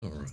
All right.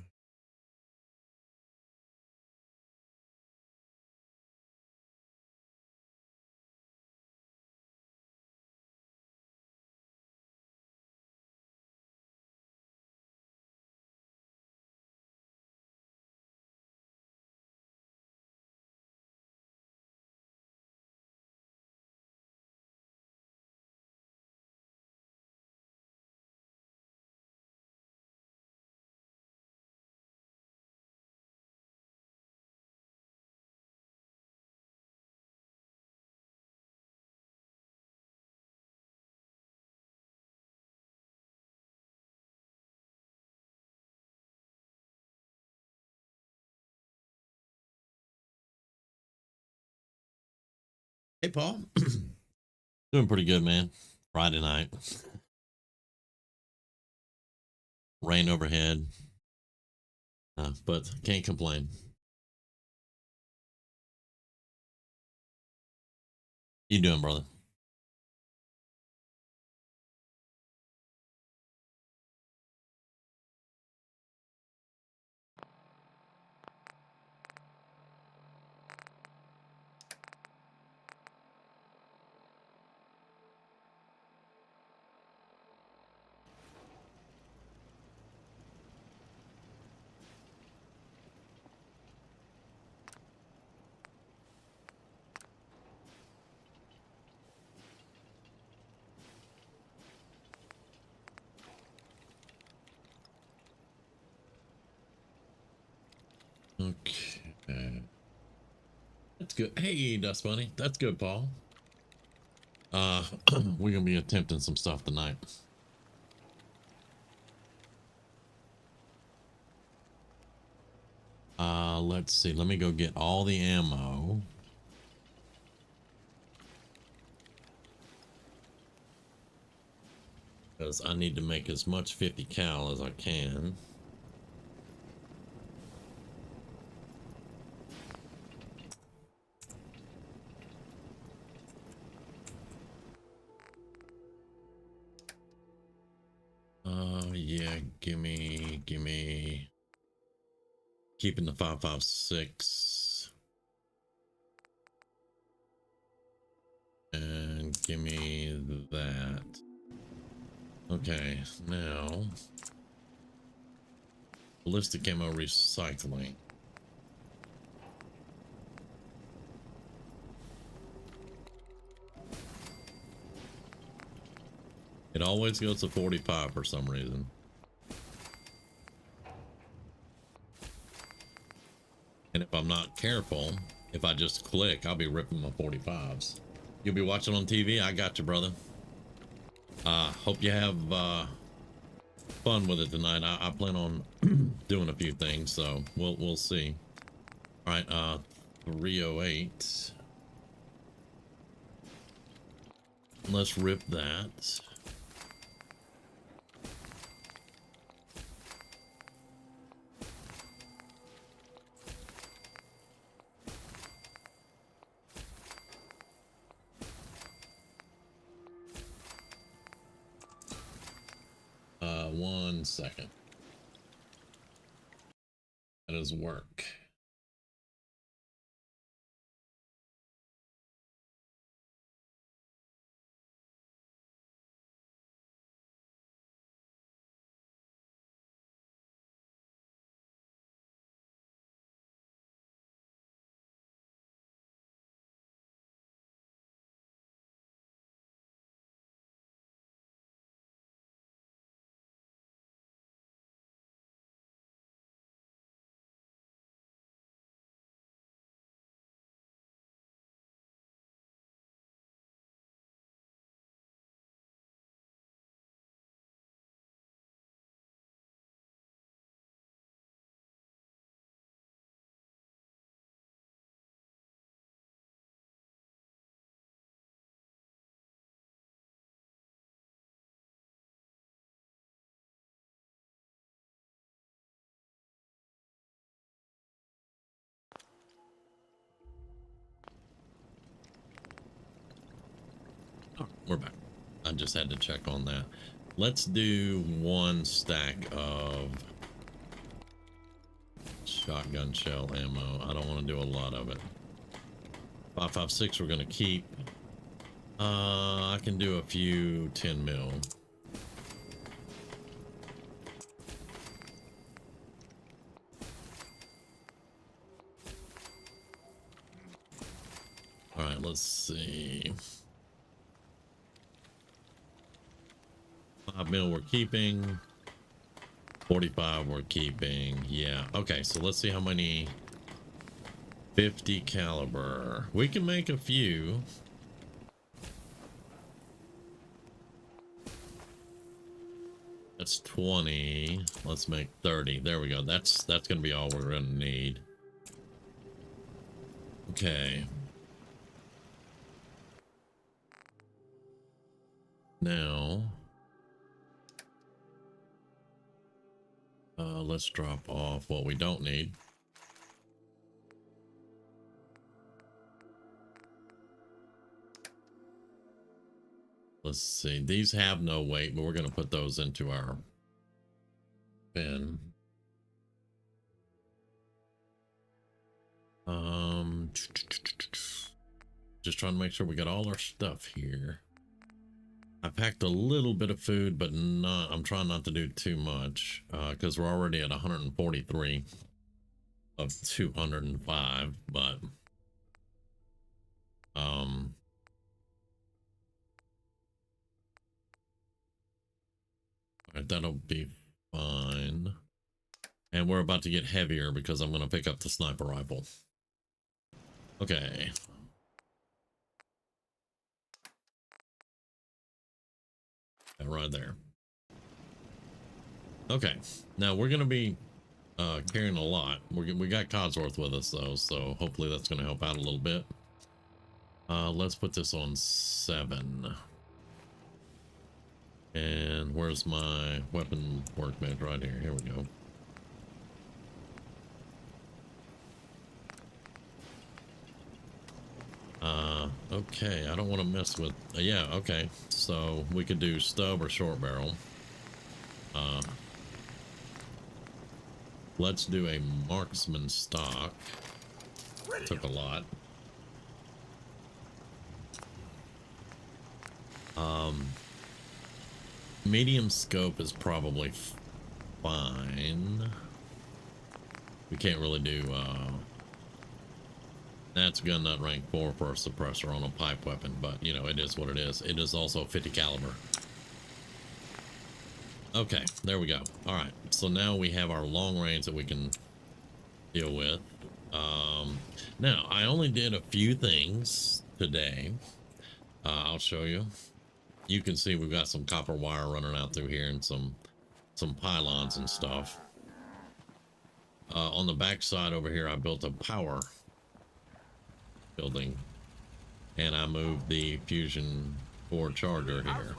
Hey, Paul. Doing pretty good, man. Friday night, rain overhead, but can't complain. You doing, brother? Okay, that's good. Hey, Dust Bunny, that's good, Paul. We're gonna be attempting some stuff tonight. Let's see. Let me go get all the ammo. Because I need to make as much 50 cal as I can. Yeah, gimme. Keeping the 5.56. And gimme that. Okay, now ballistic ammo recycling. It always goes to 45 for some reason. And if I'm not careful, if I just click, I'll be ripping my 45s. You'll be watching on TV? I got you, brother. Hope you have fun with it tonight. I plan on doing a few things, so we'll see. All right, 308. Let's rip that. One second. That is work. Oh, we're back. I just had to check on that. Let's do one stack of shotgun shell ammo. I don't want to do a lot of it. 5.56 we're gonna keep. I can do a few 10 mil. All right, let's see. 5 mil we're keeping. 45 we're keeping. Yeah. Okay, so let's see how many. 50 caliber. We can make a few. That's 20. Let's make 30. There we go. That's gonna be all we're gonna need. Okay. Now let's drop off what we don't need. Let's see. These have no weight, but we're going to put those into our bin. Just trying to make sure we got all our stuff here. I packed a little bit of food, but not. I'm trying not to do too much because we're already at 143 of 205. But alright, that'll be fine. And we're about to get heavier because I'm going to pick up the sniper rifle. Okay. Right there. Okay, now we're going to be carrying a lot. We got Codsworth with us though, so hopefully that's going to help out a little bit. Let's put this on 7. And where's my weapon workbench? Right here. Here we go. Okay, I don't want to mess with yeah, okay, so we could do stub or short barrel. Let's do a marksman stock. Took a lot. Medium scope is probably fine. We can't really do that's gun nut rank 4 for a suppressor on a pipe weapon, but you know, it is what it is. It is also 50 caliber. Okay, there we go. All right, so now we have our long range that we can deal with. Now I only did a few things today. I'll show you. You can see we've got some copper wire running out through here and some pylons and stuff. On the back side over here, I built a power building, and I moved the fusion core charger here.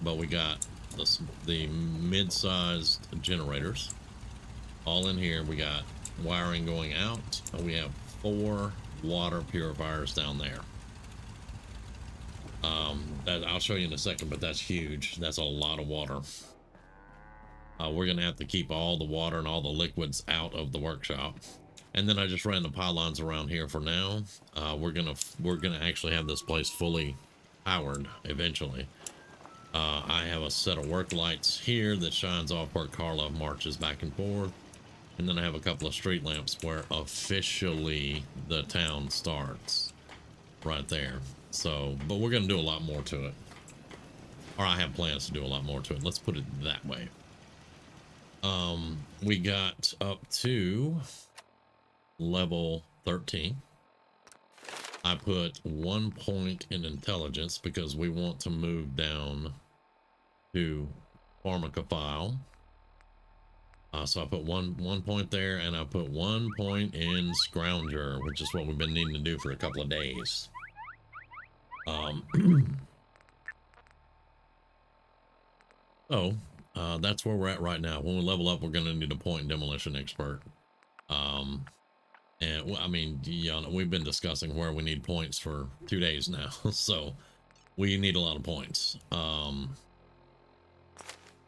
But we got the mid-sized generators all in here. We got wiring going out. We have 4 water purifiers down there. That I'll show you in a second, but that's huge. That's a lot of water. We're gonna have to keep all the water and all the liquids out of the workshop. And then I just ran the pylons around here for now. We're gonna actually have this place fully powered eventually. I have a set of work lights here that shines off where Carla marches back and forth. And then I have a couple of street lamps where officially the town starts right there. So, but we're going to do a lot more to it. Or I have plans to do a lot more to it. Let's put it that way. We got up to level 13. I put 1 point in intelligence because we want to move down to pharmacophile. So I put one point there, and I put 1 point in scrounger, which is what we've been needing to do for a couple of days. That's where we're at right now. When we level up, we're going to need a point demolition expert. And I mean, you know, we've been discussing where we need points for 2 days now, so we need a lot of points.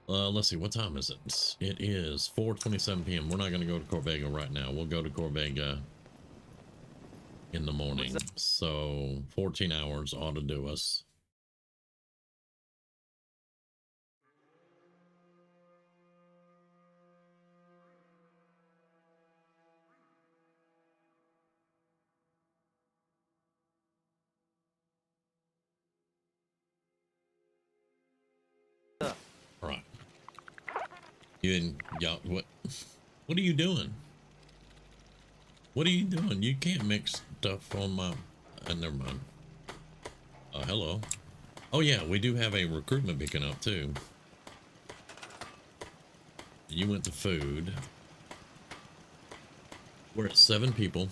Let's see, what time is it? It is 4:27 p.m. We're not going to go to Corvega right now. We'll go to Corvega in the morning. So 14 hours ought to do us. All right. Y'all, what are you doing? What are you doing? You can't mix stuff on my, never mind. Hello. Oh yeah, we do have a recruitment picking up too. You went to food. We're at 7 people.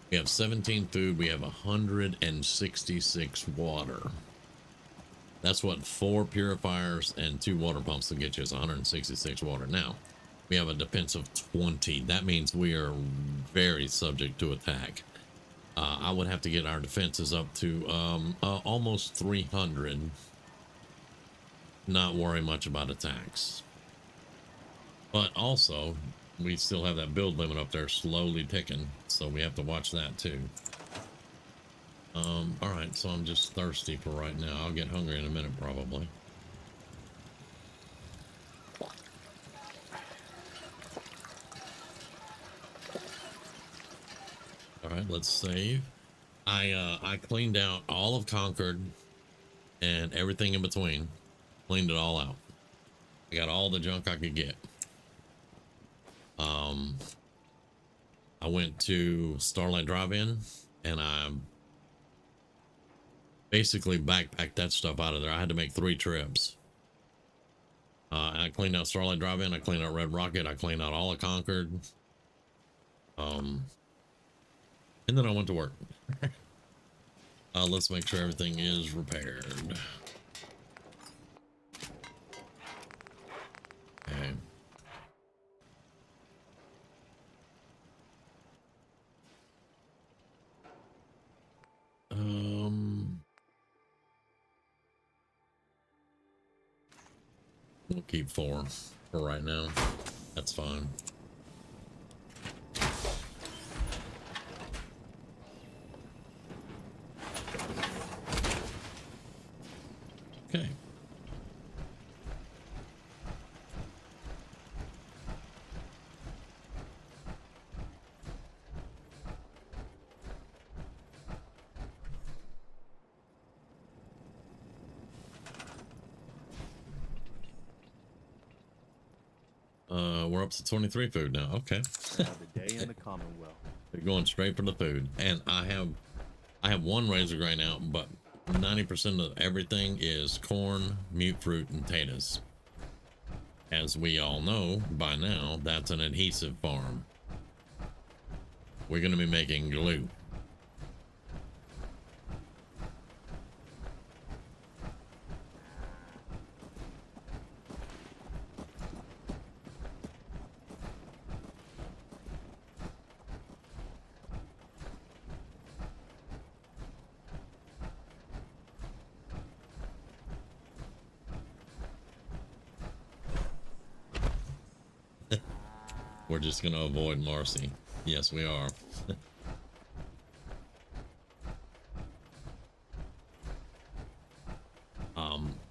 We have 17 food. We have 166 water. That's what 4 purifiers and 2 water pumps will get you, is 166 water. Now, we have a defense of 20. That means we are very subject to attack. I would have to get our defenses up to almost 300. Not worry much about attacks. But also, we still have that build limit up there slowly ticking, so we have to watch that too. All right, so I'm just thirsty for right now. I'll get hungry in a minute probably. All right, let's save. I cleaned out all of Concord and everything in between. Cleaned it all out. I got all the junk I could get. I went to Starlight Drive-In and I basically backpacked that stuff out of there. I had to make 3 trips. I cleaned out Starlight Drive-In. I cleaned out Red Rocket. I cleaned out all of Concord. And then I went to work. Let's make sure everything is repaired. Okay. We'll keep 4 for right now. That's fine. Okay. We're up to 23 food now. Okay. Another day in the Commonwealth. They're going straight for the food, and I have 1 razor grain out, but 90% of everything is corn, mute fruit, and potatoes. As we all know by now, that's an adhesive farm. We're going to be making glue. We're just going to avoid Marcy. Yes, we are.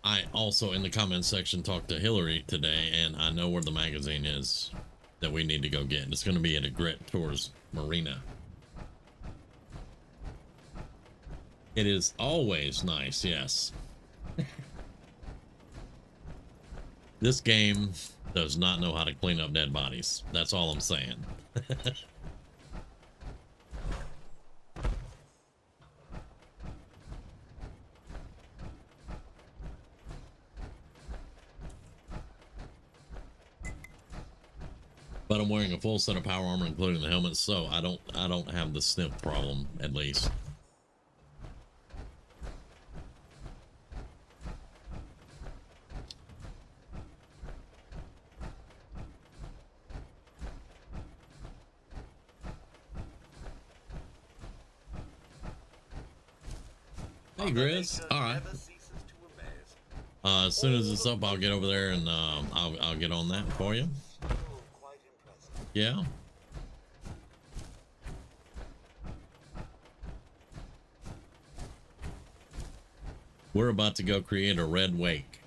I also, in the comments section, talked to Hillary today, and I know where the magazine is that we need to go get. It's going to be at a Grit Tours Marina. It is always nice, yes. This game does not know how to clean up dead bodies. That's all I'm saying. But I'm wearing a full set of power armor, including the helmet, so I don't have the sniff problem, at least. Hey, Grizz. All right. As soon as it's up, I'll get over there and I'll get on that for you. Yeah. We're about to go create a red wake.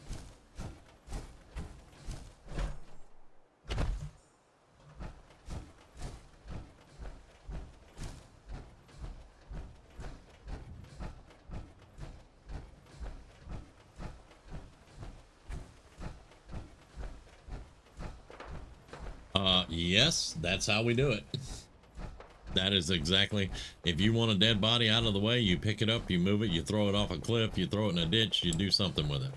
Yes, that's how we do it. That is exactly, if you want a dead body out of the way, you pick it up, you move it, you throw it off a cliff, you throw it in a ditch, you do something with it.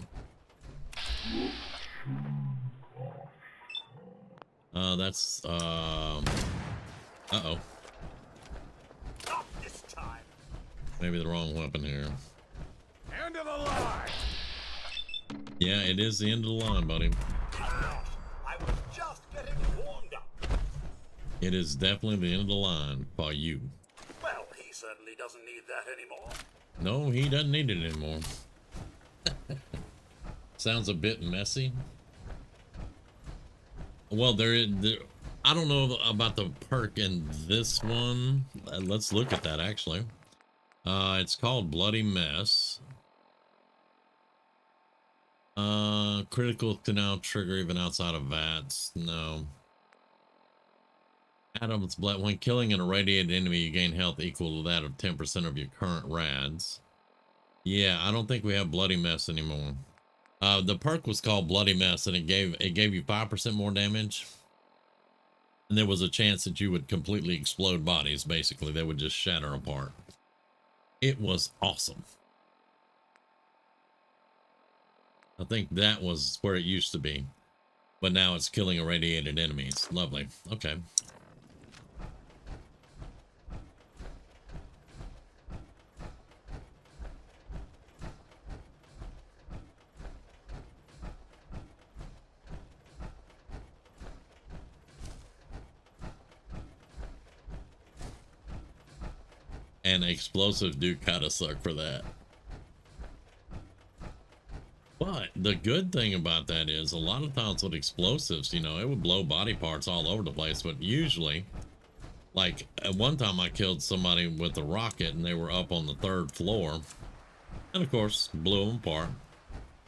That's, uh-oh. Not this time. Maybe the wrong weapon here. End of the line. Yeah, it is the end of the line, buddy. I was just getting warmed up. It is definitely the end of the line for you. Well, he certainly doesn't need that anymore. No, he doesn't need it anymore. Sounds a bit messy. Well, I don't know about the perk in this one. Let's look at that, actually. It's called Bloody Mess. Critical to now trigger even outside of VATS. No. Adam's Blood. When killing an irradiated enemy, you gain health equal to that of 10% of your current rads. Yeah, I don't think we have Bloody Mess anymore. The perk was called Bloody Mess, and it gave you 5% more damage. And there was a chance that you would completely explode bodies, basically. They would just shatter apart. It was awesome. I think that was where it used to be. But now it's killing irradiated enemies. Lovely. Okay. And explosives do kind of suck for that. But the good thing about that is a lot of times with explosives, you know, it would blow body parts all over the place. But usually, like at one time I killed somebody with a rocket and they were up on the 3rd floor. And of course, blew them apart.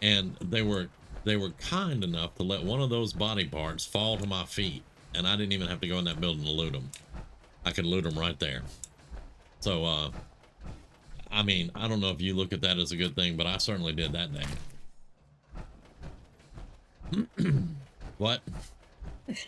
And they were kind enough to let one of those body parts fall to my feet. And I didn't even have to go in that building to loot them. I could loot them right there. So, I mean, I don't know if you look at that as a good thing, but I certainly did that day. What? It's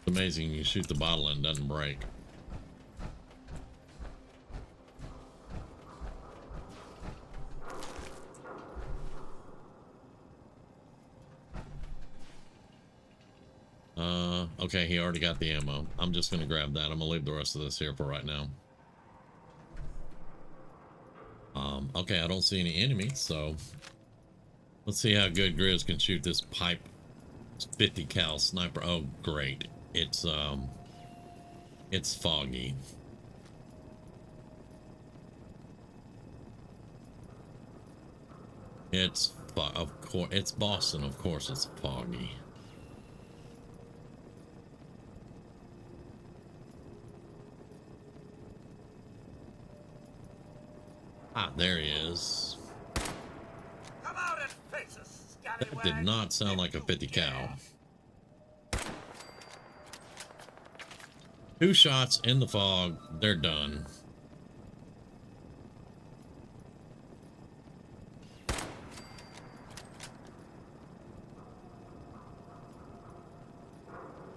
amazing you shoot the bottle and it doesn't break. Okay, he already got the ammo. I'm just gonna grab that. I'm gonna leave the rest of this here for right now. Okay, I don't see any enemies, so let's see how good Grizz can shoot this pipe 50 cal sniper. Oh, great. It's foggy. Of course, it's Boston. Of course, it's foggy. Ah, there he is. Come out and face us, That did not sound like a 50 cal. 2 shots in the fog. They're done.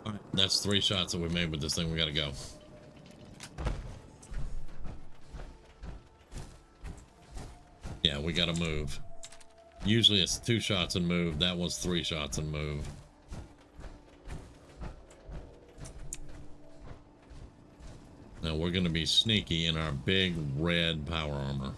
All right, that's 3 shots that we made with this thing. We gotta go. Yeah, we gotta move. Usually it's 2 shots and move. That was 3 shots and move. Now we're gonna be sneaky in our big red power armor.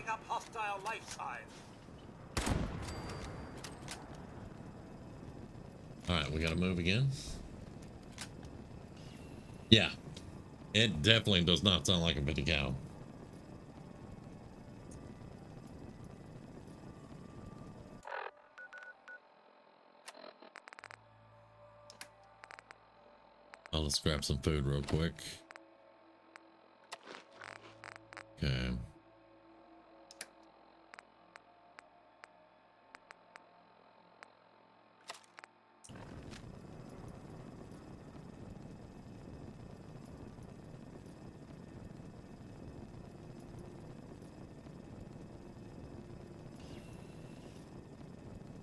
up hostile life signs. Alright, we gotta move again. Yeah. It definitely does not sound like a 50 cal. I'll just grab some food real quick. Okay.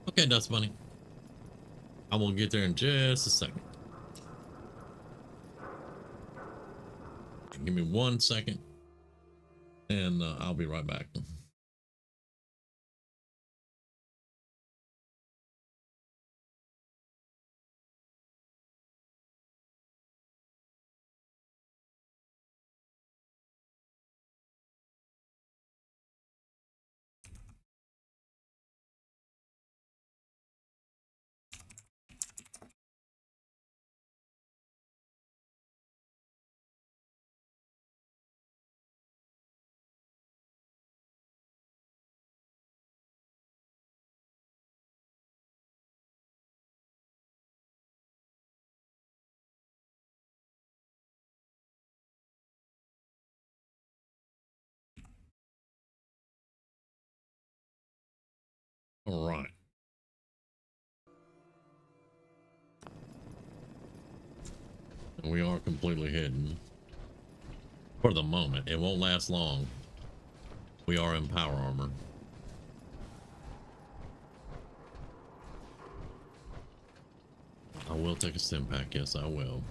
Okay, Dust Bunny. I will get there in just a second. Give me 1 second, and I'll be right back. All right. We are completely hidden. For the moment. It won't last long. We are in power armor. I will take a stim pack. Yes, I will.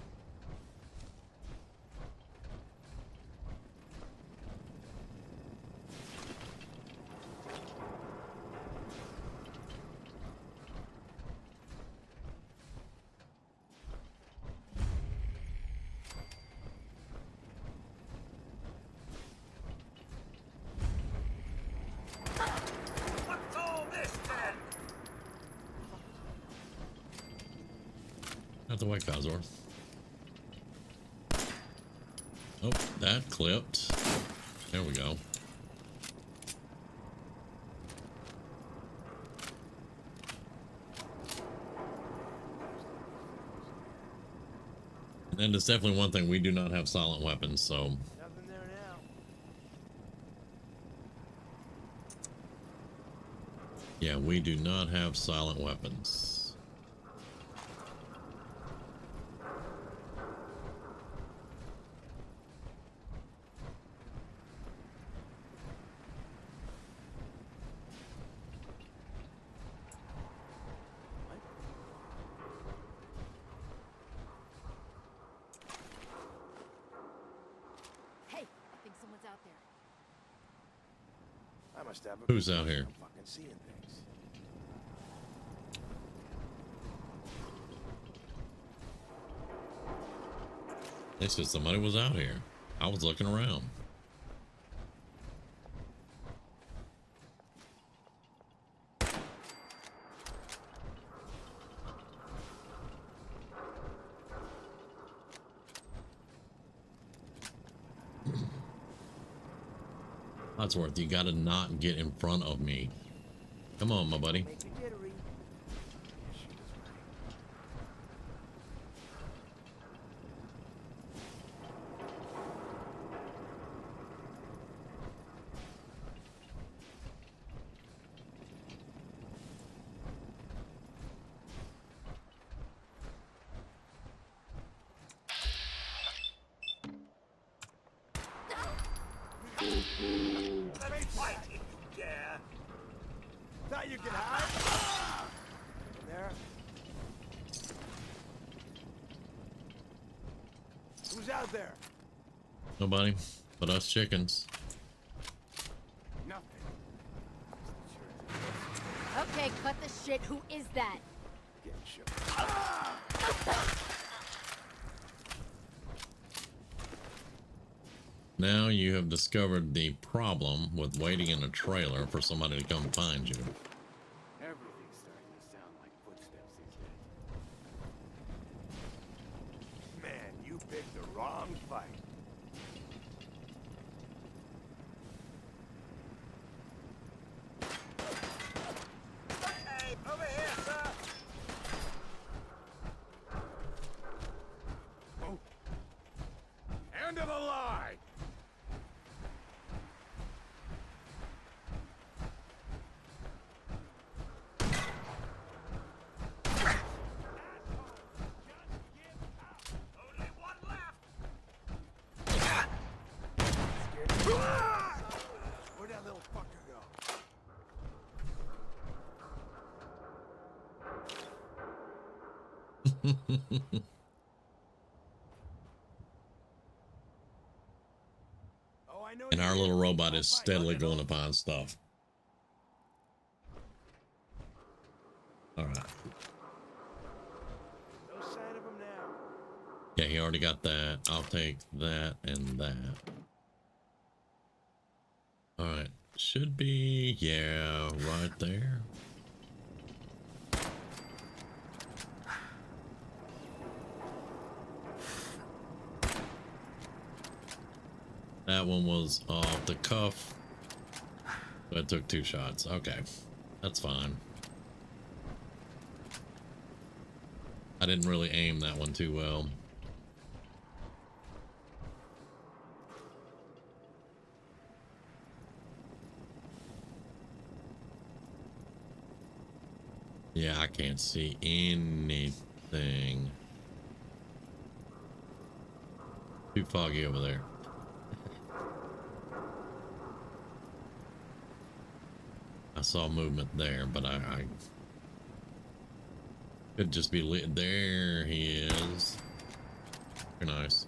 What's all this then? Not the way, Khazor. Oh, that clipped. There we go. And it's definitely one thing, we do not have silent weapons, so Nothing there now. yeah, we do not have silent weapons. Hey, I think someone's out there. I must have a Who's out here? I'm fucking seeing things. They said somebody was out here. I was looking around. Wadsworth, you gotta not get in front of me. Come on, my buddy. Make it jittery. She was right. Let me fight if you dare. Thought you could hide? There. Who's out there? Nobody but us chickens. Nothing. Okay, cut the shit. Who is that? Get shook. Now you have discovered the problem with waiting in a trailer for somebody to come find you. Everything's starting to sound like footsteps these days. Man, you picked the wrong fight. Hey, over here, sir. Oh. End of the line! Only one left. Where'd that little fucker go? Oh, I know And you're our here. little robot I'll is find steadily you. going to find stuff. All right. No sign of him now. Yeah, he already got that. I'll take that and that. All right. Should be, yeah, right there. That one was off the cuff. So I took 2 shots. Okay. That's fine. I didn't really aim that one too well. Yeah, I can't see anything. Too foggy over there. I saw movement there, but I could just be lit. There he is. Very nice.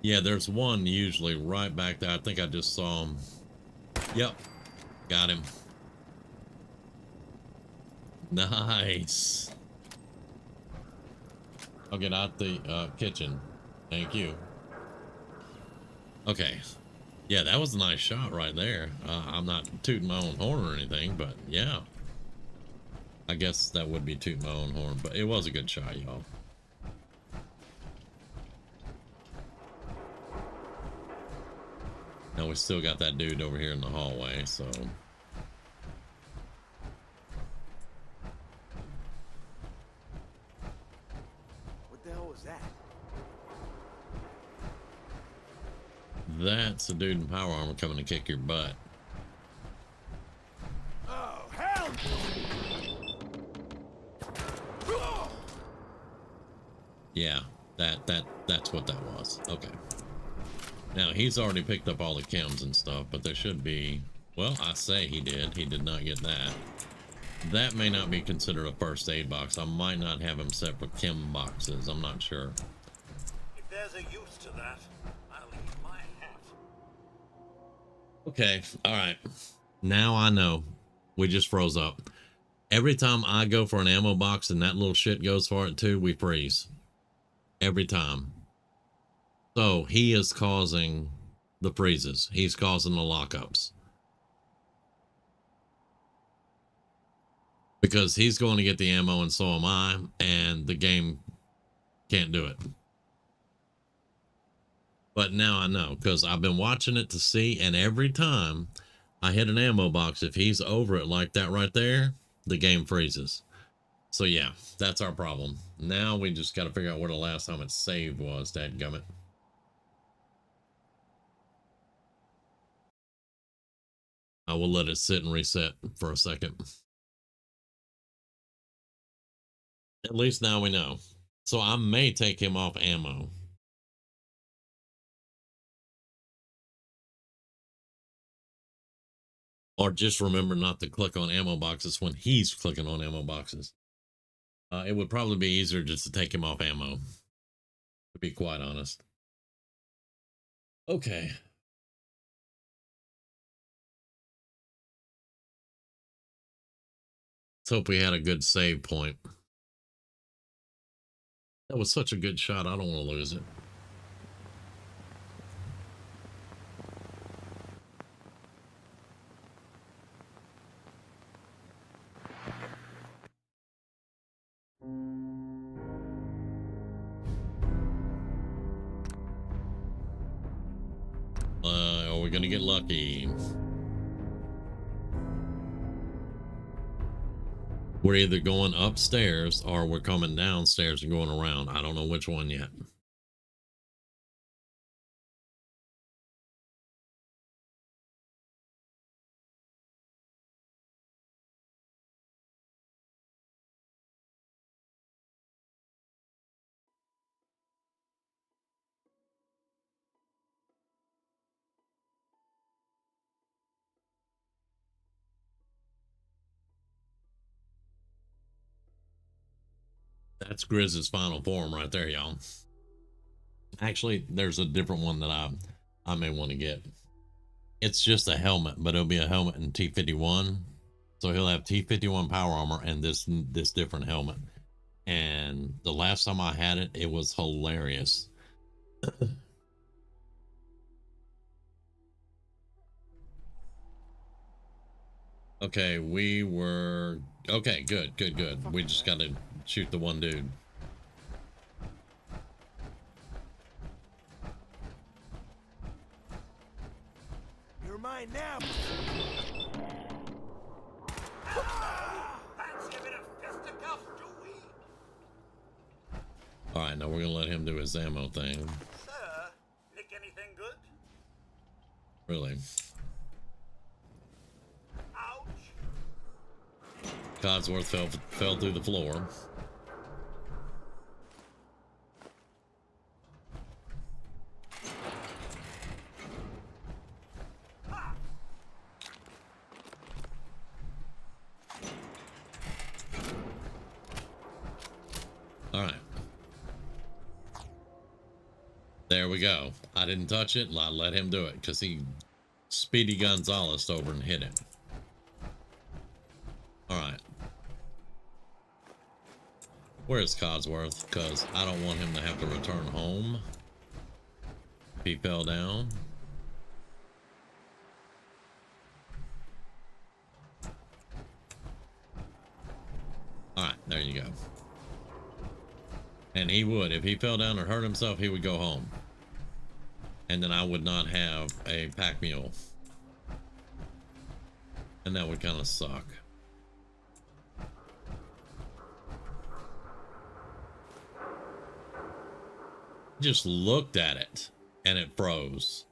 Yeah, there's one usually right back there. I think I just saw him. Yep, got him. Nice. I'll get out the kitchen. Thank you. Okay. Yeah, that was a nice shot right there. I'm not tooting my own horn or anything, but yeah. I guess that would be tooting my own horn, but it was a good shot, y'all. Now we still got that dude over here in the hallway, so... What the hell was that? That's a dude in power armor coming to kick your butt. Oh, hell! Yeah, that's what that was. Okay. Now he's already picked up all the chems and stuff, but there should be, well, I say he did. He did not get that. That may not be considered a first aid box. I might not have him set for chem boxes. I'm not sure. If there's a use to that, I'll eat my hat. Okay, all right. Now I know. We just froze up. Every time I go for an ammo box and that little shit goes for it too, we freeze. Every time. So he is causing the freezes. He's causing the lockups. Because he's going to get the ammo and so am I, and the game can't do it. But now I know, because I've been watching it to see, and every time I hit an ammo box, if he's over it like that right there, the game freezes. So yeah, that's our problem. Now we just got to figure out where the last time it saved was, dadgummit. I will let it sit and reset for a second. At least now we know. So I may take him off ammo. Or just remember not to click on ammo boxes when he's clicking on ammo boxes. It would probably be easier just to take him off ammo, to be quite honest. Okay. Let's hope we had a good save point. That was such a good shot. I don't want to lose it. Are we going to get lucky? We're either going upstairs or we're coming downstairs and going around. I don't know which one yet. That's Grizz's final form right there, y'all. Actually, there's a different one that I may want to get. It's just a helmet, but it'll be a helmet in T51. So he'll have T51 power armor and this different helmet. And the last time I had it, it was hilarious. Okay, we were okay. Good. We just got to shoot the one dude. You're mine now. Fancy a bit of fisticuffs, do we? All right, now we're gonna let him do his ammo thing. Sir, nick anything good? Really, Ouch. Codsworth fell through the floor. All right. There we go. I didn't touch it. I let him do it because he Speedy Gonzalez over and hit it. All right. Where's Codsworth? Because I don't want him to have to return home if he fell down. All right, there you go. And he would, if he fell down or hurt himself, he would go home. And then I would not have a pack mule. And that would kind of suck. Just looked at it and it froze.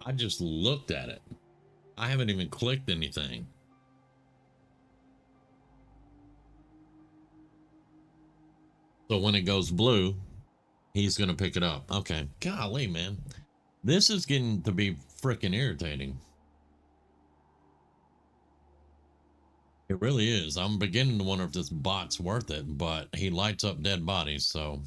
I just looked at it. I haven't even clicked anything. So when it goes blue, he's going to pick it up. Okay. Golly, man. This is getting to be freaking irritating. It really is. I'm beginning to wonder if this bot's worth it, but he lights up dead bodies, so.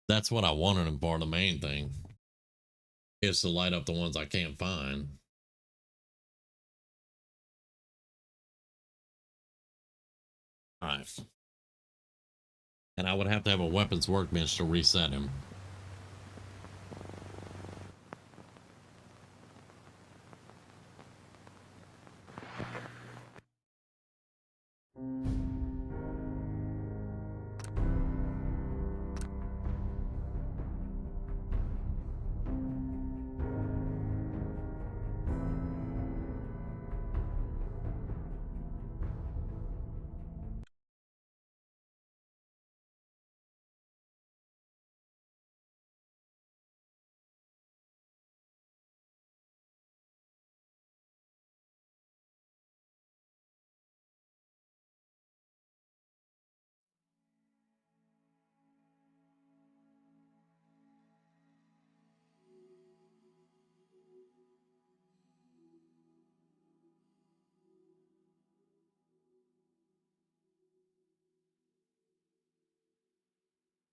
That's what I wanted him for, the main thing. Is to light up the ones I can't find. All right. And I would have to have a weapons workbench to reset him.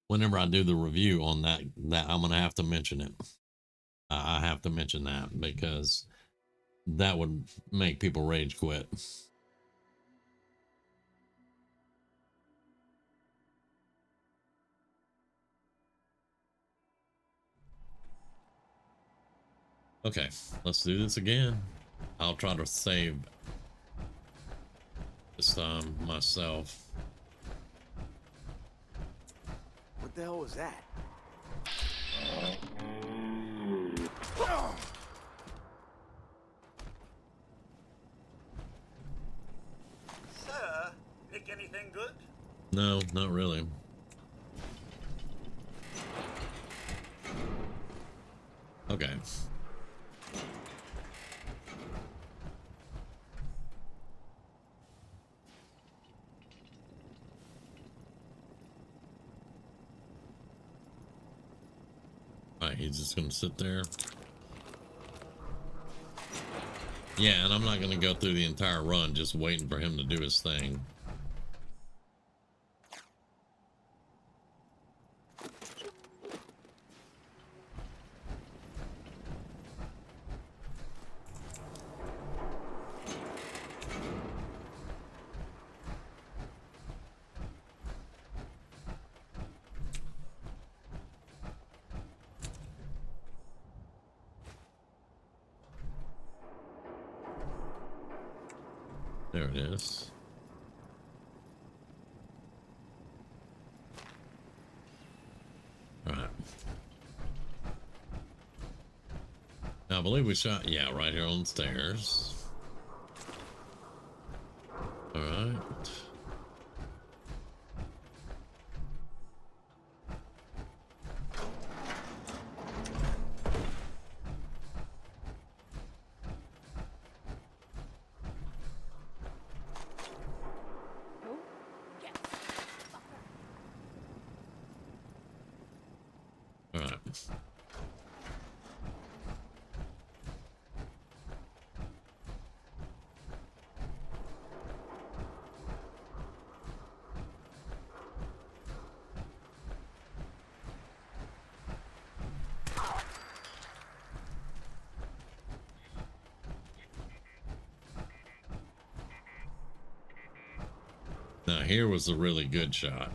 Whenever I do the review on that I'm gonna have to mention it. I have to mention that because that would make people rage quit. Okay, let's do this again. I'll try to save this time myself. What the hell was that? Sir, pick anything good? No, not really. Okay. Alright, he's just gonna sit there. Yeah, and I'm not gonna go through the entire run just waiting for him to do his thing. There it is. All right. Now, I believe we shot, yeah, right here on the stairs. All right. Who? Get. All right. Now, here was a really good shot.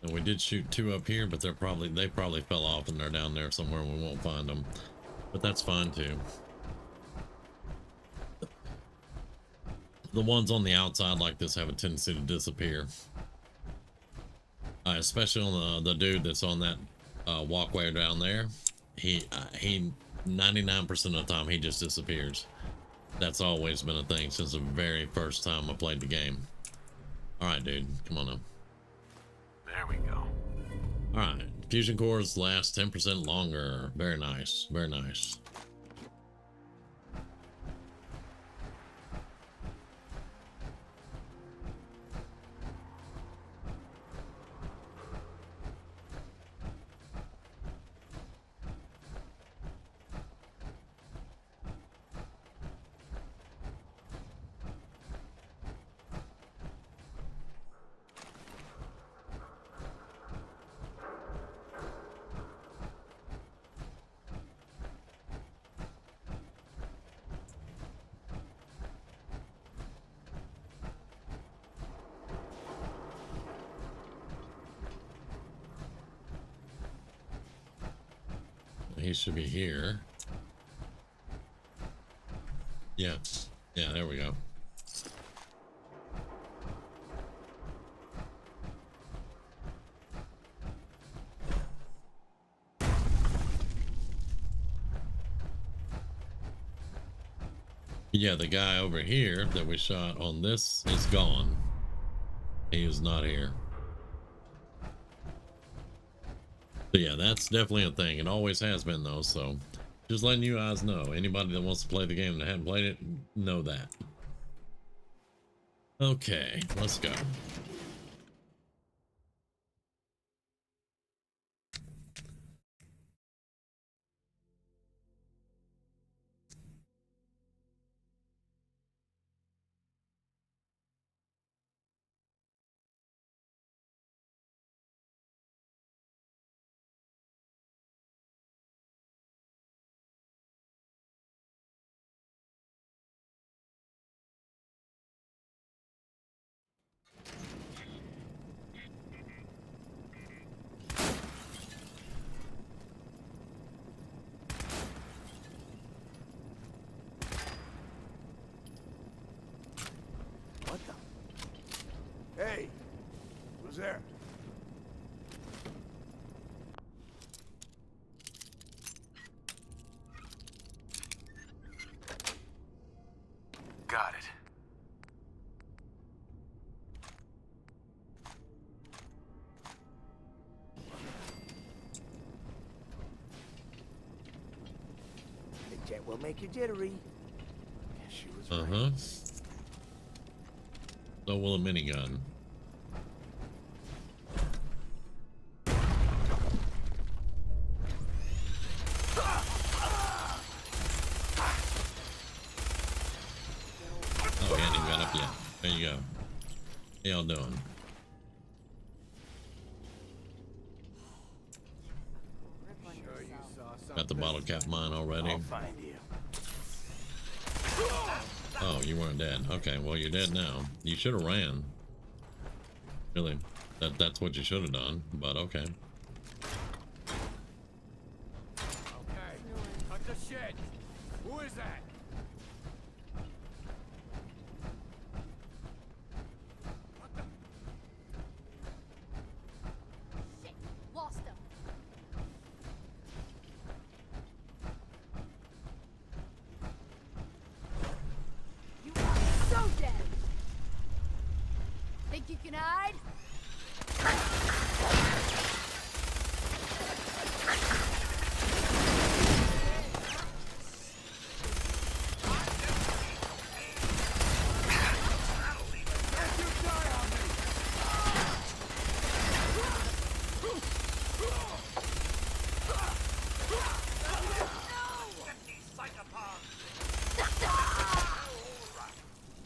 And we did shoot two up here, but they probably fell off and they're down there somewhere and we won't find them. But that's fine too. The ones on the outside like this have a tendency to disappear. Especially on the dude that's on that walkway down there. He 99% of the time he just disappears. That's always been a thing since the very first time I played the game. All right, dude, come on up. There we go. All right, fusion cores last 10% longer. Very nice, very nice. He should be here. Yeah, yeah, there we go. Yeah, the guy over here that we shot on this is gone. He is not here. So yeah, that's definitely a thing. It always has been though, so just letting you guys know. Anybody that wants to play the game that hadn't played it, know that. Okay, let's go. What the? Hey, who's there? Got it. The jet will make you jittery. Guess she was right. Uh-huh. So will a minigun. Oh, he hadn't even got up yet. There you go. How y'all doing? Sure you saw something. Got the bottle cap mine already? I'll find you. Oh, you weren't dead. Okay, well you're dead now. You should have ran. Really, that's what you should have done. But okay. Okay, cut the shit. Who is that? Shit, lost him. You are so dead. Think you can hide?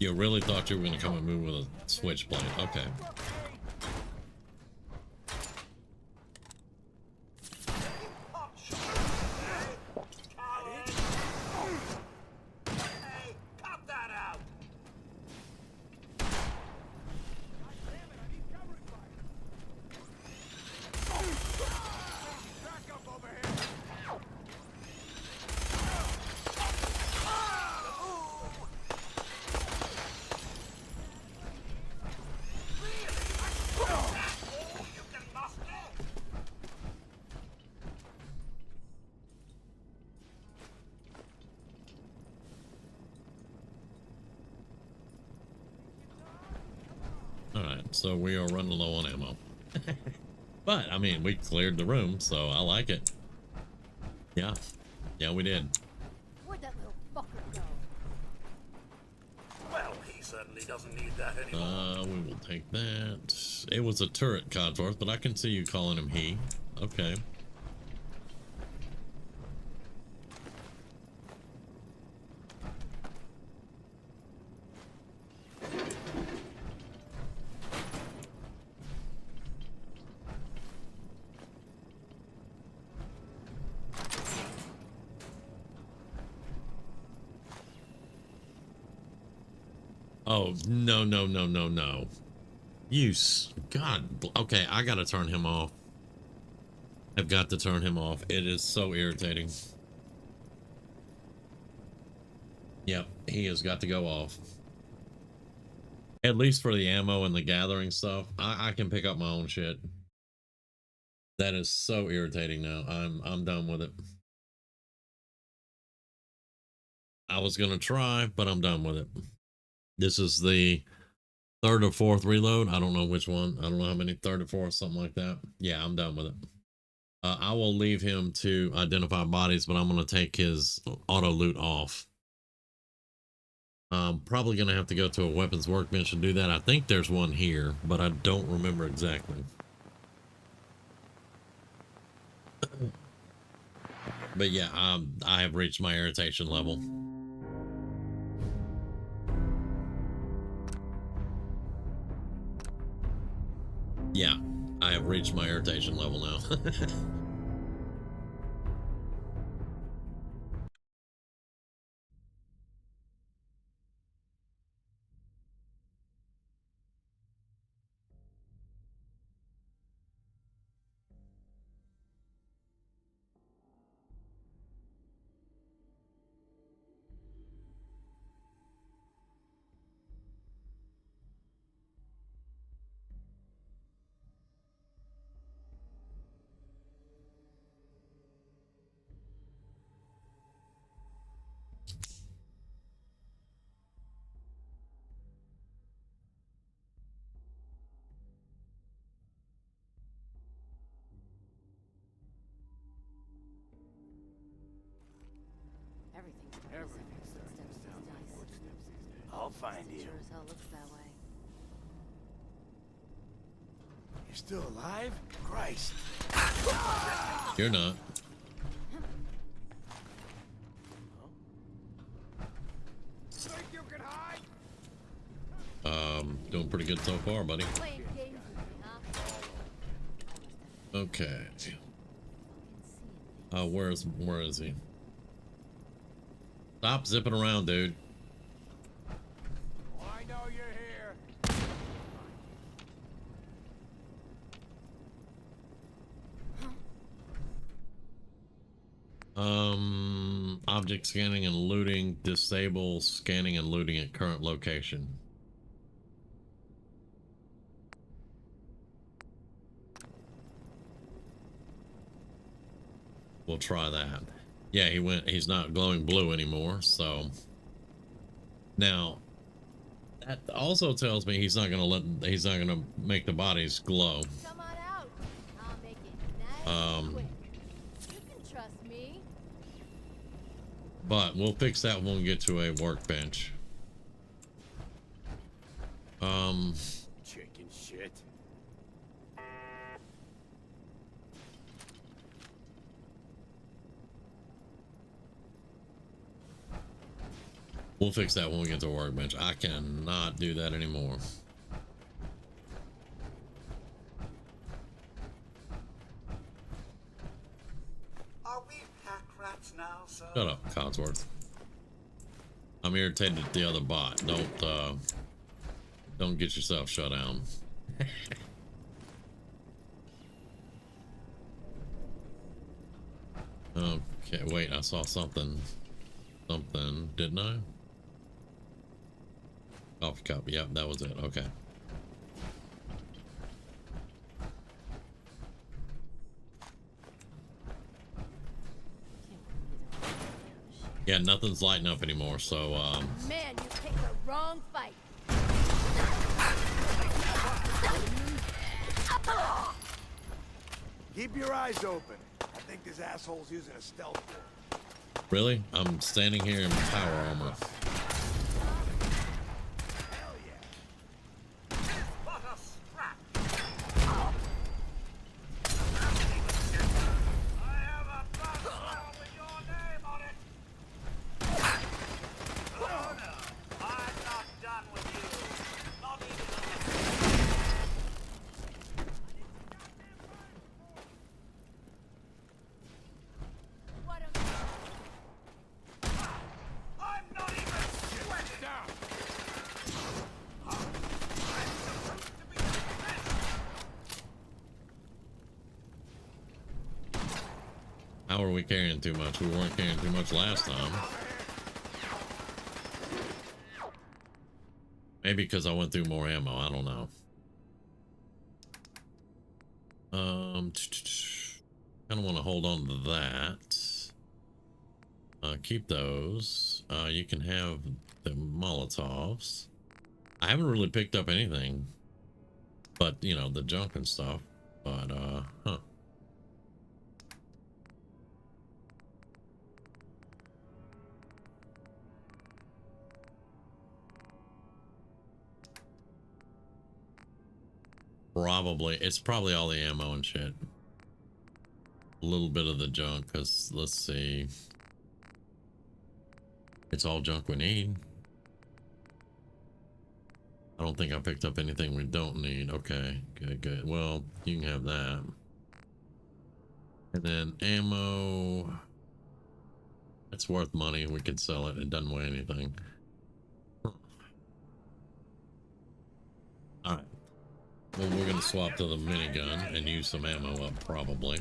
You really thought you were gonna come and move with a switchblade? Okay. Hey, cut that out! Back up over here! All right, so we are running low on ammo. But I mean, we cleared the room, so I like it. Yeah, yeah, we did. Where'd that little fucker go? Well, he certainly doesn't need that anymore. We will take that. It was a turret, Codsworth, but I can see you calling him he. Okay. Oh, no, no, no, no, no. God. Okay, I gotta turn him off. I've got to turn him off. It is so irritating. Yep, he has got to go off. At least for the ammo and the gathering stuff, I can pick up my own shit. That is so irritating now. I'm done with it. I was gonna try, but I'm done with it. This is the third or fourth reload. I don't know which one. I don't know how many, third or fourth, something like that. Yeah, I'm done with it. I will leave him to identify bodies, but I'm gonna take his auto loot off. I'm probably gonna have to go to a weapons workbench and do that. I think there's one here, but I don't remember exactly. But yeah, I have reached my irritation level. Yeah, I have reached my irritation level now. Everything's starting to sound like footsteps these days. I'll find you. Sure as hell looks that way. You're still alive? Christ. You're not. Think you can hide? Doing pretty good so far, buddy. Playing games with me, huh? Okay. Where is he? Stop zipping around, dude. Oh, I know you're here. Object scanning and looting. Disable scanning and looting at current location. We'll try that. Yeah, he's not glowing blue anymore, so now that also tells me he's not gonna make the bodies glow. Come on out. I'll make it nice and quick. You can trust me. But we'll fix that when we get to a workbench. Chicken shit. We'll fix that when we get to a workbench. I cannot do that anymore. Are we pack rats now, sir? Shut up, Codsworth. I'm irritated at the other bot. Don't get yourself shut down. Okay, wait, I saw something, didn't I? Coffee cup, yep, that was it, okay. Yeah, nothing's lighting up anymore, so, Man, you picked the wrong fight. Keep your eyes open. I think this asshole's using a stealth board. really? I'm standing here in power armor. Hell yeah. What a scrap! I have a gun with your name on it! Oh no, I'm not done with you. Not even a little. What a I'm not even sweating! Down. I'm supposed to be defensive! How are we carrying too much? We weren't carrying too much last time. Maybe because I went through more ammo, I don't know. Kind of want to hold on to that. Keep those. You can have the Molotovs. I haven't really picked up anything, but you know, the junk and stuff. But huh. Probably, it's probably all the ammo and shit. A little bit of the junk, because let's see. It's all junk we need. I don't think I picked up anything we don't need. Okay, good, good. Well, you can have that. And then ammo. It's worth money. We could sell it. It doesn't weigh anything. Alright. Well, we're going to swap to the minigun and use some ammo up, probably.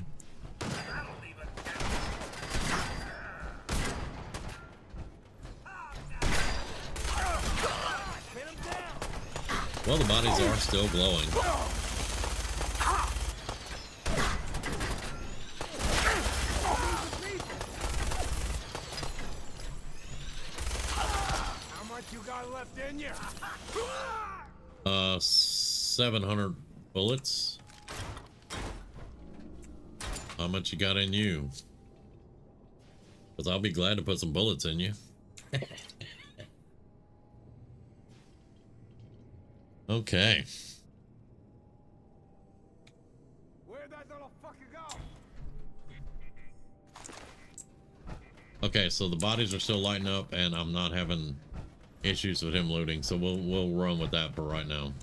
Well, the bodies are still glowing. How much you got left in you? 700 bullets. How much you got in you? Because I'll be glad to put some bullets in you. Okay. Where'd that little fucker go? Okay, so the bodies are still lighting up, and I'm not having issues with him looting, so we'll run with that for right now.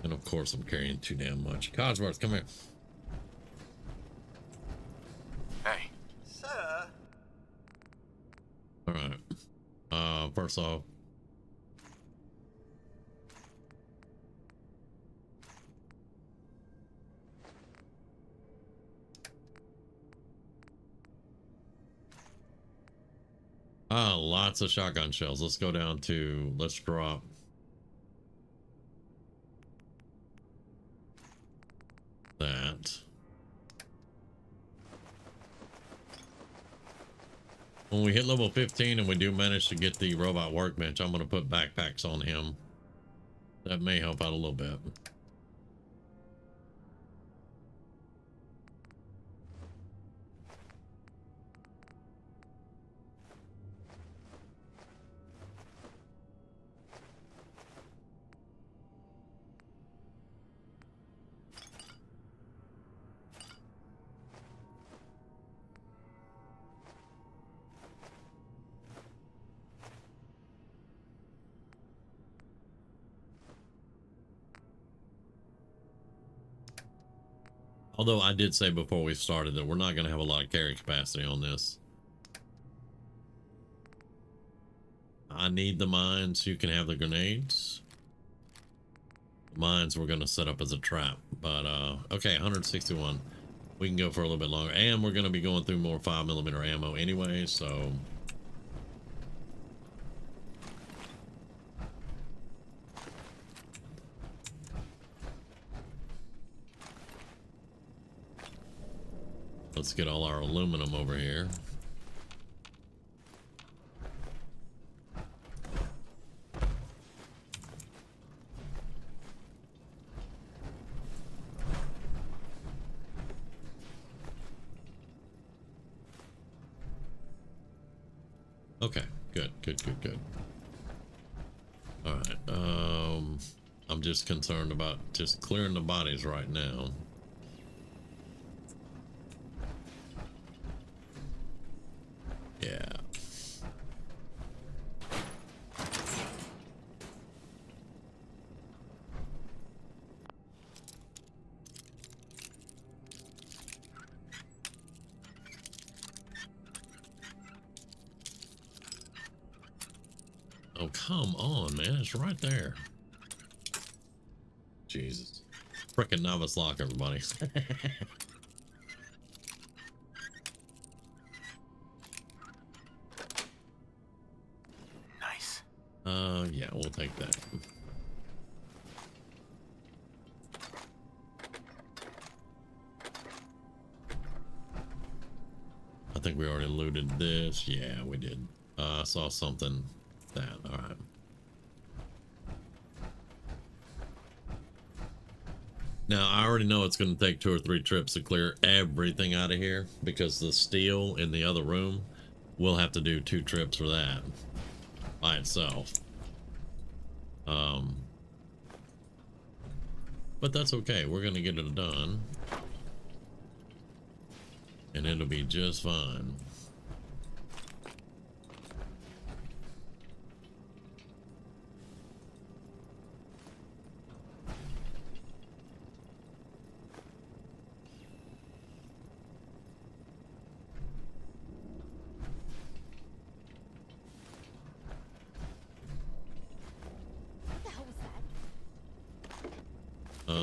And of course, I'm carrying too damn much. Codsworth, come here. Hey. Sir, All right. First off, lots of shotgun shells. Let's go down to, let's drop that. When we hit level 15 and we do manage to get the robot workbench, I'm going to put backpacks on him. That may help out a little bit. Although I did say before we started that we're not going to have a lot of carry capacity on this. I need the mines. You can have the grenades. The mines we're going to set up as a trap. But, okay, 161. We can go for a little bit longer. And we're going to be going through more 5mm ammo anyway, so... Let's get all our aluminum over here. Okay, good. All right, I'm just concerned about just clearing the bodies right now. Yeah. Oh, come on, man. It's right there. Jesus. Frickin' novice lock, everybody. Nice. Yeah, we'll take that. looted this. Yeah, we did. I saw something. That. All right. Now, I already know it's going to take 2 or 3 trips to clear everything out of here because the steel in the other room, we'll have to do 2 trips for that by itself. But that's okay. We're going to get it done. And it'll be just fine. What the hell was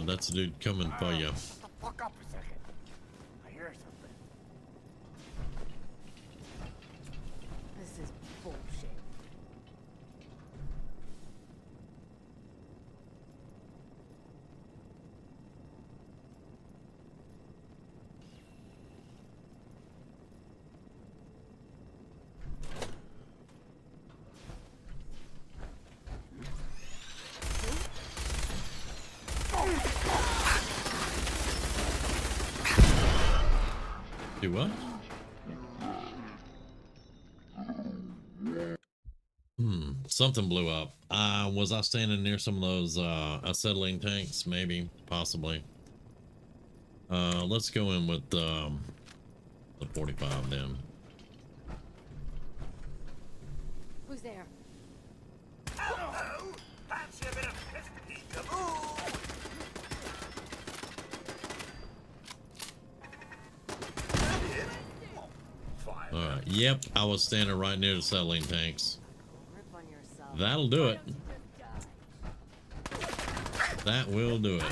that? That's a dude coming for you. Shut the fuck up a second. I hear something. This is bullshit. Do what? Something blew up. Was I standing near some of those acetylene tanks? Maybe, possibly. Let's go in with the 45 then. Who's there? Hello! Fancy a bit of peekaboo? Fine. All right. Yep, I was standing right near the acetylene tanks. Rip on yourself. That'll do Why it. don't you just die? That will do it.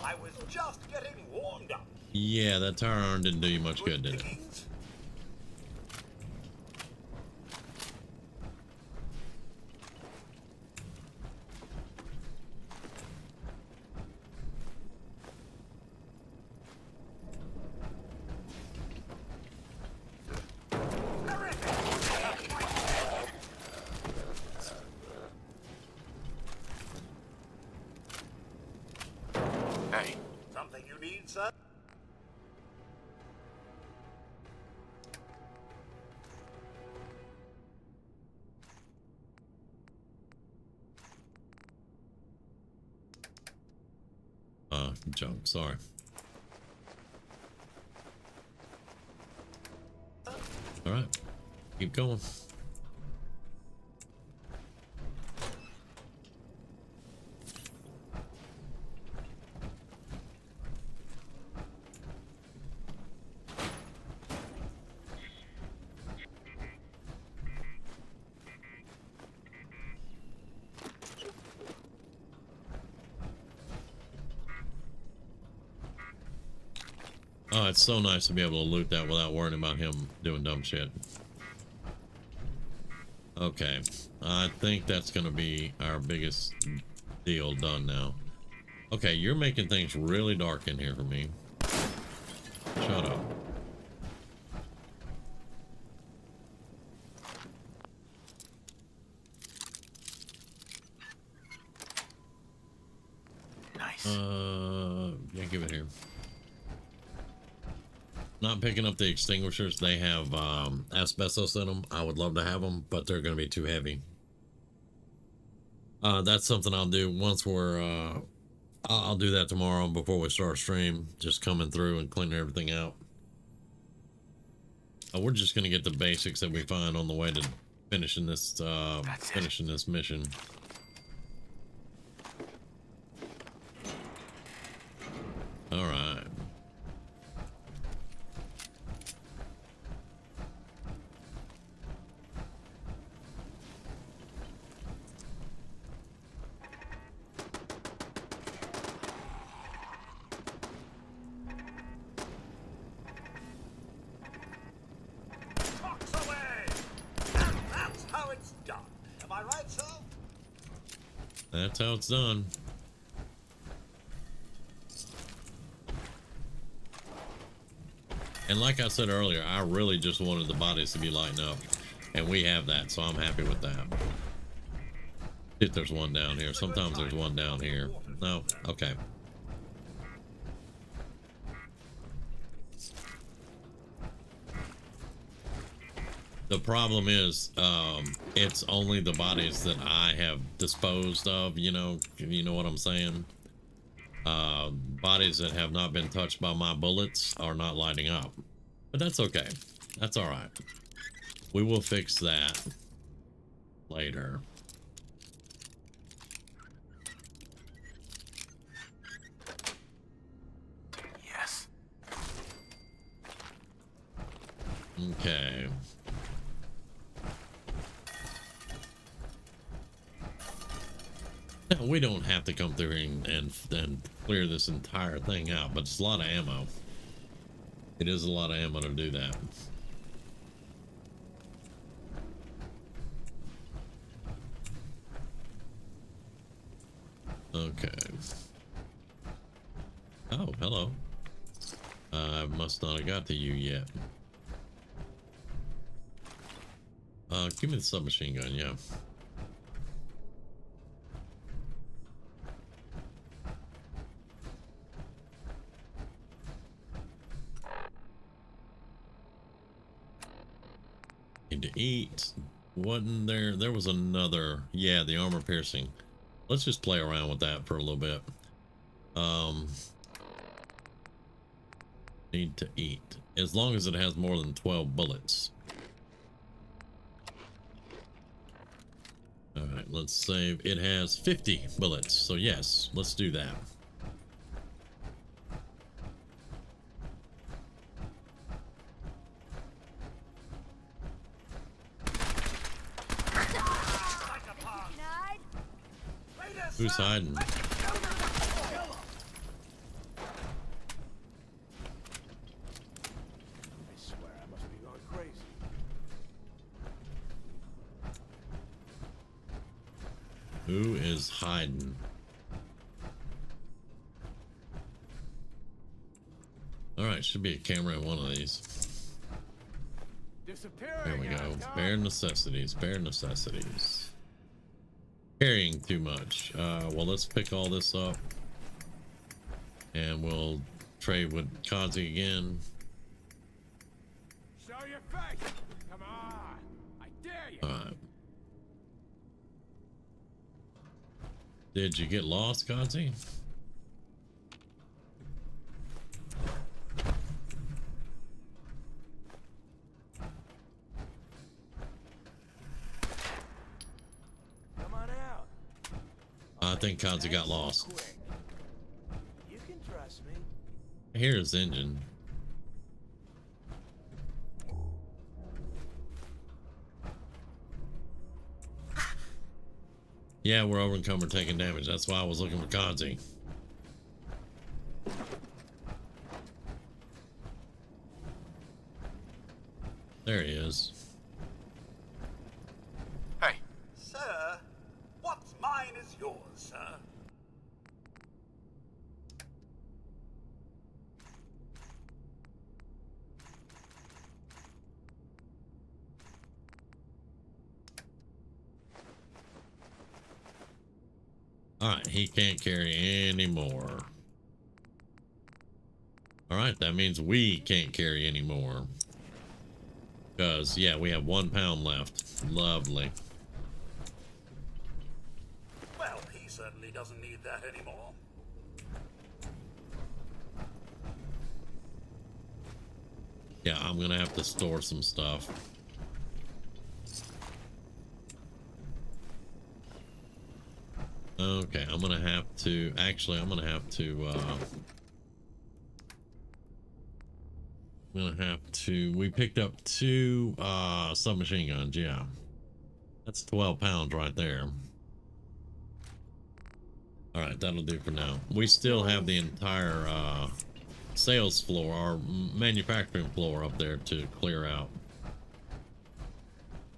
I was just getting warmed up. Yeah, that tire iron didn't do you much good, did it? Pickings? Hey, Something you need, sir? Junk, sorry. All right, keep going. Oh, it's so nice to be able to loot that without worrying about him doing dumb shit. Okay, I think that's gonna be our biggest deal done now. Okay, you're making things really dark in here for me. Shut up. nice. Yeah, give it here. Not picking up the extinguishers. They have asbestos in them. I would love to have them, but they're going to be too heavy. That's something I'll do once we're I'll do that tomorrow before we start stream, just coming through and cleaning everything out. We're just going to get the basics that we find on the way to finishing this mission. All right. Box away! And that's how it's done. Am I right, sir? That's how it's done. And like I said earlier, I really just wanted the bodies to be lighting up, and we have that, so I'm happy with that. If there's one down here, sometimes there's one down here. No, okay. The problem is, it's only the bodies that I have disposed of, you know what I'm saying? Bodies that have not been touched by my bullets are not lighting up. But that's okay. That's all right. We will fix that later. Yes. Okay. Now, we don't have to come through and clear this entire thing out, but it's a lot of ammo. It is a lot of ammo to do that. Okay. Oh, hello. I must not have got to you yet. Give me the submachine gun, yeah. Need to eat. Wasn't there? There was another. Yeah, the armor piercing. Let's just play around with that for a little bit. Need to eat. As long as it has more than 12 bullets. Alright, let's save. It has 50 bullets. So yes, let's do that. Who's hiding? I swear I must be going crazy. Who is hiding? Alright, should be a camera in one of these. There we go. Bare necessities. Bare necessities. Carrying too much. Well, let's pick all this up. And we'll trade with Kazi again. Show your face! Come on! I dare you! Alright. Did you get lost, Kazi? Come on out. I think Kazi got lost. Quick. You can trust me. Here's the engine. Yeah, we're over encumbered taking damage. That's why I was looking for Kazi. There he is. Hey. Sir, what's mine is yours, sir. Alright, he can't carry any more. Alright, that means we can't carry any more. Because, yeah, we have 1 pound left. Lovely. Well, he certainly doesn't need that anymore. Yeah, I'm gonna have to store some stuff. Okay, I'm gonna have to, actually, I'm gonna have to, we picked up 2, submachine guns, yeah. That's 12 pounds right there. Alright, that'll do for now. We still have the entire, sales floor, our manufacturing floor up there to clear out.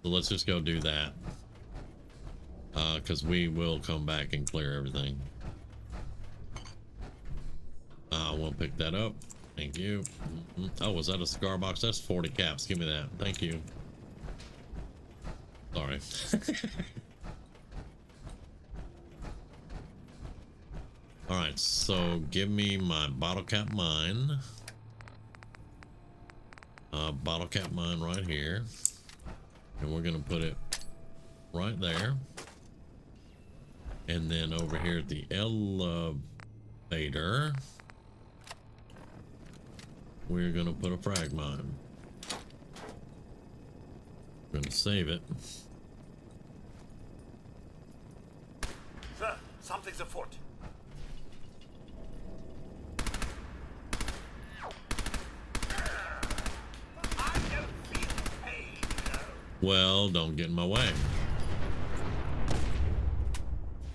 So let's just go do that. Because we will come back and clear everything. I won't pick that up. Thank you. Oh, was that a cigar box? That's 40 caps. Give me that. Thank you. Sorry. All right, so give me my bottle cap mine. Bottle cap mine right here. And we're gonna put it right there. And then over here at the elevator, we're gonna put a frag mine. We're gonna save it. Sir, something's afoot. I don't feel pain, though. Well, don't get in my way.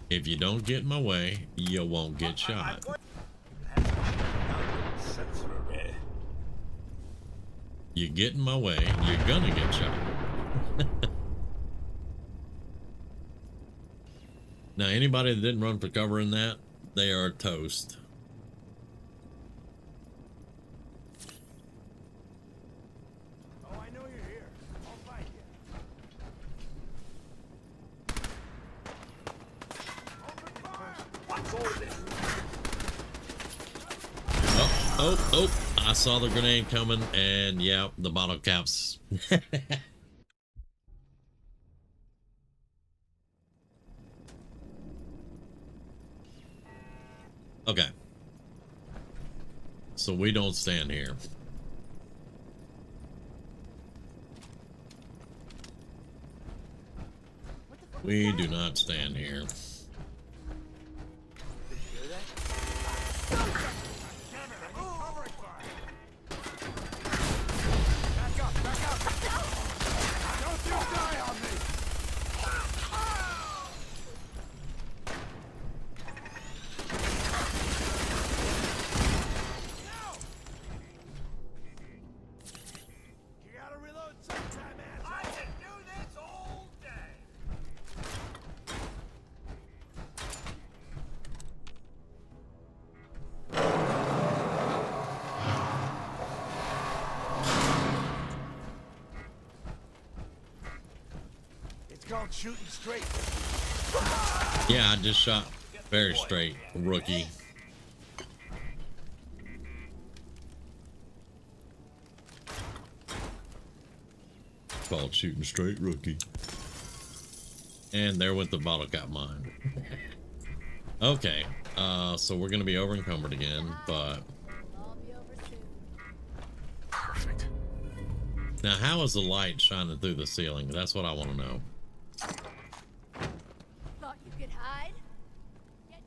If you don't get in my way, you won't get shot. You get in my way, you're gonna get shot. Now, anybody that didn't run for cover in that, they are toast. Oh, I know you're here. I'll find you. What's all this? Oh, I saw the grenade coming, and yeah, the bottle caps. Okay. So we don't stand here. We do not stand here. I can do this all day. It's called shooting straight. Yeah, I just shot very straight, rookie. Called shooting straight, rookie. And there went the bottle cap mine. Okay, so we're gonna be over encumbered again, but I'll be over soon. Perfect. now how is the light shining through the ceiling? That's what I want to know. Thought you could hide? Getting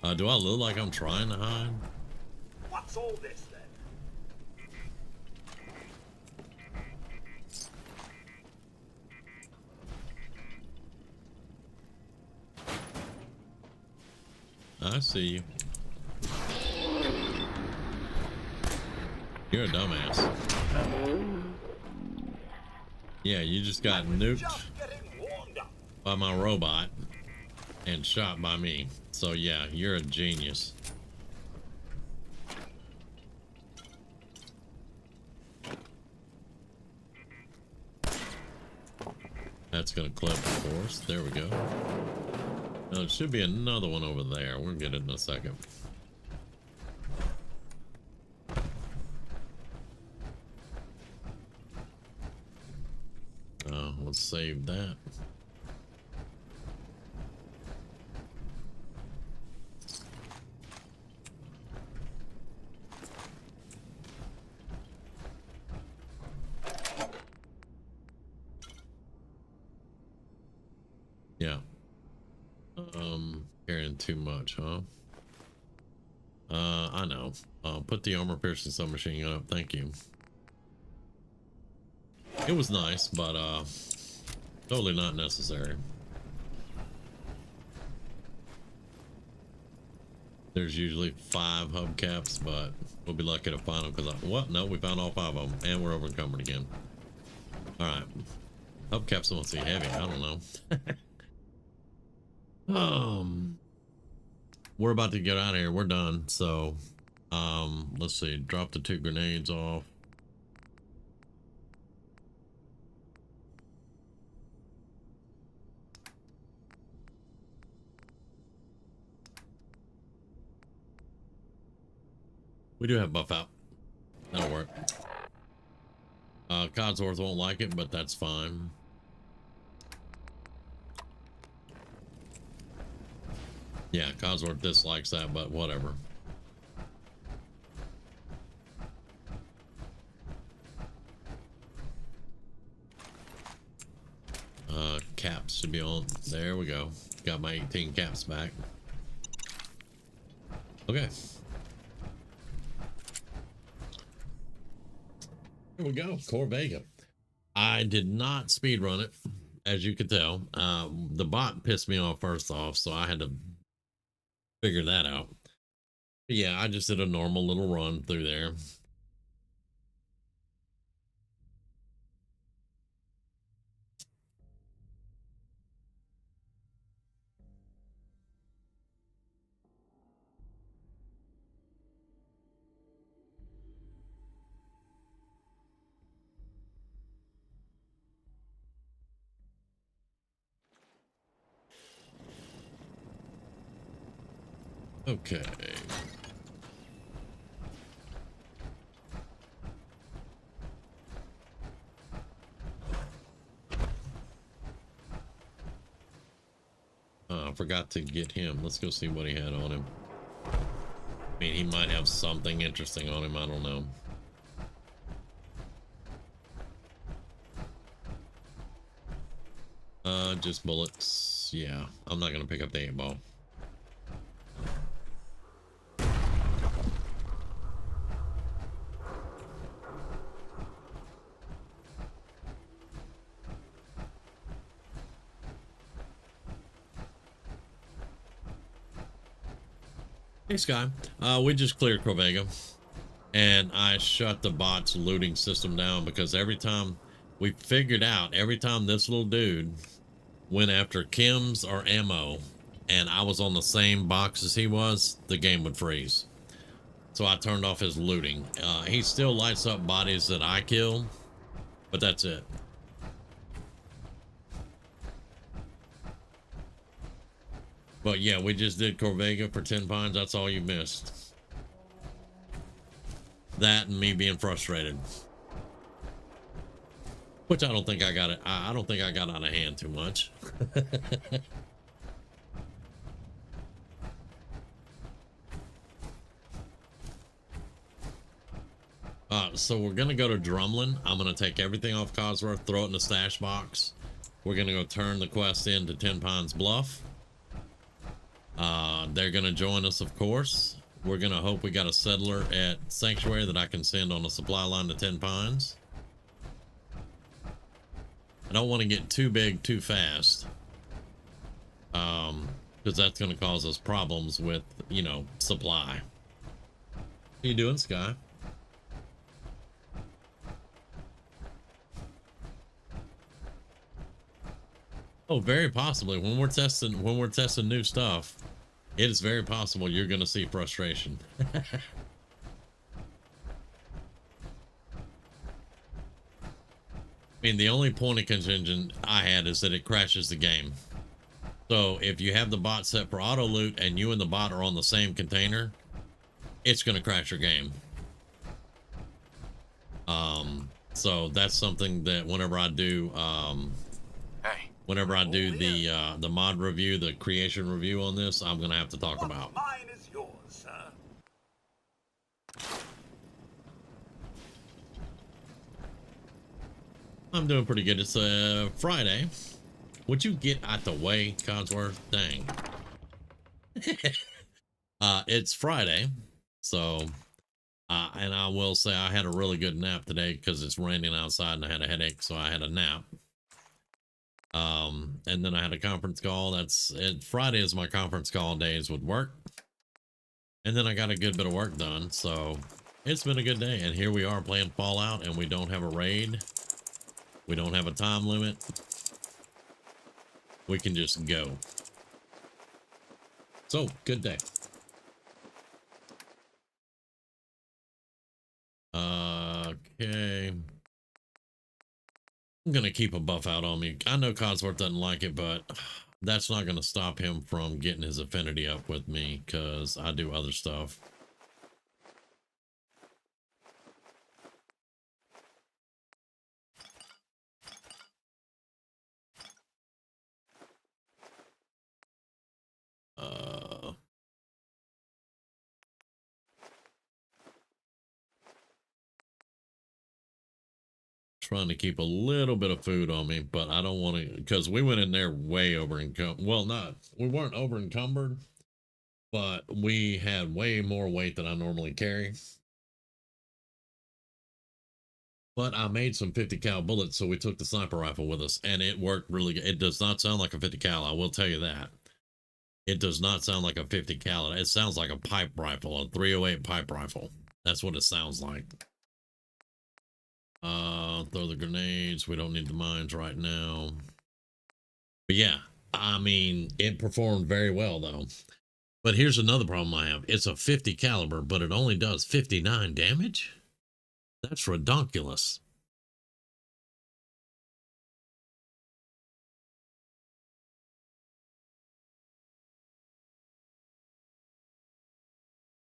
tired? Do I look like I'm trying to hide? What's all this then? I see you. You're a dumbass. Yeah, you just got nuked Just getting warmed up. by my robot and shot by me. So yeah, you're a genius. That's gonna clip, of course. There we go. Now, there should be another one over there. We'll get it in a second. Let's save that. Yeah. Carrying too much, huh? I know. Put the armor piercing submachine gun up. Thank you. It was nice, but totally not necessary. There's usually 5 hubcaps, but we'll be lucky to find them because what? No, we found all 5 of them, and we're over encumbered again. All right, hubcaps must be heavy. I don't know. We're about to get out of here. We're done. So Let's see. Drop the 2 grenades off. We do have buff out. That'll work. Codsworth won't like it, but that's fine. Yeah, Codsworth dislikes that, but whatever. Caps should be on. There we go. Got my 18 caps back. Okay. Here we go. Corvega. I did not speed run it, as you could tell. The bot pissed me off first off, so I had to figure that out. But yeah, I just did a normal little run through there. Okay. I forgot to get him. Let's go see what he had on him. I mean, he might have something interesting on him. I don't know. Just bullets. Yeah, I'm not gonna pick up the 8-ball. Hey Sky, we just cleared Corvega, and I shut the bot's looting system down because every time we figured out, every time this little dude went after chems or ammo, and I was on the same box as he was, the game would freeze. So I turned off his looting. He still lights up bodies that I kill, but that's it. But yeah, we just did Corvega for 10 pines. That's all you missed. That and me being frustrated. Which I don't think I got it. I don't think I got out of hand too much. So we're gonna go to Drumlin. I'm gonna take everything off Codsworth, throw it in the stash box. We're gonna go turn the quest into 10 Pines Bluff. They're gonna join us, of course. We're gonna hope we got a settler at Sanctuary that I can send on a supply line to 10 Pines. I don't want to get too big too fast, because that's going to cause us problems with, you know, supply. How you doing, Sky? Oh, very possibly. When we're testing new stuff, it is very possible you're going to see frustration. I mean, the only point of contention I had is that it crashes the game. So if you have the bot set for auto loot and you and the bot are on the same container, it's going to crash your game. So that's something that whenever I do, the mod review, the creation review on this, I'm going to have to talk about. Mine is yours, sir. I'm doing pretty good. It's Friday. Would you get out the way, Codsworth? Dang. It's Friday, so and I will say I had a really good nap today because it's raining outside and I had a headache, so I had a nap. And then I had a conference call. Friday is my conference call days with work, and then I got a good bit of work done, so it's been a good day. And here we are playing Fallout, and we don't have a raid. We don't have a time limit. We can just go. So, good day. Okay. I'm gonna keep a buff out on me. I know Codsworth doesn't like it, but that's not gonna stop him from getting his affinity up with me because I do other stuff. Trying to keep a little bit of food on me, but I don't want to, because we went in there way over encumbered. Well, we weren't over encumbered, but we had way more weight than I normally carry. But I made some 50 cal bullets, so we took the sniper rifle with us, and it worked really good. It does not sound like a 50 cal, I will tell you that. It does not sound like a 50 cal. It sounds like a pipe rifle, a 308 pipe rifle. That's what it sounds like. Throw the grenades. We don't need the mines right now. But yeah, I mean, it performed very well though. But here's another problem I have. It's a 50 caliber, but it only does 59 damage. That's redonkulous.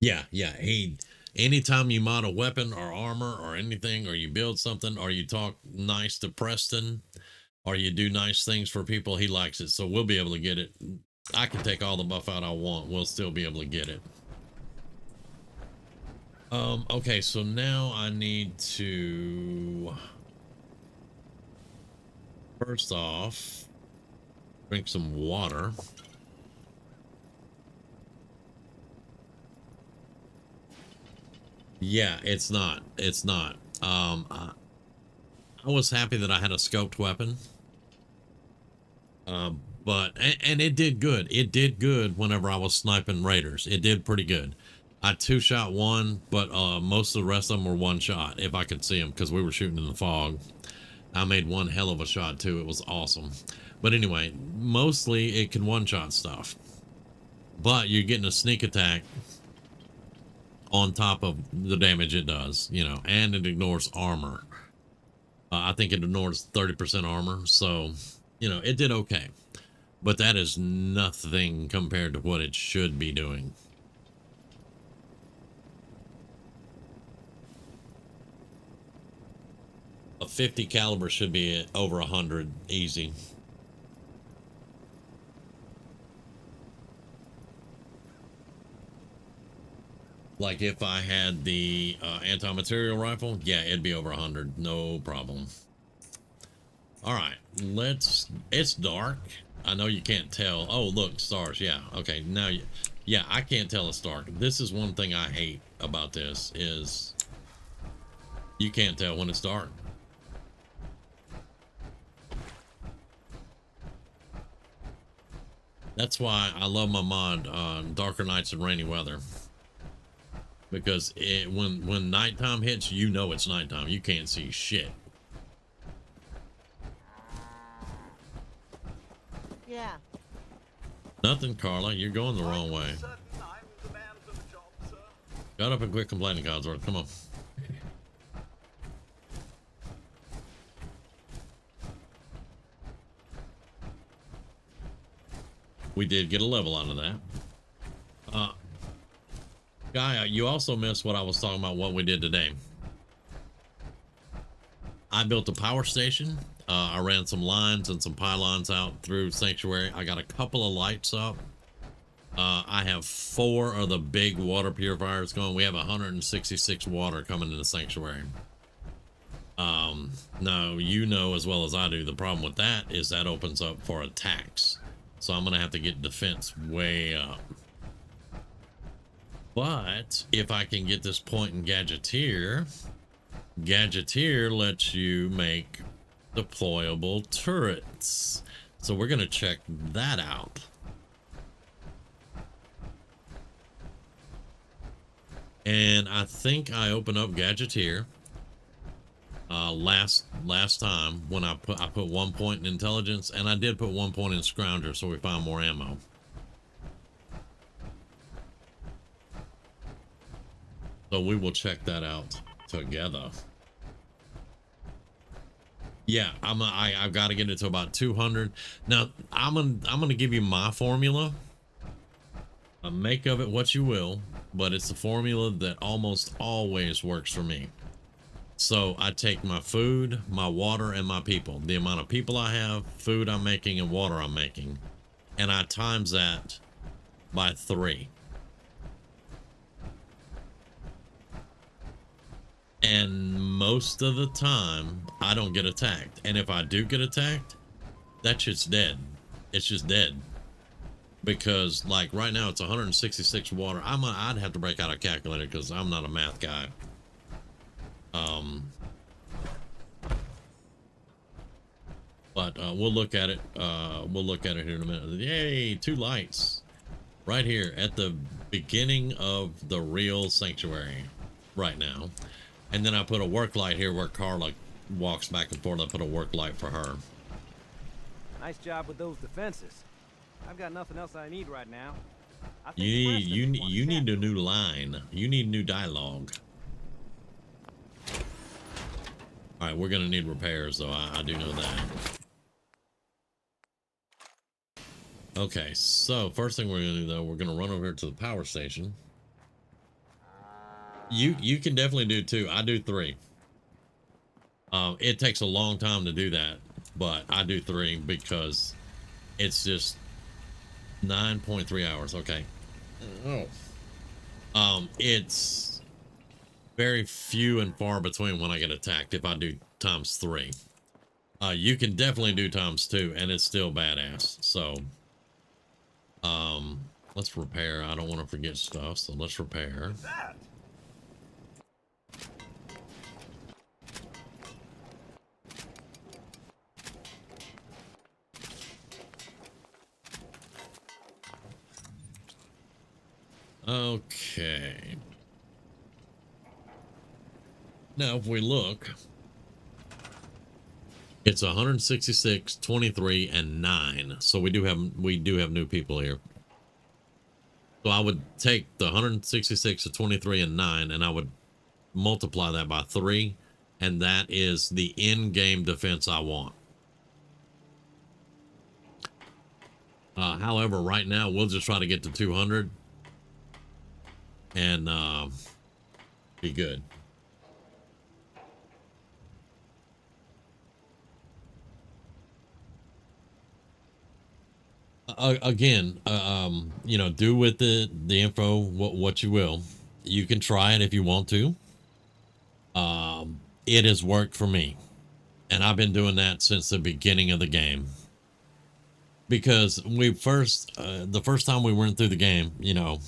Yeah. Anytime you mod a weapon or armor or anything, or you build something, or you talk nice to Preston, or you do nice things for people, he likes it. So we'll be able to get it. I can take all the buff out I want. We'll still be able to get it. Okay, so now I need to, first off, drink some water. Yeah, it's not. I was happy that I had a scoped weapon. But it did good. It did good whenever I was sniping raiders. It did pretty good. I two-shot one, but most of the rest of them were one shot if I could see them, because we were shooting in the fog. I made one hell of a shot too. It was awesome. But anyway, mostly it can one-shot stuff. But you're getting a sneak attack on top of the damage it does, you know, and it ignores armor. I think it ignores 30% armor, so, you know, it did okay. But that is nothing compared to what it should be doing. A 50 caliber should be over 100 easy. Like if I had the anti-material rifle, yeah, it'd be over 100, no problem. All right, it's dark. I know you can't tell. Oh, look, stars. Yeah, okay, now yeah, I can't tell it's dark. This is one thing I hate about this is you can't tell when it's dark. That's why I love my mod on darker nights and rainy weather. Because when nighttime hits, you know it's nighttime. You can't see shit. Yeah. Nothing, Carla. You're going the wrong way. Shut up and quit complaining, Codsworth. Come on. We did get a level out of that. Guy, you also missed what I was talking about, what we did today. I built a power station. I ran some lines and some pylons out through Sanctuary. I got a couple of lights up. I have 4 of the big water purifiers going. We have 166 water coming into Sanctuary. Now, you know as well as I do, the problem with that is that opens up for attacks. So I'm going to have to get defense way up. But if I can get this point in Gadgeteer lets you make deployable turrets. So we're going to check that out. And I think I opened up Gadgeteer last time when I put 1 point in intelligence, and I did put 1 point in Scrounger, so we found more ammo. So we will check that out together. Yeah, I've got to get it to about 200. Now, I'm gonna give you my formula. Make of it what you will, but it's a formula that almost always works for me. So I take my food, my water, and my people, the amount of people I have, food I'm making, and water I'm making, and I times that by 3. And most of the time, I don't get attacked. And if I do get attacked, that shit's dead. It's just dead. Because, like, right now, it's 166 water. I'd have to break out a calculator because I'm not a math guy. But we'll look at it. We'll look at it here in a minute. Yay, 2 lights. Right here at the beginning of the real sanctuary right now. And then I put a work light here where Carla walks back and forth. I put a work light for her. Nice job with those defenses. I've got nothing else I need right now. I think You Preston may want you to need chat. a new line. You need new dialogue. All right, we're gonna need repairs though. I do know that. Okay, so first thing we're gonna do though, we're gonna run over here to the power station. You can definitely do 2. I do 3. It takes a long time to do that, but I do 3 because it's just 9.3 hours. Okay. Oh. It's very few and far between when I get attacked if I do times 3. You can definitely do times 2 and it's still badass. So let's repair. I don't want to forget stuff, so let's repair. That. Okay. Now, if we look, it's 166, 23, and 9. So we do have new people here. So I would take the 166 to 23 and 9, and I would multiply that by 3, and that is the in-game defense I want. However, right now we'll just try to get to 200 and be good. Again, you know, do with the info what you will. You can try it if you want to. It has worked for me, and I've been doing that since the beginning of the game. Because the first time we went through the game, you know,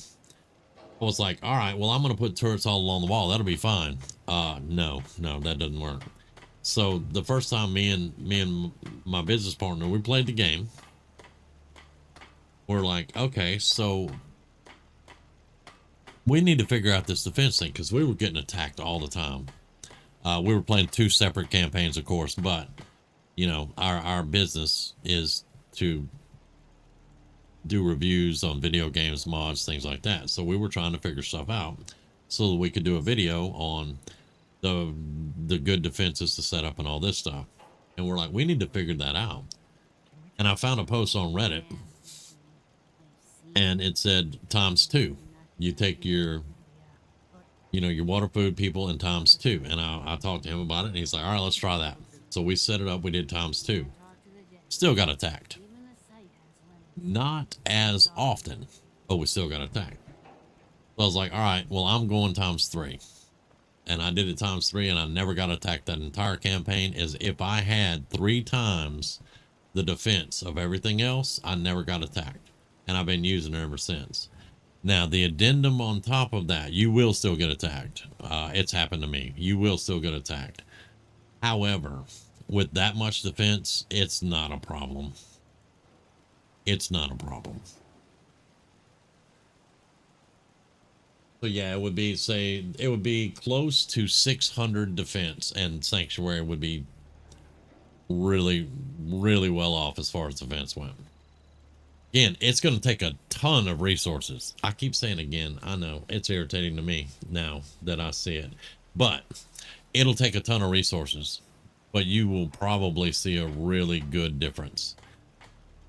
I was like, all right, well, I'm going to put turrets all along the wall. That'll be fine. No, that doesn't work. So the first time me and my business partner, we played the game. We're like, okay, so we need to figure out this defense thing because we were getting attacked all the time. We were playing 2 separate campaigns, of course, but you know, our business is to do reviews on video games, mods, things like that. So we were trying to figure stuff out so that we could do a video on the good defenses to set up and all this stuff. And we're like, we need to figure that out. And I found a post on Reddit and it said ×2. You take your, you know, your water, food, people, and ×2. And I talked to him about it and he's like, all right, let's try that. So we set it up. We did ×2. Still got attacked. Not as often, but we still got attacked. So I was like, all right, well, I'm going ×3. And I did it ×3 and I never got attacked that entire campaign. As if I had 3 times the defense of everything else, I never got attacked. And I've been using it ever since. Now, the addendum on top of that, you will still get attacked. It's happened to me. You will still get attacked. However, with that much defense, it's not a problem. It's not a problem. So yeah, it would be, say, it would be close to 600 defense, and Sanctuary would be really, really well off as far as defense went. Again, it's going to take a ton of resources. I keep saying again, I know it's irritating to me now that I see it, but it'll take a ton of resources. but you will probably see a really good difference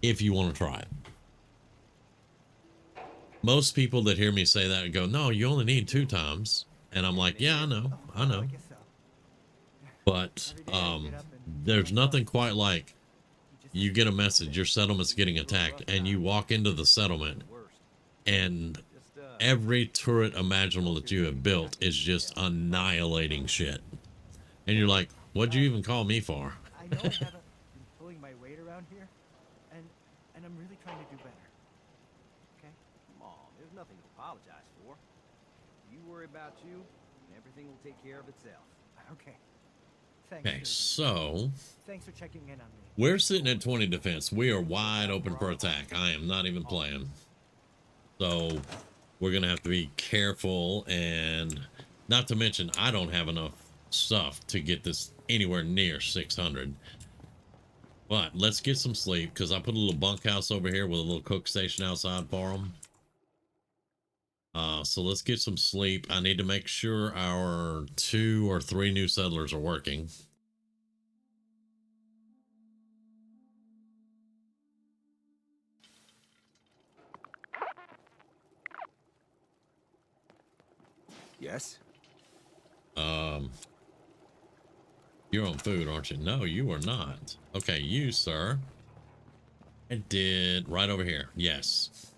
if you want to try it. Most people that hear me say that go, no, you only need 2 times. And I'm like, yeah, I know. I guess so. But there's nothing quite like you get a message, your settlement's getting attacked, and you walk into the settlement and every turret imaginable that you have built is just annihilating shit. And you're like, what'd you even call me for? I know I haven't been pulling my weight around here, and I'm really trying to do better. Okay? Come on, there's nothing to apologize for. You worry about you, and everything will take care of itself. Okay. Thanks. Okay, for- so Thanks for checking in on me. we're sitting at 20 defense. We are wide open for attack. I am not even playing. So we're going to have to be careful, and not to mention, I don't have enough stuff to get this anywhere near 600. But let's get some sleep, because I put a little bunkhouse over here with a little cook station outside for them. So let's get some sleep. I need to make sure our 2 or 3 new settlers are working. Yes? You're on food, aren't you? No, you are not. Okay, you, sir. I did right over here. Yes.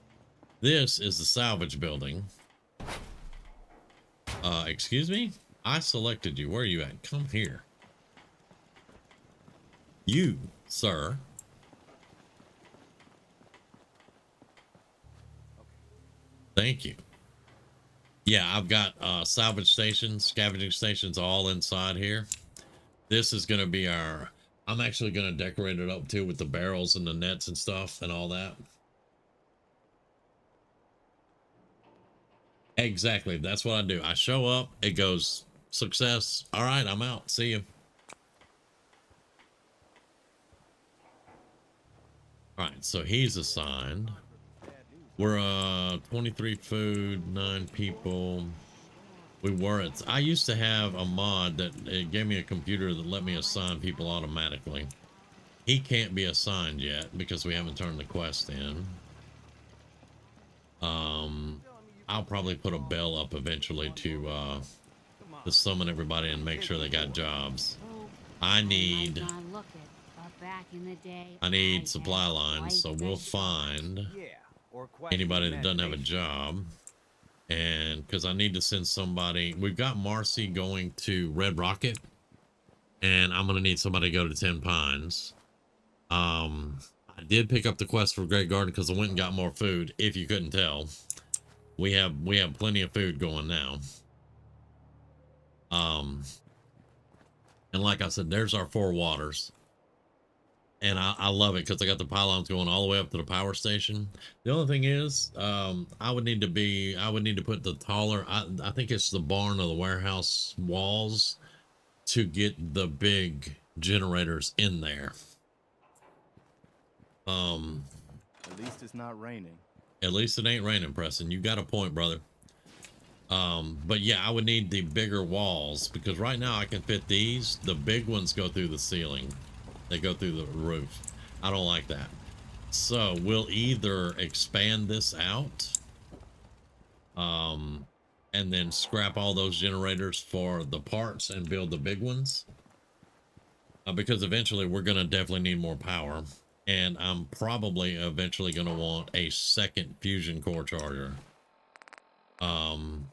This is the salvage building. Excuse me? I selected you. Where are you at? Come here. You, sir. Thank you. Yeah, I've got salvage stations, scavenging stations all inside here. This is going to be our... I'm actually going to decorate it up too with the barrels and the nets and stuff and all that. Exactly. That's what I do. I show up. It goes, success. All right, I'm out. See you. All right, so he's assigned. We're 23 food, 9 people. We were at... I used to have a mod that it gave me a computer that let me assign people automatically. He can't be assigned yet because we haven't turned the quest in. I'll probably put a bell up eventually to summon everybody and make sure they got jobs. I need supply lines, so we'll find anybody that doesn't have a job. And because I need to send somebody, we've got Marcy going to Red Rocket, and I'm going to need somebody to go to 10 Pines. I did pick up the quest for Great Garden because I went and got more food. If you couldn't tell, we have plenty of food going now. And like I said, there's our 4 waters. And I love it because I got the pylons going all the way up to the power station. The only thing is, I would need to put the taller, I think it's the barn or the warehouse walls to get the big generators in there. At least it's not raining. At least it ain't raining, Preston. You got a point, brother. But yeah, I would need the bigger walls because right now I can fit these. The big ones go through the ceiling. They go through the roof. I don't like that. So we'll either expand this out and then scrap all those generators for the parts and build the big ones. Because eventually we're going to definitely need more power. And I'm probably eventually going to want a second fusion core charger. We'll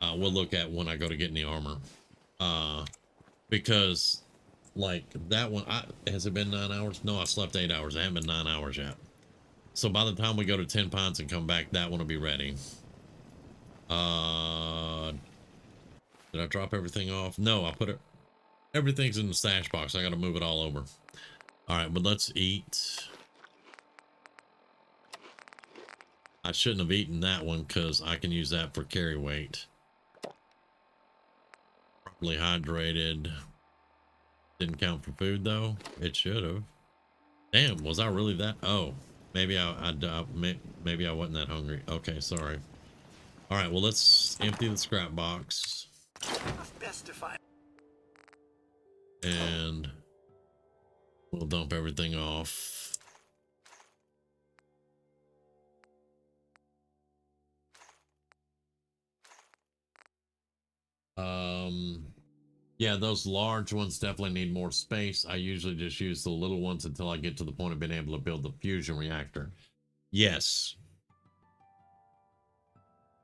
look at when I go to get in the armor. Because... like that one, has it been 9 hours? No, I slept 8 hours. I haven't been 9 hours yet. So by the time we go to 10 Pines and come back, that one will be ready. Did I drop everything off? No, I put it. Everything's in the stash box. I got to move it all over. All right, but let's eat. I shouldn't have eaten that one because I can use that for carry weight. Properly hydrated. Didn't count for food though. It should have. Damn, was I really that? Oh, maybe maybe I wasn't that hungry. Okay, sorry. All right, well let's empty the scrap box. Best to find. And We'll dump everything off. Yeah, those large ones definitely need more space. I usually just use the little ones until I get to the point of being able to build the fusion reactor. Yes.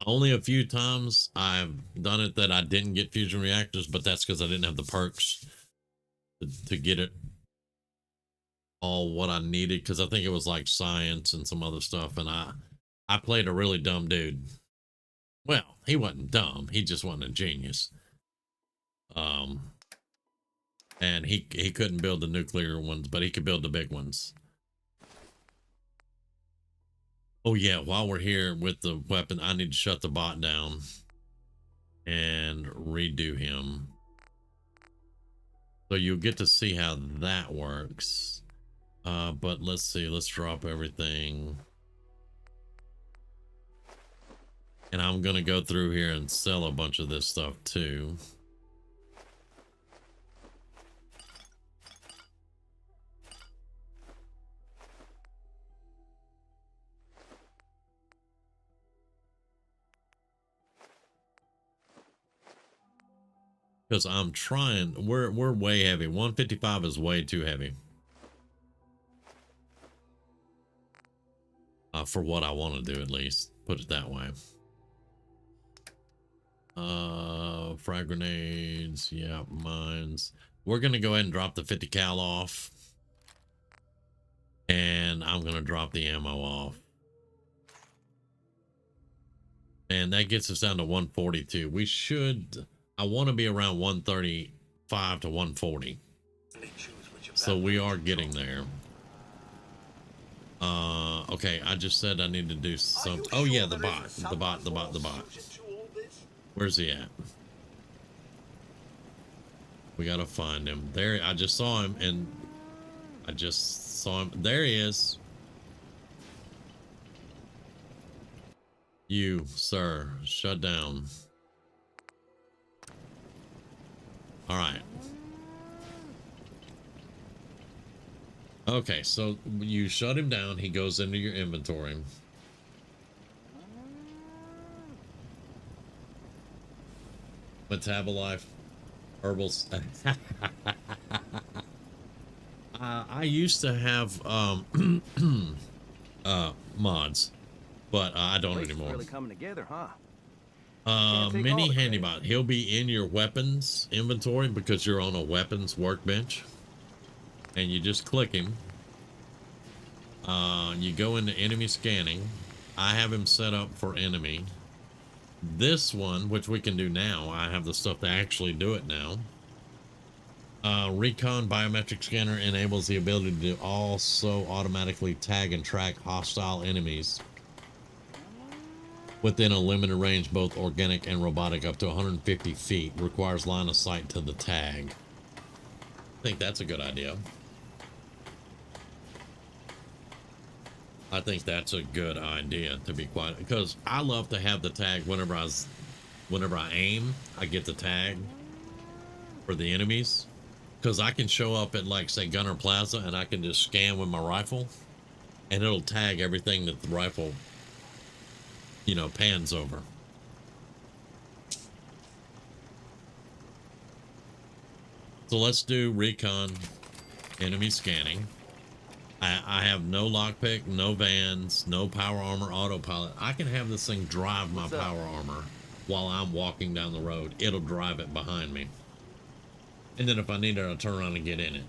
Only a few times I've done it that I didn't get fusion reactors, but that's because I didn't have the perks to get it all what I needed, because I think it was like science and some other stuff, and I played a really dumb dude. Well, he wasn't dumb, he just wasn't a genius. And he couldn't build the nuclear ones, but he could build the big ones. Oh yeah, while we're here with the weapon, I need to shut the bot down and redo him. So you'll get to see how that works. But let's see, let's drop everything. And I'm gonna go through here and sell a bunch of this stuff too. Because I'm trying, we're way heavy. 155 is way too heavy. For what I want to do, at least. Put it that way. Frag grenades, yeah, mines. We're gonna go ahead and drop the 50 cal off. And I'm gonna drop the ammo off. And that gets us down to 142. We should, I want to be around 135 to 140. So we are getting there. Okay, I just said I need to do something. Oh yeah, the bot. Where's he at? We gotta find him. There, I just saw him, and I just saw him. There he is. You, sir, shut down. All right. Okay, so you shut him down. He goes into your inventory. Metabolife, herbals. I used to have mods, but I don't anymore. Really coming together, huh? Mini handybot. He'll be in your weapons inventory because you're on a weapons workbench, and you just click him. You go into enemy scanning. I have him set up for enemy. This one, which we can do now, I have the stuff to actually do it now. Recon biometric scanner enables the ability to also automatically tag and track hostile enemies within a limited range, both organic and robotic, up to 150 feet. Requires line of sight to the tag. I think that's a good idea. I think that's a good idea, to be quite, because I love to have the tag whenever I aim, I get the tag for the enemies, because I can show up at, like, say, Gunner Plaza, and I can just scan with my rifle, and it'll tag everything that the rifle, you know, pans over. So let's do recon enemy scanning. I have no lockpick, no vans, no power armor, autopilot. I can have this thing drive my power armor while I'm walking down the road. It'll drive it behind me. And then if I need it, I'll turn around and get in it.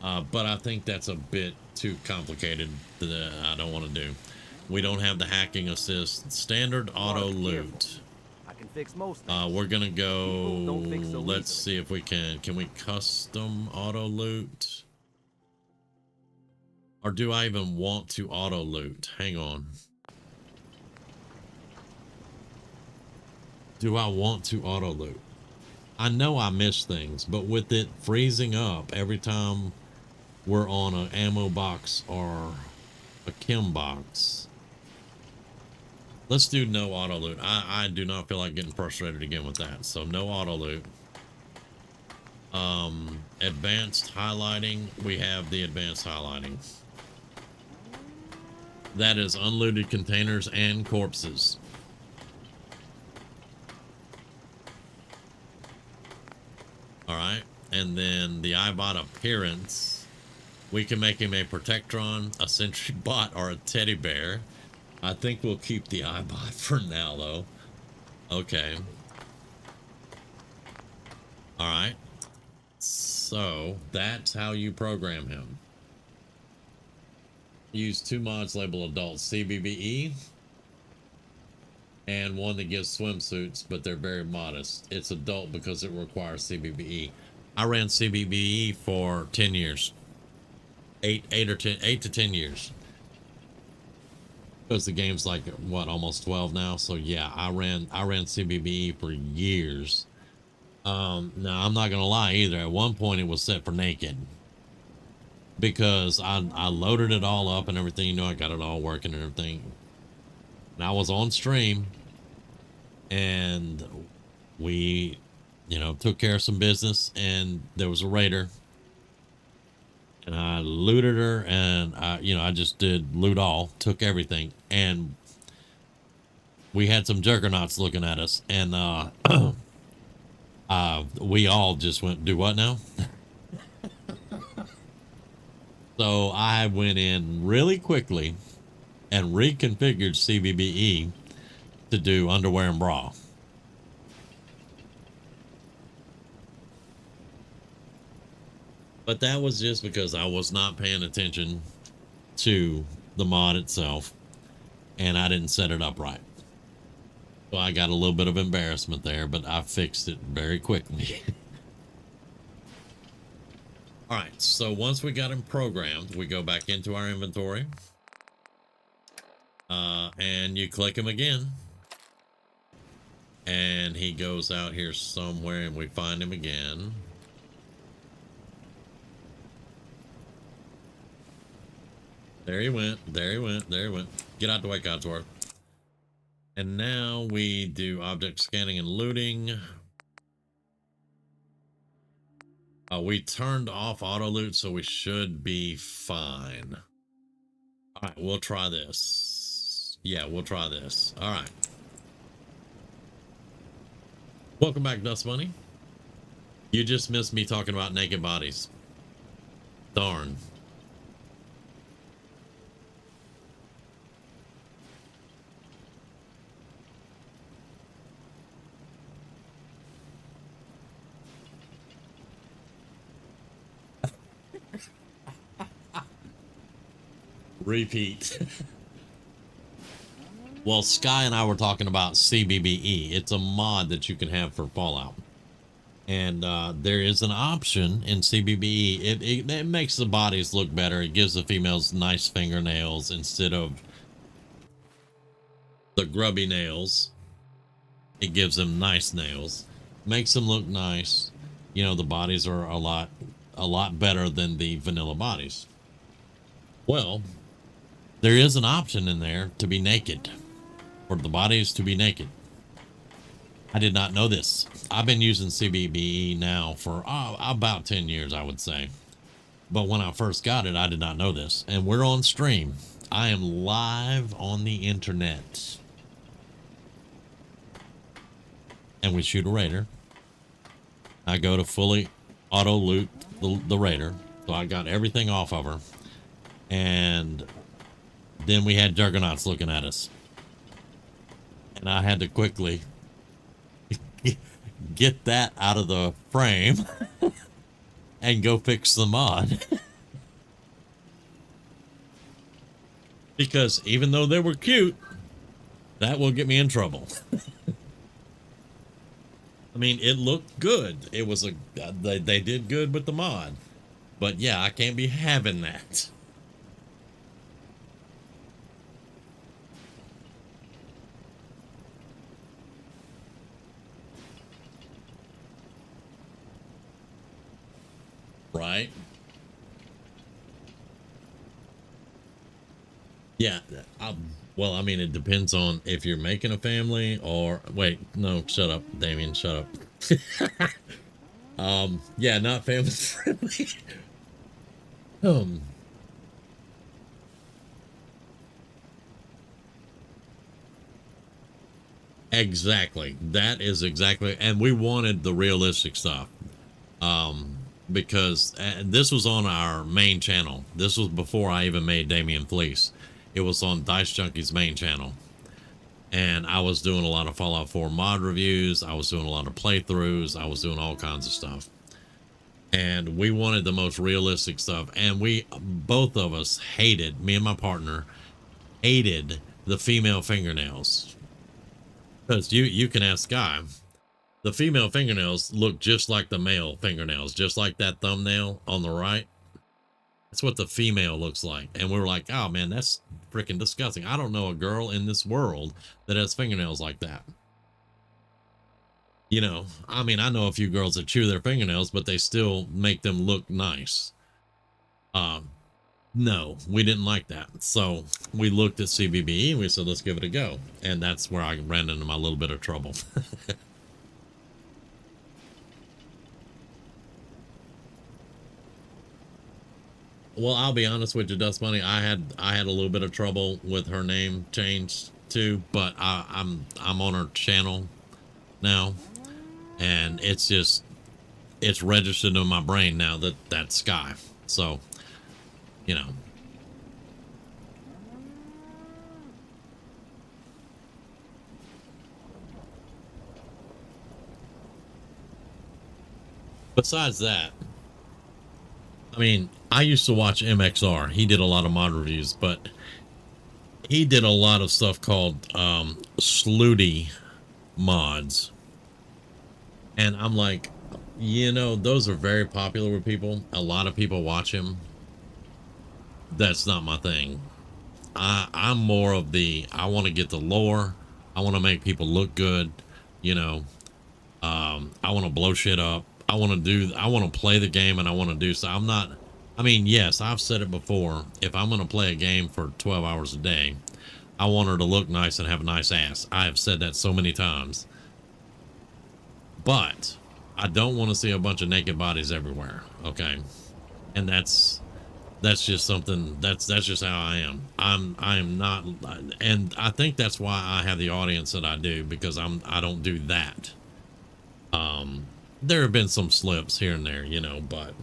But I think that's a bit too complicated that I don't want to do. We don't have the hacking assist. Standard auto loot. I can fix most things. We're gonna go, Don't fix so let's easily. see if we can we custom auto loot? Or do I even want to auto loot? Hang on. Do I want to auto loot? I know I miss things, but with it freezing up every time we're on an ammo box or a chem box. Let's do no auto loot. I do not feel like getting frustrated again with that. So no auto loot. advanced highlighting. We have the advanced highlighting. That is unlooted containers and corpses. All right. And then the Eyebot appearance. We can make him a Protectron, a Sentry Bot, or a Teddy Bear. I think we'll keep the Eyebot for now, though. Okay. All right. So that's how you program him. Use 2 mods labeled adult CBBE and one that gives swimsuits, but they're very modest. It's adult because it requires CBBE. I ran CBBE for 10 years. 8 to 10 years. Because the game's like what, almost 12 now. So yeah, I ran CBBE for years. Now I'm not gonna lie either. At one point it was set for naked. Because I loaded it all up and everything, you know, I got it all working and everything. And I was on stream and we, you know, took care of some business and there was a raider and I looted her and I just did loot all, took everything, and we had some juggernauts looking at us and we all just went, do what now? So I went in really quickly and reconfigured CBBE to do underwear and bra. But that was just because I was not paying attention to the mod itself and I didn't set it up right. So I got a little bit of embarrassment there, but I fixed it very quickly. All right, so once we got him programmed, we go back into our inventory. And you click him again. And he goes out here somewhere and we find him again. There he went, there he went, there he went. Get out the way, Codsworth. And now we do object scanning and looting. We turned off auto loot, so we should be fine. All right, we'll try this. Yeah, we'll try this. All right. Welcome back, Dust Bunny. You just missed me talking about naked bodies. Darn. Repeat. Well, Sky and I were talking about CBBE. It's a mod that you can have for Fallout. And there is an option in CBBE. It makes the bodies look better. It gives the females nice fingernails instead of the grubby nails. It gives them nice nails. Makes them look nice. You know, the bodies are a lot better than the vanilla bodies. Well, there is an option in there to be naked, for the bodies to be naked. I did not know this. I've been using CBBE now for about 10 years, I would say. But when I first got it, I did not know this. And we're on stream. I am live on the internet. And we shoot a raider. I go to fully auto loot the raider. So I got everything off of her. And then we had juggernauts looking at us. And I had to quickly get that out of the frame and go fix the mod. Because even though they were cute, that will get me in trouble. I mean, it looked good. It was they did good with the mod. But yeah, I can't be having that. Right? Yeah. Well, I mean, it depends on if you're making a family or... Wait, no, shut up, Damien, shut up. Yeah, not family friendly. um, exactly. That is exactly, and we wanted the realistic stuff. Because this was on our main channel. This was before I even made Damian Fleece. It was on Dice Junkie's main channel. And I was doing a lot of Fallout 4 mod reviews. I was doing a lot of playthroughs. I was doing all kinds of stuff. And we wanted the most realistic stuff. And we, both of us hated, me and my partner, hated the female fingernails. Because you can ask Guy, the female fingernails look just like the male fingernails, just like that thumbnail on the right. That's what the female looks like. And we were like, oh man, that's freaking disgusting. I don't know a girl in this world that has fingernails like that. You know, I mean, I know a few girls that chew their fingernails, but they still make them look nice. No, we didn't like that. So we looked at CBBE and we said, let's give it a go. And that's where I ran into my little bit of trouble. Well, I'll be honest with you, Dust Bunny. I had a little bit of trouble with her name changed too, but I'm on her channel now, and it's registered in my brain now that that's Sky. So, you know. Besides that, I mean, I used to watch MXR. He did a lot of mod reviews, but he did a lot of stuff called Slooty mods. And I'm like, you know, those are very popular with people. A lot of people watch him. That's not my thing. I'm more of the, I want to get the lore. I want to make people look good. You know, I want to blow shit up. I want to play the game, and I want to do so. I mean, yes, I've said it before. If I'm going to play a game for 12 hours a day, I want her to look nice and have a nice ass. I have said that so many times. But I don't want to see a bunch of naked bodies everywhere. Okay. And that's just something, that's just how I am. I am not, and I think that's why I have the audience that I do, because I don't do that. There have been some slips here and there, you know, but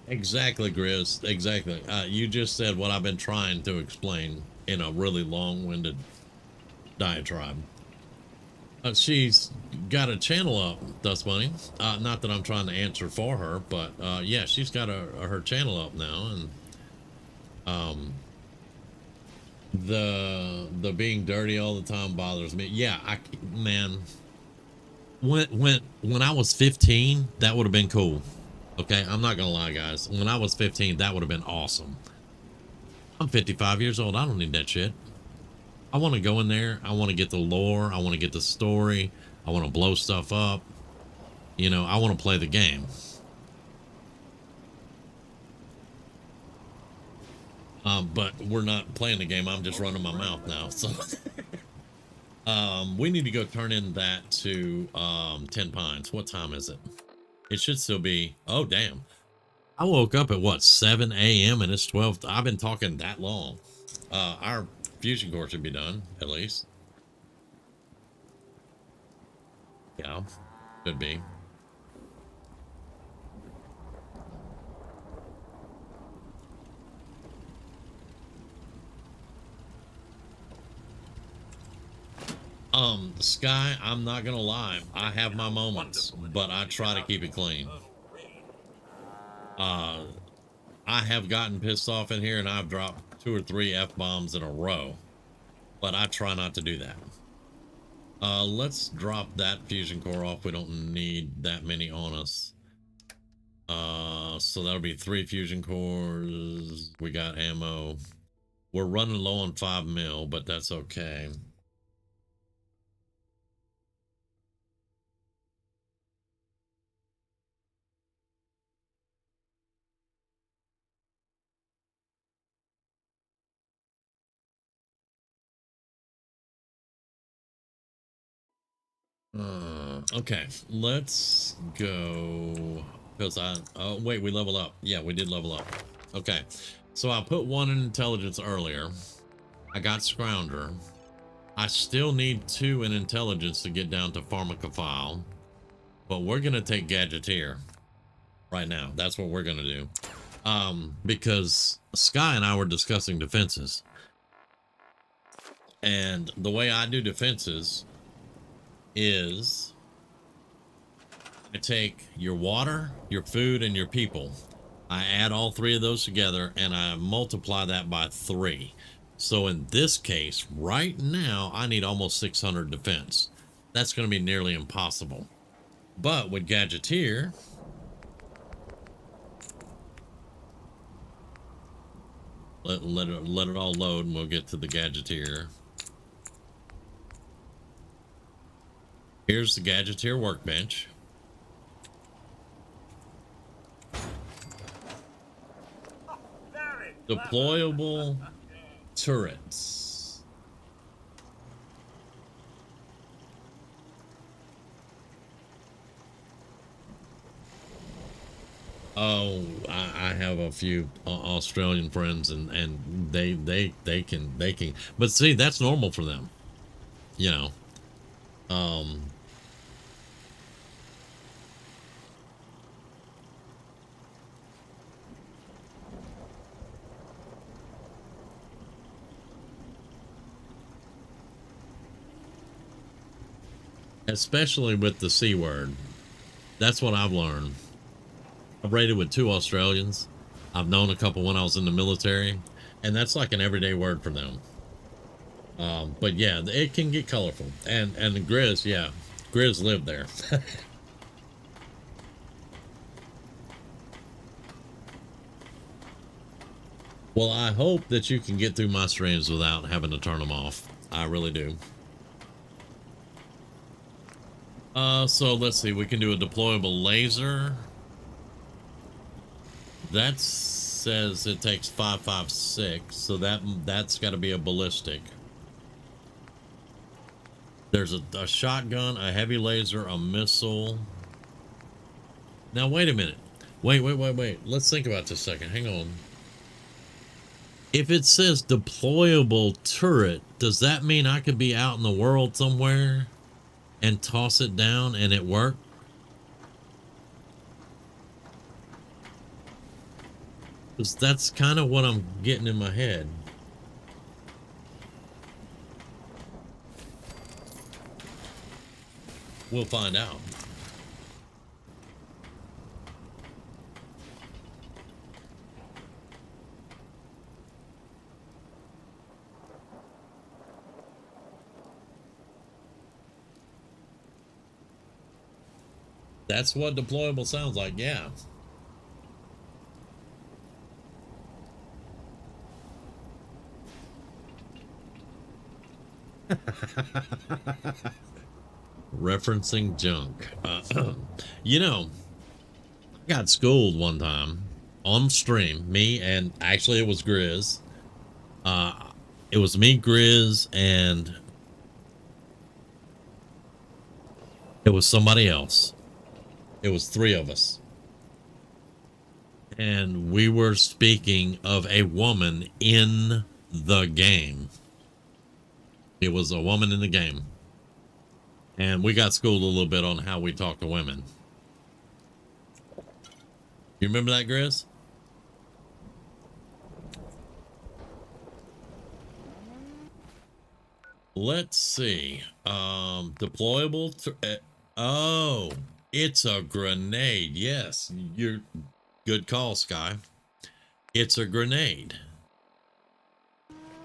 exactly, Grizz. Exactly. You just said what I've been trying to explain in a really long-winded diatribe. She's got a channel up, Dust Bunny. Not that I'm trying to answer for her, but yeah, she's got her channel up now, and the being dirty all the time bothers me. Yeah, man. When I was 15, that would have been cool. Okay, I'm not gonna lie, guys. When I was 15, that would have been awesome. I'm 55 years old. I don't need that shit. I want to go in there. I want to get the lore. I want to get the story. I want to blow stuff up. You know, I want to play the game. But we're not playing the game. I'm just running my mouth now. So, we need to go turn in that to 10 Pines. What time is it? It should still be. Oh, damn. I woke up at what, 7 a.m. and it's 12. I've been talking that long. Our fusion core should be done, at least. Yeah, could be. Sky, I'm not gonna lie. I have my moments, but I try to keep it clean. I have gotten pissed off in here and I've dropped 2 or 3 F-bombs in a row, but I try not to do that. Let's drop that fusion core off. We don't need that many on us. So that'll be 3 fusion cores. We got ammo. We're running low on 5 mil, but that's okay. Okay, let's go. Because oh wait, we level up. Yeah, we did level up. Okay, so I put 1 in intelligence earlier. I got Scrounger. I still need 2 in intelligence to get down to Pharmacophile. But we're going to take Gadgeteer right now. That's what we're going to do. Because Sky and I were discussing defenses. And the way I do defenses is I take your water, your food, and your people. I add all 3 of those together and I multiply that by 3. So in this case, right now, I need almost 600 defense. That's going to be nearly impossible. But with Gadgeteer, let it all load and we'll get to the Gadgeteer. Here's the Gadgeteer workbench. Deployable turrets. Oh, I have a few Australian friends, and they can, but see, that's normal for them, you know. Especially with the C word. That's what I've learned. I've raided with 2 Australians. I've known a couple when I was in the military, and that's like an everyday word for them. But yeah, it can get colorful. And Grizz, yeah, Grizz lived there. Well, I hope that you can get through my streams without having to turn them off. I really do. So let's see. We can do a deployable laser. That says it takes 5.56, so that's got to be a ballistic. There's a shotgun, a heavy laser, a missile. Now wait a minute. Wait. Let's think about this a second. Hang on. If it says deployable turret, does that mean I could be out in the world somewhere and toss it down and it worked? Because that's kind of what I'm getting in my head. We'll find out. That's what deployable sounds like, yeah. Referencing junk. You know, I got schooled one time on stream. Me and actually it was Grizz. It was me, Grizz, and it was somebody else. It was 3 of us. And we were speaking of a woman in the game. It was a woman in the game. And we got schooled a little bit on how we talk to women. You remember that, Grizz? Let's see. Deployable. Oh, it's a grenade. Yes, you're good call, Sky. It's a grenade.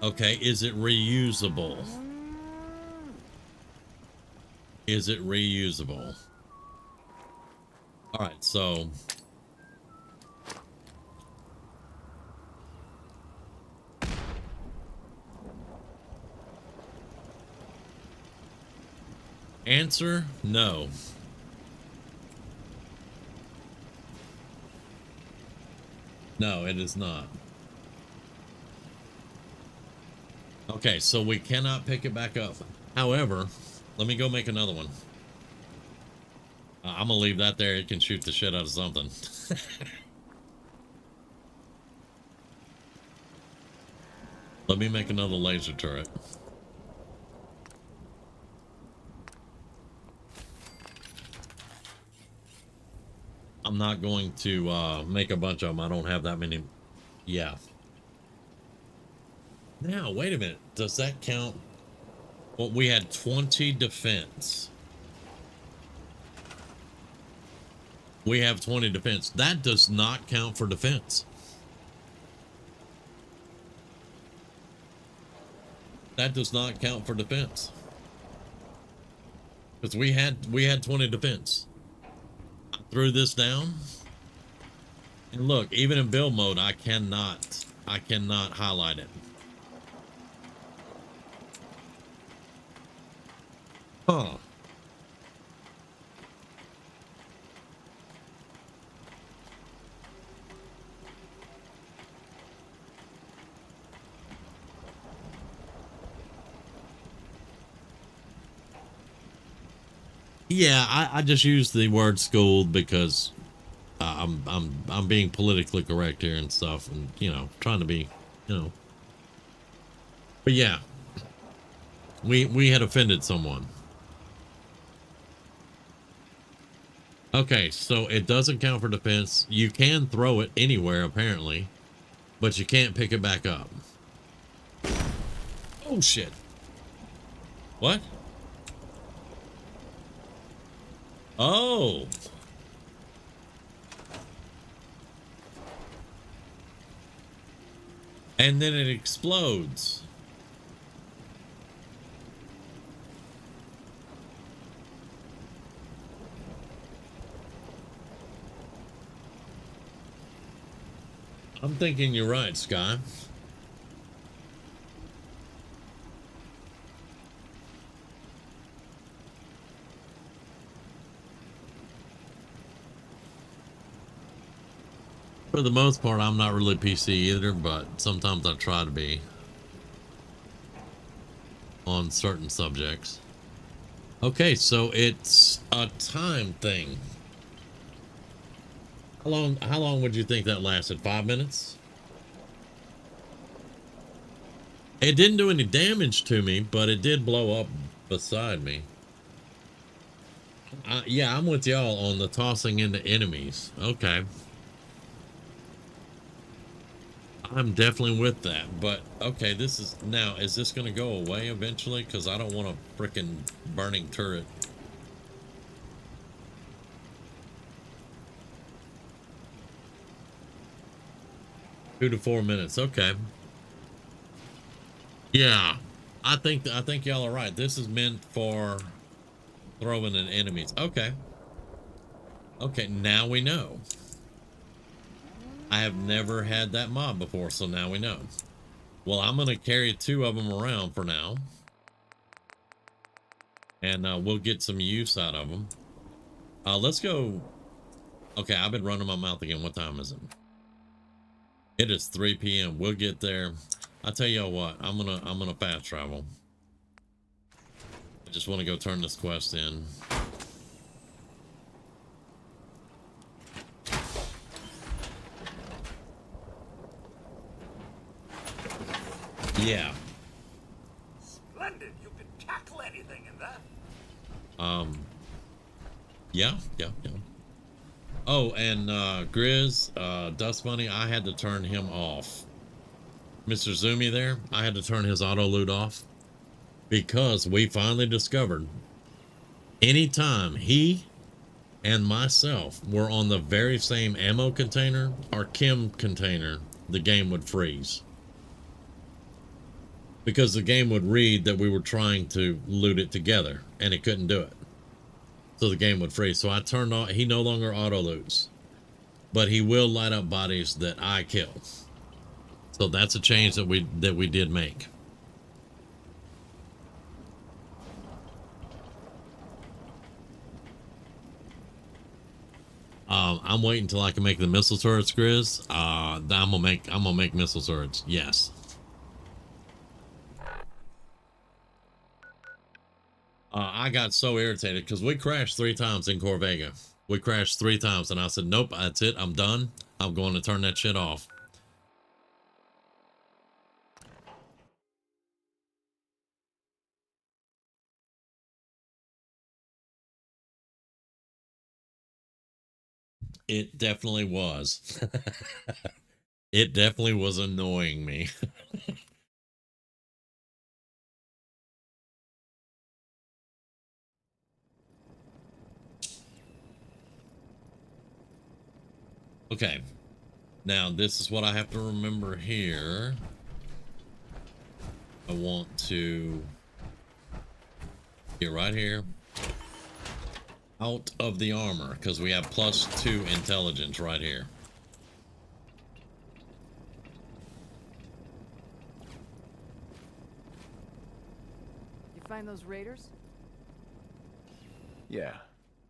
Okay, is it reusable? Is it reusable? All right, so Answer, no. No, it is not. Okay, so we cannot pick it back up. However, let me go make another one. I'm gonna leave that there. It can shoot the shit out of something. Let me make another laser turret. I'm not going to make a bunch of them. I don't have that many. Yeah. Now, wait a minute. Does that count? Well, we had 20 defense. We have 20 defense. That does not count for defense. That does not count for defense. Because we had 20 defense. I threw this down. And look, even in build mode, I cannot highlight it. Huh. Yeah, I just use the word schooled because I'm being politically correct here and stuff, and you know, trying to be, you know. But yeah, we had offended someone. Okay, so it doesn't count for defense. You can throw it anywhere apparently, but you can't pick it back up. Oh shit. What? Oh. And then it explodes. I'm thinking you're right, Sky. For the most part, I'm not really PC either, but sometimes I try to be on certain subjects. Okay, so it's a time thing. How long would you think that lasted? 5 minutes? It didn't do any damage to me, but it did blow up beside me. Yeah, I'm with y'all on the tossing into enemies. Okay. I'm definitely with that, but okay, this is now, is this going to go away eventually? Because I don't want a freaking burning turret. Two to 4 minutes. Okay. Yeah, I think y'all are right. This is meant for throwing in enemies. Okay. Okay, now we know. I have never had that mob before, so now we know. Well, I'm going to carry 2 of them around for now. And we'll get some use out of them. Let's go. Okay, I've been running my mouth again. What time is it? It is 3 p.m. We'll get there. I'll tell y'all what. I'm gonna fast travel. I just want to go turn this quest in. Yeah. Splendid. You can tackle anything in that. Yeah. Oh, and Grizz, Dust Bunny, I had to turn him off. Mr. Zumi there, I had to turn his auto loot off because we finally discovered anytime he and myself were on the very same ammo container or chem container, the game would freeze. Because the game would read that we were trying to loot it together and it couldn't do it. So the game would freeze. So I turned on, he no longer auto loots, but he will light up bodies that I kill. So that's a change that we did make. I'm waiting until I can make the missile turrets, Grizz. Then I'm gonna make missile turrets. Yes. I got so irritated because we crashed 3 times in Corvega. We crashed 3 times, and I said, "Nope, that's it. I'm done. I'm going to turn that shit off." It definitely was. It definitely was annoying me. Okay. Now, this is what I have to remember here. I want to get right here. Out of the armor, because we have +2 intelligence right here. You find those raiders? Yeah,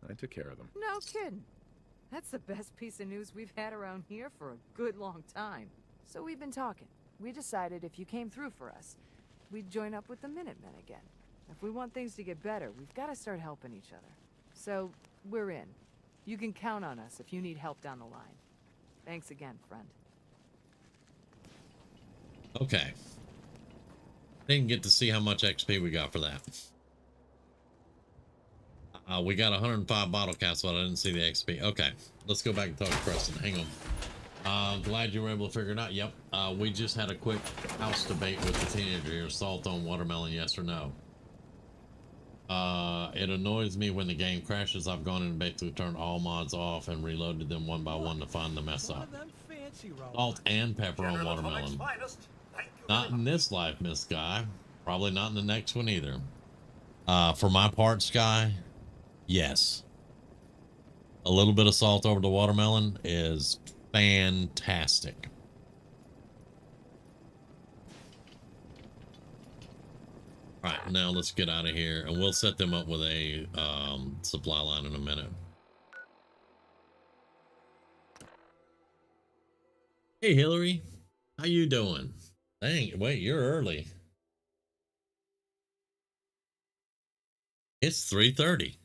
I took care of them. No kidding. That's the best piece of news we've had around here for a good long time. So we've been talking. We decided if you came through for us, we'd join up with the Minutemen again. If we want things to get better, we've got to start helping each other. So, we're in. You can count on us if you need help down the line. Thanks again, friend. Okay. Didn't get to see how much XP we got for that. We got 105 bottle caps, but I didn't see the XP. Okay, let's go back and talk to Preston. Hang on. Glad you were able to figure it out. Yep. We just had a quick house debate with the teenager here. Salt on watermelon, yes or no? It annoys me when the game crashes. I've gone in and basically turned all mods off and reloaded them one by one to find the mess up. Salt and pepper on watermelon. Not in this life, Miss Sky. Probably not in the next one either. For my part, Sky, yes. A little bit of salt over the watermelon is fantastic. All right, now let's get out of here, and we'll set them up with a supply line in a minute. Hey, Hillary, how you doing? Dang, wait, you're early. It's 3:30.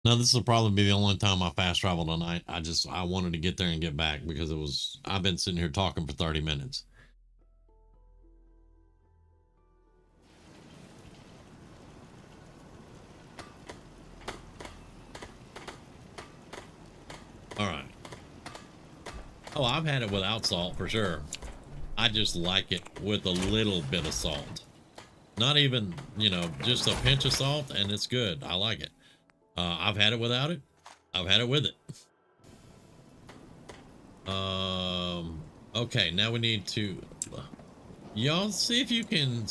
Now, this will probably be the only time I fast travel tonight. I wanted to get there and get back because I've been sitting here talking for 30 minutes. All right. Oh, I've had it without salt for sure. I just like it with a little bit of salt. Not even, just a pinch of salt, and it's good. I like it. I've had it without it. I've had it with it. Okay, now we need to y'all see if you can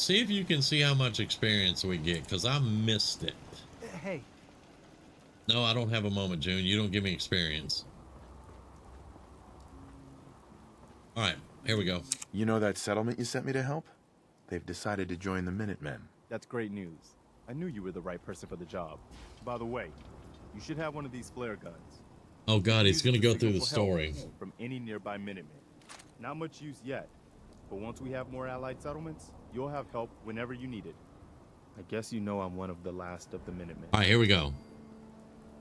see how much experience we get, because I missed it. Hey. No, I don't have a moment, June. You don't give me experience. All right, here we go. You know that settlement you sent me to help? They've decided to join the Minutemen. That's great news. I knew you were the right person for the job. By the way, you should have one of these flare guns. Oh God, he's gonna go through the For story. help from any nearby Minutemen. Not much use yet, but once we have more allied settlements, you'll have help whenever you need it. I guess you know I'm one of the last of the Minutemen. All right, here we go.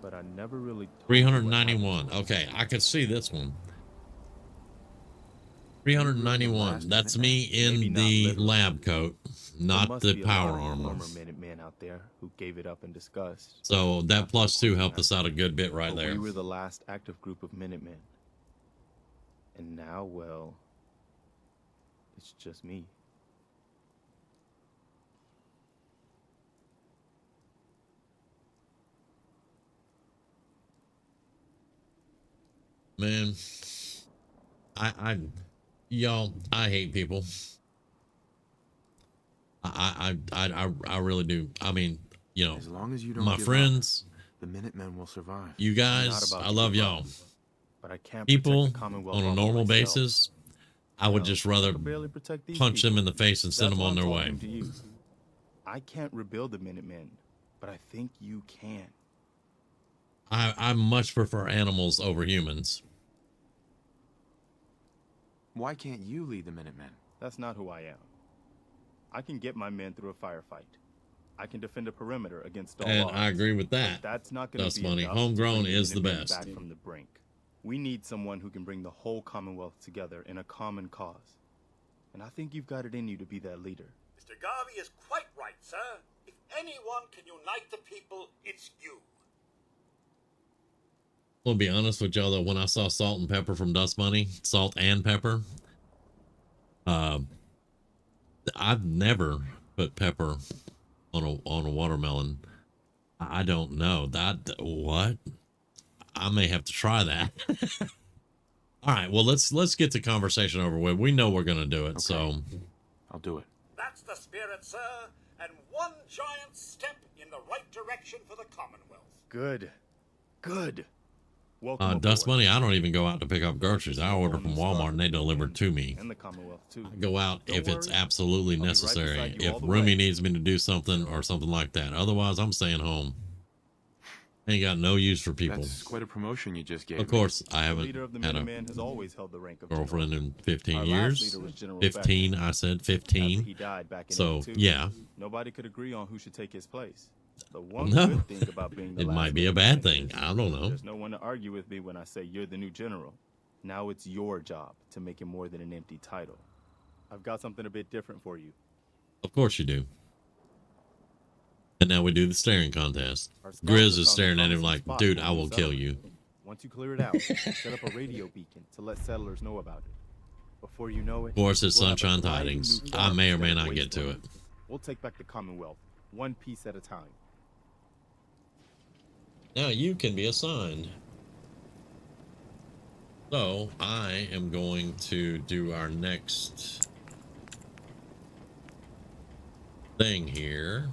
But I never really told 391. Okay, I could see this one. 391. That's me in the lab coat, not the power armor. Minutemen out there who gave it up in disgust. So that +2 helped us out a good bit right there. We were the last active group of Minutemen. And now, well, it's just me. Man, y'all, I hate people. I really do. I mean, you know, As long as you don't my give friends, up, the Minutemen will survive. you I'm not guys, about I to love give up, y'all. but I can't protect People the Commonwealth on a all by normal myself. basis, I would Hell, just I rather could barely protect these punch them people. in the face and send That's them why on I'm their way. talking to you. I can't rebuild the Minutemen, but I think you can. I much prefer animals over humans. Why can't you lead the Minutemen? That's not who I am. I can get my men through a firefight. I can defend a perimeter against all And odds. I agree with that. But that's not going That's to be funny. enough Homegrown to bring is the Minutemen best. back from the brink. We need someone who can bring the whole Commonwealth together in a common cause. And I think you've got it in you to be that leader. Mr. Garvey is quite right, sir. If anyone can unite the people, it's you. I'll be honest with y'all though, when I saw Salt and Pepper from Dust Bunny, Salt and Pepper, I've never put pepper on a watermelon. I don't know that. What? I may have to try that. All right, well let's get the conversation over with. We know we're gonna do it, Okay. so I'll do it. That's the spirit, sir. And one giant step in the right direction for the Commonwealth. Good. Good. Welcome Dust aboard. Bunny, I don't even go out to pick up groceries. I order from Walmart and they deliver to me. And the Commonwealth too. I go out Don't if it's worry. absolutely I'll be right necessary. beside you If all the Roomy way. needs me to do something or something like that. Otherwise, I'm staying home. Ain't got no use for people. That's quite a promotion you just gave Of me. course, I The haven't leader of the had a Minutemen has always held the rank of girlfriend general. in 15 Our last years. leader was General 15, Becker. I said After 15. he died back in So, 82, yeah. nobody could agree on who should take his place. The one No. good thing about being the It last might be a leader bad is thing. I don't know. There's no one to argue with me when I say you're the new general. Now it's your job to make it more than an empty title. I've got something a bit different for you. Of course you do. And now we do the staring contest. Our scouts Grizz have is found a staring at him promising like, spot dude, for I a new will kill settlement. you. Once you clear it out, set up a radio beacon to let settlers know about it. Before you know it, Of course, it's we'll have a sunshine thriving tidings. new I farm may or may instead of not get to it. wasteland. We'll take back the Commonwealth, one piece at a time. Now you can be assigned. So I am going to do our next thing here.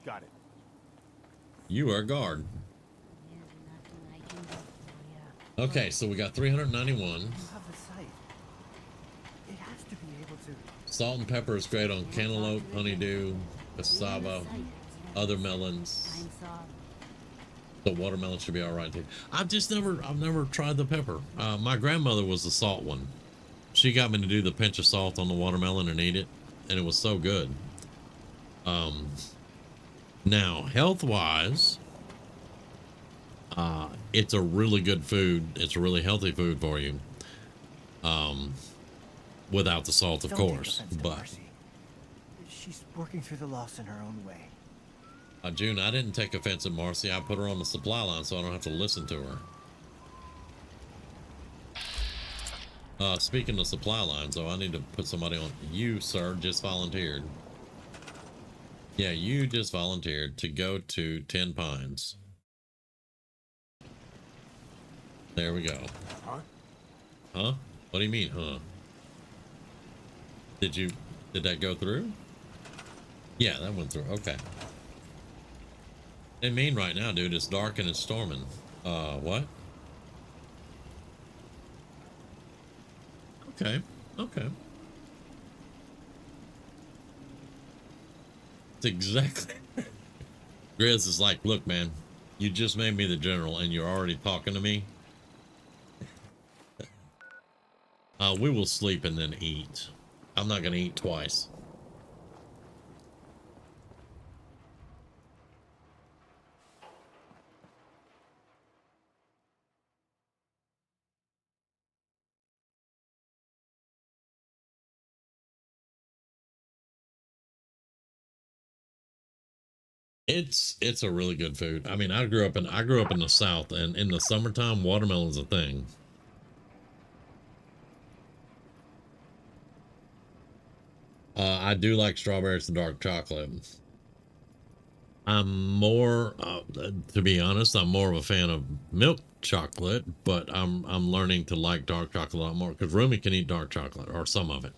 Got it. You are guard. Okay, so we got 391. You have the site. It has to be able to. Salt and pepper is great on cantaloupe, honeydew, cassava, other melons. The watermelon should be all right too. I've never tried the pepper. My grandmother was the salt one. She got me to do the pinch of salt on the watermelon and eat it, and it was so good. Now health-wise, it's a really good food. It's a really healthy food for you. Without the salt, of Don't take course, offense to but. Marcy. She's working through the loss in her own way. June, I didn't take offense at Marcy. I put her on the supply line so I don't have to listen to her. Speaking of supply lines, though, I need to put somebody on. You, sir, just volunteered. Yeah, you just volunteered to go to 10 Pines. There we go. Huh? Huh? What do you mean, huh? Did that go through? Yeah, that went through. Okay. In Maine right now, dude, it's dark and it's storming. What? Okay. Okay. It's exactly. Grizz is like, look, man, you just made me the general and you're already talking to me. We will sleep and then eat. I'm not gonna eat twice. It's a really good food. I mean, I grew up in the South, and in the summertime, watermelon's a thing. I do like strawberries and dark chocolate. I'm more, to be honest, I'm more of a fan of milk chocolate, but I'm learning to like dark chocolate a lot more because Rumi can eat dark chocolate or some of it.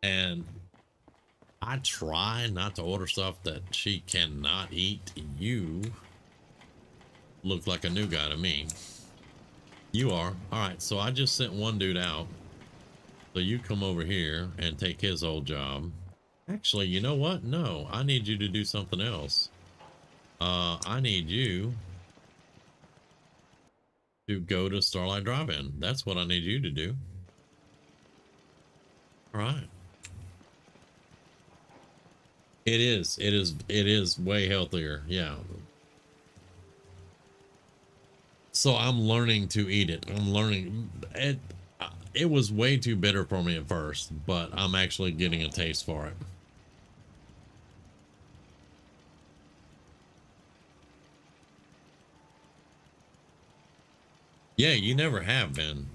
And I try not to order stuff that she cannot eat. You look like a new guy to me. You are. All right, so I just sent one dude out. So you come over here and take his old job. Actually, you know what? No, I need you to do something else. I need you to go to Starlight Drive-In. That's what I need you to do. All right. It is way healthier. Yeah. So I'm learning to eat it. I'm learning it. It was way too bitter for me at first, but I'm actually getting a taste for it. Yeah, you never have been.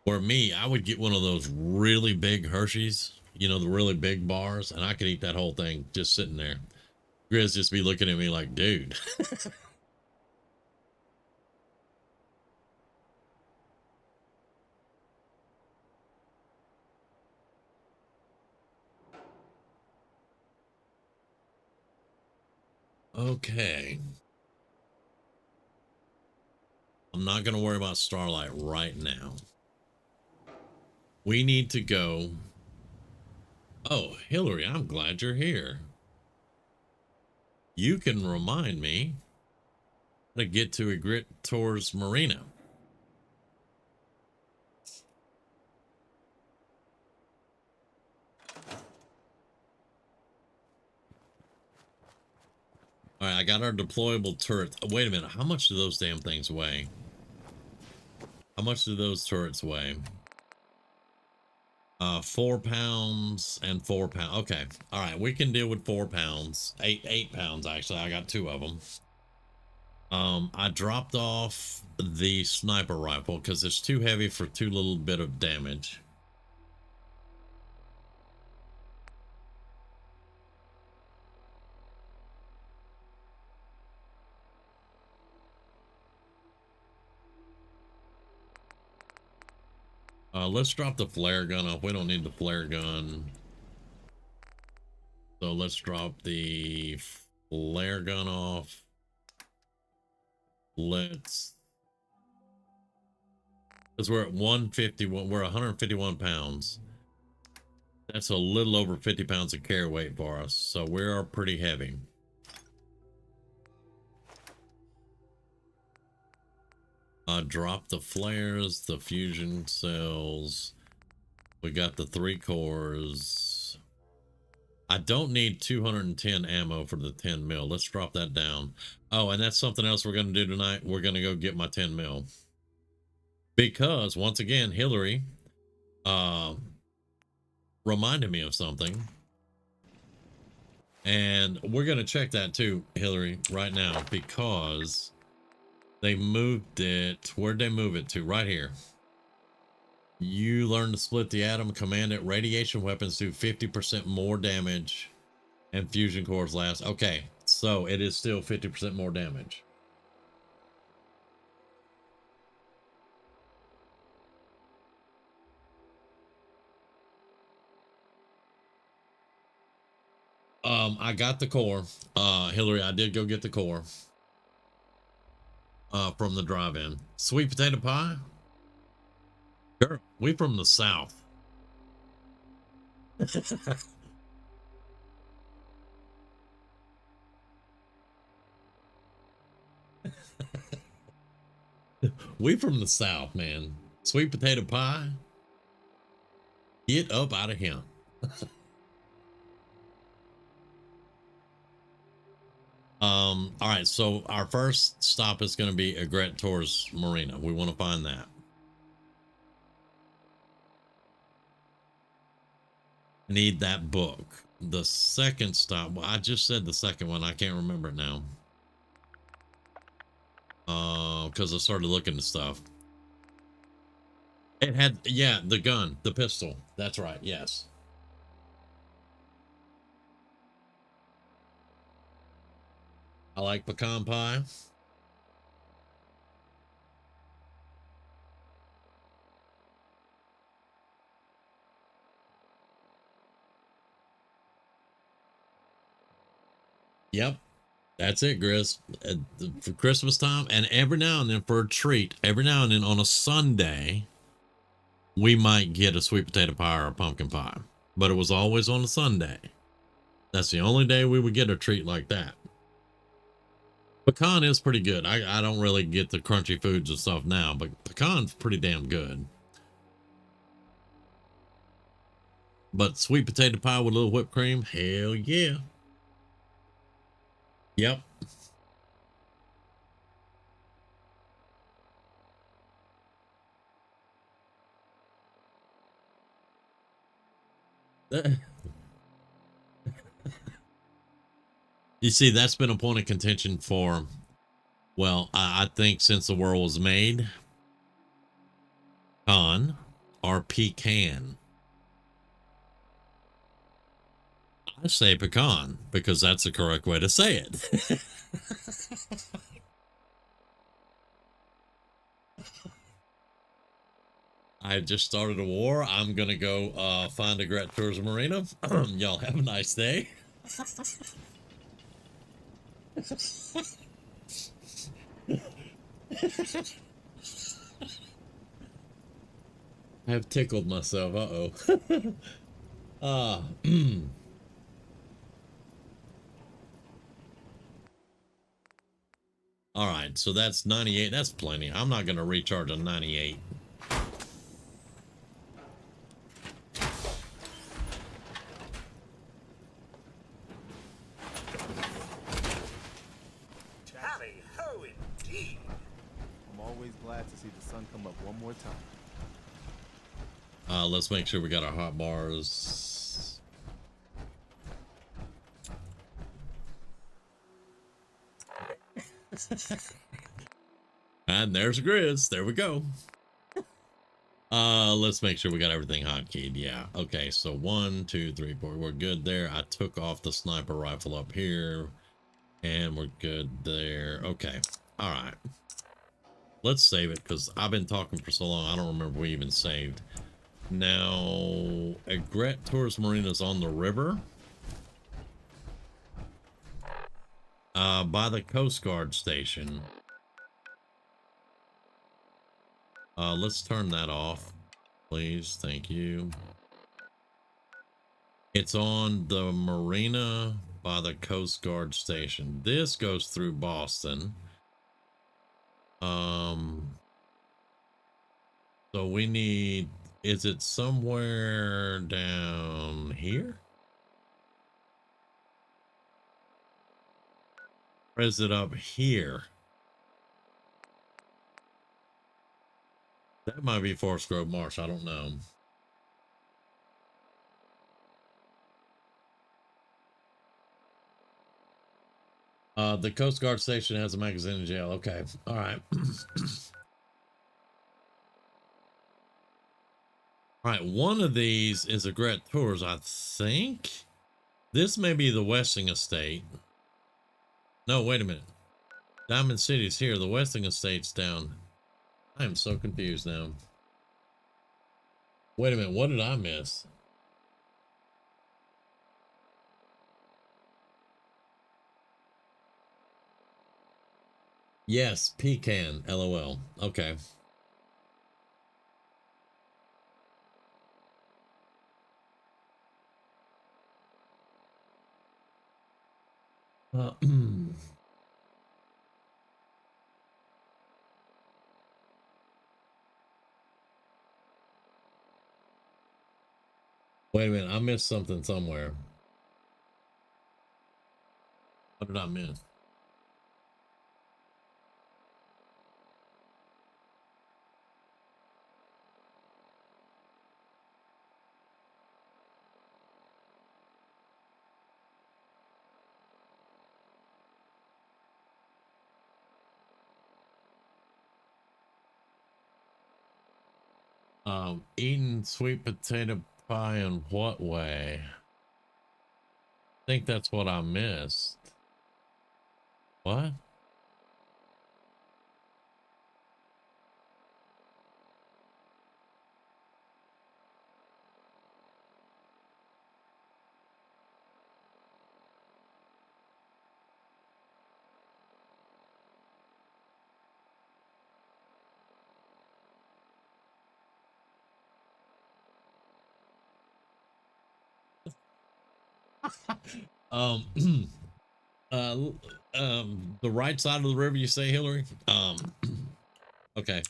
Or me, I would get one of those really big Hershey's, you know, the really big bars, and I could eat that whole thing just sitting there. Grizz just be looking at me like, dude. Okay. I'm not going to worry about Starlight right now. We need to go. Oh, Hillary, I'm glad you're here. You can remind me how to get to Egret Tours Marina. All right, I got our deployable turret. Oh, wait a minute. How much do those damn things weigh? How much do those turrets weigh? 4 pounds and 4 pounds. Okay. All right. We can deal with 4 pounds. 8 pounds, actually. I got 2 of them. I dropped off the sniper rifle because it's too heavy for too little bit of damage. Let's drop the flare gun off. We don't need the flare gun. So let's drop the flare gun off. Because we're at 151, we're 151 pounds. That's a little over 50 pounds of carry weight for us. So we are pretty heavy. Drop the flares, the fusion cells. We got the 3 cores. I don't need 210 ammo for the 10 mil. Let's drop that down. Oh, and that's something else we're going to do tonight. We're going to go get my 10 mil. Because, once again, Hillary reminded me of something. And we're going to check that too, Hillary, right now. Because they moved it. Where'd they move it to? Right here. You learn to split the atom, command it. Radiation weapons do 50% more damage. And fusion cores last. Okay, so it is still 50% more damage. I got the core. Hillary, I did go get the core. From the drive-in. Sweet potato pie? Girl, we from the South. We from the South, man. Sweet potato pie? Get up out of here. All right, so our first stop is going to be Egret Tours Marina. We want to find that. Need that book. The second stop, well, I just said the second one. I can't remember it now. because I started looking at stuff. It had, yeah, the gun, the pistol. That's right, yes. I like pecan pie. Yep, that's it, Grizz. For Christmas time, and every now and then for a treat, every now and then on a Sunday, we might get a sweet potato pie or a pumpkin pie. But it was always on a Sunday. That's the only day we would get a treat like that. Pecan is pretty good. I don't really get the crunchy foods and stuff now, but pecan's pretty damn good. But sweet potato pie with a little whipped cream, hell yeah. Yep. You see, that's been a point of contention for, well, I think since the world was made. Pecan or pecan? I say pecan because that's the correct way to say it. I just started a war. I'm gonna go find a Gret Tourism Marina. Y'all have a nice day. I have tickled myself. Uh-oh. All right, so that's 98. That's plenty. I'm not going to recharge a 98. Tally ho indeed. I'm always glad to see the sun come up one more time. Let's make sure we got our hot bars. And there's Grizz. There we go. Let's make sure we got everything hotkeyed. Yeah. Okay. So 1, 2, 3, 4. We're good there. I took off the sniper rifle up here, and we're good there. Okay. All right. Let's save it because I've been talking for so long. I don't remember we even saved. Now, a Gret Tourist Marina is on the river. By the Coast Guard station. Let's turn that off, please. Thank you. It's on the marina by the Coast Guard station. This goes through Boston. So we need, is it somewhere down here? Or is it up here? That might be Forest Grove Marsh. I don't know. The Coast Guard station has a magazine in jail. Okay. All right. All right. One of these is a Gret Tours, I think. This may be the Westing Estate. No, wait a minute. Diamond City's here. The Westing Estate's down. I am so confused now. Wait a minute. What did I miss? Yes, pecan. LOL. Okay. Wait a minute. I missed something somewhere. What did I miss? Eating sweet potato pie in what way? I think that's what I missed. What? um uh the right side of the river, you say, Hillary? Okay.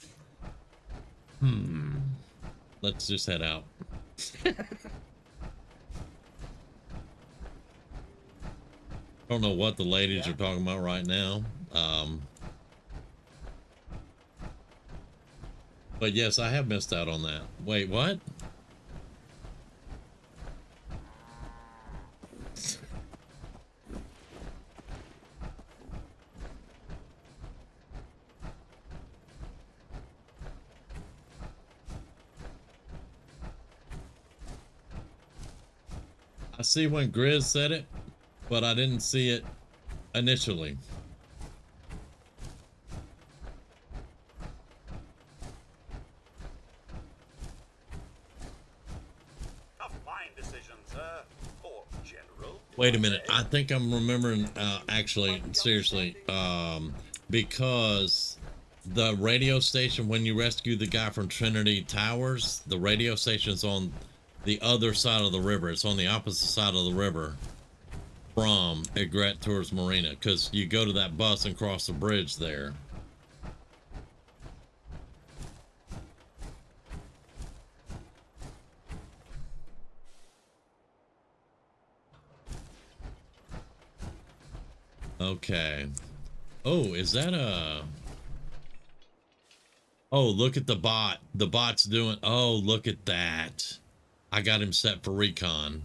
Let's just head out. Don't know what the ladies are talking about right now. But yes, I have missed out on that. Wait, what? I see when Grizz said it, but I didn't see it initially. Tough line decision, sir. Or general. Wait a minute. I think I'm remembering, actually, seriously, because the radio station, when you rescue the guy from Trinity Towers, the radio station's on the other side of the river. It's on the opposite side of the river from Egret towards Marina, because you go to that bus and cross the bridge there. Okay. Oh, is that a... Oh, look at the bot. The bot's doing... Oh, look at that. I got him set for recon.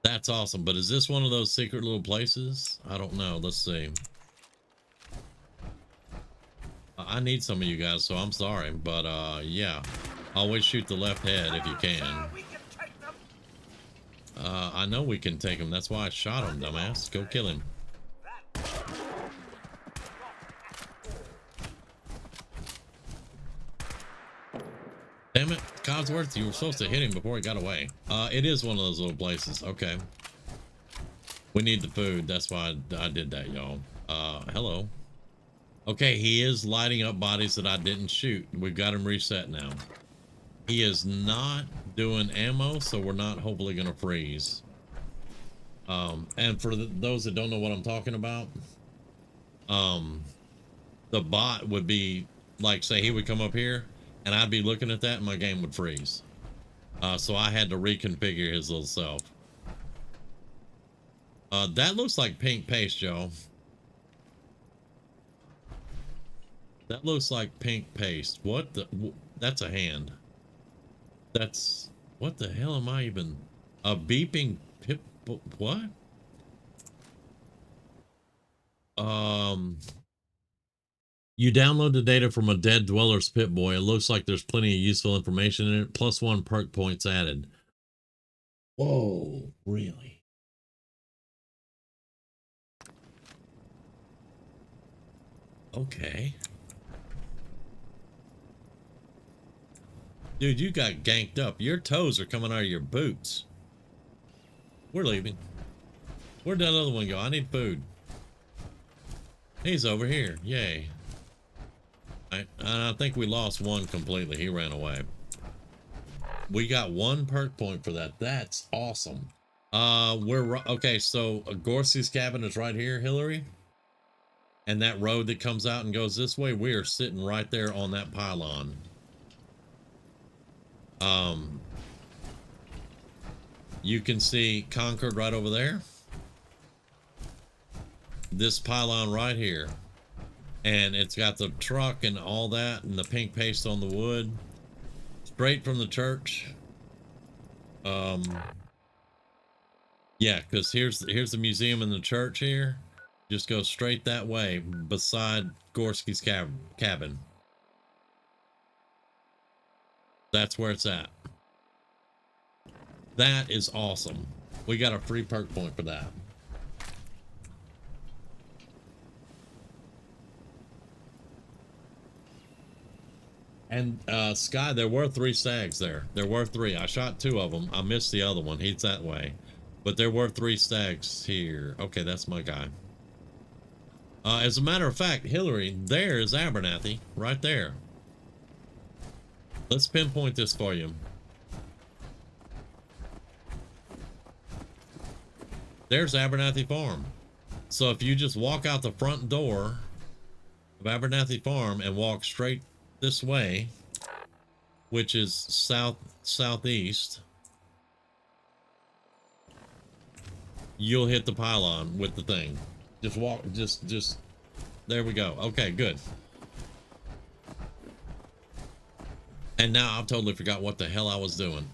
That's awesome. But is this one of those secret little places? I don't know. Let's see. I need some of you guys, so I'm sorry. But, yeah. Always shoot the left head if you can. I know we can take him. That's why I shot him, dumbass. Go kill him. Damn it, Codsworth, you were supposed to hit him before he got away. It is one of those little places. Okay. We need the food. That's why I did that, y'all. Hello. Okay, he is lighting up bodies that I didn't shoot. We've got him reset now. He is not doing ammo, so we're not hopefully going to freeze. And for those that don't know what I'm talking about, the bot would be, like, say he would come up here, and I'd be looking at that, and my game would freeze. So I had to reconfigure his little self. That looks like pink paste, y'all. That looks like pink paste. What the... That's a hand. That's... What the hell am I even... A beeping pip... What? You download the data from a Dead Dweller's Pip-Boy. It looks like there's plenty of useful information in it. +1 perk points added. Whoa, really? Okay. Dude, you got ganked up. Your toes are coming out of your boots. We're leaving. Where'd that other one go? I need food. He's over here. Yay. I think we lost one completely. He ran away. We got 1 perk point for that. That's awesome. Okay, so Gorski's cabin is right here, Hillary. And that road that comes out and goes this way, we are sitting right there on that pylon. You can see Concord right over there. This pylon right here. And it's got the truck and all that and the pink paste on the wood. Straight from the church. Yeah, because here's the museum and the church here. Just go straight that way beside Gorski's cabin. That's where it's at. That is awesome. We got a free perk point for that. And Sky, there were 3 stags there. There were 3. I shot 2 of them. I missed the other one. He's that way. But there were 3 stags here. Okay, that's my guy. As a matter of fact, Hillary, there is Abernathy. Right there. Let's pinpoint this for you. There's Abernathy Farm. So if you just walk out the front door of Abernathy Farm and walk straight this way, which is southeast, you'll hit the pylon with the thing. Just walk, just there we go. Okay, good. And now I've totally forgot what the hell I was doing.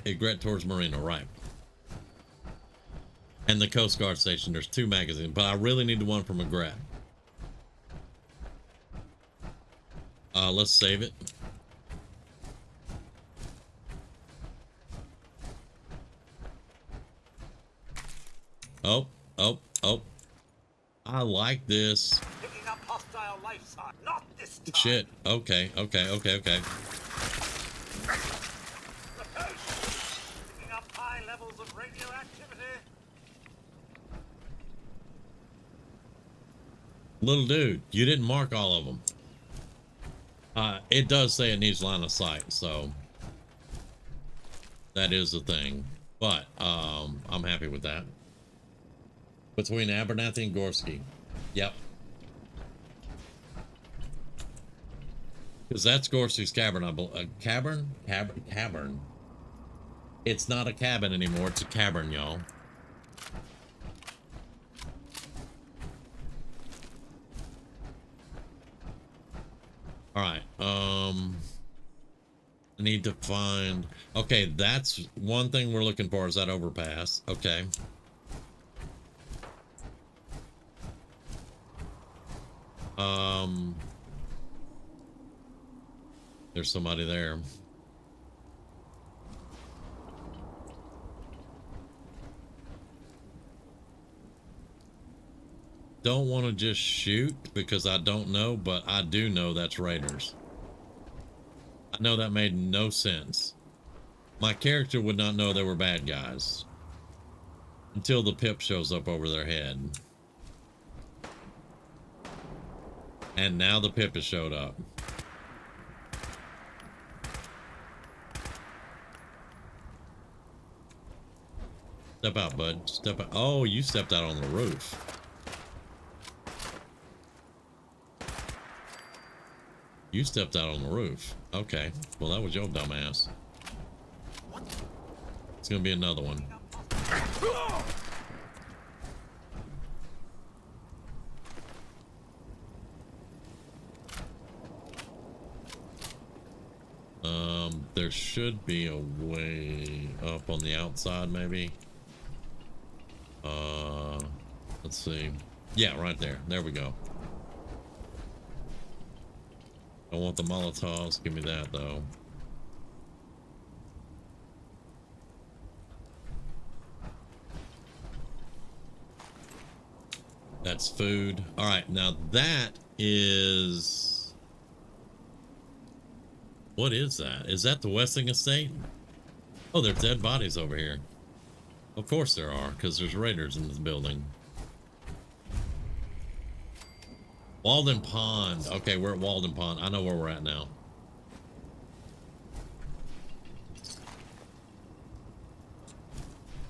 Egret towards Marina, right? And the Coast Guard station. There's 2 magazines, but I really need the one from Egret. Let's save it. Oh. I like this. Picking up hostile life sign. Not this time. Shit. Okay. Picking up high levels of radioactivity. Little dude, you didn't mark all of them. It does say it needs line of sight, so that is the thing. But I'm happy with that. Between Abernathy and Gorski. Yep. Because that's Gorski's cavern. Cavern. It's not a cabin anymore. It's a cavern, y'all. All right. I need to find. Okay, that's one thing we're looking for. Is that overpass? Okay. There's somebody there. Don't want to just shoot because I don't know, but I do know that's raiders. I know that made no sense. My character would not know they were bad guys until the pip shows up over their head. And now the pip has showed up. Step out, bud. Step out. Oh, you stepped out on the roof. You stepped out on the roof. Okay. Well, that was your dumb ass. It's gonna be another one. There should be a way up on the outside, maybe. Let's see. Yeah, right there. There we go. I want the Molotovs. Give me that, though. That's food. All right, now that is... What is that? Is that the Westing Estate? Oh, there's dead bodies over here. Of course there are, because there's raiders in this building. Walden Pond. Okay, we're at Walden Pond. I know where we're at now.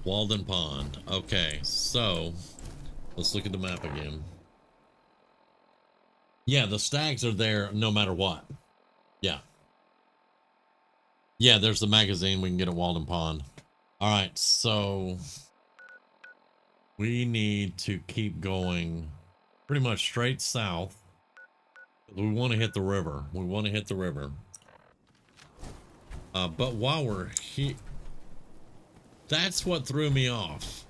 Walden Pond. Okay, so let's look at the map again. Yeah, the stags are there no matter what. Yeah. Yeah, there's the magazine we can get at Walden Pond. All right, so we need to keep going pretty much straight south. We want to hit the river. We want to hit the river. But while we're here, that's what threw me off.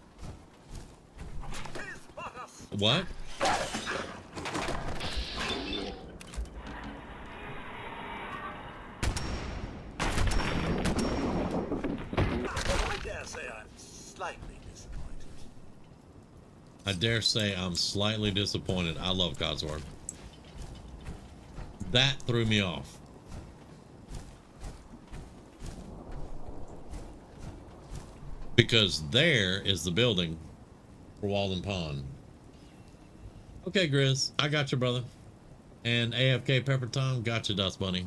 What? slightly disappointed. I dare say I'm slightly disappointed. I love Codsworth. That threw me off. Because there is the building for Walden Pond. Okay, Grizz, I got you, brother. And AFK Pepper Tom, got you, Dust Bunny.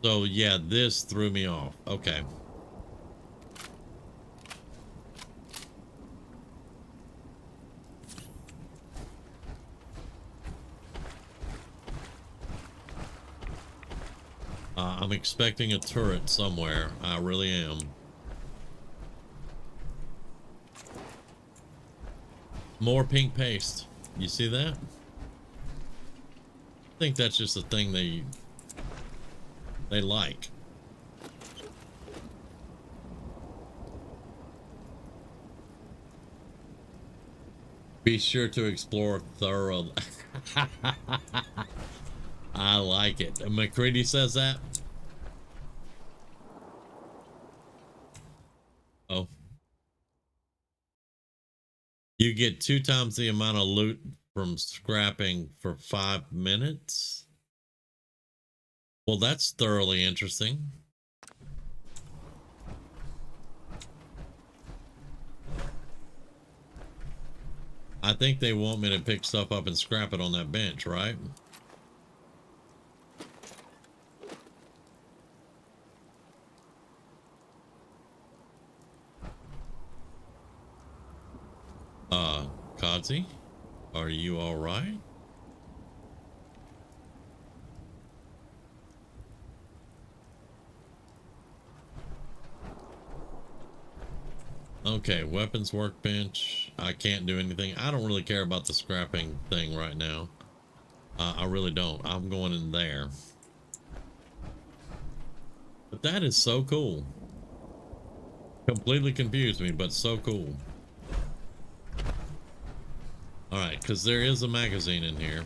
So yeah, this threw me off. Okay. I'm expecting a turret somewhere. I really am. More pink paste. You see that? I think that's just a thing they like. Be sure to explore thoroughly. I like it. McCready says that. Oh. You get 2 times the amount of loot from scrapping for 5 minutes. Well, that's thoroughly interesting. I think they want me to pick stuff up and scrap it on that bench, right? Kazi, are you all right? Okay, weapons workbench. I can't do anything. I don't really care about the scrapping thing right now. I really don't. I'm going in there. But that is so cool. Completely confused me, but so cool. All right, because there is a magazine in here.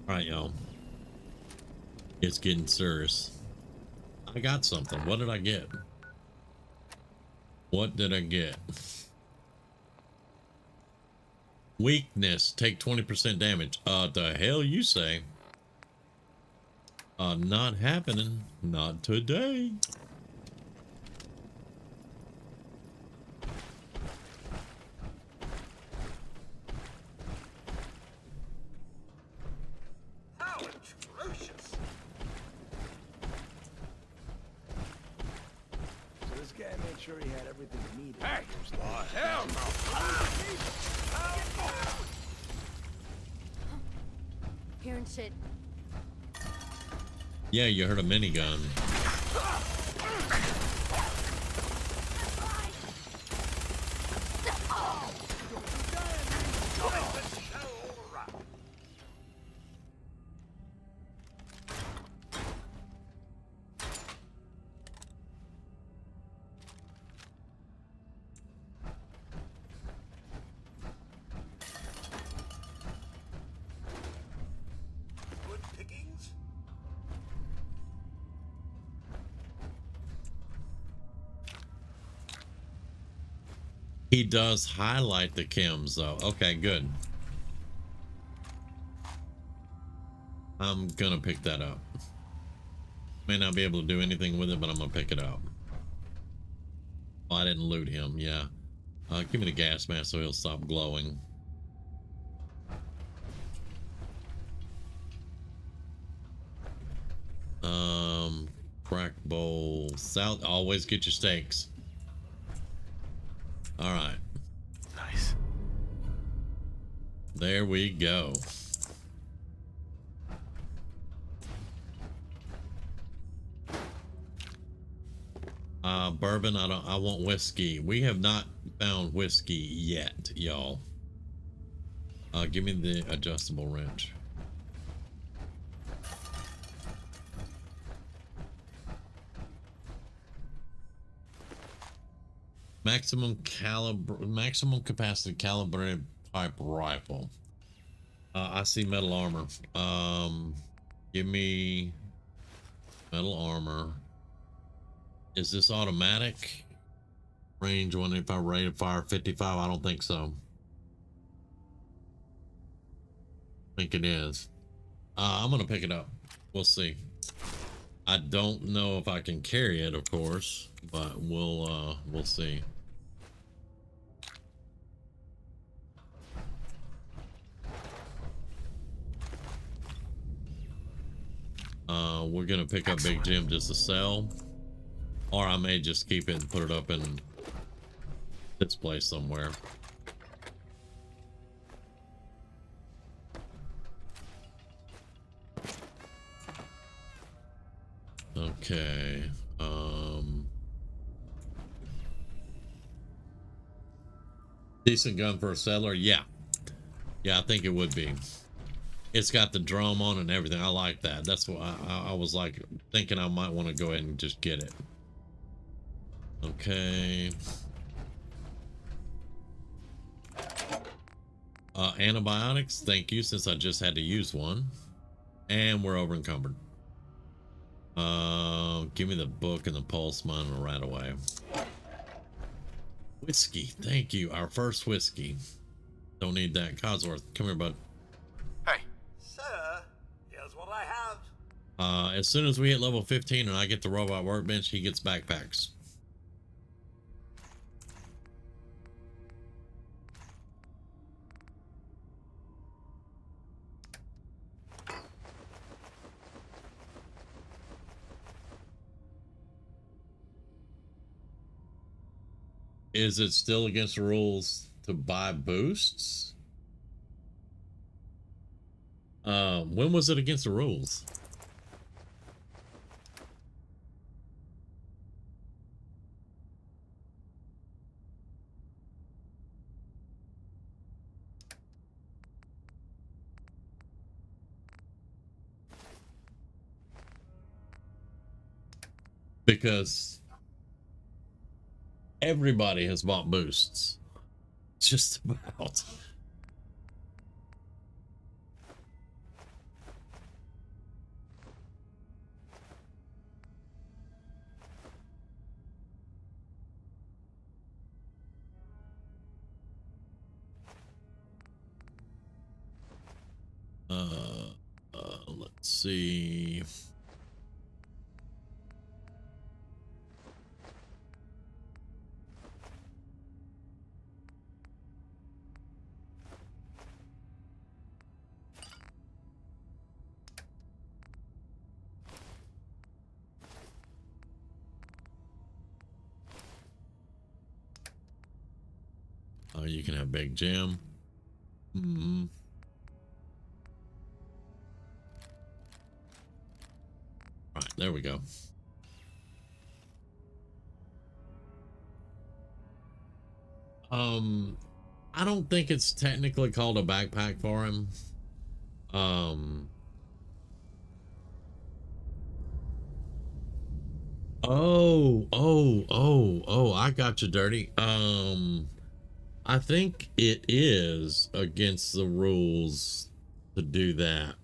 All right, y'all. It's getting serious. I got something. What did I get? What did I get? Weakness. Take 20% damage. The hell you say? Not happening. Not today. How atrocious! So this guy made sure he had everything he needed. Hey! Hell no! Hearing shit. Yeah, you heard a minigun. Good pickings? He does highlight the chems though. Okay, good. I'm gonna pick that up. May not be able to do anything with it, but I'm gonna pick it up. Oh, I didn't loot him. Yeah. Give me the gas mask so he'll stop glowing. Crack bowl. South. Always get your steaks. All right. Nice. There we go. Bourbon. I want whiskey. We have not found whiskey yet, y'all. Give me the adjustable wrench. Maximum capacity calibrated type rifle. I see metal armor. Give me metal armor. Is this automatic? Range 185, rate of fire 55. I don't think so. I think it is. I'm gonna pick it up. We'll see. I don't know if I can carry it, of course, but we'll see. We're gonna pick up Big Jim just to sell, or I may just keep it and put it up in this place somewhere. Okay. Decent gun for a settler? Yeah. Yeah, I think it would be. It's got the drum on and everything. I like that. That's what I was like thinking I might want to go ahead and just get it. Okay. Antibiotics, thank you, since I just had to use one. And we're over encumbered. Give me the book and the pulse miner right away. Whiskey, thank you. Our first whiskey. Don't need that. Codsworth, come here, bud. Hey. Sir, here's what I have. As soon as we hit level 15 and I get the robot workbench, he gets backpacks. Is it still against the rules to buy boosts? When was it against the rules? Because everybody has bought boosts. Just about. Let's see. You can have Big Jim. Mm-hmm. Right, there we go. I don't think it's technically called a backpack for him. Oh, I got you, Dirty. I think it is against the rules to do that.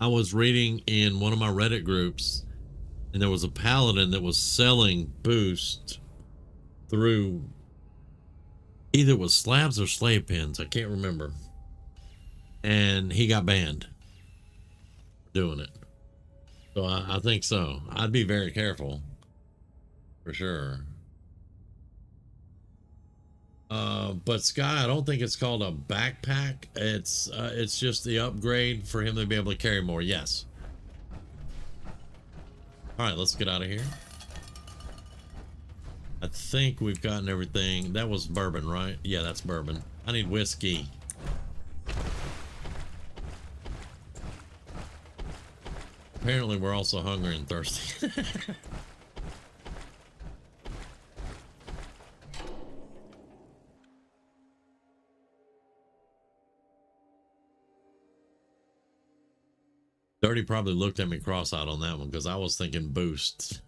I was reading in one of my Reddit groups, and there was a paladin that was selling boost through either it was slabs or slave pins. I can't remember. And he got banned for doing it. So I think so. I'd be very careful for sure. But Sky, I don't think it's called a backpack. It's just the upgrade for him to be able to carry more. Yes. All right, let's get out of here. I think we've gotten everything. That was bourbon, right? Yeah, that's bourbon. I need whiskey. Apparently, we're also hungry and thirsty. Birdie probably looked at me cross-eyed on that one because I was thinking boost.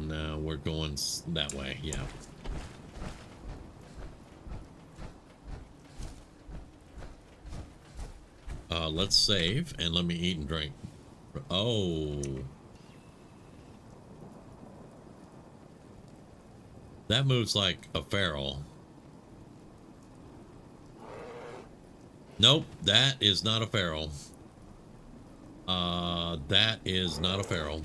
Now we're going that way. Yeah. Let's save and let me eat and drink. Oh. That moves like a feral. Nope, that is not a feral. That is not a feral.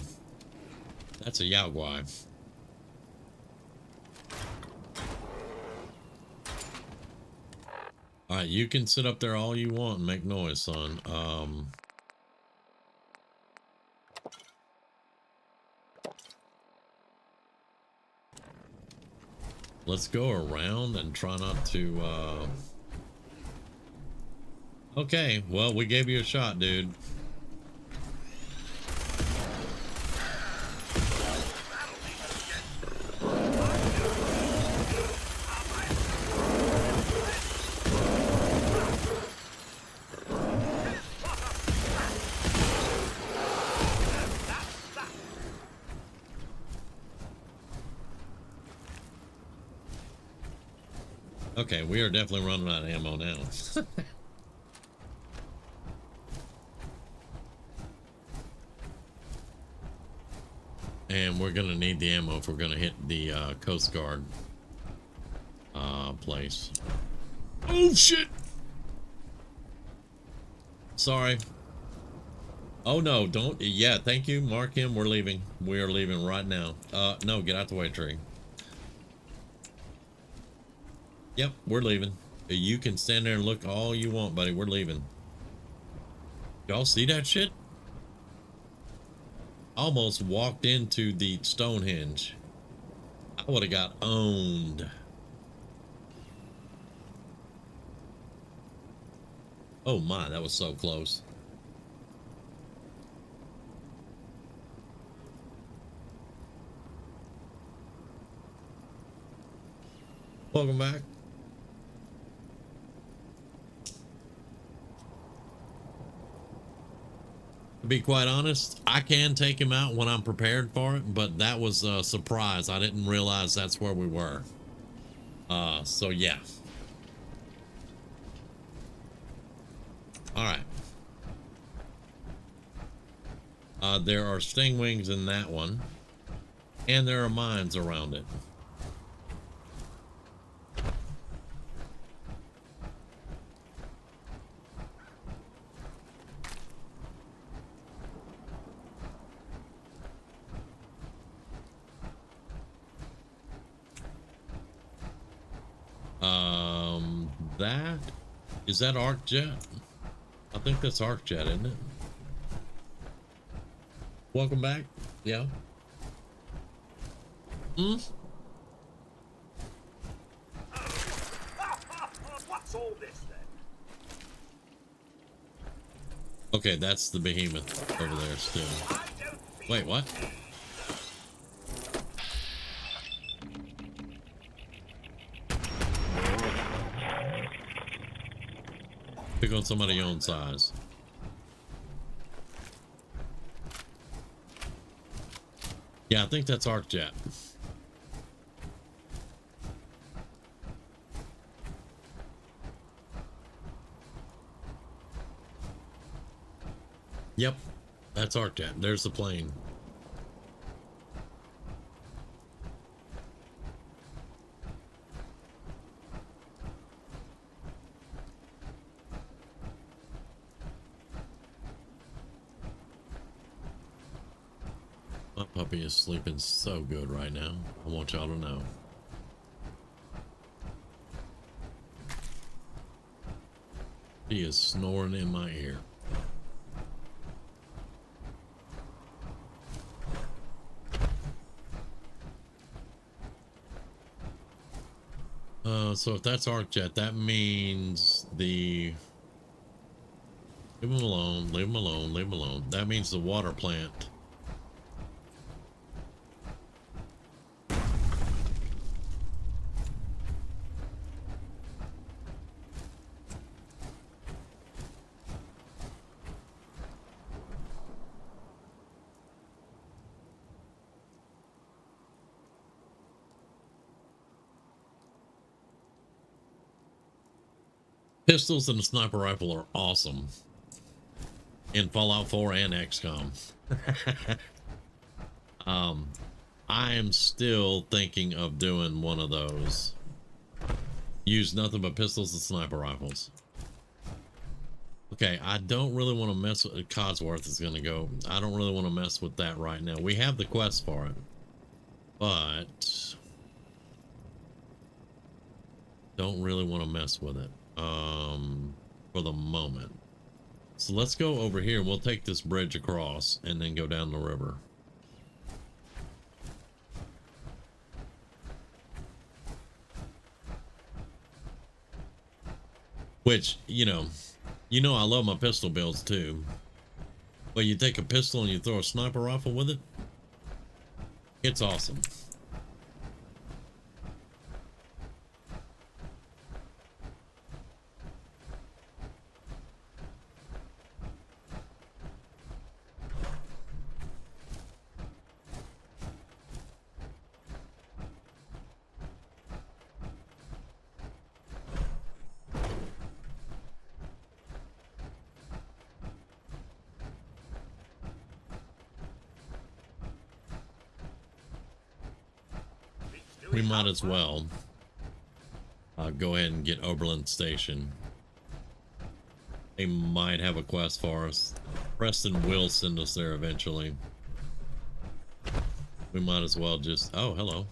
That's a Yaogwai. Alright, you can sit up there all you want and make noise, son. Let's go around and try not to, Okay, well, we gave you a shot, dude. Okay, we are definitely running out of ammo now. And we're gonna need the ammo if we're gonna hit the Coast Guard place. Oh shit! Sorry. Oh no, don't. Yeah, thank you. Mark him. We're leaving. We are leaving right now. No, get out the way, tree. Yep, we're leaving. You can stand there and look all you want, buddy. We're leaving. Y'all see that shit? Almost walked into the Stonehenge. I would have got owned. Oh my, that was so close. Welcome back. To be quite honest, I can take him out when I'm prepared for it, but that was a surprise. I didn't realize that's where we were. So yeah. All right. There are sting wings in that one, and there are mines around it. That is that arc jet? I think that's arc jet, isn't it? Welcome back. Yeah. What's all this then? Okay, that's the behemoth over there still. Wait, what? Pick on somebody your own size. Yeah, I think that's arc jet. Yep, that's arc jet. There's the plane. My puppy is sleeping so good right now. I want y'all to know. He is snoring in my ear. So if that's arc jet, that means the Leave him alone, leave him alone, leave him alone. That means the water plant. Pistols and a sniper rifle are awesome in Fallout 4 and XCOM. I am still thinking of doing one of those. Use nothing but pistols and sniper rifles. Okay, I don't really want to mess with Codsworth is going to go. I don't really want to mess with that right now. We have the quest for it, but don't really want to mess with it for the moment. So let's go over here. We'll take this bridge across and then go down the river. Which, you know I love my pistol builds too. But you take a pistol and you throw a sniper rifle with it, it's awesome. We might as well go ahead and get Oberlin Station. They might have a quest for us. Preston will send us there eventually. We might as well just... Oh, hello.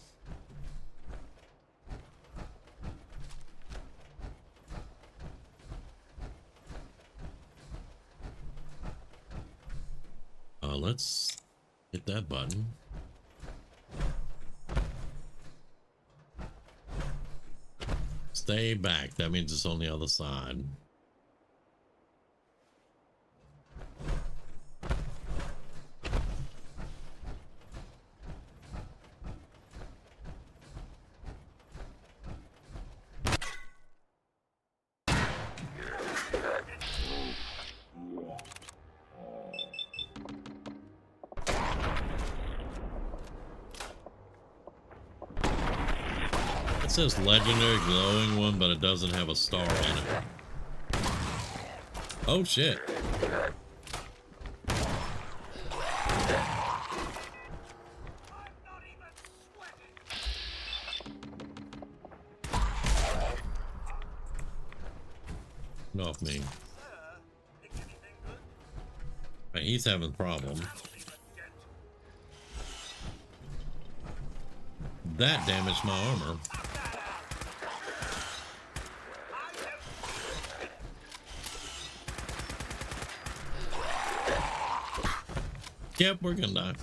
Let's hit that button. Stay back. That means it's on the other side. It says legendary glowing one, but it doesn't have a star on it. Oh shit. Get off me. Right, he's having a problem. That damaged my armor. Yep, we're gonna die.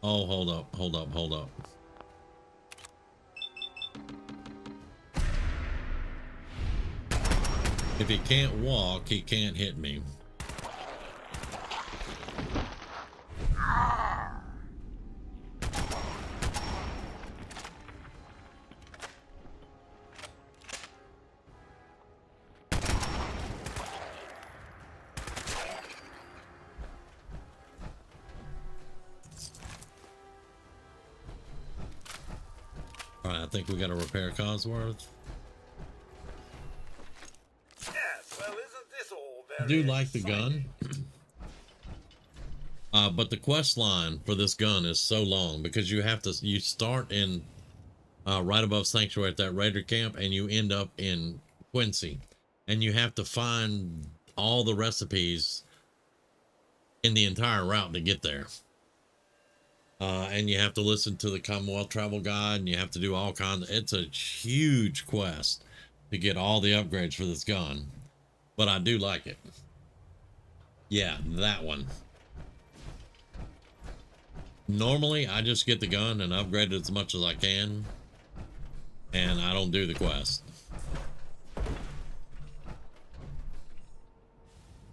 Oh, hold up, hold up, hold up. If he can't walk, he can't hit me. Alright, I think we gotta repair Codsworth. Yes, well, isn't this all I very do like the gun. But the quest line for this gun is so long because you start in right above Sanctuary at that Raider camp and you end up in Quincy, and you have to find all the recipes in the entire route to get there. And you have to listen to the Commonwealth Travel Guide, and you have to do all kinds. It's a huge quest to get all the upgrades for this gun, but I do like it. Yeah, that one. Normally, I just get the gun and upgrade it as much as I can. and I don't do the quest.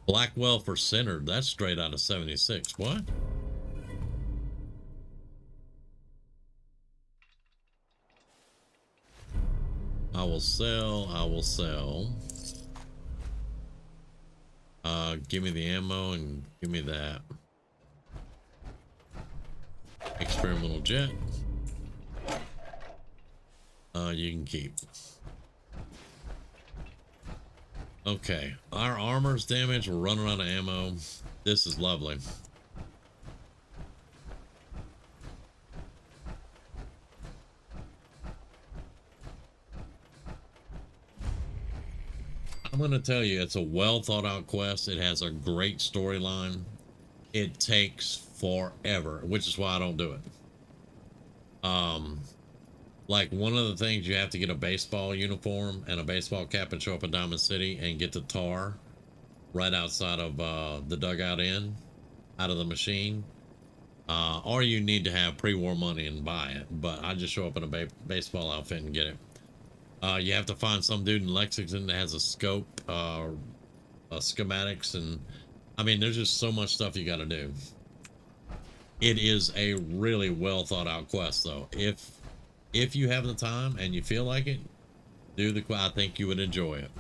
Blackwell for centered. That's straight out of 76. What? I will sell. I will sell. Give me the ammo and give me that. Experimental jet. You can keep. Okay, our armor's damaged. We're running out of ammo. This is lovely. I'm gonna tell you, it's a well thought out quest. It has a great storyline. It takes forever, which is why I don't do it. Like one of the things, you have to get a baseball uniform and a baseball cap and show up in Diamond City and get the tar right outside of the dugout inn, out of the machine. Or you need to have pre-war money and buy it, but I just show up in a baseball outfit and get it. You have to find some dude in Lexington that has a scope, schematics, and I mean, there's just so much stuff you got to do. It is a really well thought out quest, though. If you have the time and you feel like it, do the quest. I think you would enjoy it.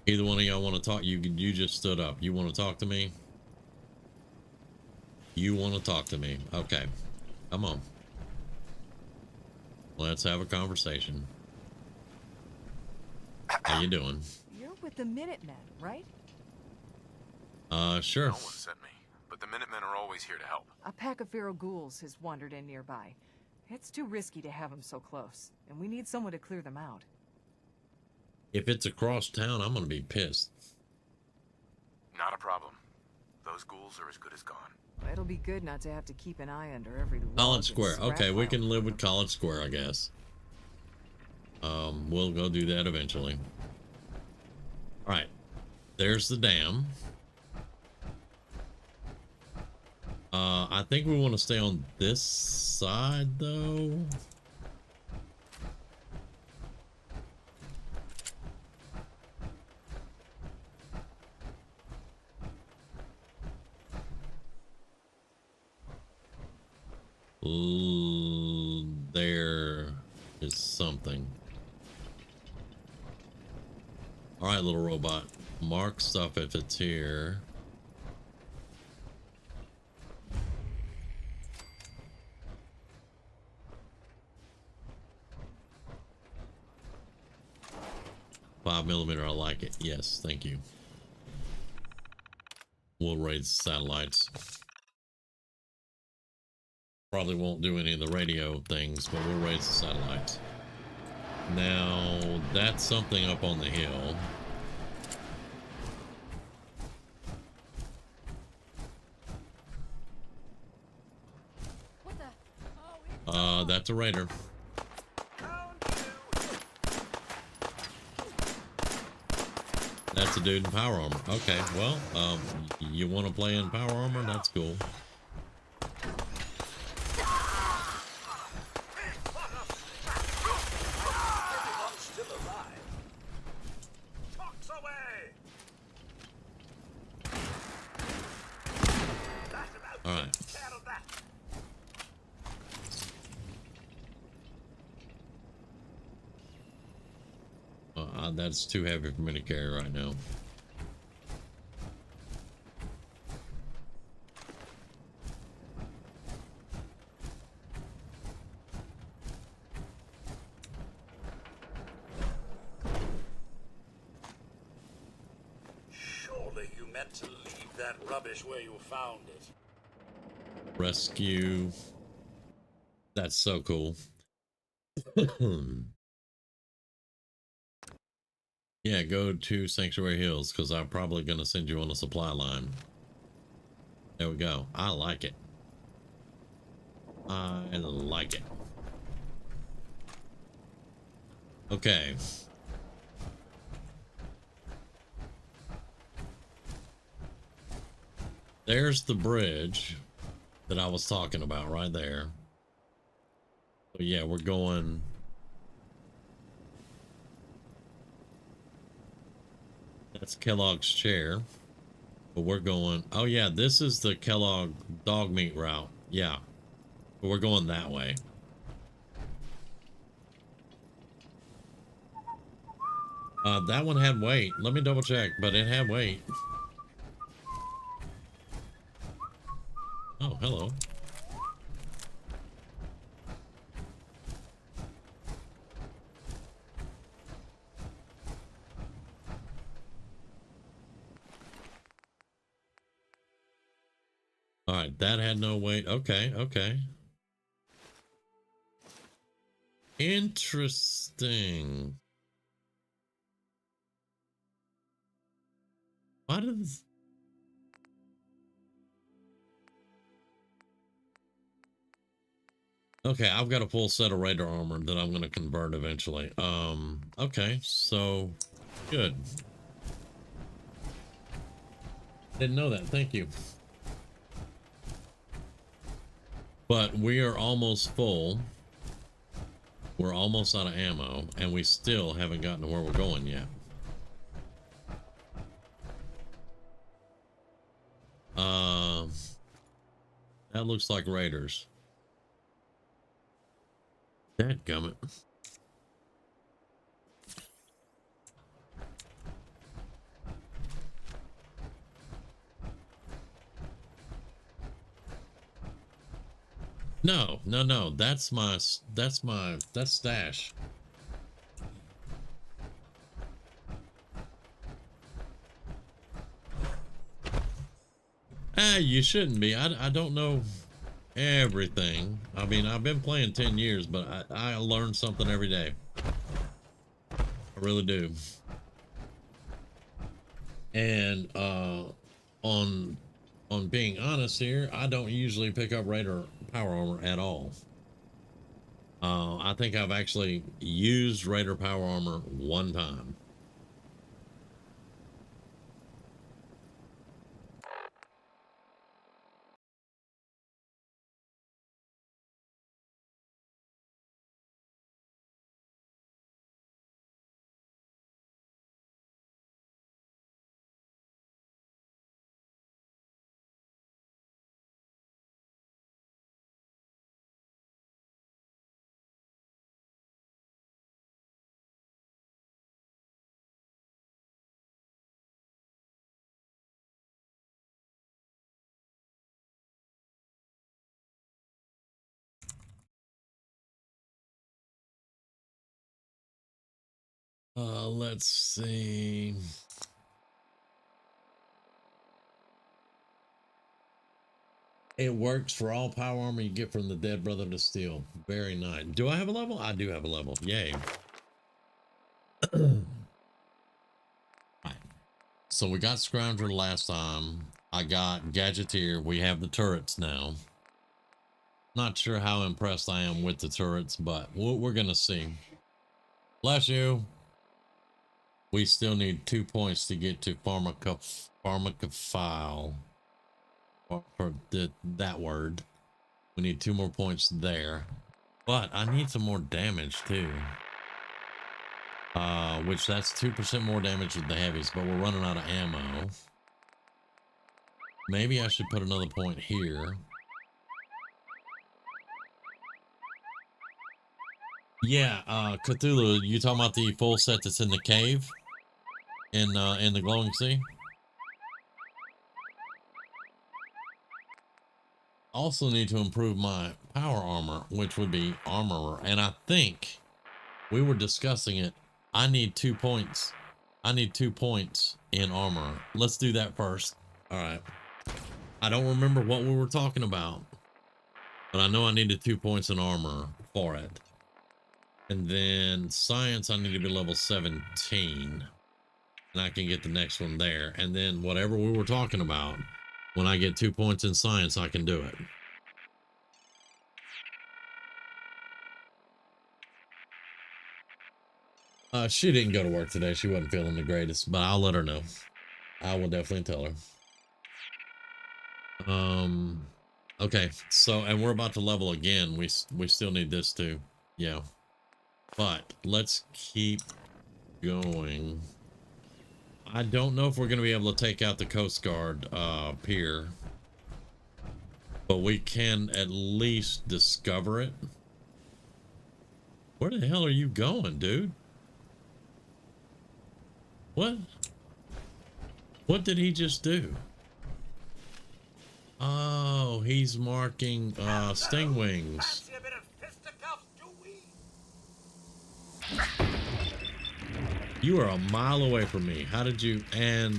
Either one of y'all want to talk? You just stood up. You want to talk to me? You want to talk to me? Okay, come on. Let's have a conversation. How you doing? You're with the Minutemen, right? Sure. No one sent me, but the Minutemen are always here to help. A pack of feral ghouls has wandered in nearby. It's too risky to have them so close, and we need someone to clear them out. If it's across town, I'm gonna be pissed. Not a problem. Those ghouls are as good as gone. It'll be good not to have to keep an eye under every log College and Square. scrap Okay, we pile. can live with College Square, I guess. We'll go do that eventually. All right, there's the dam. I think we want to stay on this side, though. There is something. All right, little robot. Mark stuff if it's here. .5mm, I like it. Yes, thank you. We'll raise satellites. Probably won't do any of the radio things, but we'll raise the satellites. Now, that's something up on the hill. What the? That's a raider. That's a dude in power armor. Okay, well, you want to play in power armor? That's cool. All right. That's too heavy for me to carry right now. Surely you meant to leave that rubbish where you found it. Rescue. That's so cool. Yeah, go to Sanctuary Hills because I'm probably going to send you on a supply line. There we go. I like it. I like it. Okay. There's the bridge that I was talking about right there. But yeah, we're going. That's Kellogg's chair. But we're going. Oh yeah, this is the Kellogg dog meat route. Yeah. But we're going that way. That one had weight. Let me double check, but it had weight. Oh, hello. All right, that had no weight. Okay, okay. Interesting. Why does... Okay, I've got a full set of Raider armor that I'm going to convert eventually. Okay, so good. Didn't know that. Thank you. But we are almost full. We're almost out of ammo, and we still haven't gotten to where we're going yet. That looks like Raiders. Dadgummit. No, no, no. That's stash. You shouldn't be. I don't know everything. I mean, I've been playing 10 years, but I learn something every day. I really do. And on being honest here, I don't usually pick up Raider power armor at all. I think I've actually used Raider power armor one time. Let's see. It works for all power armor you get from the Dead Brother to Steel. Very nice. Do I have a level? I do have a level. Yay. Right. So we got Scrounger last time. I got Gadgeteer. We have the turrets now. Not sure how impressed I am with the turrets, but we're going to see. Bless you. We still need 2 points to get to pharmacophile. For that word. We need 2 more points there. But I need some more damage too. Which that's 2% more damage with the heavies, but we're running out of ammo. Maybe I should put another point here. Yeah, Cthulhu, you talking about the full set that's in the cave? In the glowing sea? Also need to improve my power armor, which would be armorer. And I think we were discussing it. I need 2 points. I need 2 points in armor. Let's do that first. All right. I don't remember what we were talking about, but I know I needed 2 points in armor for it. And then science, I need to be level 17. And I can get the next one there. And then whatever we were talking about, when I get 2 points in science, I can do it. She didn't go to work today. She wasn't feeling the greatest, but I'll let her know. I will definitely tell her. Okay, so and we're about to level again. We still need this too. Yeah. But let's keep going. I don't know if we're going to be able to take out the Coast Guard pier, but we can at least discover it. Where the hell are you going, dude? What? What did he just do? Oh, he's marking sting wings. Fancy a bit of fisticuffs, do we? You are a mile away from me. How did you? And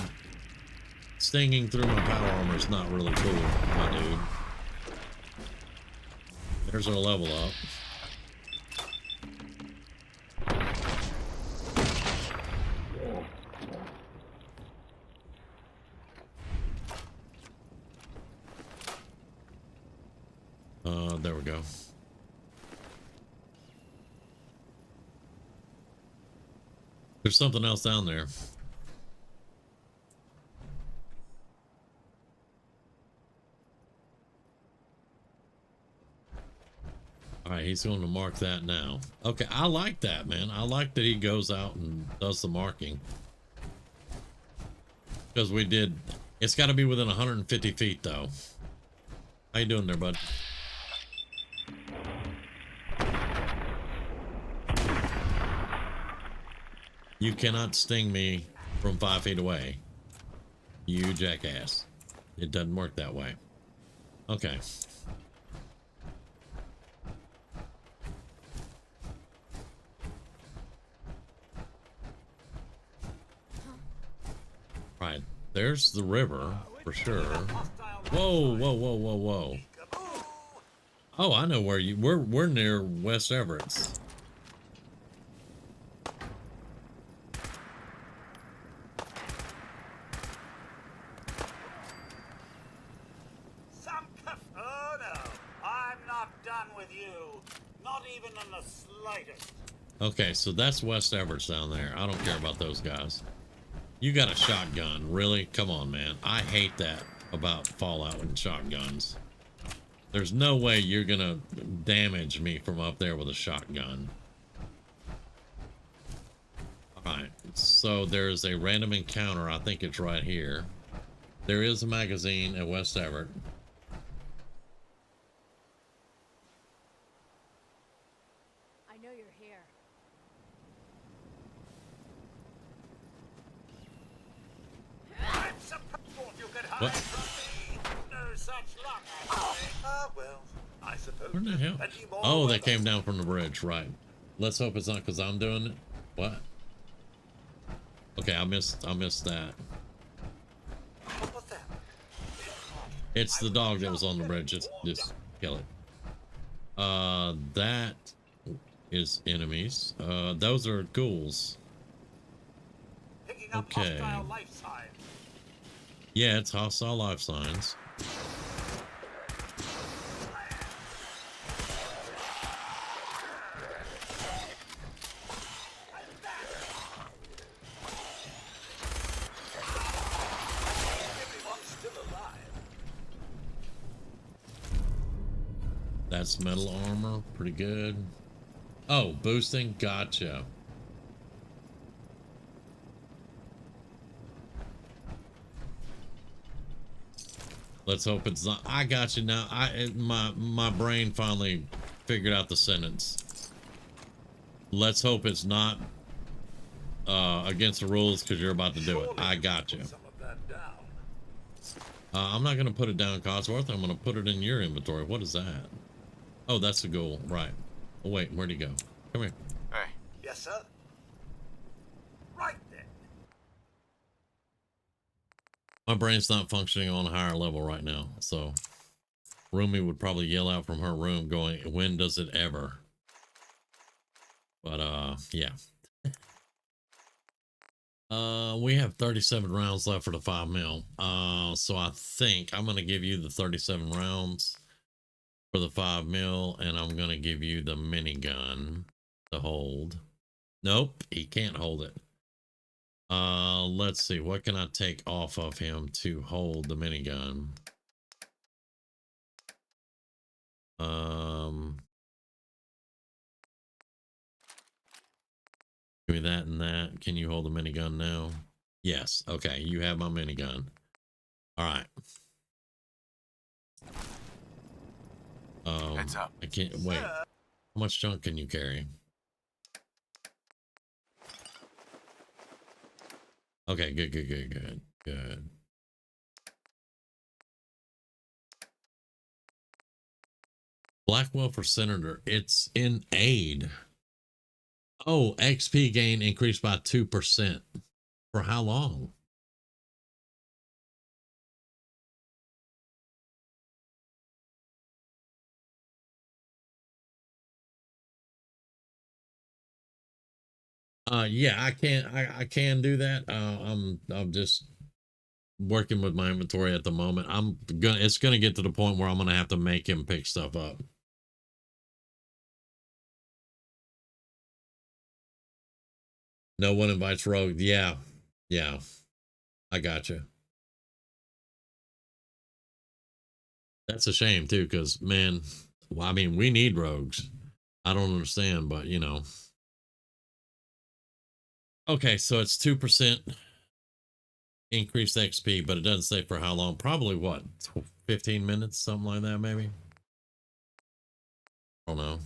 stinging through my power armor is not really cool, my dude. There's our level up. There we go. There's something else down there. All right, he's going to mark that now. Okay, I like that, man. I like that he goes out and does the marking. Because we did... It's got to be within 150 feet, though. How you doing there, bud? You cannot sting me from 5 feet away. You jackass. It doesn't work that way. Okay. Right. There's the river for sure. Whoa, whoa, whoa, whoa, whoa. Oh, I know where you... We're near West Everett's. Oh no, I'm not done with you. Not even in the slightest. Okay, so that's West Everett's down there. I don't care about those guys. You got a shotgun, really? Come on, man. I hate that about Fallout and shotguns. There's no way you're gonna damage me from up there with a shotgun. Alright, so there's a random encounter. I think it's right here. There is a magazine at West Everett. I know you're here. I'm surprised you could hide What? from me. No such luck, actually. Ah, well, I suppose. Where the hell? Plenty more Oh, they weather. came down from the bridge, right. Let's hope it's not because I'm doing it. What? Okay, I missed that. What was that? It's the dog that was on the bridge. Just kill it. That is enemies. Those are ghouls. Picking up Okay. hostile life signs. Yeah, it's hostile life signs. Everyone's still alive. That's metal armor. Pretty good. Oh, boosting. Gotcha. Let's hope it's not. I got you now. My brain finally figured out the sentence. Let's hope it's not against the rules because you're about to do it. I got you. Some of that down. I'm not going to put it down, Cosworth. I'm going to put it in your inventory. What is that? Oh, that's the goal. Right. Oh, wait. Where'd he go? Come here. Hey. Yes, sir. Right then. My brain's not functioning on a higher level right now. So Rumi would probably yell out from her room going, when does it ever? But, yeah. We have 37 rounds left for the 5 mil. So I think I'm going to give you the 37 rounds for the 5 mil, and I'm going to give you the minigun to hold. Nope, he can't hold it. Let's see. What can I take off of him to hold the minigun? Give me that and that. Can you hold the minigun now? Yes. Okay, you have my minigun. All right. Heads up. I can't wait. How much junk can you carry? Okay, good. Blackwell for senator. It's in aid. Oh, XP gain increased by 2%. For how long? Yeah, I can do that. I'm just working with my inventory at the moment. It's gonna get to the point where I'm gonna have to make him pick stuff up. No one invites rogue. Yeah. I got you. That's a shame too, because man, well, I mean, we need rogues. I don't understand, but you know. Okay, so it's 2% increased XP, but it doesn't say for how long. Probably what, 15 minutes, something like that, maybe. I don't know.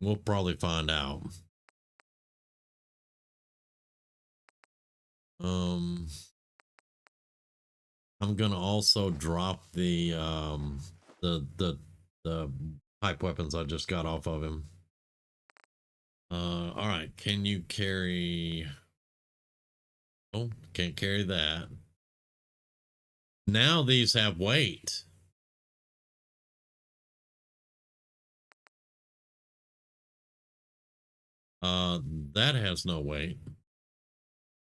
We'll probably find out. I'm gonna also drop the pipe weapons I just got off of him. All right. Can you carry? Oh, can't carry that. Now these have weight. That has no weight.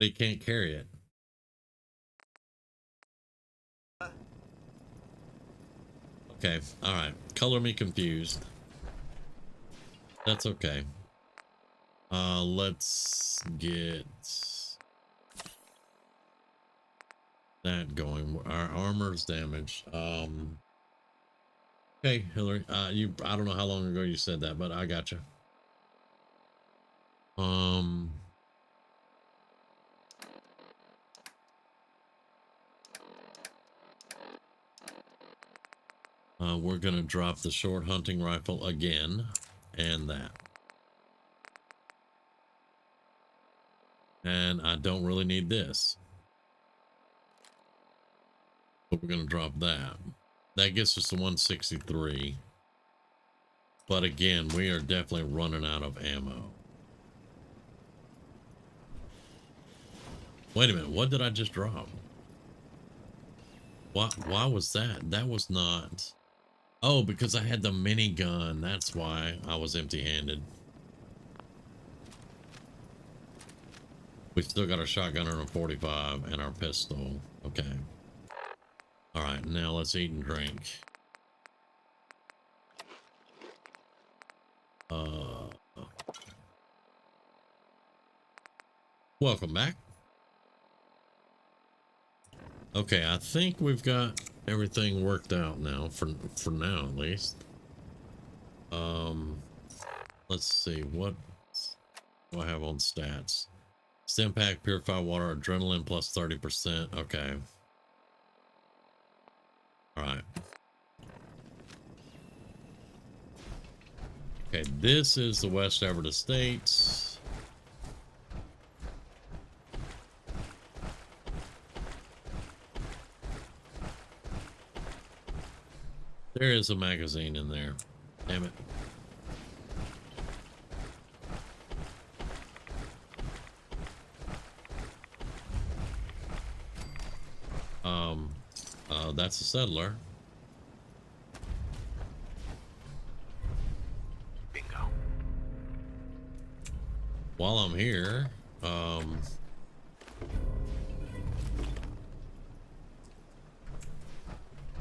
They can't carry it. Okay. All right. Color me confused. That's okay. Let's get that going. Our armor's damaged. Okay, Hillary. I don't know how long ago you said that, but I got you. We're gonna drop the short hunting rifle again, and that. And I don't really need this, but we're gonna drop that. That gets us to 163. But again, we are definitely running out of ammo. Wait a minute, what did I just drop? Why was that? That was not... Oh, because I had the minigun. That's why I was empty-handed. We still got our shotgun and a 45 and our pistol. Okay. All right, now let's eat and drink. Welcome back. Okay, I think we've got everything worked out now, for now at least. Let's see, what do I have on stats? Stim pack, purify water, adrenaline plus 30%. Okay. All right. Okay, this is the West Everett Estates. There is a magazine in there. Damn it. That's a settler. Bingo. While I'm here, I'm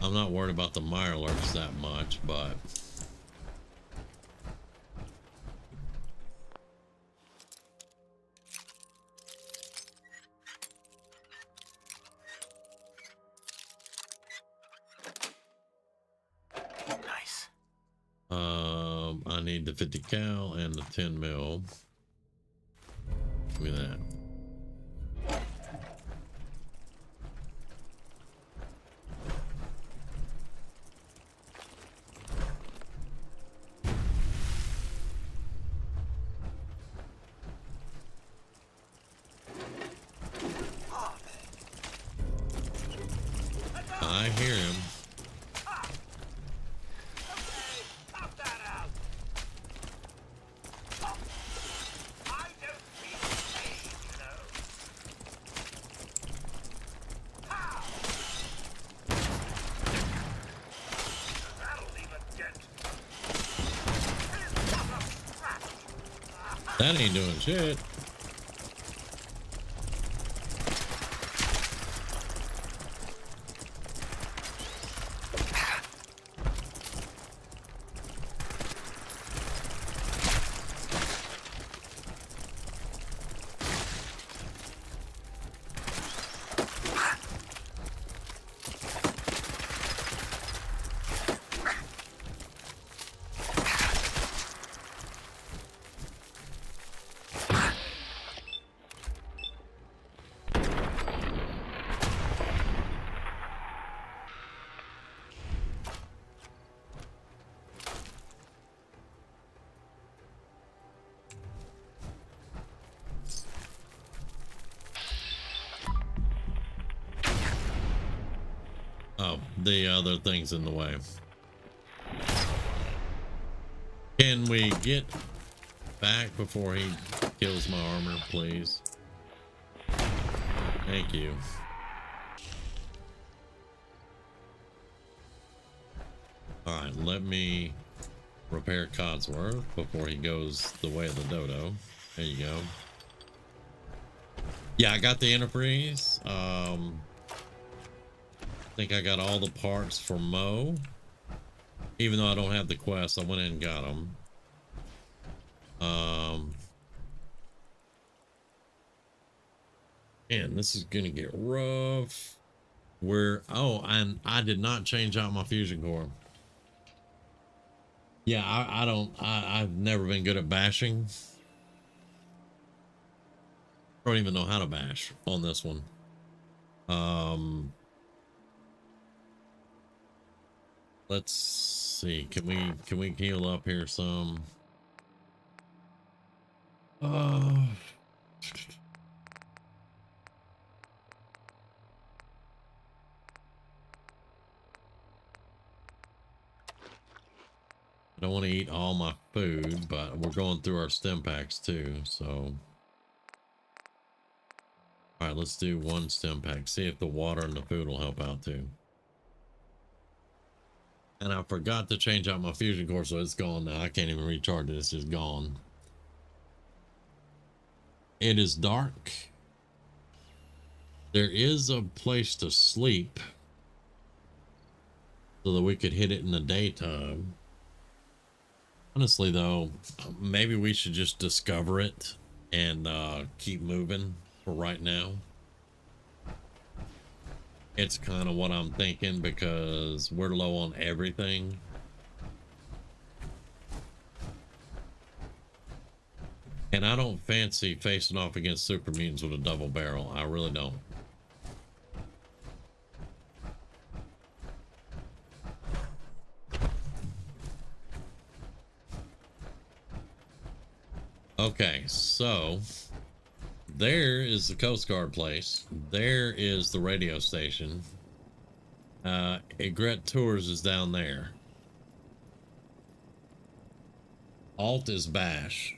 not worried about the Mirelurks that much, but Nice. need the 50 cal and the 10 mil. Give me that. I hear him. That ain't doing shit. Oh, the other thing's in the way. Can we get back before he kills my armor, please? Thank you. All right, let me repair Codsworth before he goes the way of the dodo. There you go. Yeah, I got the antifreeze. I think I got all the parts for Mo. Even though I don't have the quest, I went in and got them. Man, this is gonna get rough. And I did not change out my fusion core. Yeah, I've never been good at bashing. I don't even know how to bash on this one. Let's see. Can we heal up here some? I don't want to eat all my food, but we're going through our stim packs too, so. All right, let's do one stim pack. See if the water and the food will help out too. And I forgot to change out my fusion core, so it's gone now. I can't even recharge it. It's just gone. It is dark. There is a place to sleep so that we could hit it in the daytime. Honestly, though, maybe we should just discover it and keep moving for right now. It's kind of what I'm thinking because we're low on everything. And I don't fancy facing off against super mutants with a double barrel. I really don't. Okay, so there is the Coast Guard place. There is the radio station. Egret Tours is down there. Alt is bash.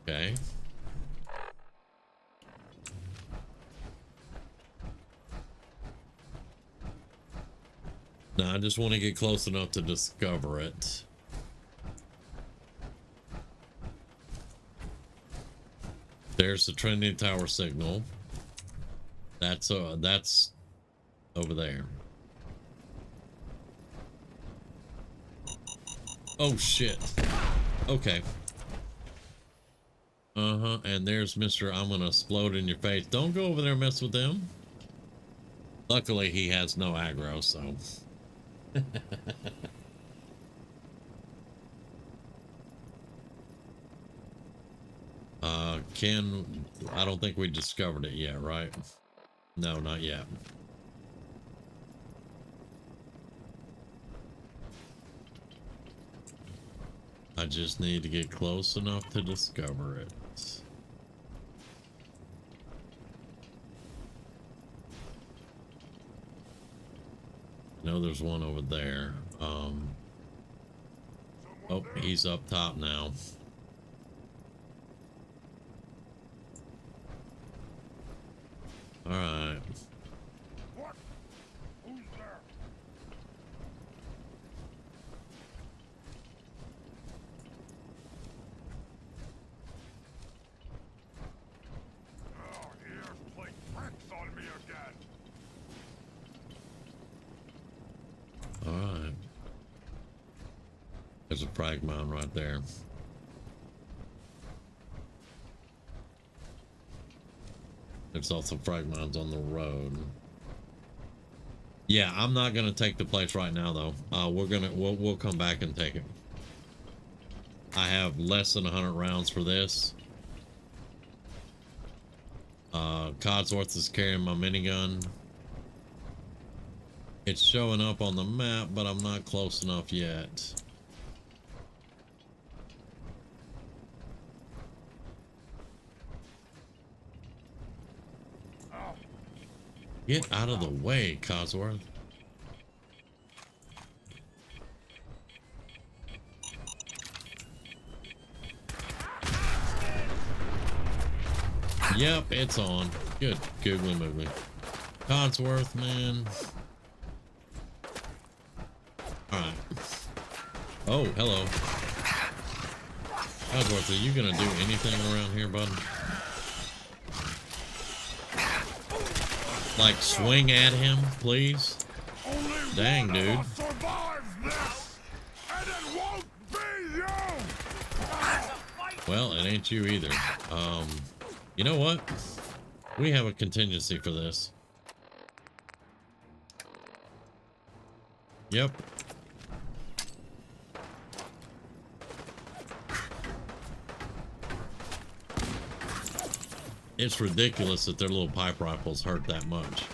Okay. Now I just want to get close enough to discover it. There's the Trinity Tower signal. That's over there. Oh shit. Okay. And there's Mr. I'm gonna explode in your face. Don't go over there and mess with them. Luckily he has no aggro, so I don't think we discovered it yet, right? No, not yet. I just need to get close enough to discover it. I know there's one over there. Oh, he's up top now. All right. What? Who's there? Oh, here's playing tricks on me again. All right. There's a frag mound right there. There's also frag mounds on the road. Yeah, I'm not gonna take the place right now though. We'll come back and take it. I have less than 100 rounds for this. Codsworth is carrying my minigun. It's showing up on the map, but I'm not close enough yet. Get out of the way, Codsworth. Yep, it's on. Good googly moogly. Codsworth, man. Alright. Oh, hello. Codsworth, are you gonna do anything around here, bud? Like, swing at him, please? Dang, dude. Well, it ain't you either. You know what? We have a contingency for this. Yep. It's ridiculous that their little pipe rifles hurt that much.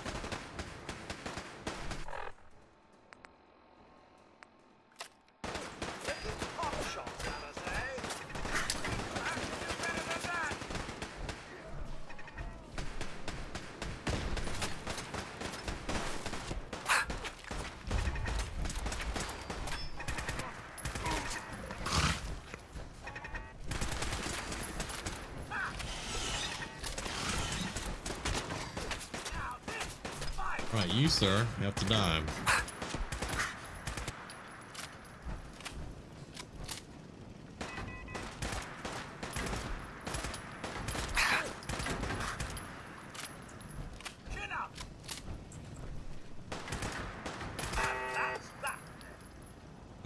Right, you, sir, have to die.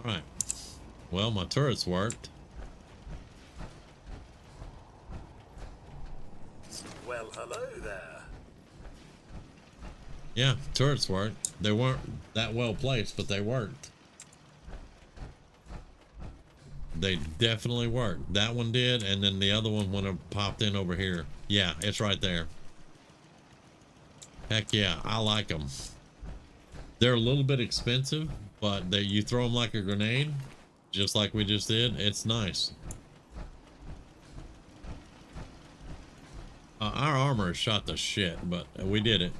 Alright. Well, my turrets worked. Well, hello there. Yeah, turrets worked. They weren't that well placed, but they worked. They definitely worked. That one did, and then the other one would have popped in over here. Yeah, it's right there. Heck yeah, I like them. They're a little bit expensive, but you throw them like a grenade, just like we just did. It's nice. Our armor shot the shit, but we did it.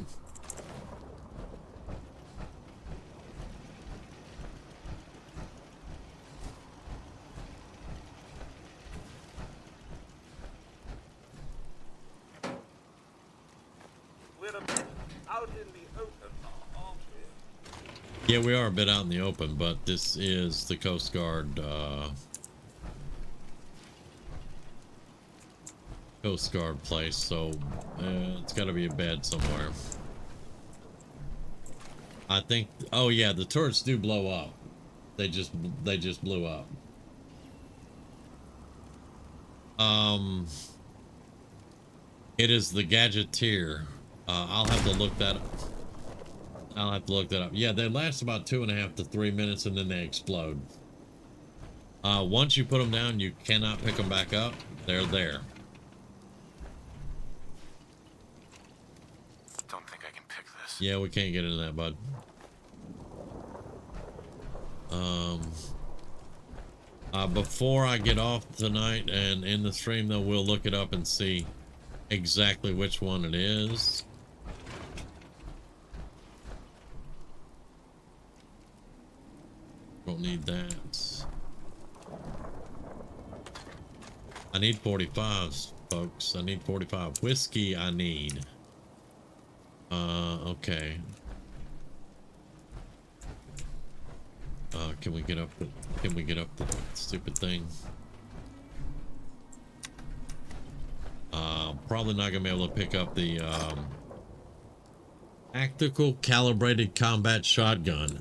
Yeah, we are a bit out in the open, but this is the Coast Guard, place, so it's got to be a bed somewhere. I think. Oh yeah, the turrets do blow up. They just blew up. It is the Gadgeteer. I'll have to look that up. Yeah, they last about 2.5 to 3 minutes and then they explode. Once you put them down, you cannot pick them back up. They're there. Yeah, we can't get into that, bud. Before I get off tonight and in the stream, though, we'll look it up and see exactly which one it is. Don't need that. I need 45s, folks. I need 45 whiskey. I need. Okay. Can we get up the stupid thing? Probably not gonna be able to pick up the tactical calibrated combat shotgun.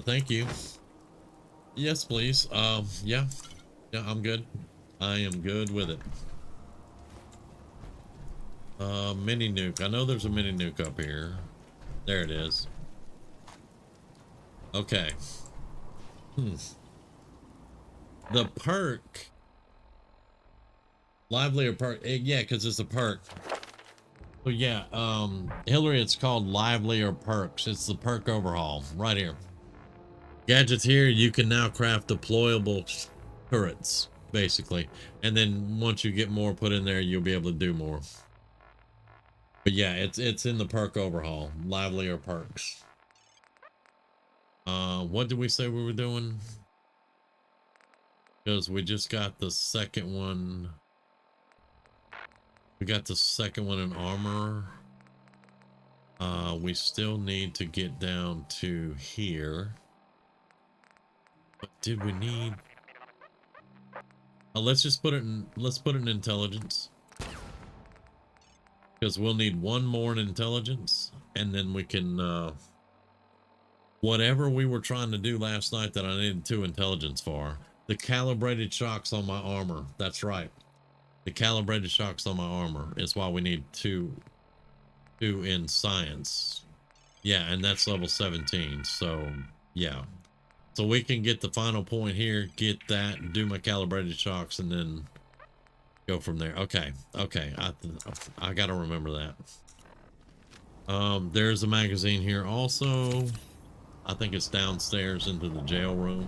Thank you. Yes, please. Yeah, I'm good. I am good with it. Mini nuke. I know there's a mini nuke up here. There it is. Okay. The perk. Livelier perk. Yeah, because it's a perk. So yeah, Hillary, it's called Livelier Perks. It's the perk overhaul right here. Gadgets here, you can now craft deployable turrets, basically. And then once you get more put in there, you'll be able to do more. But yeah, it's in the perk overhaul. Livelier Perks. What did we say we were doing? Because we just got the second one. We got the second one in armor. We still need to get down to here. What did we need? Let's just put it in, let's put it in intelligence. Because we'll need one more in intelligence. And then we can, whatever we were trying to do last night that I needed 2 intelligence for. The calibrated shocks on my armor. That's right. The calibrated shocks on my armor is why we need 2 in science. Yeah, and that's level 17. So, yeah. So we can get the final point here, get that, do my calibrated shocks, and then go from there. Okay. Okay. I got to remember that. There's a magazine here also. I think it's downstairs into the jail room.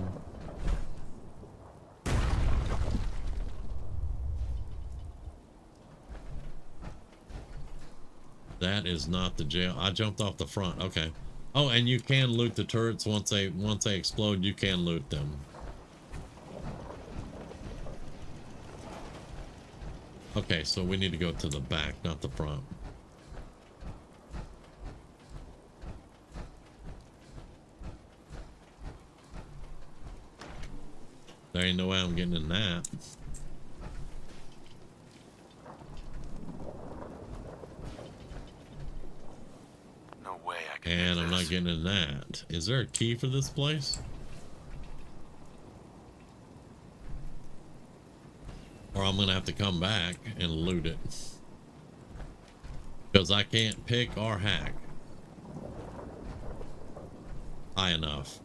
That is not the jail. I jumped off the front. Okay. Oh, and you can loot the turrets once they explode. You can loot them. Okay, so we need to go to the back, not the front. There ain't no way I'm getting in that. No way I can. And I'm not getting in that. Is there a key for this place? Or I'm gonna have to come back and loot it. Because I can't pick or hack high enough.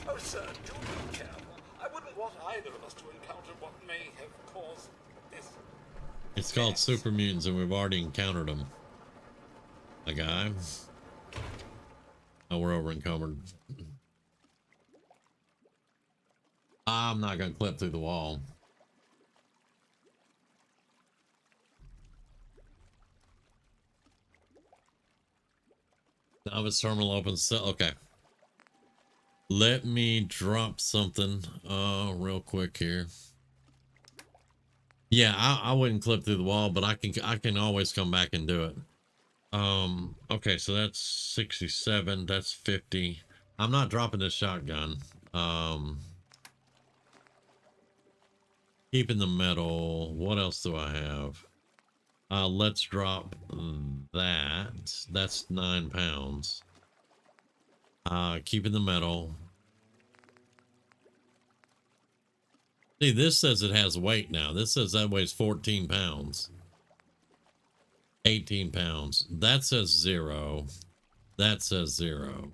Oh, sir, do be careful. I wouldn't want either of us to encounter what may have caused this. It's called super mutants, and we've already encountered them. A guy. Oh, we're over encumbered. I'm not gonna clip through the wall. Novice terminal open. So okay. Let me drop something real quick here. Yeah, I wouldn't clip through the wall, but I can always come back and do it. Okay, so that's 67, that's 50. I'm not dropping this shotgun. Keeping the metal. What else do I have? Let's drop that. That's 9 pounds. Keeping the metal. See, this says it has weight now. This says that weighs 14 pounds. 18 pounds. That says 0. That says 0.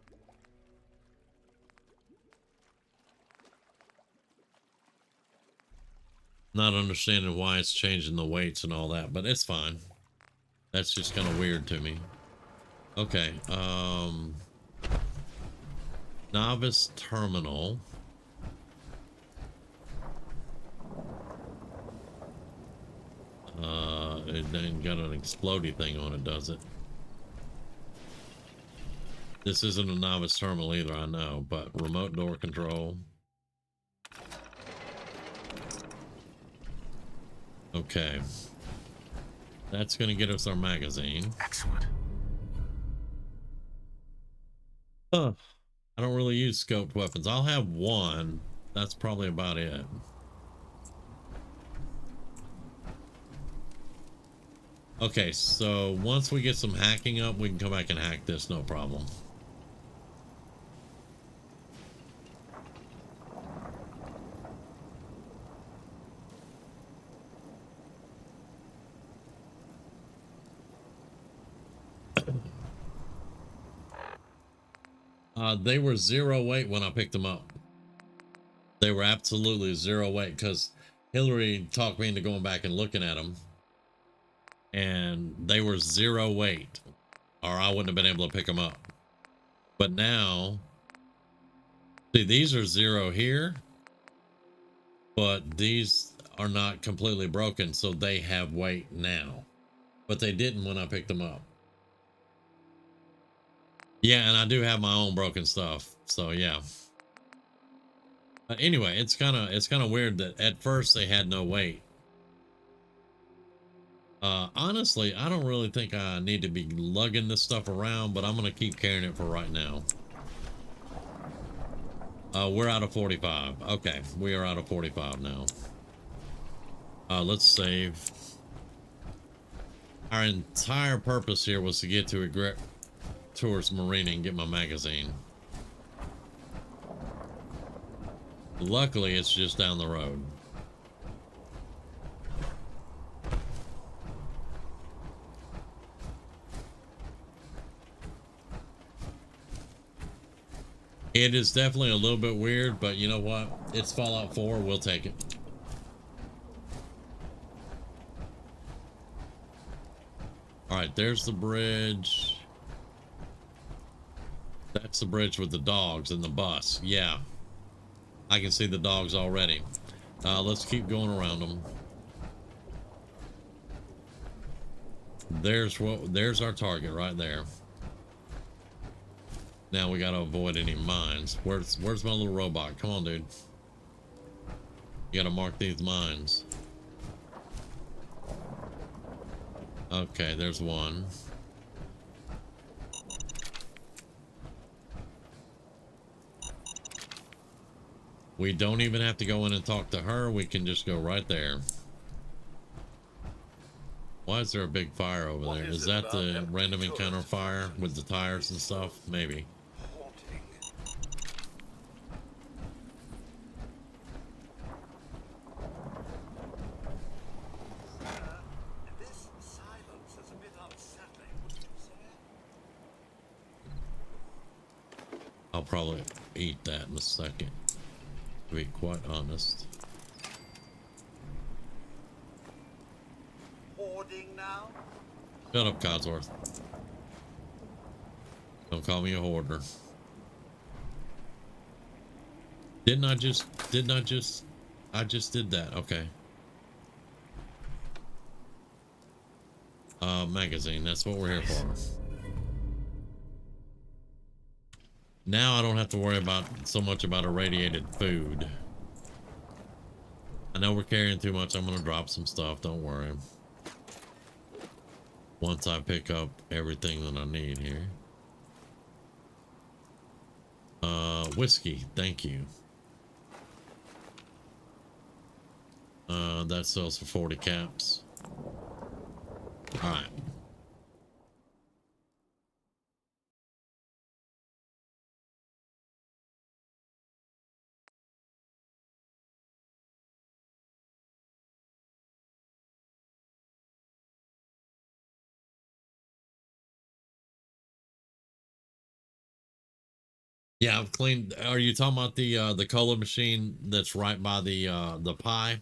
Not understanding why it's changing the weights and all that, but it's fine. That's just kind of weird to me. Okay, novice terminal. It ain't got an explodey thing on it, does it? This isn't a novice terminal either, I know, but remote door control. Okay. That's gonna get us our magazine. Excellent. Huh. I don't really use scoped weapons. I'll have one. That's probably about it. Okay, so once we get some hacking up, we can come back and hack this, no problem. They were 0 weight when I picked them up. They were absolutely 0 weight because Hillary talked me into going back and looking at them. And they were 0 weight, or I wouldn't have been able to pick them up. But now, see, these are 0 here, but these are not completely broken, so they have weight now. But they didn't when I picked them up. Yeah, and I do have my own broken stuff, so yeah. But anyway, it's kind of weird that at first they had no weight. Honestly, I don't really think I need to be lugging this stuff around, but I'm gonna keep carrying it for right now. We're out of 45. Okay, we are out of 45 now. Let's save. Our entire purpose here was to get to a great tourist marina and get my magazine. Luckily, it's just down the road. It is definitely a little bit weird, but you know what? It's Fallout 4. We'll take it. All right, there's the bridge. That's the bridge with the dogs and the bus. Yeah. I can see the dogs already. Let's keep going around them. There's our target right there. Now we gotta avoid any mines. Where's my little robot? Come on, dude. You gotta mark these mines. Okay, there's one. We don't even have to go in and talk to her. We can just go right there. Why is there a big fire over there? Is that the random encounter fire with the tires and stuff? Maybe. This silence is a bit unsettling, sir. I'll probably eat that in a second, to be quite honest. Hoarding now? Shut up, Codsworth. Don't call me a hoarder. I just did that. Okay. Magazine, that's what we're here for. Now I don't have to worry about so much about irradiated food. I know we're carrying too much. I'm gonna drop some stuff, don't worry. Once I pick up everything that I need here. Whiskey, thank you. That sells for 40 caps. All right. Yeah, I've cleaned. Are you talking about the cola machine that's right by the pie?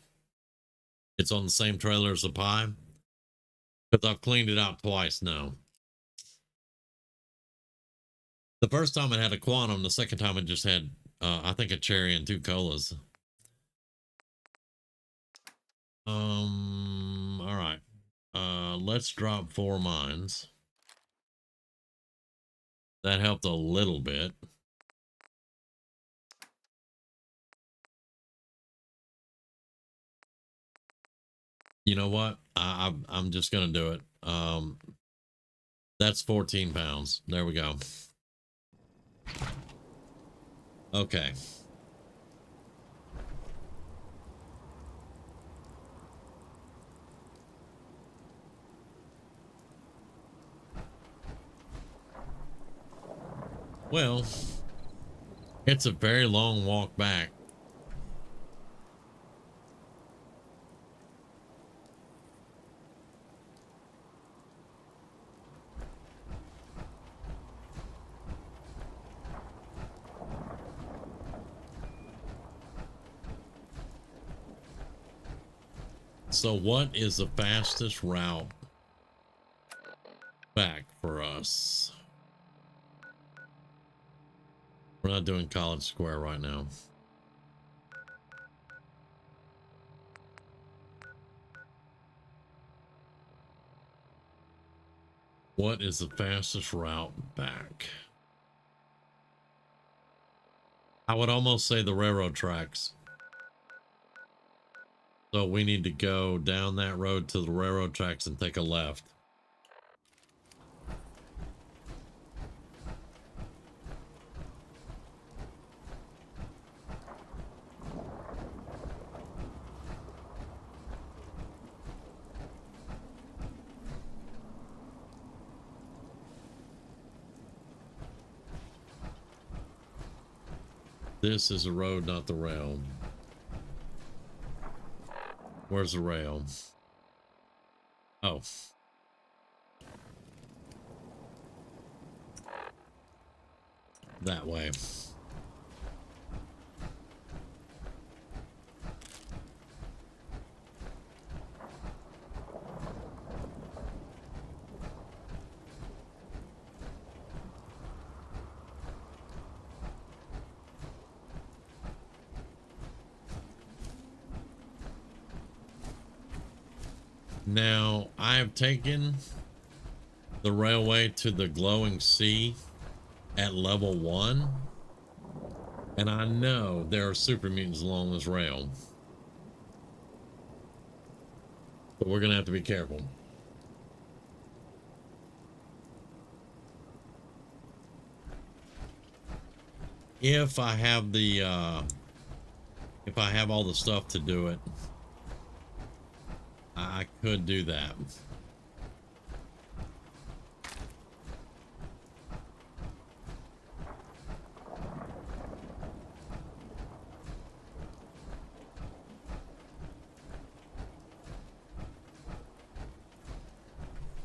It's on the same trailer as the pie. Because I've cleaned it out twice now. The first time it had a quantum. The second time it just had, I think, a cherry and 2 colas. All right. Let's drop 4 mines. That helped a little bit. You know what? I'm just gonna do it. That's 14 pounds. There we go. Okay. Well, it's a very long walk back. So what is the fastest route back for us? We're not doing College Square right now. What is the fastest route back? I would almost say the railroad tracks. So we need to go down that road to the railroad tracks and take a left. This is a road, not the rail. Where's the rail? Oh. That way. Now, I have taken the railway to the glowing sea at level 1, and I know there are super mutants along this rail. But we're gonna have to be careful. If I have the if I have all the stuff to do it, I could do that.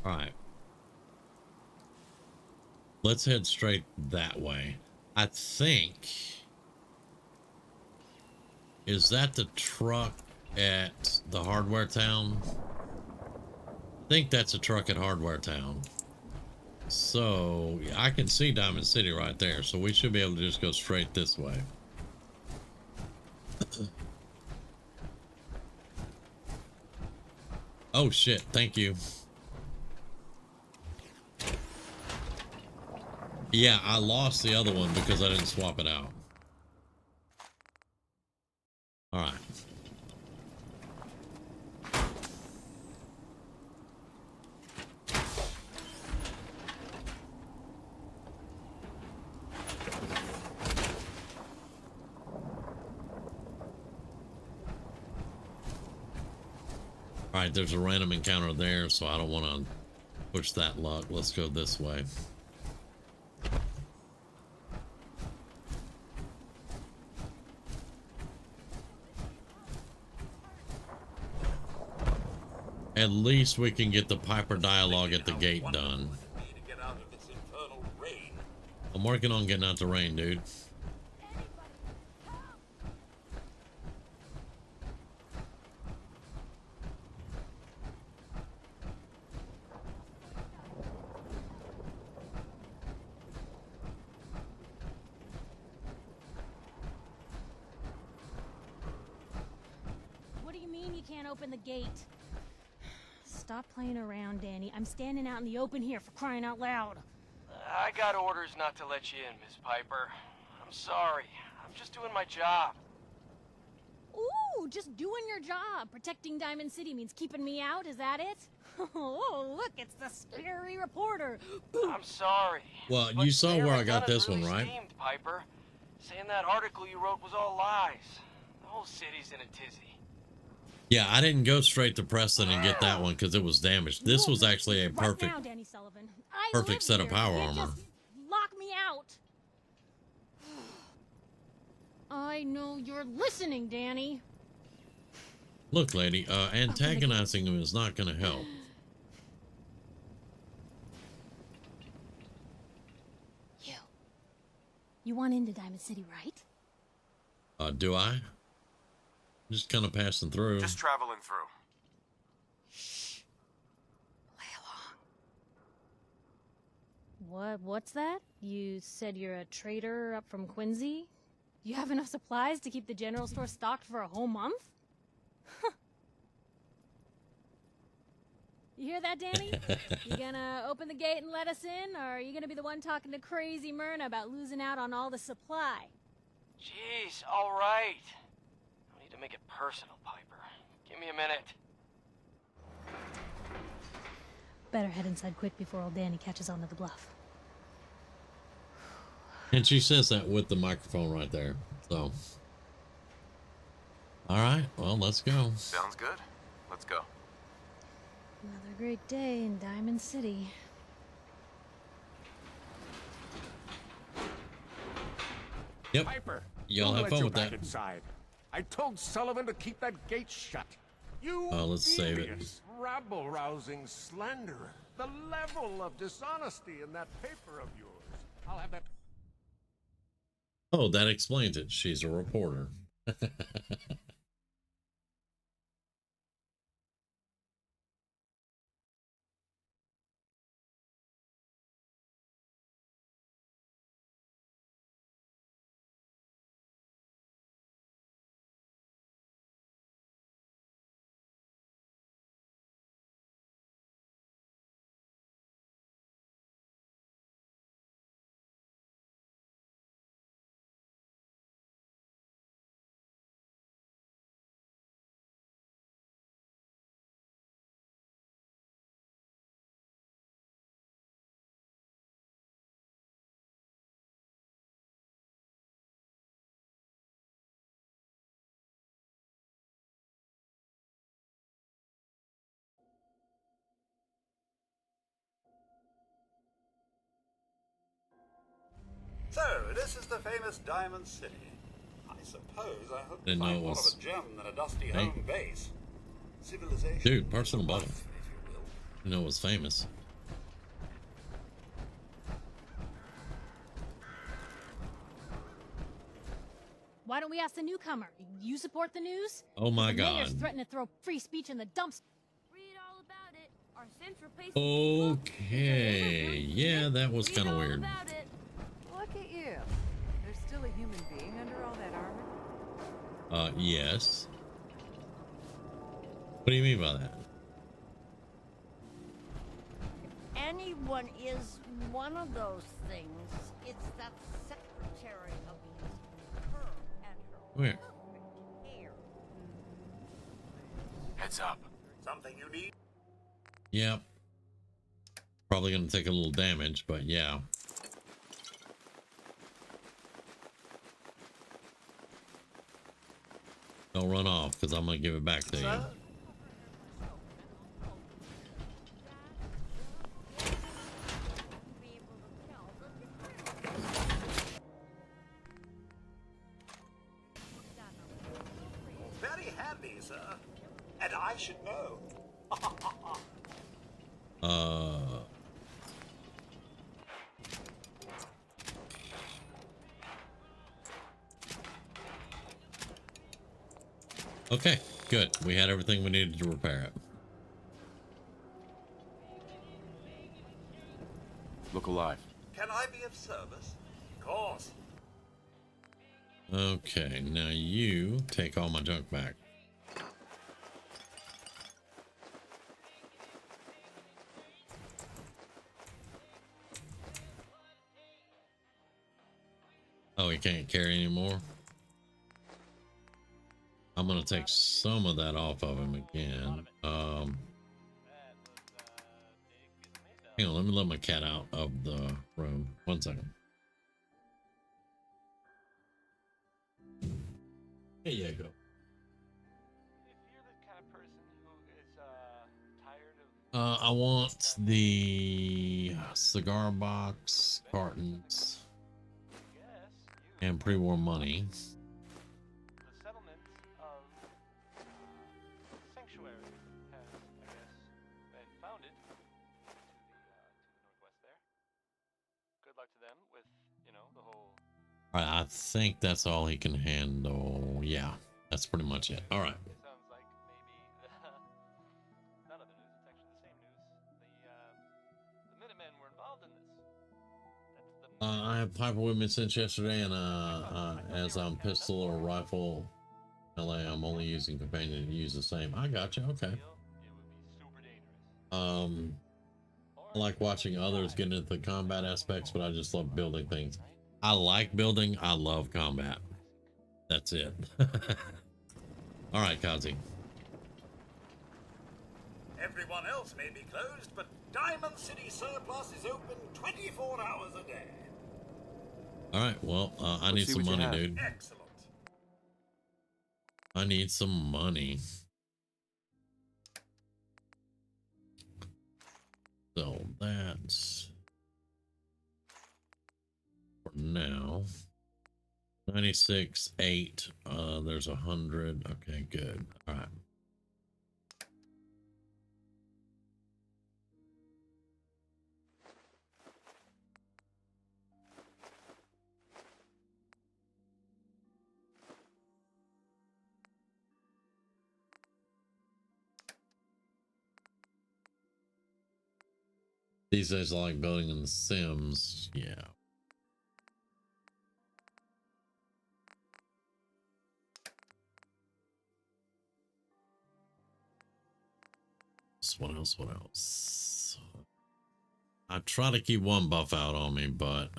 All right. Let's head straight that way. I think. Is that the truck at the Hardware Town? I think that's a truck at Hardware Town. So I can see Diamond City right there. So we should be able to just go straight this way. Oh shit, thank you. Yeah, I lost the other one because I didn't swap it out. All right. All right, there's a random encounter there, so I don't want to push that luck. Let's go this way. At least we can get the Piper dialogue at the gate done. To get out of this infernal rain. Oh I'm working on getting out the rain, dude. What do you mean you can't open the gate? Stop playing around, Danny. I'm standing out in the open here, for crying out loud. I got orders not to let you in, Miss Piper. I'm sorry. I'm just doing my job. Ooh, just doing your job. Protecting Diamond City means keeping me out, is that it? Oh, look, it's the scary reporter. I'm sorry. Well, but you saw Mayor where I got McDonough's this really one, right? steamed, Piper, saying that article you wrote was all lies. The whole city's in a tizzy. Yeah, I didn't go straight to Preston and get that one because it was damaged. This was actually a Right perfect, now, Danny Sullivan. I perfect live set of here. power You armor. just lock me out. I know you're listening, Danny. Look, lady, antagonizing him is not going to help. You want into Diamond City, right? Do I? Just kind of passing through. Just traveling through. Play along. What's that? You said you're a trader up from Quincy? You have enough supplies to keep the general store stocked for a whole month? You hear that, Danny? You gonna open the gate and let us in, or are you gonna be the one talking to crazy Myrna about losing out on all the supply? Jeez, all right. No need to make it personal, Piper. Give me a minute. Better head inside quick before old Danny catches on to the bluff. And she says that with the microphone right there. So, all right, well, let's go. Sounds good. Let's go. Another great day in Diamond City. Yep. Piper, Y'all have fun with that. Inside. I told Sullivan to keep that gate shut. You Let's save it. devious, rabble-rousing slanderer. The level of dishonesty in that paper of yours. I'll have that. Oh, that explains it. She's a reporter. So, this is the famous Diamond City. I suppose I hope to Didn't know find it more of was- a gem than a dusty Hey. home base. Civilization. Dude, personal button. if you will. You know, it was famous. Why don't we ask the newcomer? You support the news? Oh my The mayor's God. threatening to throw free speech in the dumpster. Read all about it. Our central place. Okay. Yeah, that was kind of weird. About it. Look at you. There's still a human being under all that armor. Yes. What do you mean by that? Anyone is one of those things. It's that secretary of his, her and her Where? perfect hair. Heads up. Something you need? Yep. Probably gonna take a little damage, but yeah. Don't run off, because I'm gonna give it back to you. Sir? Very handy, sir. And I should know. Okay, good. We had everything we needed to repair it. Look alive. Can I be of service? Of course. Okay, now you take all my junk back. Oh, he can't carry anymore. I'm gonna take some of that off of him again. Hang on, let me let my cat out of the room. 1 second. Here you go. I want the cigar box, cartons, and pre-war money. The settlement of Sanctuary has, I guess, been founded to the northwest there. Good luck to them with, you know, the whole... All right, I think that's all he can handle. Yeah, that's pretty much it. All right. Sounds like maybe not other news, it's actually the same news. The Minutemen were involved in this. I have Piper with me since yesterday, and as I'm pistol or rifle LA, I'm only using companion to use the same. I got you. Okay. I like watching others get into the combat aspects, but I just love building things. I like building. I love combat. That's it. All right, Kazi. Everyone else may be closed, but Diamond City Surplus is open 24 hours a day. All right. Well, I need some money, dude. Excellent. I need some money. So that's for now. 96.8. There's 100. Okay, good. All right. These days I like building in The Sims. Yeah. What else? What else? I try to keep one buff out on me, but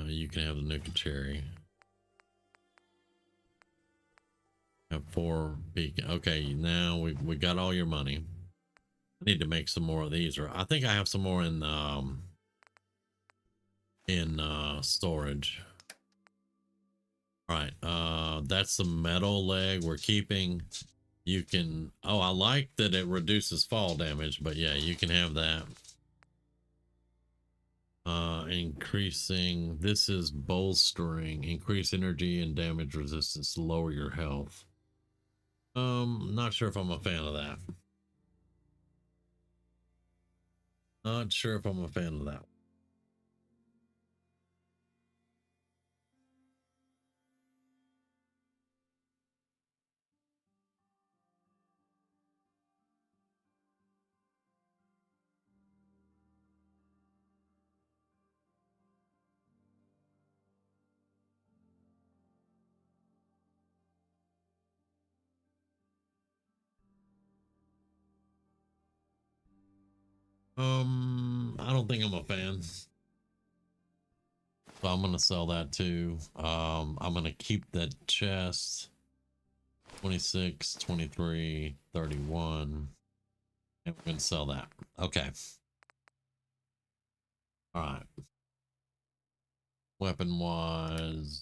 you can have the Nuka Cherry. Have 4 beacon. Okay, now we got all your money. I need to make some more of these, or I think I have some more in storage. All right, that's the metal leg we're keeping. You can, oh, I like that it reduces fall damage, but yeah, you can have that. Increasing, this is bolstering, increase energy and damage resistance, lower your health. Not sure if I'm a fan of that. Not sure if I'm a fan of that. I don't think I'm a fan. So I'm gonna sell that too. I'm gonna keep that chest. 26, 23, 31. And we're gonna sell that. Okay. All right. Weapon wise,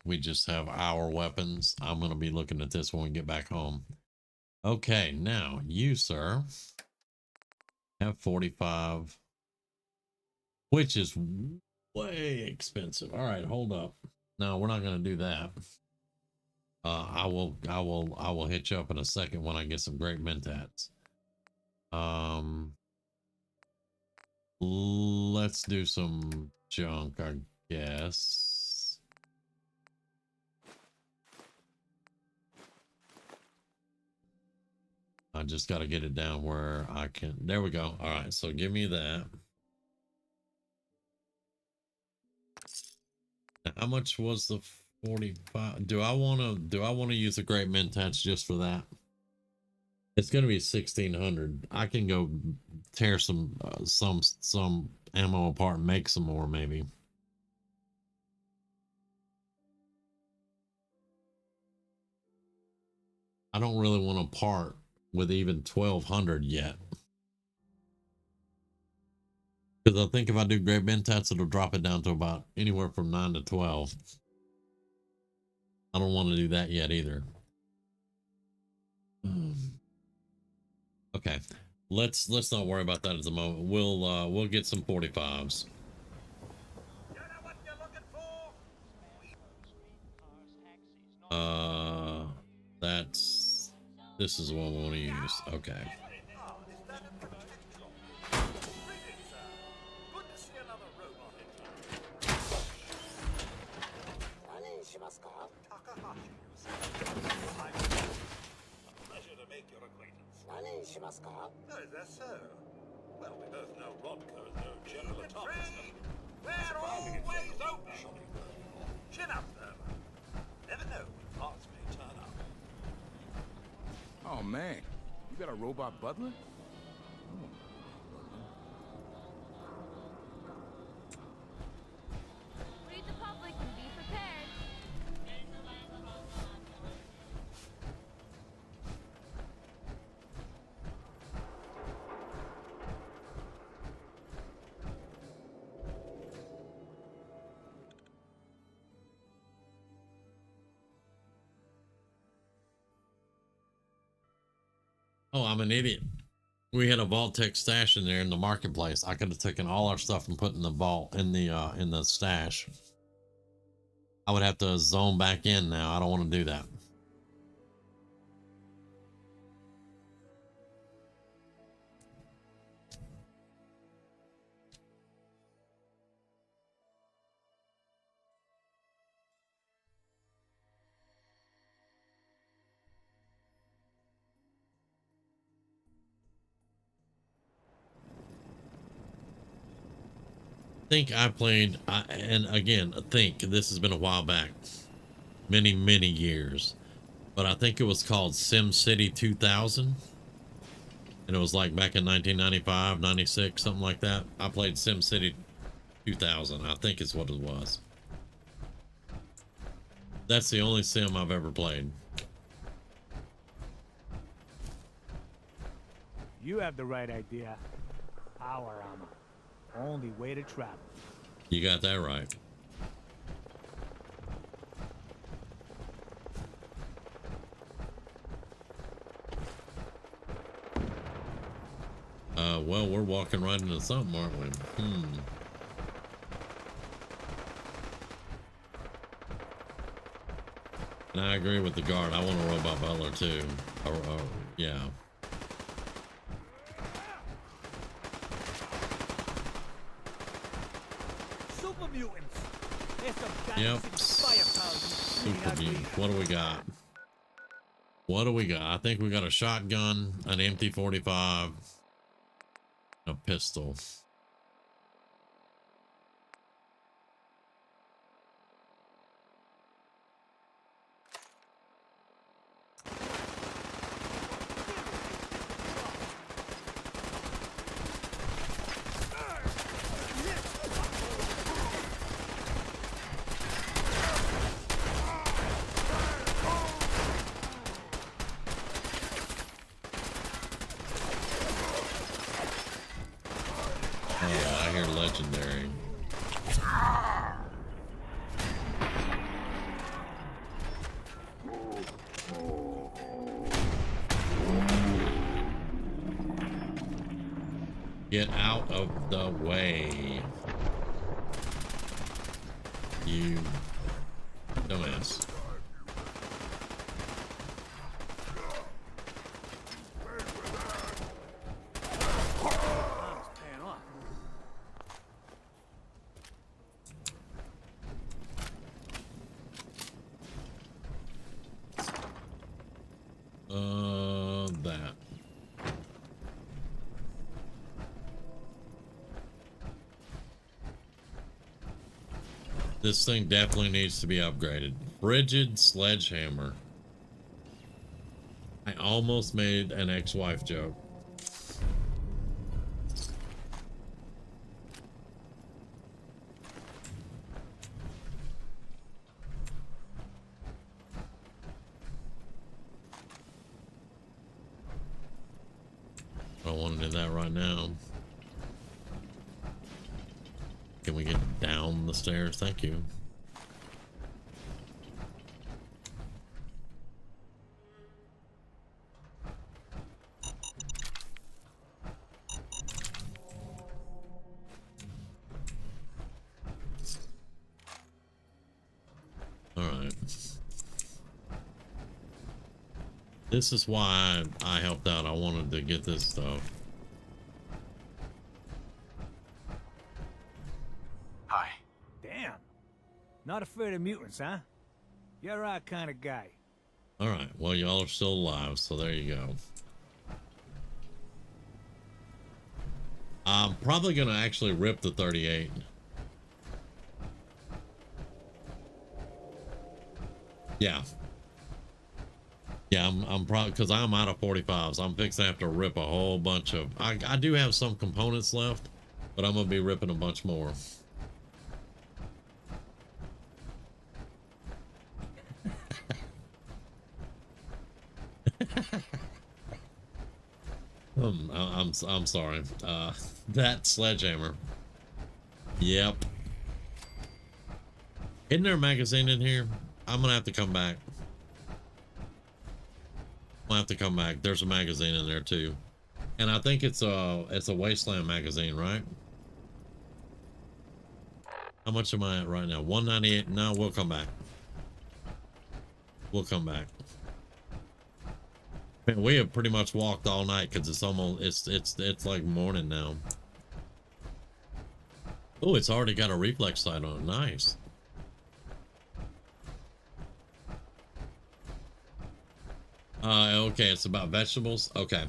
we just have our weapons. I'm gonna be looking at this when we get back home. Okay, now you, sir, have 45, which is way expensive. All right, hold up. No, we're not gonna do that. I will hit you up in a second when I get some great mentats. Let's do some junk, I guess. I just got to get it down where I can. There we go. All right, so give me that. Now, how much was the 45? Do I want to use a Great Mentats just for that? It's going to be 1600. I can go tear some ammo apart and make some more maybe. I don't really want to part with even 1200 yet. Because I think if I do Great Mentats, it'll drop it down to about anywhere from 9 to 12. I don't want to do that yet either. Okay, let's not worry about that at the moment. We'll get some 45s. This is what we want to use. Okay. Pleasure to make your acquaintance. Oh, is that so? Well, we both know Rodko is no general atomic. We're always open. Chin up, though. Never know when parts may turn up. Oh, man. You got a robot butler? Read the public and be prepared. Oh, I'm an idiot. We had a Vault-Tec stash in there in the marketplace. I could have taken all our stuff and put in the vault in the stash. I would have to zone back in now. I don't want to do that. Think I played, and again, think this has been a while back, many years, but I think it was called SimCity 2000, and it was like back in 1995, 96, something like that. I played SimCity 2000. I think is what it was. That's the only sim I've ever played. You have the right idea. Power armor. Only way to travel. You got that right. Well, we're walking right into something, aren't we? And I agree with the guard. I want a robot butler too. Yeah. Super mutants. There's some Yep. firepower. Super mutant. What do we got? What do we got? I think we got a shotgun, an empty 45, a pistol. Oh, I hear legendary. Get out of the way. You dumbass. That. This thing definitely needs to be upgraded. Frigid sledgehammer. I almost made an ex-wife joke. I don't want to do that right now. Can we get down the stairs? Thank you. All right. This is why I helped out. I wanted to get this stuff. Hi. Damn. Not afraid of mutants, huh? You're our kind of guy. All right. Well, y'all are still alive, so there you go. I'm probably going to actually rip the 38. Yeah. Yeah, I'm probably, because I'm out of 45s. I'm fixing to have to rip a whole bunch of, I do have some components left, but I'm going to be ripping a bunch more. I'm sorry. That sledgehammer. Yep. Isn't there a magazine in here? I'm gonna have to come back. I'll have to come back. There's a magazine in there too, and I think it's a Wasteland magazine, right? How much am I at right now? 198. No, we'll come back. We'll come back. Man, we have pretty much walked all night because it's almost it's like morning now. Oh, it's already got a reflex sight on it. Nice. Okay, it's about vegetables. Okay.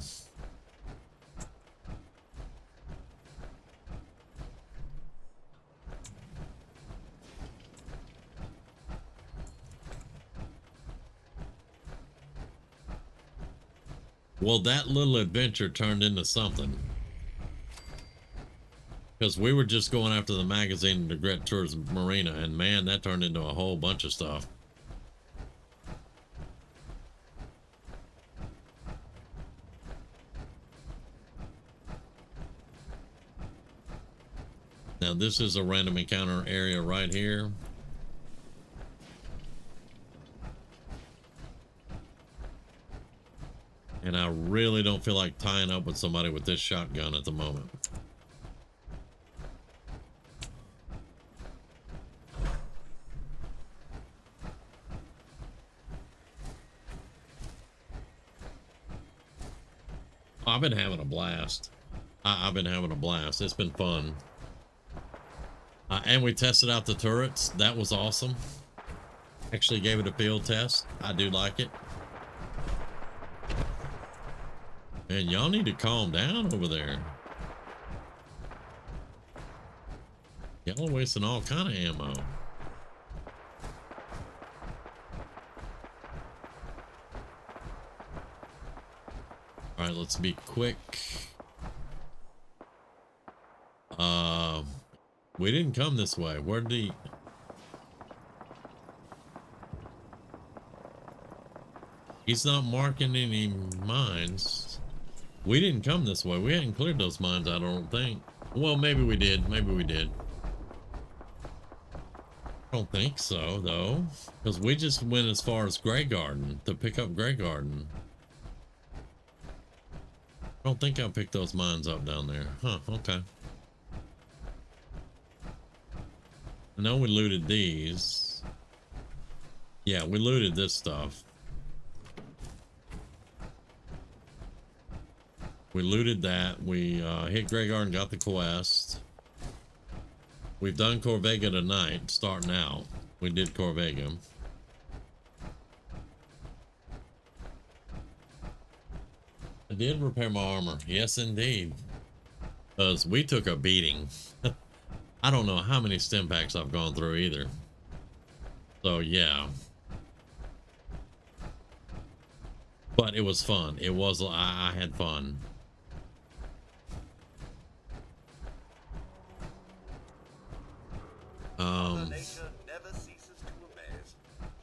Well, that little adventure turned into something. Because we were just going after the magazine to Gret Tours Marina, and man, that turned into a whole bunch of stuff. Now, this is a random encounter area right here. And I really don't feel like tying up with somebody with this shotgun at the moment. I've been having a blast. I've been having a blast. It's been fun. And we tested out the turrets. That was awesome. Actually gave it a field test. I do like it. Man, y'all need to calm down over there. Y'all are wasting all kind of ammo. All right, let's be quick. We didn't come this way. Where did he? He's not marking any mines. We didn't come this way. We hadn't cleared those mines, I don't think. Well, maybe we did. Maybe we did. I don't think so, though. Because we just went as far as Grey Garden to pick up Grey Garden. I don't think I picked those mines up down there. Huh, okay. I know we looted these. Yeah, we looted this stuff. We looted that. We hit Grey Garden, got the quest. We've done Corvega tonight, starting out. We did Corvega. I did repair my armor. Yes, indeed. Because we took a beating. I don't know how many stim packs I've gone through either. So yeah. But it was fun. It was, I had fun. Mother Nature never ceases to amaze.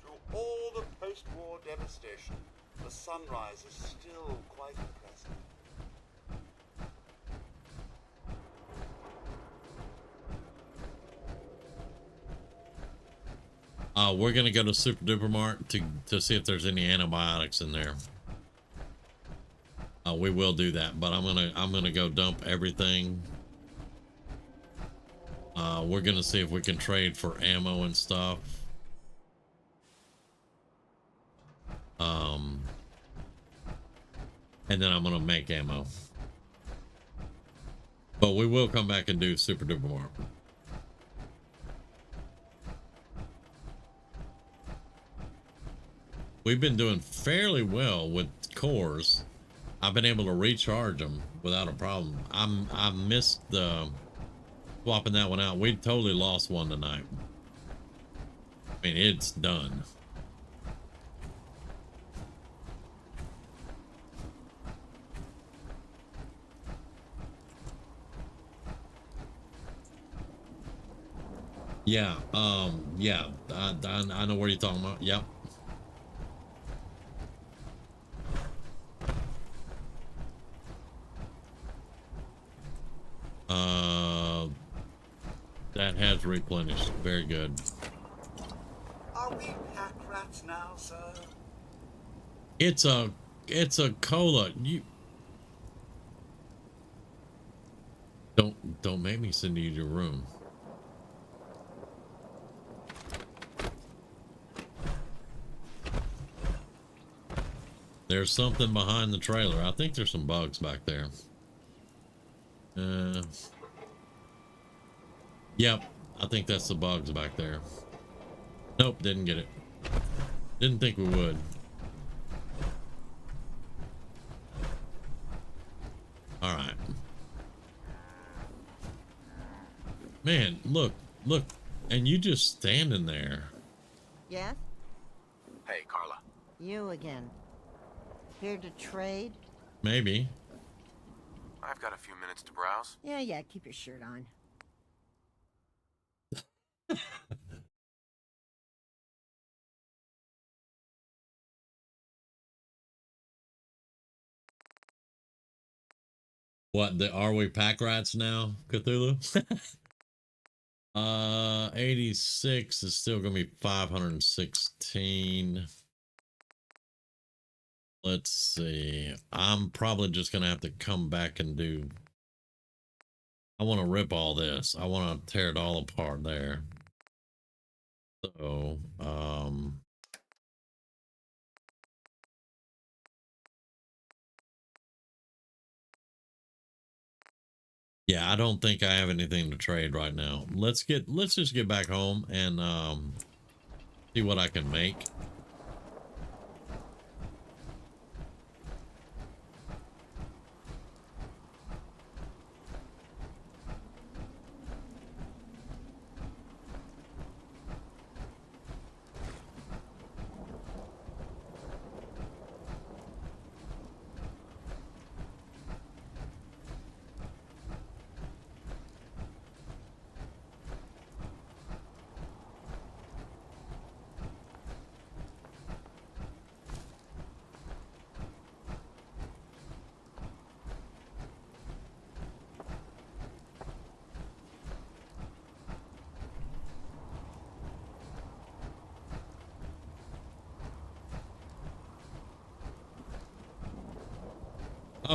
Through all the post-war devastation, the sunrise is still quite impressive. We're gonna go to Super Duper Mart to see if there's any antibiotics in there. We will do that, but I'm gonna go dump everything. We're gonna see if we can trade for ammo and stuff. And then I'm gonna make ammo. But we will come back and do Super Duper Mart. We've been doing fairly well with cores. I've been able to recharge them without a problem. I missed swapping that one out. We totally lost one tonight. I mean, it's done. Yeah, yeah, I know what you're talking about. Yep. That has replenished. Very good. Are we pack rats now, sir? It's a cola. You don't make me send you to your room. There's something behind the trailer. I think there's some bugs back there. Yep, I think that's the bugs back there. Nope, didn't get it. Didn't think we would. All right. Man, look, and you just standing there. Yes? Hey, Carla. You again. Here to trade? Maybe. I've got a few minutes to browse. Yeah, keep your shirt on. What, are we pack rats now, Cthulhu? 86 is still gonna be 516. Let's see. I'm probably just gonna have to come back and do. I want to rip all this. I want to tear it all apart there. So, yeah, I don't think I have anything to trade right now. Let's just get back home and see what I can make.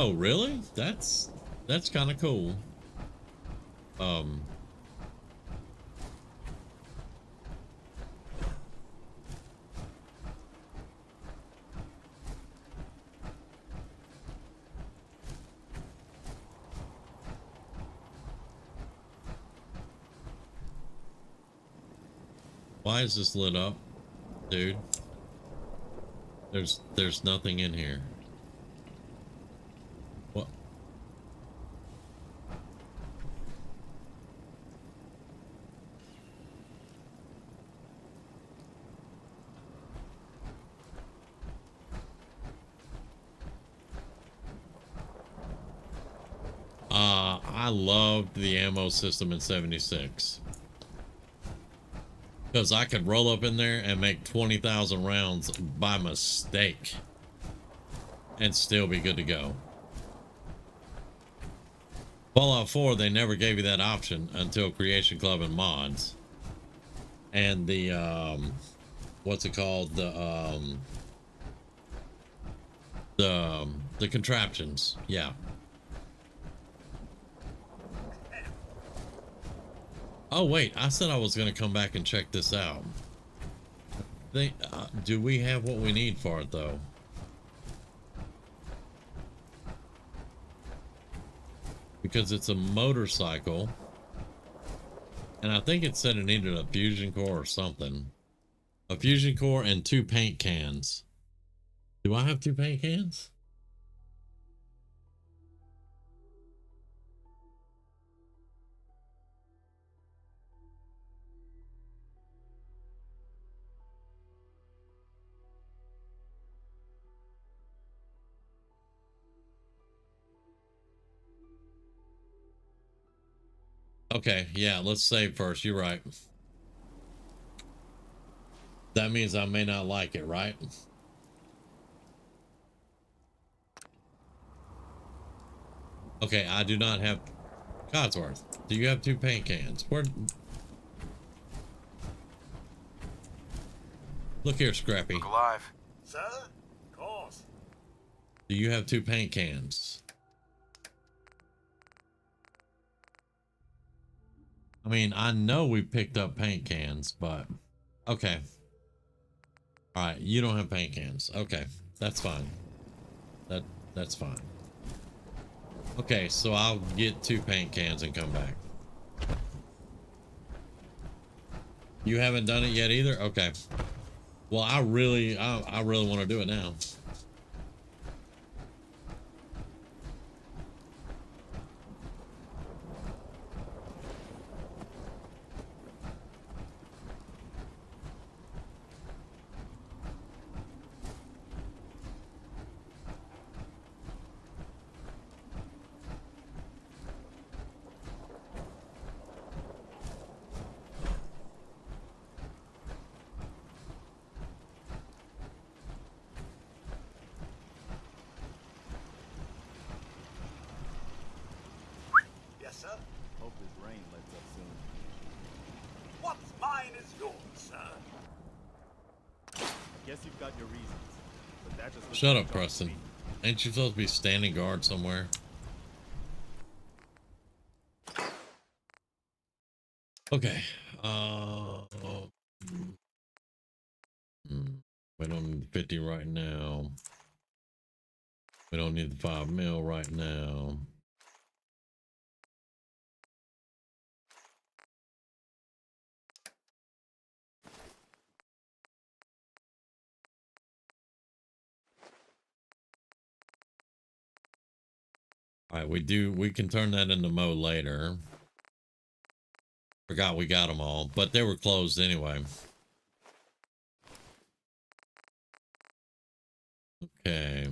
Oh, really? That's kind of cool. Why is this lit up, dude? There's nothing in here. What? I loved the ammo system in 76. Because I could roll up in there and make 20,000 rounds by mistake. And still be good to go. Fallout 4, they never gave you that option until Creation Club and mods. And the, what's it called? The contraptions. Yeah. Oh, wait. I said I was going to come back and check this out. Do we have what we need for it, though? Because it's a motorcycle. And I think it said it needed a fusion core or something. A fusion core and 2 paint cans. Do I have 2 paint cans? Okay, yeah, let's save first. You're right. That means I may not like it, right? Okay, I do not have Codsworth. Do you have 2 paint cans? Where? Look here, Scrappy. Look alive. Sir? Of course. Do you have 2 paint cans? I mean, I know we picked up paint cans, but okay. All right, you don't have paint cans. Okay, that's fine. That's fine. Okay, so I'll get 2 paint cans and come back. You haven't done it yet either? Okay. Well, I really want to do it now. Yes, sir. Hope this rain lets up soon. What's mine is yours, sir. I guess you've got your reasons, but that just looks Shut like up, trouble to Preston. me. Ain't you supposed to be standing guard somewhere? Okay. We don't need the 50 right now. We don't need the 5 mil right now. All right, we can turn that into mode later. Forgot we got them all, but they were closed anyway. Okay.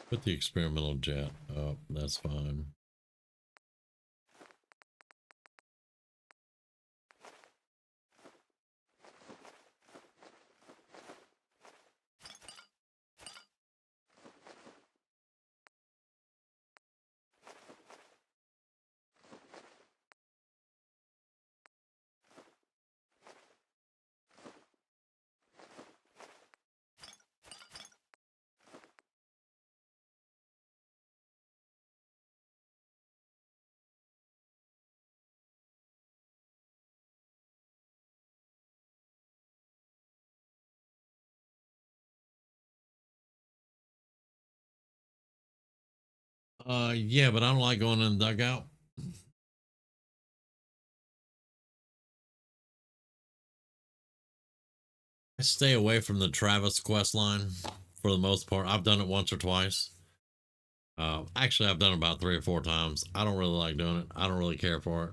Put the experimental jet up. That's fine. Yeah, but I don't like going in the dugout. I stay away from the Travis quest line for the most part. I've done it once or twice. Actually, I've done it about 3 or 4 times. I don't really like doing it. I don't really care for it.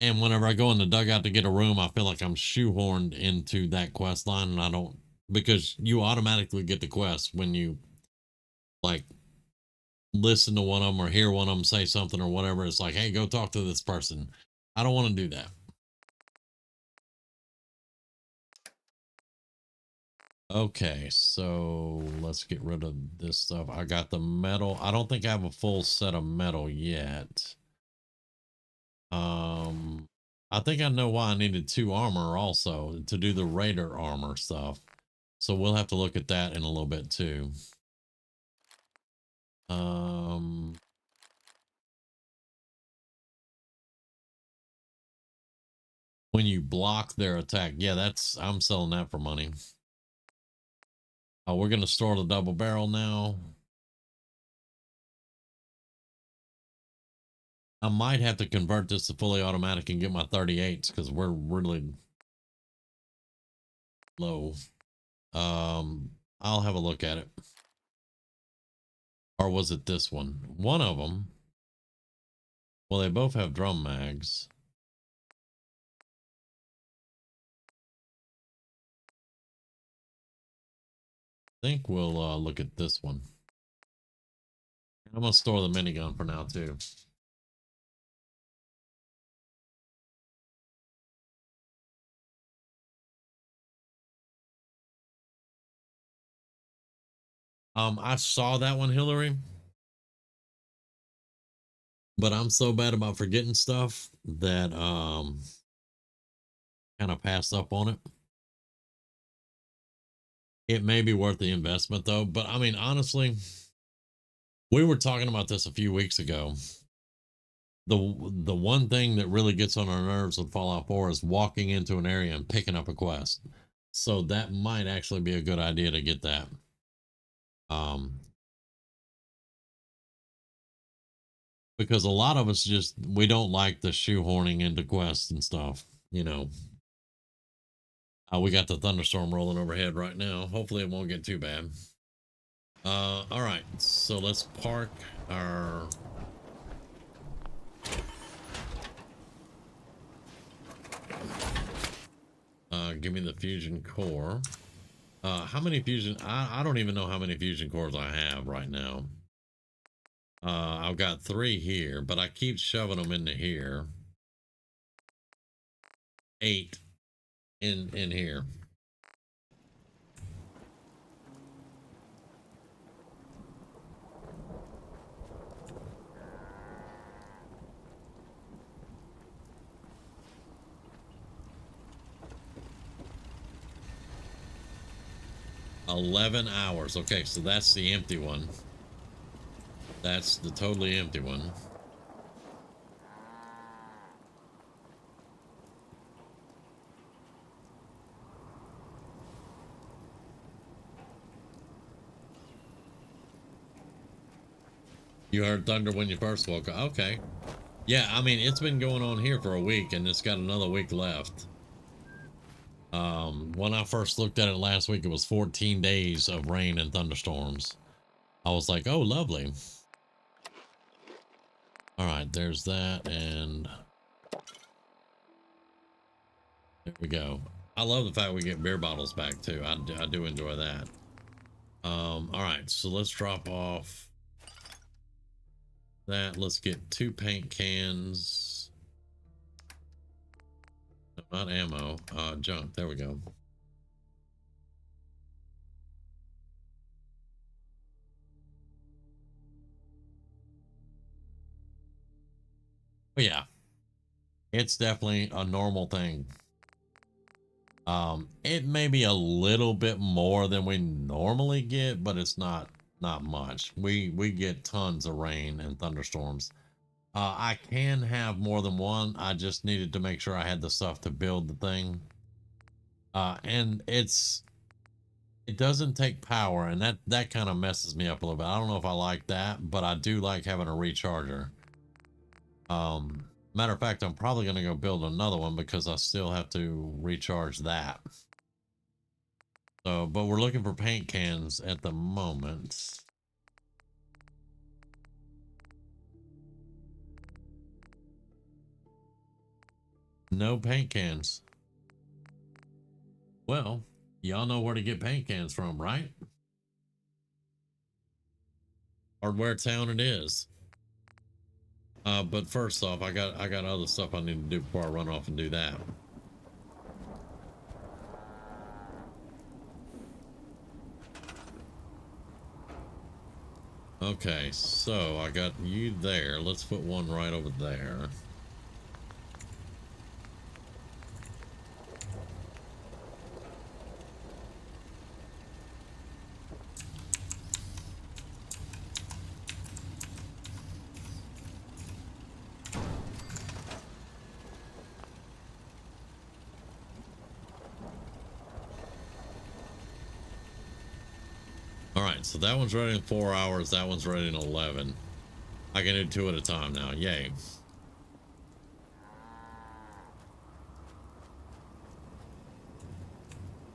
And whenever I go in the dugout to get a room, I feel like I'm shoehorned into that quest line, and I don't, because you automatically get the quest when you like listen to one of them or hear one of them say something or whatever. It's like, hey, go talk to this person. I don't want to do that. Okay, so let's get rid of this stuff. I got the metal. I don't think I have a full set of metal yet. I think I know why I needed 2 armor also to do the raider armor stuff. So we'll have to look at that in a little bit too. When you block their attack, yeah, I'm selling that for money. We're gonna store the double barrel now. I might have to convert this to fully automatic and get my 38s because we're really low. I'll have a look at it. Or was it this one? One of them. Well, they both have drum mags. I think we'll look at this one. I'm gonna store the minigun for now too. I saw that one, Hillary, but I'm so bad about forgetting stuff that kind of passed up on it. It may be worth the investment though, but I mean, honestly, we were talking about this a few weeks ago. The one thing that really gets on our nerves with Fallout 4 is walking into an area and picking up a quest. So that might actually be a good idea to get that. Because a lot of us we don't like the shoehorning into quests and stuff, you know. We got the thunderstorm rolling overhead right now. Hopefully it won't get too bad. All right, so let's park our give me the fusion core. How many fusion? I don't even know how many fusion cores I have right now. I've got 3 here, but I keep shoving them into here. 8 in here. $11 hours. Okay, so that's the empty one. That's the totally empty one. You heard thunder when you first woke up. Okay. Yeah, I mean, it's been going on here for a week, and it's got another week left. When I first looked at it last week, it was 14 days of rain and thunderstorms. I was like, oh, lovely. All right, there's that, and there we go. I love the fact we get beer bottles back too. I do enjoy that. All right, so let's drop off that. Let's get 2 paint cans. Not ammo, junk. There we go. But yeah, it's definitely a normal thing. It may be a little bit more than we normally get, but it's not much. We get tons of rain and thunderstorms. I can have more than one. I just needed to make sure I had the stuff to build the thing. And it doesn't take power, and that kind of messes me up a little bit. I don't know if I like that, but I do like having a recharger. Matter of fact, I'm probably going to go build another one because I still have to recharge that. So, but we're looking for paint cans at the moment. No paint cans. Well, y'all know where to get paint cans from, right? Or where town it is. But first off, I got other stuff I need to do before I run off and do that. Okay, so I got you there. Let's put one right over there. All right, so that one's ready in 4 hours. That one's ready in 11. I can do 2 at a time now. Yay.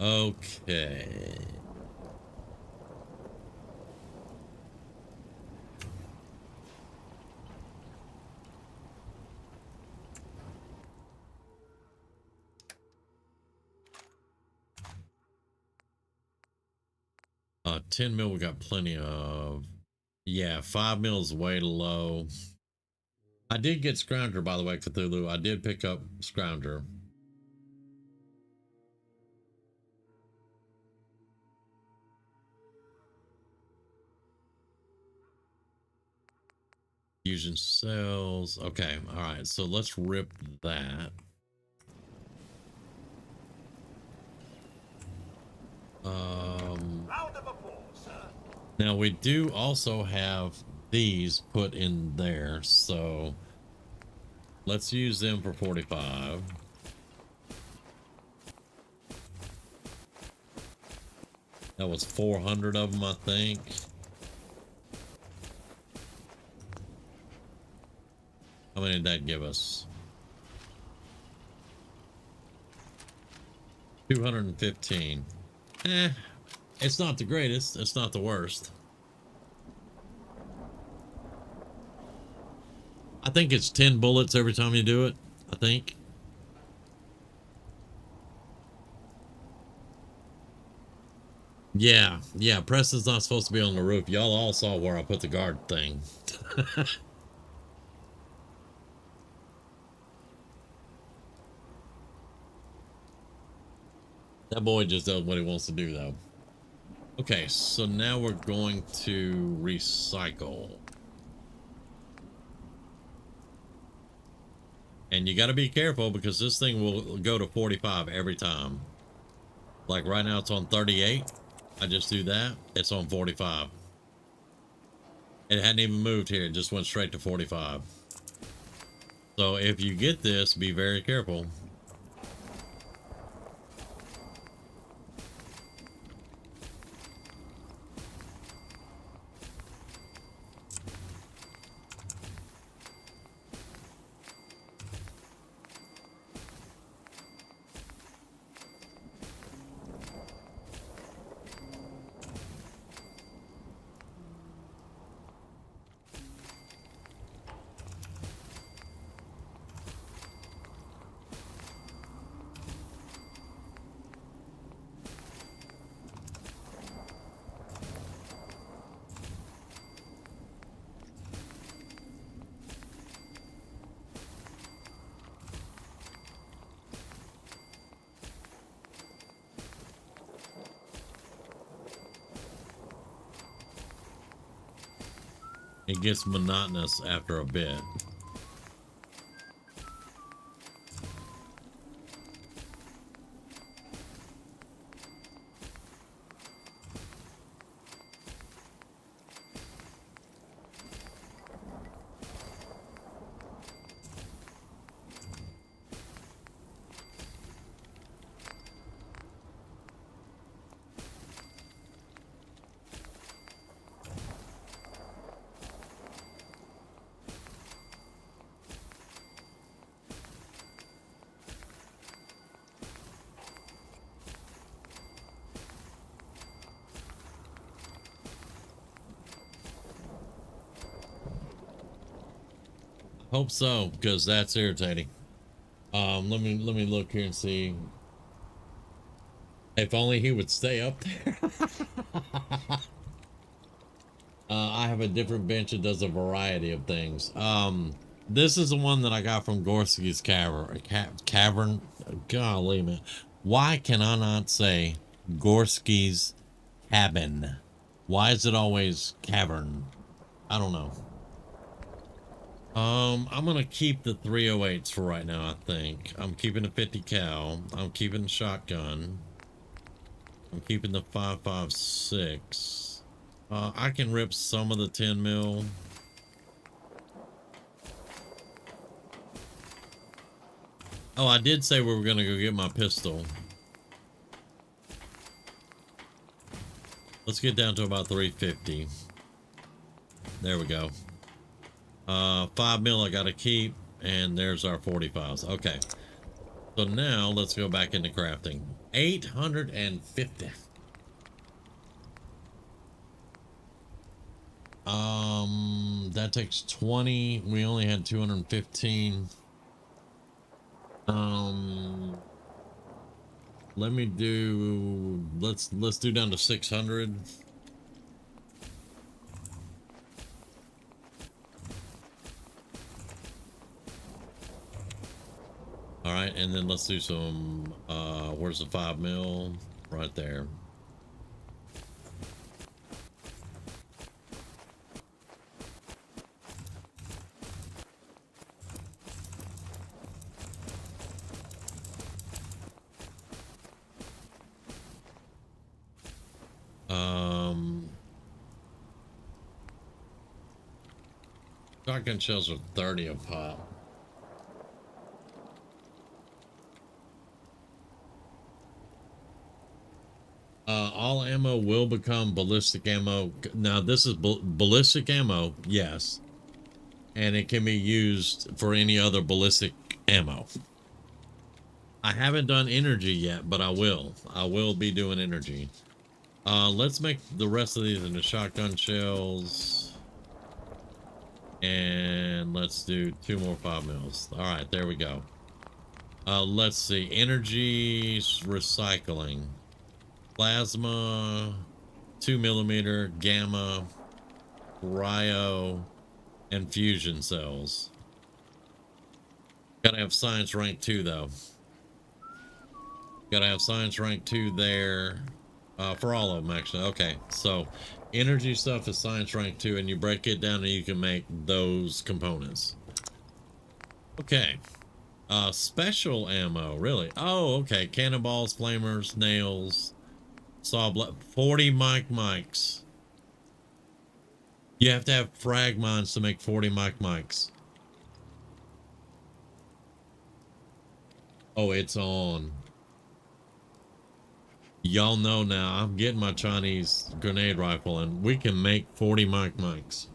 Okay. 10 mil we got plenty of. Yeah, 5 mil is way low. I did get Scrounger, by the way, Cthulhu. I did pick up Scrounger. Fusion cells. Okay, all right. So let's rip that. Round of applause, sir. Now we do also have these put in there, so let's use them for 45. That was 400 of them, I think. How many did that give us? 215. It's not the greatest. It's not the worst. I think it's 10 bullets every time you do it. I think. Yeah. Preston's not supposed to be on the roof. Y'all all saw where I put the guard thing. That boy just does what he wants to do, though. Okay, so now we're going to recycle. And you got to be careful because this thing will go to 45 every time. Like right now it's on 38. I just do that. It's on 45. It hadn't even moved here. It just went straight to 45. So if you get this, be very careful. It gets monotonous after a bit. Hope so, because that's irritating. Let me look here and see. If only he would stay up there. I have a different bench that does a variety of things. This is the one that I got from Gorski's Cavern. Golly, man. Why can I not say Gorski's Cabin? Why is it always Cavern? I don't know. I'm gonna keep the 308s for right now, I think. I'm keeping the 50 cal. I'm keeping the shotgun. I'm keeping the 5.56. I can rip some of the 10 mil. Oh, I did say we were gonna go get my pistol. Let's get down to about 350. There we go. 5 mil I gotta keep, and there's our 45s. Okay. So now let's go back into crafting. 850. That takes 20. We only had 215. Let me do, let's do down to 600. All right, and then let's do some, where's the 5 mil? Right there. Shotgun shells are 30 a pop. All ammo will become ballistic ammo. Now this is ballistic ammo, yes. And it can be used for any other ballistic ammo. I haven't done energy yet, but I will. I will be doing energy. Let's make the rest of these into shotgun shells. And let's do 2 more 5 mils. All right, there we go. Let's see. Energy recycling. Plasma, 2mm, gamma, cryo, and fusion cells. Gotta have science rank 2 though. Gotta have science rank 2 there. For all of them actually. Okay, so energy stuff is science rank 2, and you break it down and you can make those components. Okay. Special ammo, really? Oh, okay. Cannonballs, flamers, nails, saw 40 mics. You have to have frag mines to make 40 mics. Oh, it's on. Y'all know now, I'm getting my Chinese grenade rifle, and we can make 40 mics.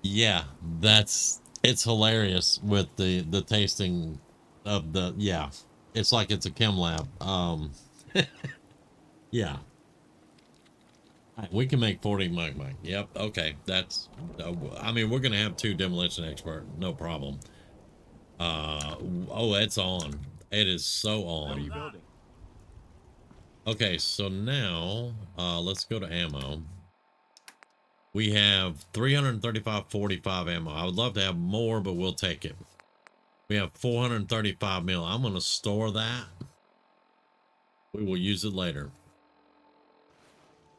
Yeah, it's hilarious with the tasting of the, yeah. It's like it's a chem lab. Yeah. We can make 40 mic. Yep. Okay. That's, I mean, we're going to have 2 demolition expert. No problem. Oh, it's on. It is so on. What are you building? Okay. So now, let's go to ammo. We have 335, 45 ammo. I would love to have more, but we'll take it. We have 435 mil. I'm going to store that. We will use it later.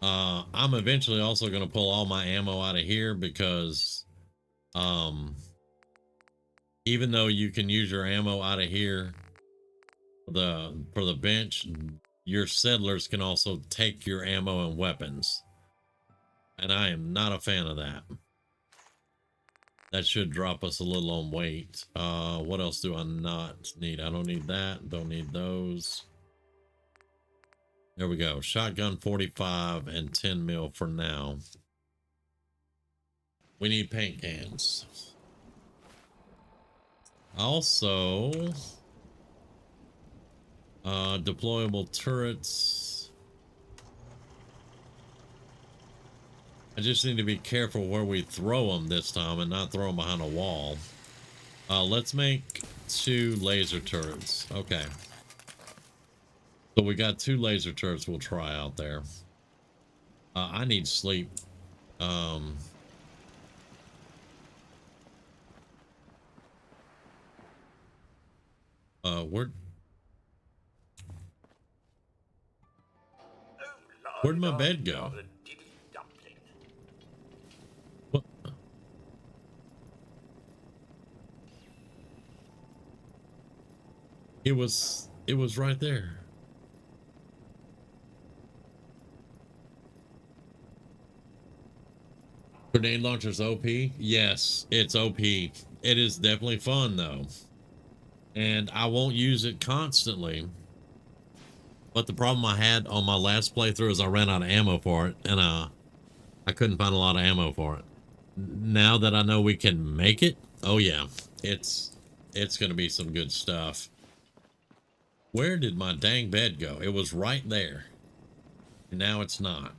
I'm eventually also going to pull all my ammo out of here because, even though you can use your ammo out of here, for the bench, your settlers can also take your ammo and weapons. And I am not a fan of that. That should drop us a little on weight. What else do I not need? I don't need that. Don't need those. There we go. Shotgun 45 and 10 mil for now. We need paint cans. Also, Deployable turrets. I just need to be careful where we throw them this time and not throw them behind a wall. Let's make 2 laser turrets. Okay. So we got 2 laser turrets we'll try out there. I need sleep. Where'd my bed go? What? It was right there. Grenade launcher's OP? Yes, it's OP. It is definitely fun though. And I won't use it constantly. But the problem I had on my last playthrough is I ran out of ammo for it, and I couldn't find a lot of ammo for it. Now that I know we can make it, oh yeah, it's gonna be some good stuff. Where did my dang bed go? It was right there. And now it's not.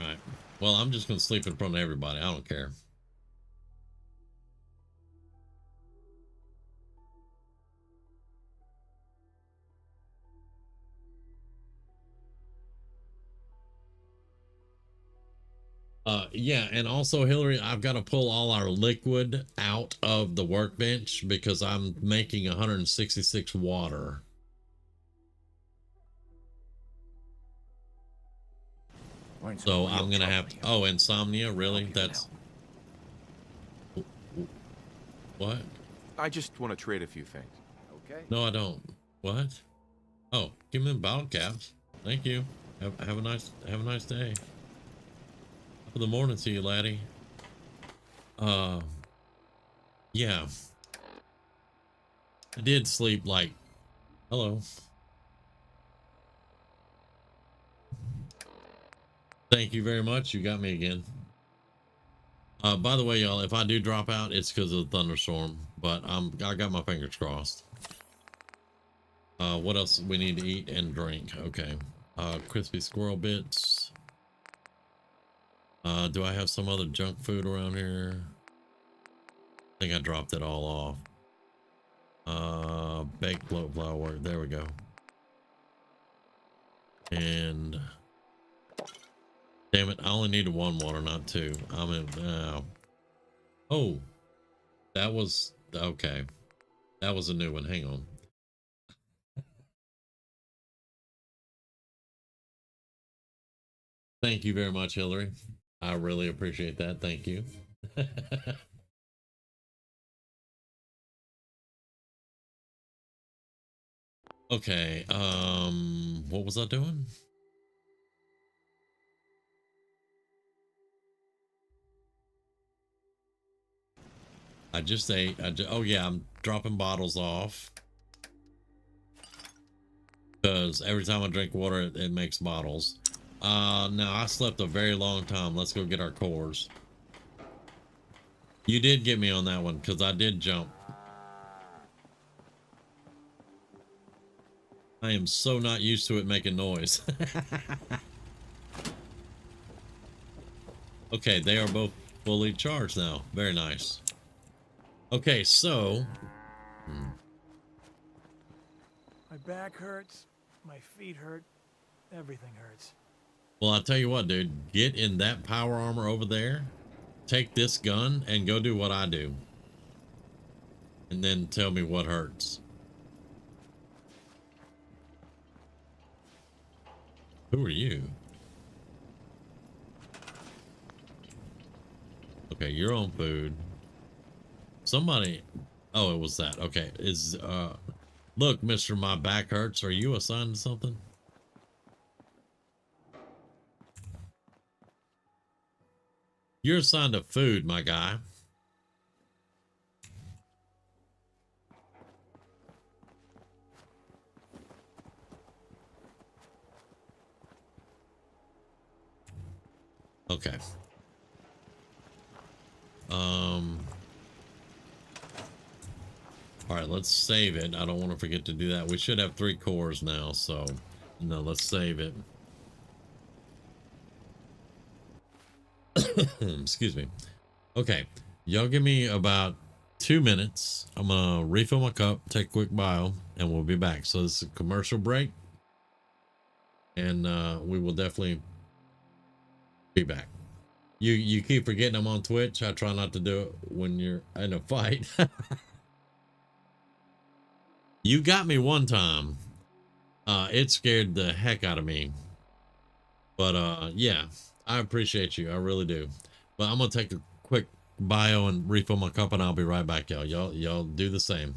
Alright. Well, I'm just gonna sleep in front of everybody. I don't care. Yeah, and also Hillary, I've got to pull all our liquid out of the workbench because I'm making 166 water. So I'm gonna have to, oh, insomnia, really? That's what? I just want to trade a few things. Okay. No, I don't. What? Oh, give me the bottle caps. Thank you. Have a nice day. Top of the morning to you, laddie. Yeah. I did sleep like, hello. Thank you very much. You got me again. By the way, y'all, if I do drop out, it's because of the thunderstorm, but I got my fingers crossed. What else we need to eat and drink? Okay. Crispy squirrel bits. Do I have some other junk food around here? I think I dropped it all off. Baked float flour. There we go. And damn it, I only needed 1 water, not 2. I'm in now. Oh, that was okay. That was a new one. Hang on. Thank you very much, Hillary. I really appreciate that. Thank you. Okay, what was I doing? I just ate. Oh yeah, I'm dropping bottles off because every time I drink water, it makes bottles. Now I slept a very long time. Let's go get our cores. You did get me on that one because I did jump. I am so not used to it making noise. Okay, they are both fully charged now. Very nice. Okay, so My back hurts, my feet hurt, everything hurts. well, I'll tell you what, dude, get in that power armor over there, take this gun and go do what I do. And then tell me what hurts. Who are you? Okay, you're on food. Somebody, oh, it was that. Okay, look, Mr. My back hurts. Are you assigned to something? You're assigned to food, my guy. Okay. All right, let's save it. I don't want to forget to do that. We should have 3 cores now, so no, let's save it. Excuse me. Okay, y'all give me about 2 minutes. I'm gonna refill my cup, take a quick bio, and we'll be back. So this is a commercial break, and we will definitely be back. You keep forgetting I'm on Twitch. I try not to do it when you're in a fight. You got me one time. It scared the heck out of me. But yeah, I appreciate you. I really do. But I'm gonna take a quick bio and refill my cup, and I'll be right back, y'all. Y'all do the same.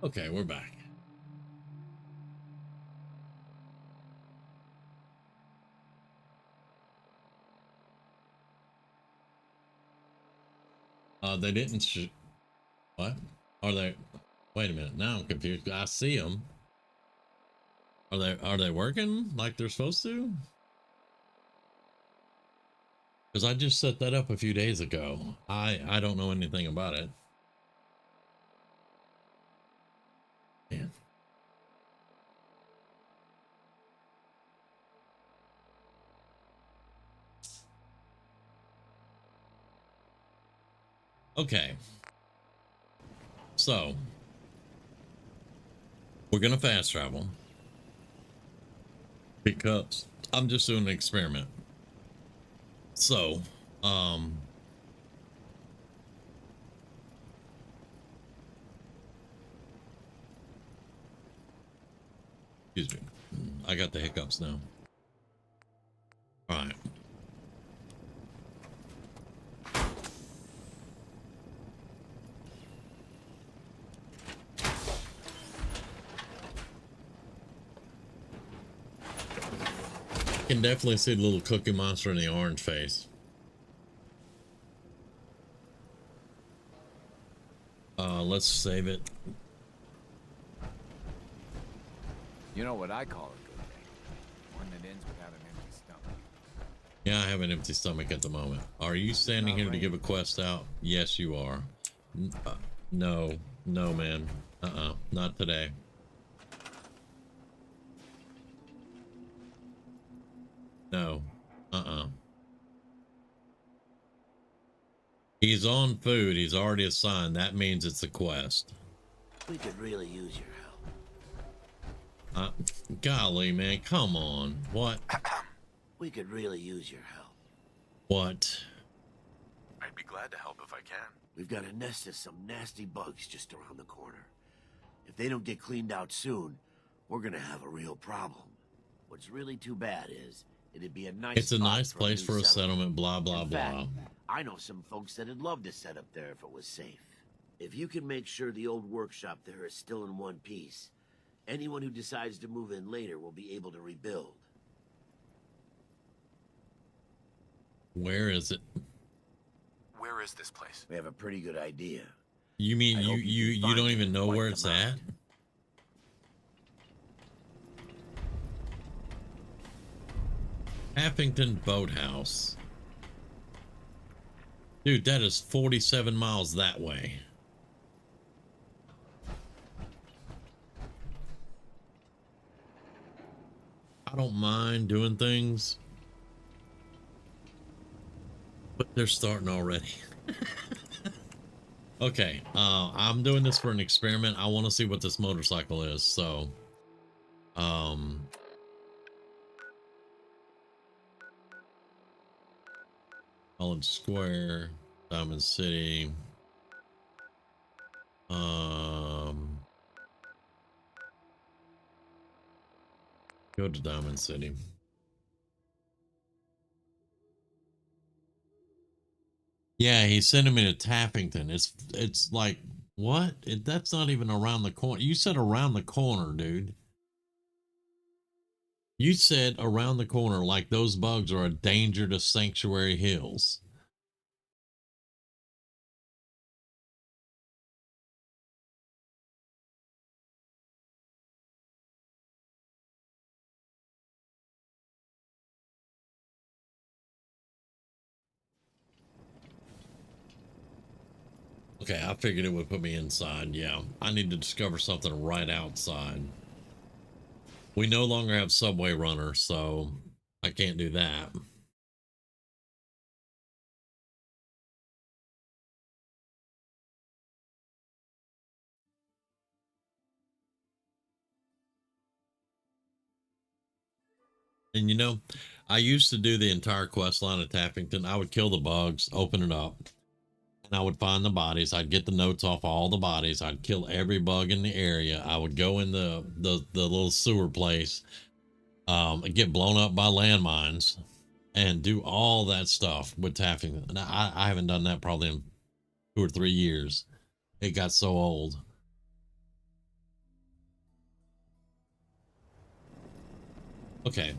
Okay, we're back. They didn't what? Are they? Wait a minute. Now I'm confused. I see them. Are they working like they're supposed to? Because I just set that up a few days ago. I don't know anything about it. Man. Okay. So we're gonna fast travel because I'm just doing an experiment. So, excuse me. I got the hiccups now. All right. Can definitely see the little cookie monster in the orange face. Let's save it. You know what I call a good day? One that ends without an empty stomach. Yeah, I have an empty stomach at the moment. Are you standing here to give a quest out? Yes, you are. No, man. Not today. No. He's on food. He's already assigned. That means it's a quest. We could really use your help. Golly, man, come on. What? We could really use your help. What? I'd be glad to help if I can. We've got a nest of some nasty bugs just around the corner. If they don't get cleaned out soon, we're gonna have a real problem. What's really too bad is, it'd be a nice It's a nice place for a settlement, blah, blah, blah. I know some folks that'd love to set up there if it was safe. If you can make sure the old workshop there is still in one piece, anyone who decides to move in later will be able to rebuild. Where is it? Where is this place? We have a pretty good idea. You mean you don't even know where it's at? Haffington Boathouse. Dude, that is 47 miles that way. I don't mind doing things, but they're starting already. Okay, I'm doing this for an experiment. I want to see what this motorcycle is, so College Square, Diamond City, go to Diamond City. Yeah, he's sending me to Tappington. It's like, what? That's not even around the corner. You said around the corner, dude. You said around the corner, like those bugs are a danger to Sanctuary Hills. Okay, I figured it would put me inside. Yeah, I need to discover something right outside. We no longer have Subway Runner, so I can't do that. And you know, I used to do the entire quest line at Tappington. I would kill the bugs, open it up, and I would find the bodies. I'd get the notes off all the bodies. I'd kill every bug in the area. I would go in the little sewer place, get blown up by landmines, and do all that stuff with Tappington. I haven't done that probably in 2 or 3 years. It got so old. Okay.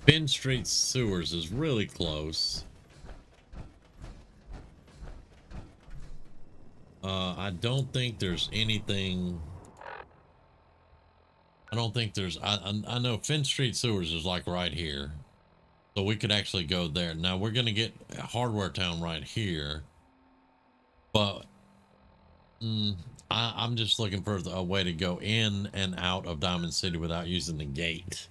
Penn Street Sewers is really close. I don't think there's anything. I don't think there's. I know Penn Street Sewers is like right here. So we could actually go there. Now we're gonna get Hardware Town right here, but I'm just looking for a way to go in and out of Diamond City without using the gate.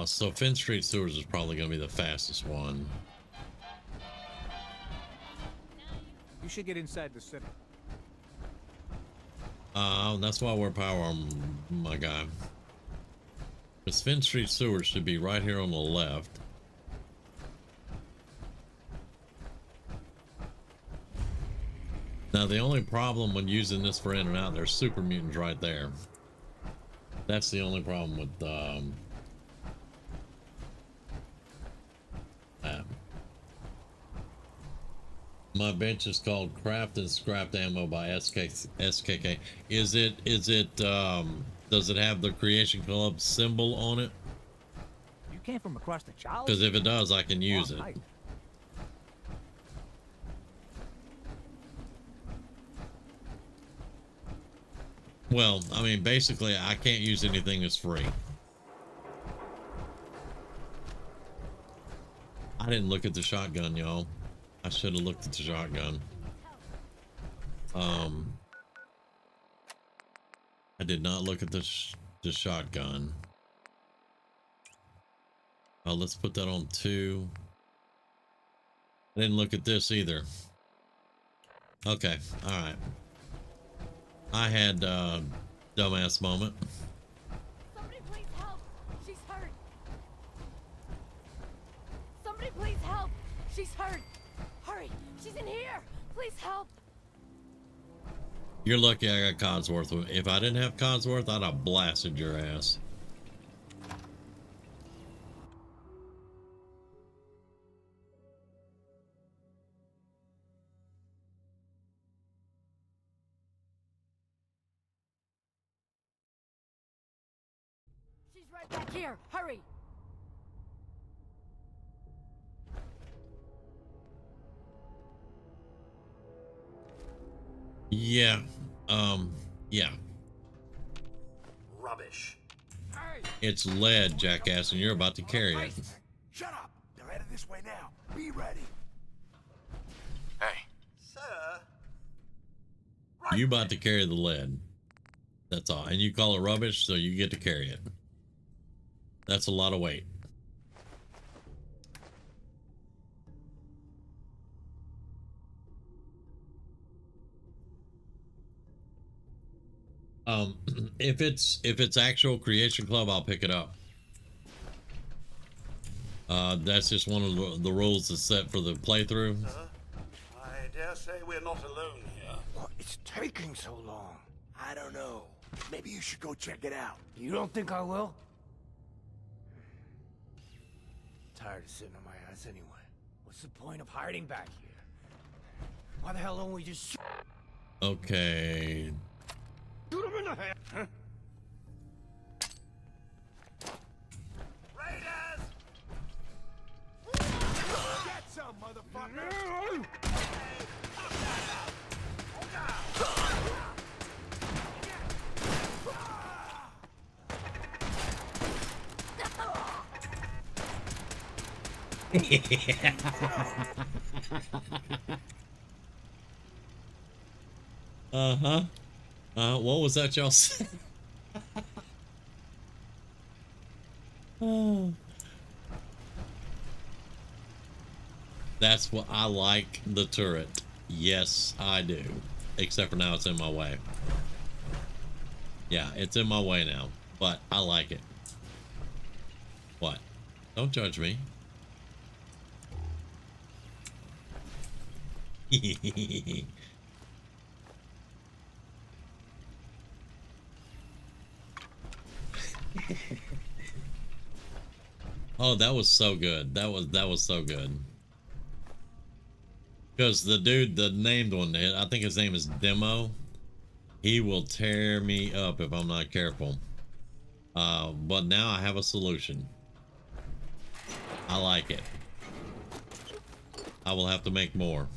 So Finn Street Sewers is probably gonna be the fastest one. You should get inside the city. That's why we're power arm, my guy. Because Finn Street Sewers should be right here on the left. Now the only problem when using this for in and out, there's super mutants right there. That's the only problem with that. My bench is called Craft and Scrapped Ammo by SKK. Is it does it have the Creation Club symbol on it? You came from across the Charles? Because if it does, I can use it. Well, I mean, basically, I can't use anything that's free. I didn't look at the shotgun, y'all. I should have looked at the shotgun. I did not look at the shotgun. Let's put that on 2. I didn't look at this either. Okay, all right. I had dumbass moment. Somebody please help. She's hurt. Somebody please help. She's hurt. Hurry. She's in here. Please help. You're lucky I got Codsworth. If I didn't have Codsworth, I'd have blasted your ass. She's right back here. Hurry. Yeah. Yeah. Rubbish. It's lead, jackass, and you're about to carry it. Shut up! They're headed this way now. Be ready. Hey. Sir. You about to carry the lead. That's all. And you call it rubbish, so you get to carry it. That's a lot of weight. If it's actual Creation Club, I'll pick it up. That's just one of the rules that's set for the playthrough. Sir, I dare say we're not alone here. What is taking so long? I don't know. Maybe you should go check it out. You don't think I will? Tired of sitting on my ass anyway. What's the point of hiding back here? Why the hell don't we just... Okay. Shoot him in the head. Huh? Raiders! Get some, motherfucker! What was that y'all said? Oh. That's what I like, the turret. Yes, I do. Except for now it's in my way. Yeah, it's in my way now, but I like it. What? Don't judge me. Oh, that was so good. That was so good. Because the dude, the named one, I think his name is Demo. He will tear me up if I'm not careful. But now I have a solution. I like it. I will have to make more.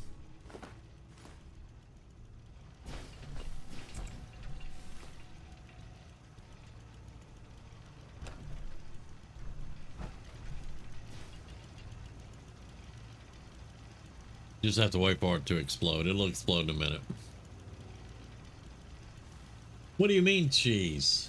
You just have to wait for it to explode. It'll explode in a minute. What do you mean, cheese?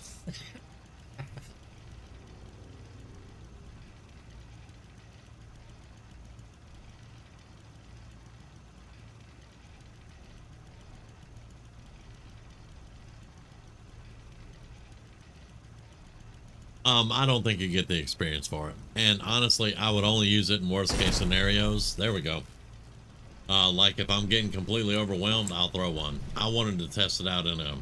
I don't think you get the experience for it. And honestly, I would only use it in worst case scenarios. There we go. Like if I'm getting completely overwhelmed, I'll throw one. I wanted to test it out in a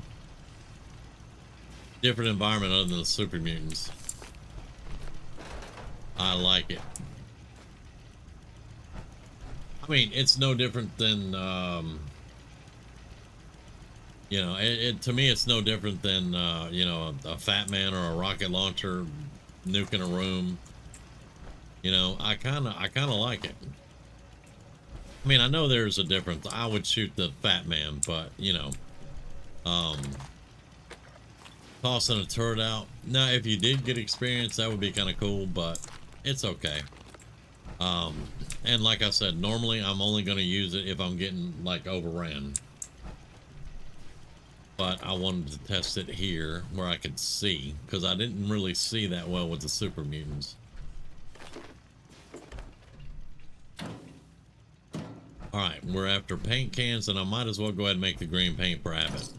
different environment other than the super mutants. I like it. I mean, it's no different than, you know, to me, it's no different than, you know, a Fat Man or a rocket launcher nuking a room. You know, I kind of like it. I mean, I know there's a difference. I would shoot the Fat Man, but, you know, tossing a turret out. Now, if you did get experience, that would be kind of cool, but it's okay. And like I said, normally I'm only going to use it if I'm getting, like, overran. But I wanted to test it here where I could see, because I didn't really see that well with the super mutants. Alright, we're after paint cans, and I might as well go ahead and make the green paint for Abbott.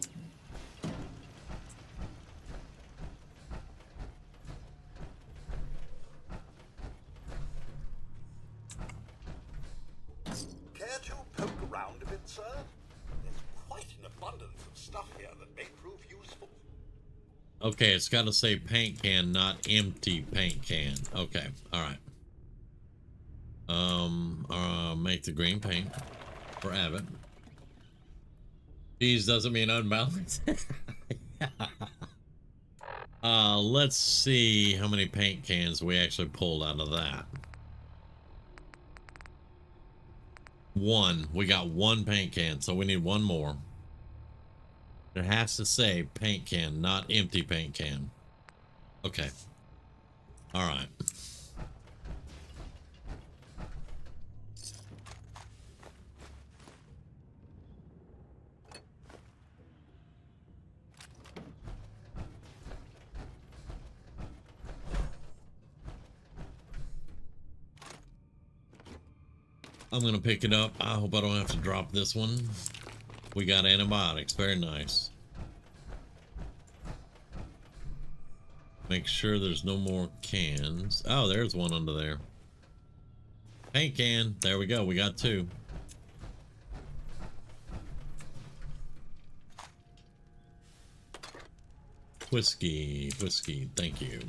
Care to poke around a bit, sir? There's quite an abundance of stuff here that may prove useful. Okay, it's got to say paint can, not empty paint can. Okay, alright. Make the green paint for Abbott. Cheese doesn't mean unbalanced. Let's see how many paint cans we actually pulled out of that. One. We got one paint can, so we need one more. It has to say paint can, not empty paint can. Okay. Alright. I'm gonna pick it up. I hope I don't have to drop this one. We got antibiotics. Very nice. Make sure there's no more cans. Oh, there's one under there. Paint can. There we go. We got two. Whiskey. Whiskey. Thank you.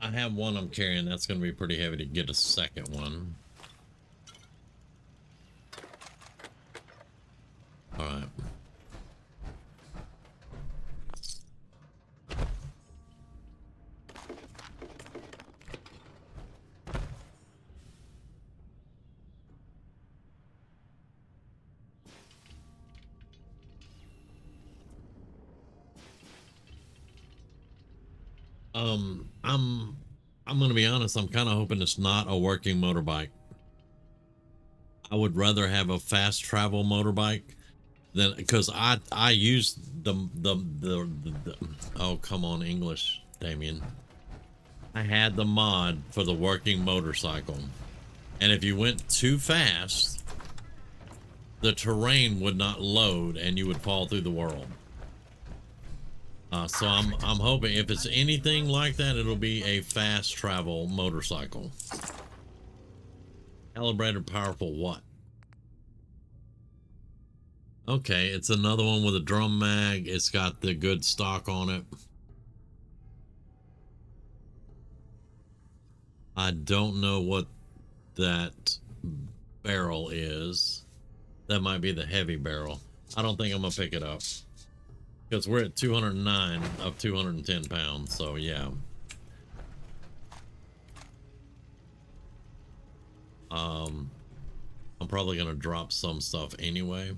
I have one I'm carrying. That's going to be pretty heavy to get a second one. All right. I'm gonna be honest, I'm kind of hoping it's not a working motorbike. I would rather have a fast travel motorbike than, because I use the oh, come on, English, Damien. I had the mod for the working motorcycle, and if you went too fast, the terrain would not load and you would fall through the world. So I'm hoping if it's anything like that, it'll be a fast travel motorcycle. Calibrated powerful what? Okay, it's another one with a drum mag. It's got the good stock on it. I don't know what that barrel is. That might be the heavy barrel. I don't think I'm gonna pick it up. Because we're at 209 of 210 pounds, so yeah. I'm probably gonna drop some stuff anyway.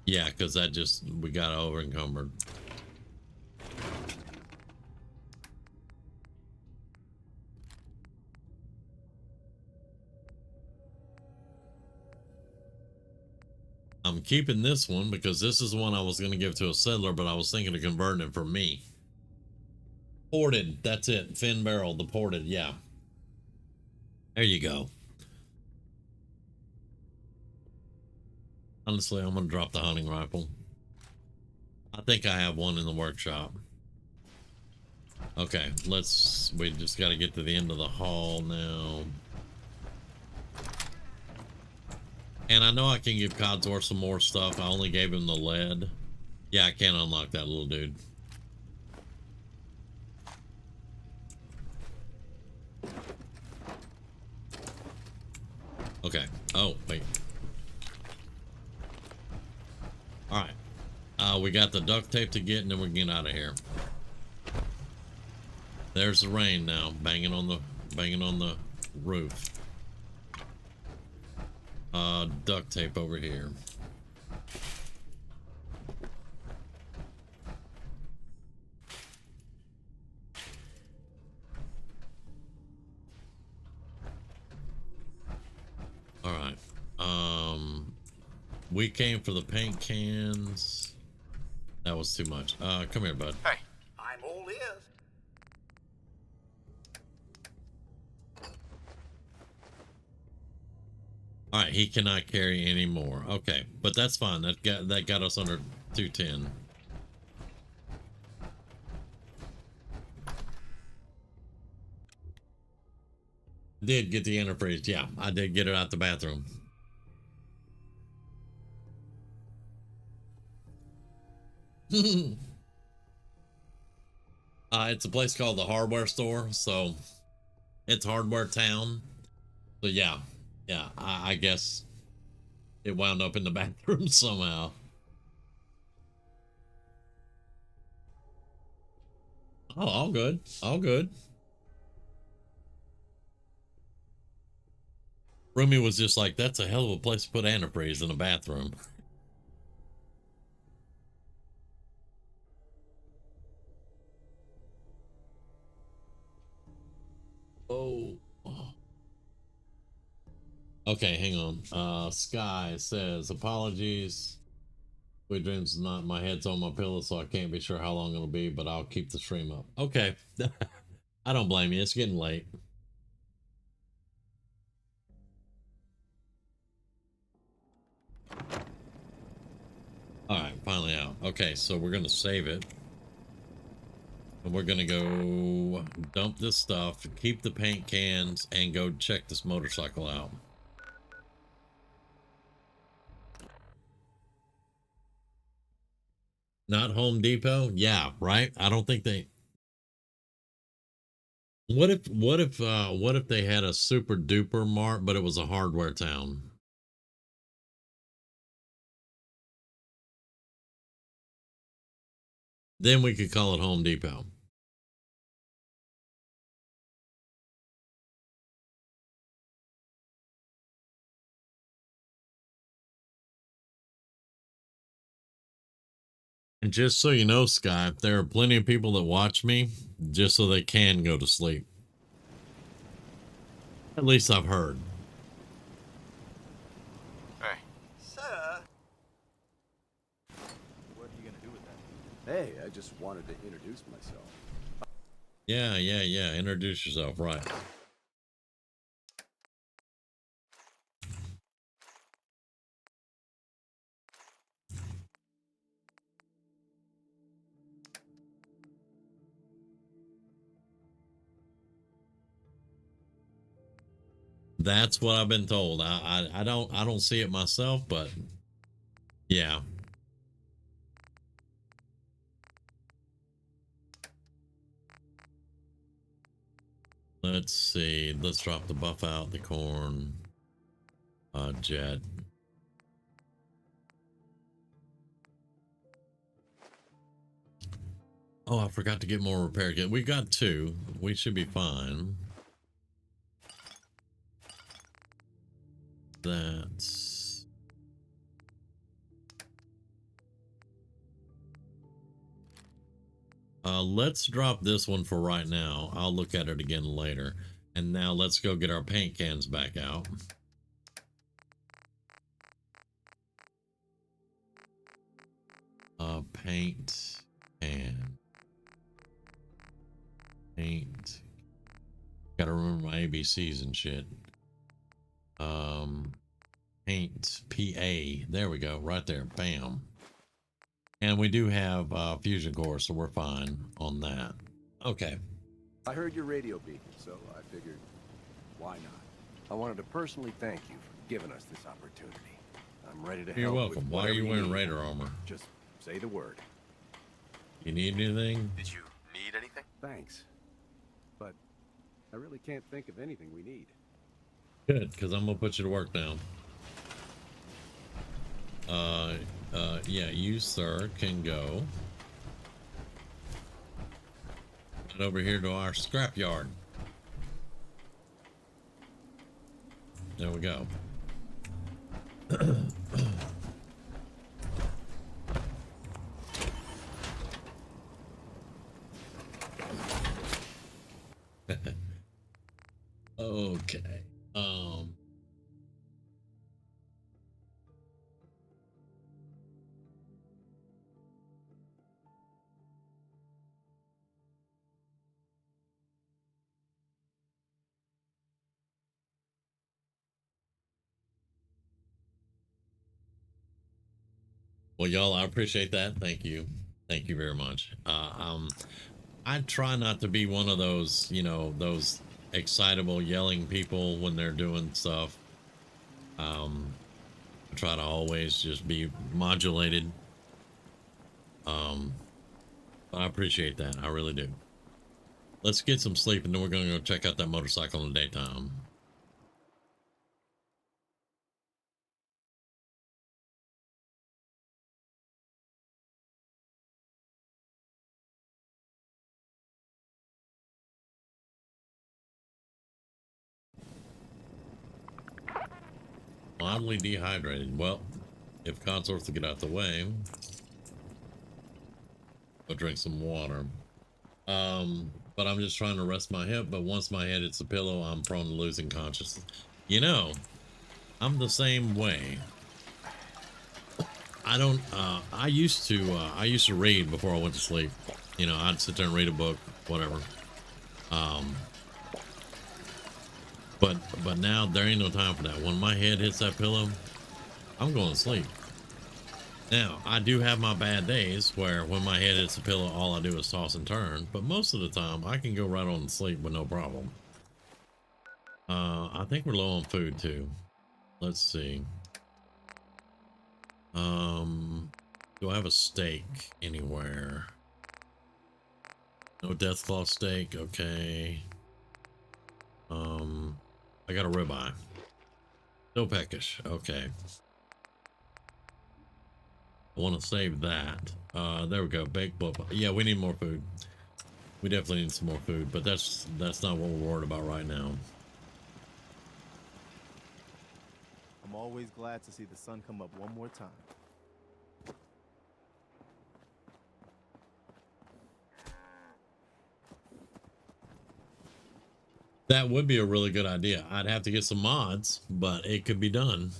Yeah, because that just, we got over encumbered. I'm keeping this one because this is the one I was going to give to a settler, but I was thinking of converting it for me. Ported, that's it. Fin barrel, the ported, yeah. There you go. Honestly, I'm going to drop the hunting rifle. I think I have one in the workshop. Okay, we just got to get to the end of the hall now. And I know I can give Codsworth some more stuff. I only gave him the lead. Yeah, I can't unlock that little dude. Okay. Oh, wait. Alright. We got the duct tape to get, and then we can get out of here. There's the rain now, banging on the roof. Duct tape over here. All right. We came for the paint cans. That was too much. Come here, bud. Hey, I'm all ears. All right, he cannot carry any more. Okay, but that's fine. That got us under 210. Did get the antifreeze. Yeah, I did get it out the bathroom. It's a place called the Hardware Store, so it's Hardware Town. So yeah, I guess it wound up in the bathroom somehow. Oh, all good, all good. Rumi was just like, that's a hell of a place to put antifreeze, in a bathroom. Oh. Okay, hang on. Sky says, apologies. Sweet dreams, not my head's on my pillow, so I can't be sure how long it'll be, but I'll keep the stream up. Okay. I don't blame you. It's getting late. All right, finally out. Okay, so we're going to save it. And we're going to go dump this stuff, keep the paint cans, and go check this motorcycle out. Not Home Depot? Yeah, right? I don't think they... What if they had a super duper mart, but it was a hardware town? Then we could call it Home Depot. And just so you know, Sky, there are plenty of people that watch me just so they can go to sleep. At least I've heard. Hey. Sir. What are you gonna do with that? Hey, I just wanted to introduce myself. Yeah. Introduce yourself, right. That's what I've been told. I don't see it myself, but yeah. Let's see. Let's drop the buff out, the corn, jet. Oh, I forgot to get more repair kit. We got 2. We should be fine. That's... let's drop this one for right now. I'll look at it again later. And now let's go get our paint cans back out. Paint and paint. Gotta remember my ABCs and shit. Paint PA. There we go, right there. Bam. And we do have fusion core, so we're fine on that. Okay. I heard your radio beat, so I figured, why not? I wanted to personally thank you for giving us this opportunity. I'm ready to help. You're welcome. Why are you wearing Raider armor? Just say the word. You need anything? Did you need anything? Thanks. But I really can't think of anything we need. Good, because I'm gonna put you to work now. Yeah, you, sir, can go right over here to our scrap yard. There we go. Okay. Well, y'all, I appreciate that. Thank you. Thank you very much. I try not to be one of those, you know, those excitable yelling people when they're doing stuff. I try to always just be modulated. But I appreciate that. I really do. Let's get some sleep and then we're going to go check out that motorcycle in the daytime. Mildly dehydrated. Well, if consorts to get out the way, I'll drink some water. But I'm just trying to rest my hip, but once my head hits the pillow, I'm prone to losing consciousness. You know, I'm the same way. I used to read before I went to sleep. You know, I'd sit there and read a book, whatever. But now there ain't no time for that. When my head hits that pillow, I'm going to sleep. Now, I do have my bad days where when my head hits the pillow, all I do is toss and turn. But most of the time, I can go right on to sleep with no problem. I think we're low on food too. Let's see. Do I have a steak anywhere? No Deathclaw steak. Okay. I got a ribeye. No peckish. Okay. I want to save that. There we go. Baked bluff. Yeah, we need more food. We definitely need some more food, but that's not what we're worried about right now. I'm always glad to see the sun come up one more time. That would be a really good idea. I'd have to get some mods, but it could be done.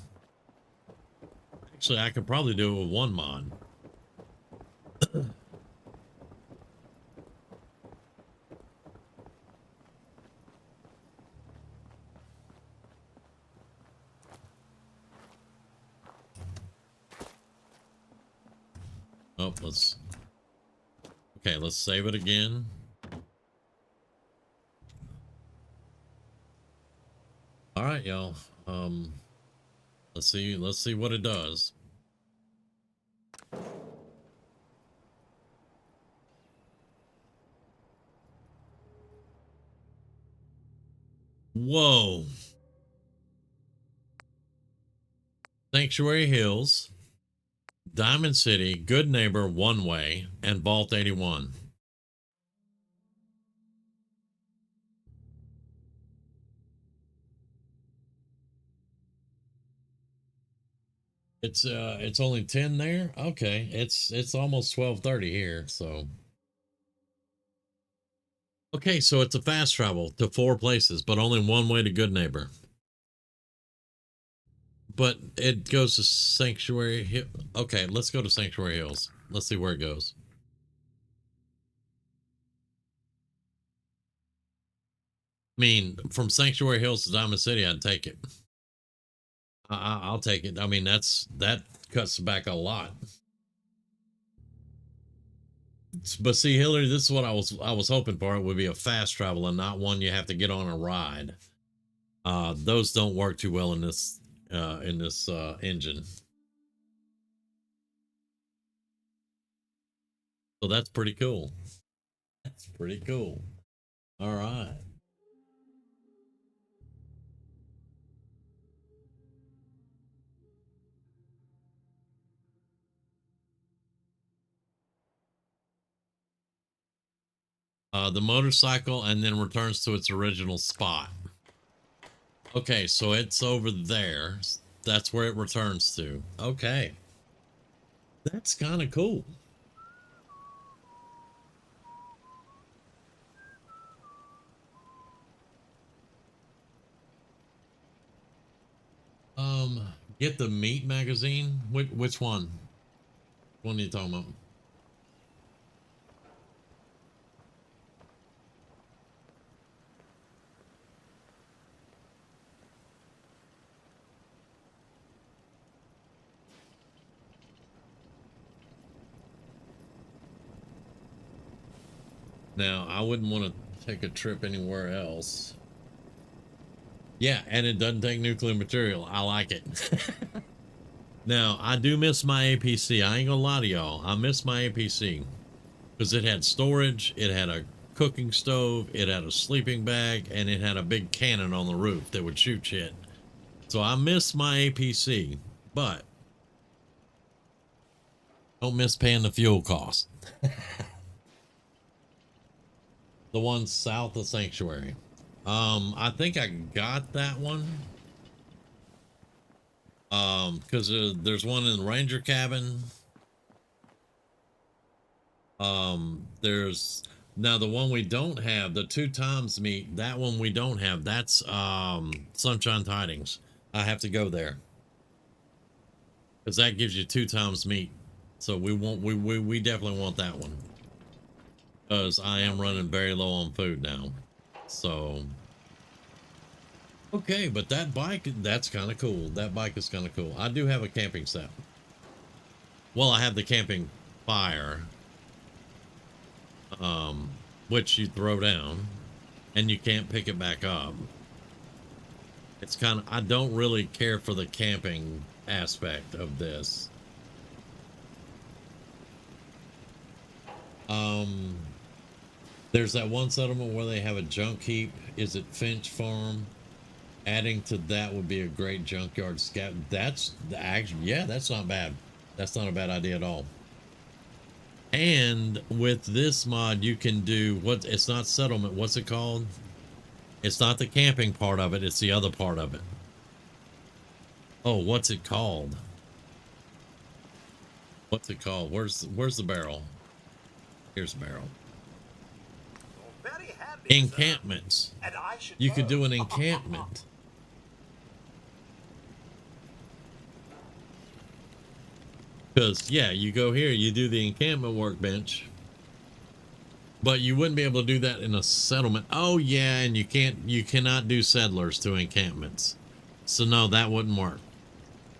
Actually, I could probably do it with one mod. Oh, let's save it again. All right, y'all. Let's see what it does. Whoa. Sanctuary Hills, Diamond City, Good Neighbor, One Way, and Vault 81. It's only 10 there. Okay, it's almost 12:30 here. So okay, so it's a fast travel to 4 places, but only one way to Good Neighbor. But it goes to Sanctuary Hill. Okay, let's go to Sanctuary Hills. Let's see where it goes. I mean, from Sanctuary Hills to Diamond City, I'd take it. I'll take it. I mean, that cuts back a lot. But see, Hillary, this is what I was hoping for. It would be a fast travel and not one you have to get on a ride. Those don't work too well in this engine. So that's pretty cool. That's pretty cool. All right. The motorcycle and then returns to its original spot. Okay, so it's over there. That's where it returns to. Okay. That's kind of cool. Get the meat magazine. Which one? What are you talking about? Now, I wouldn't want to take a trip anywhere else. Yeah, and it doesn't take nuclear material. I like it. Now, I do miss my APC. I ain't gonna lie to y'all. I miss my APC because it had storage, it had a cooking stove, it had a sleeping bag, and it had a big cannon on the roof that would shoot shit. So I miss my APC, but don't miss paying the fuel cost. The one south of Sanctuary. I think I got that one. Because there's one in the Ranger cabin. There's now the one we don't have, the 2 times meat. That one we don't have. That's Sunshine Tidings. I have to go there because that gives you 2 times meat. So we definitely want that one because I am running very low on food now. So. Okay, but that bike, that's kind of cool. That bike is kind of cool. I do have a camping set. Well, I have the camping fire, which you throw down and you can't pick it back up. It's kind of, I don't really care for the camping aspect of this. There's that one settlement where they have a junk heap. Is it Finch Farm? Adding to that would be a great junkyard scout. That's the action. Yeah, that's not bad. That's not a bad idea at all. And with this mod, you can do what? It's not settlement. What's it called? It's not the camping part of it. It's the other part of it. Oh, what's it called? What's it called? Where's the barrel? Here's the barrel. Very handy, Encampments. sir. And I should You could know. do an encampment. Because, yeah, you go here, you do the encampment workbench. But you wouldn't be able to do that in a settlement. Oh, yeah, and you cannot do settlers to encampments. So, no, that wouldn't work.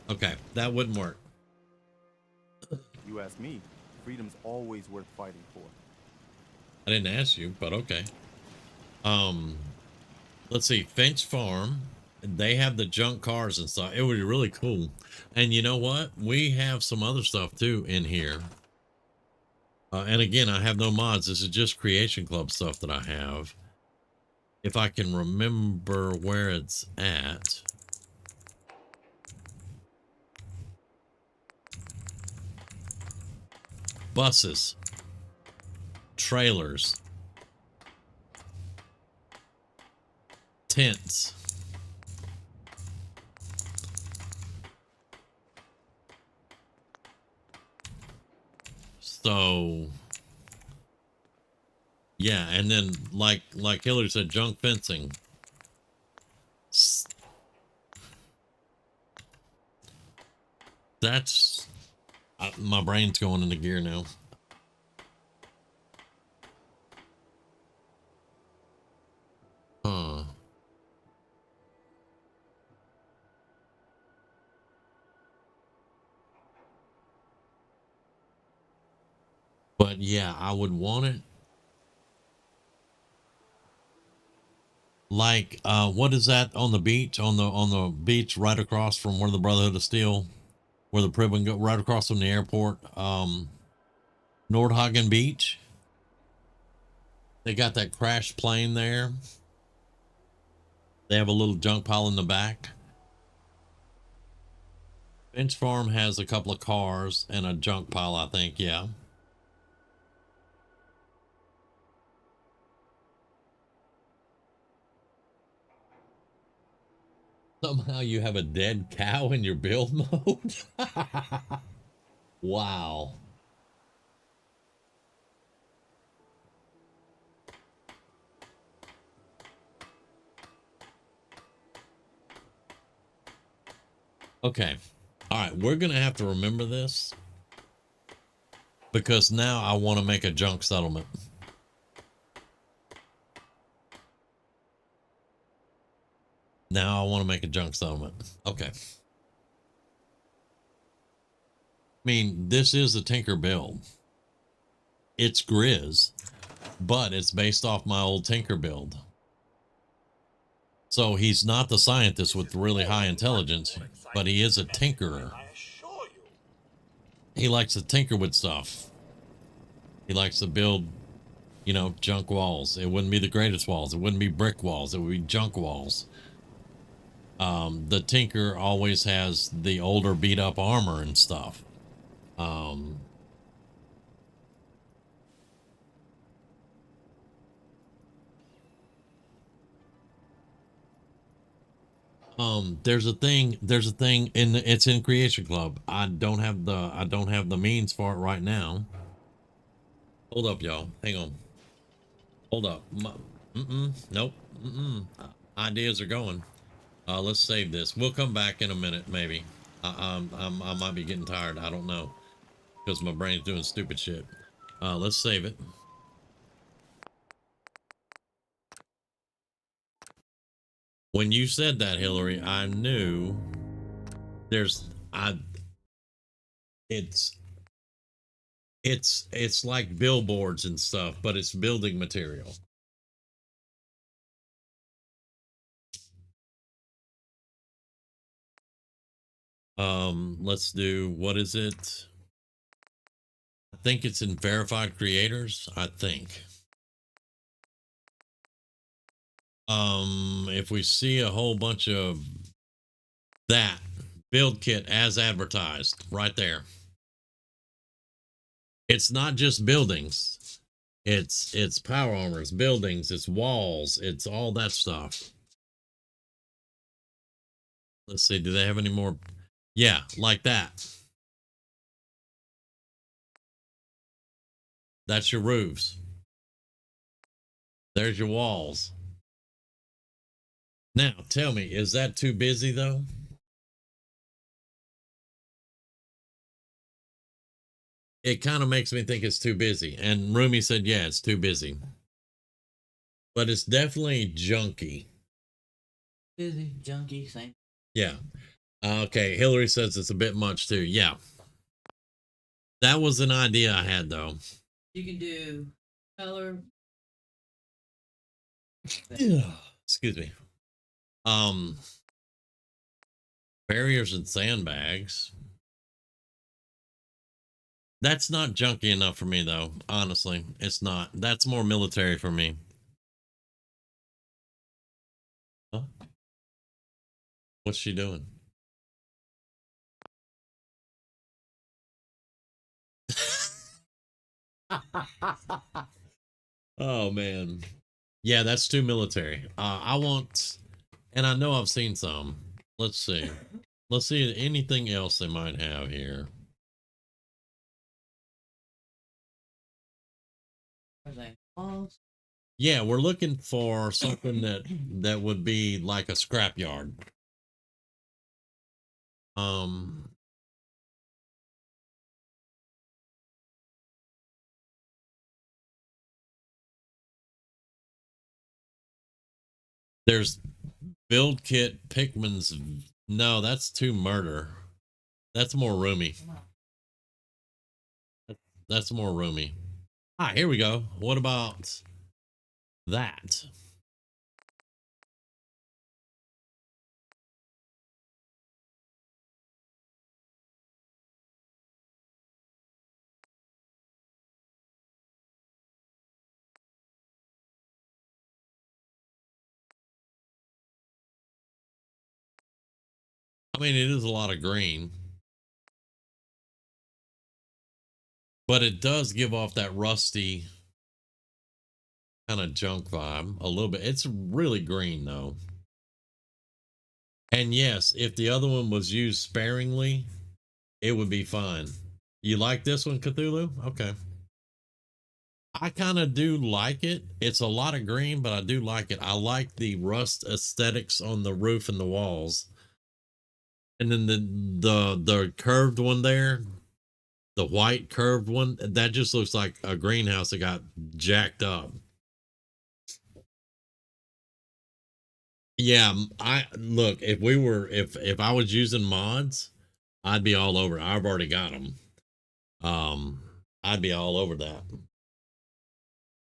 Okay, that wouldn't work. You ask me, freedom's always worth fighting for. I didn't ask you, but okay. Let's see, Finch Farm. They have the junk cars and stuff. It would be really cool. And you know what? We have some other stuff too in here. And again, I have no mods. This is just Creation Club stuff that I have. If I can remember where it's at. Buses. Trailers. Tents. So yeah, and then like Hillary said, junk fencing. That's my brain's going into gear now. Huh. But yeah, I would want it like what is that on the beach? On the beach right across from where the Brotherhood of Steel, where the Pribben go, right across from the airport, Nordhagen Beach. They got that crashed plane there. They have a little junk pile in the back. Bench Farm has a couple of cars and a junk pile, I think, yeah. Somehow you have a dead cow in your build mode? Wow. Okay. All right, we're going to have to remember this because now I want to make a junk settlement. Now I want to make a junk settlement. Okay. I mean, this is a Tinker build. It's Grizz, but it's based off my old Tinker build. So he's not the scientist with really high intelligence, but he is a tinkerer. He likes to tinker with stuff. He likes to build, you know, junk walls. It wouldn't be the greatest walls. It wouldn't be brick walls. It would be junk walls. The tinker always has the older beat up armor and stuff. There's a thing it's in Creation Club. I don't have the means for it right now. Hold up, y'all. Hang on. Hold up. Nope. Ideas are going. Let's save this. We'll come back in a minute, maybe. I might be getting tired. I don't know. Because my brain's doing stupid shit. Let's save it. When you said that, Hillary, I knew it's like billboards and stuff, but it's building material. Let's do, what is it? I think it's in verified creators, I think. If we see a whole bunch of that build kit as advertised right there, it's not just buildings, it's power armors, buildings, it's walls, it's all that stuff. Let's see, do they have any more? Yeah, like that. That's your roofs. There's your walls. Now, tell me, is that too busy though? It kind of makes me think it's too busy. And Rumi said, yeah, it's too busy. But it's definitely junky. Busy, junky, same. Yeah. Okay, Hillary says it's a bit much too. Yeah. That was an idea I had though. You can do color. Excuse me. Barriers and sandbags. That's not junky enough for me though. Honestly, it's not. That's more military for me. Huh? What's she doing? Oh man. Yeah, that's too military. I want, and I know I've seen some. Let's see. Let's see anything else they might have here. walls. Yeah, we're looking for something that would be like a scrapyard. There's build kit Pikmin's. No, that's too murder. That's more roomy. That's more roomy. Ah, here we go. What about that? I mean, it is a lot of green, but it does give off that rusty kind of junk vibe a little bit. It's really green though. And yes, if the other one was used sparingly, it would be fine. You like this one, Cthulhu? Okay. I kind of do like it. It's a lot of green, but I do like it. I like the rust aesthetics on the roof and the walls. And then the curved one there, the white curved one, that just looks like a greenhouse that got jacked up. Yeah, I look, if I was using mods, I'd be all over it. I've already got them. I'd be all over that.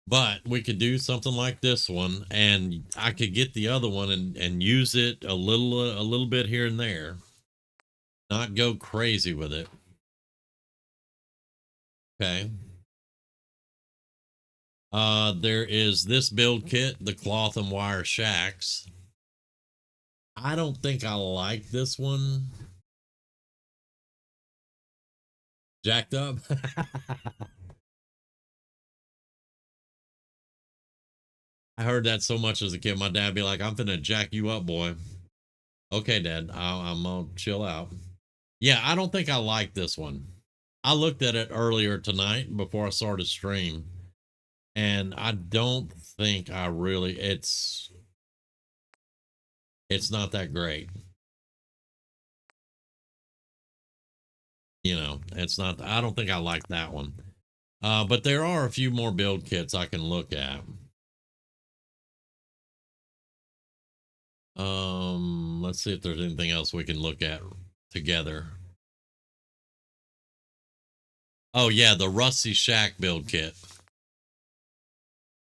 But we could do something like this one, and I could get the other one and use it a little bit here and there. Not go crazy with it. Okay. There is this build kit, the cloth and wire shacks. I don't think I like this one. Jacked up. I heard that so much as a kid. My dad be like, I'm finna jack you up, boy. Okay, Dad, I'm gonna chill out. Yeah, I don't think I like this one. I looked at it earlier tonight before I started stream, and I don't think I really, it's not that great. You know, it's not, I don't think I like that one. But there are a few more build kits I can look at. Let's see if there's anything else we can look at together. Oh yeah, the Rusty Shack build kit.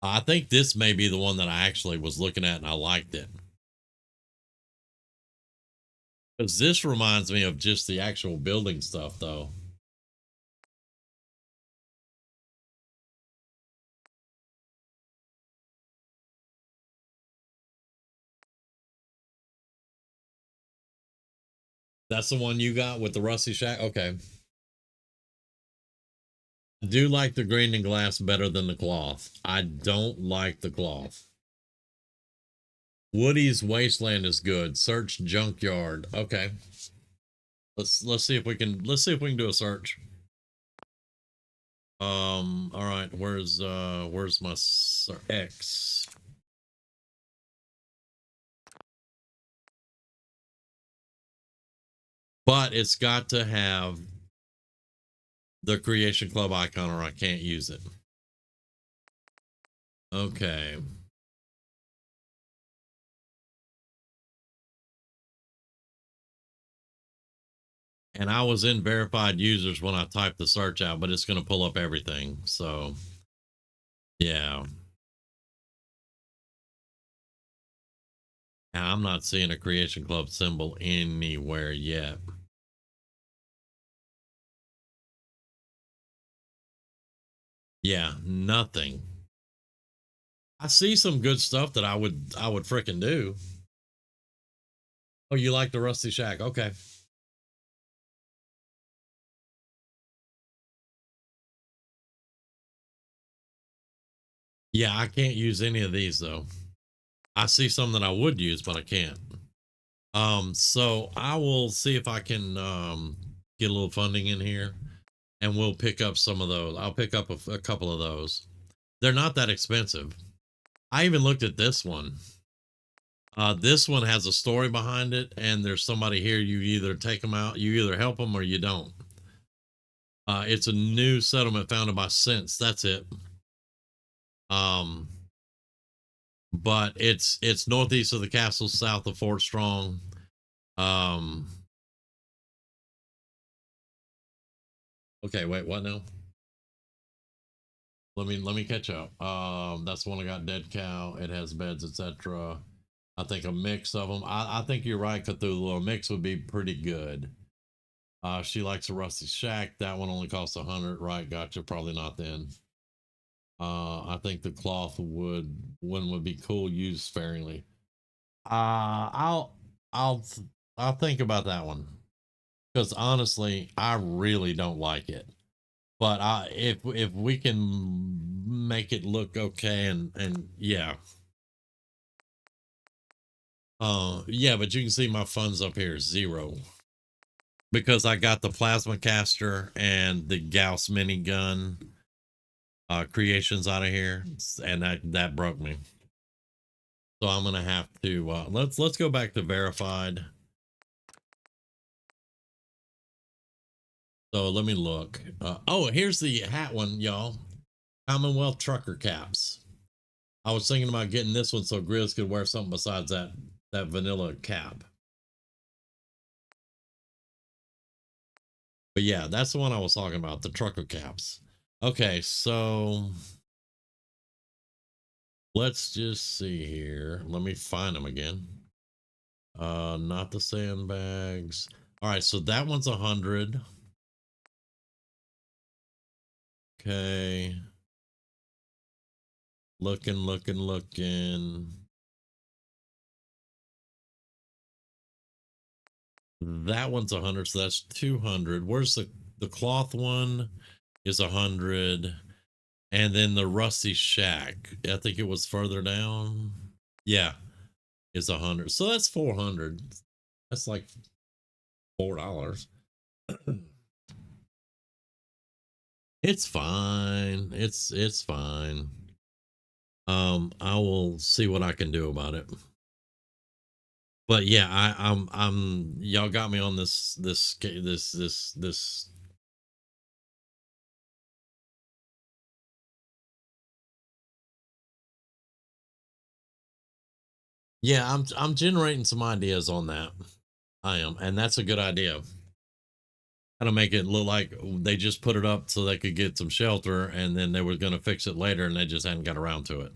I think this may be the one that I actually was looking at and I liked it. Because this reminds me of just the actual building stuff though. That's the one you got with the Rusty Shack? Okay. I do like the green and glass better than the cloth. I don't like the cloth. Woody's Wasteland is good. Search Junkyard. Okay. Let's see if we can do a search. All right, where's my X? But it's got to have the Creation Club icon or I can't use it. Okay. And I was in verified users when I typed the search out, but it's going to pull up everything. So, yeah. And I'm not seeing a Creation Club symbol anywhere yet. Yeah, nothing. I see some good stuff that I would freaking do. Oh, you like the Rusty Shack? Okay. Yeah, I can't use any of these though. I see some that I would use, but I can't. So I will see if I can get a little funding in here and we'll pick up some of those. I'll pick up a couple of those. They're not that expensive. I even looked at this one. This one has a story behind it, and there's somebody here. You either take them out, you either help them or you don't. It's a new settlement founded by Sense. That's it. But it's northeast of the castle, south of Fort Strong. Okay, wait, what now? Let me catch up. That's the one I got. Dead cow. It has beds, etc. I think a mix of them. I think you're right, Cthulhu. A mix would be pretty good. She likes a rusty shack. That one only costs 100. Right, gotcha. Probably not then. I think the cloth one would be cool, used sparingly. I'll think about that one, because honestly, I really don't like it. But if we can make it look okay, and yeah. Yeah, but you can see my funds up here, 0. Because I got the plasma caster and the Gauss minigun creations out of here, and that broke me. So I'm gonna have to let's go back to verified. So let me look. Oh, here's the hat one, y'all. Commonwealth trucker caps. I was thinking about getting this one so Grizz could wear something besides that vanilla cap. But yeah, that's the one I was talking about, the trucker caps. Okay, so let's just see here. Let me find them again. Not the sandbags. All right, so that one's 100. Okay. Looking. That one's 100, so that's 200. Where's the cloth one is 100. And then the rusty shack, I think it was further down. Yeah, it's 100. So that's 400. That's like $4. It's fine. It's fine. I will see what I can do about it. But yeah, I'm y'all got me on this. Yeah, I'm generating some ideas on that. I am, and that's a good idea. How to make it look like they just put it up so they could get some shelter, and then they were going to fix it later, and they just hadn't got around to it.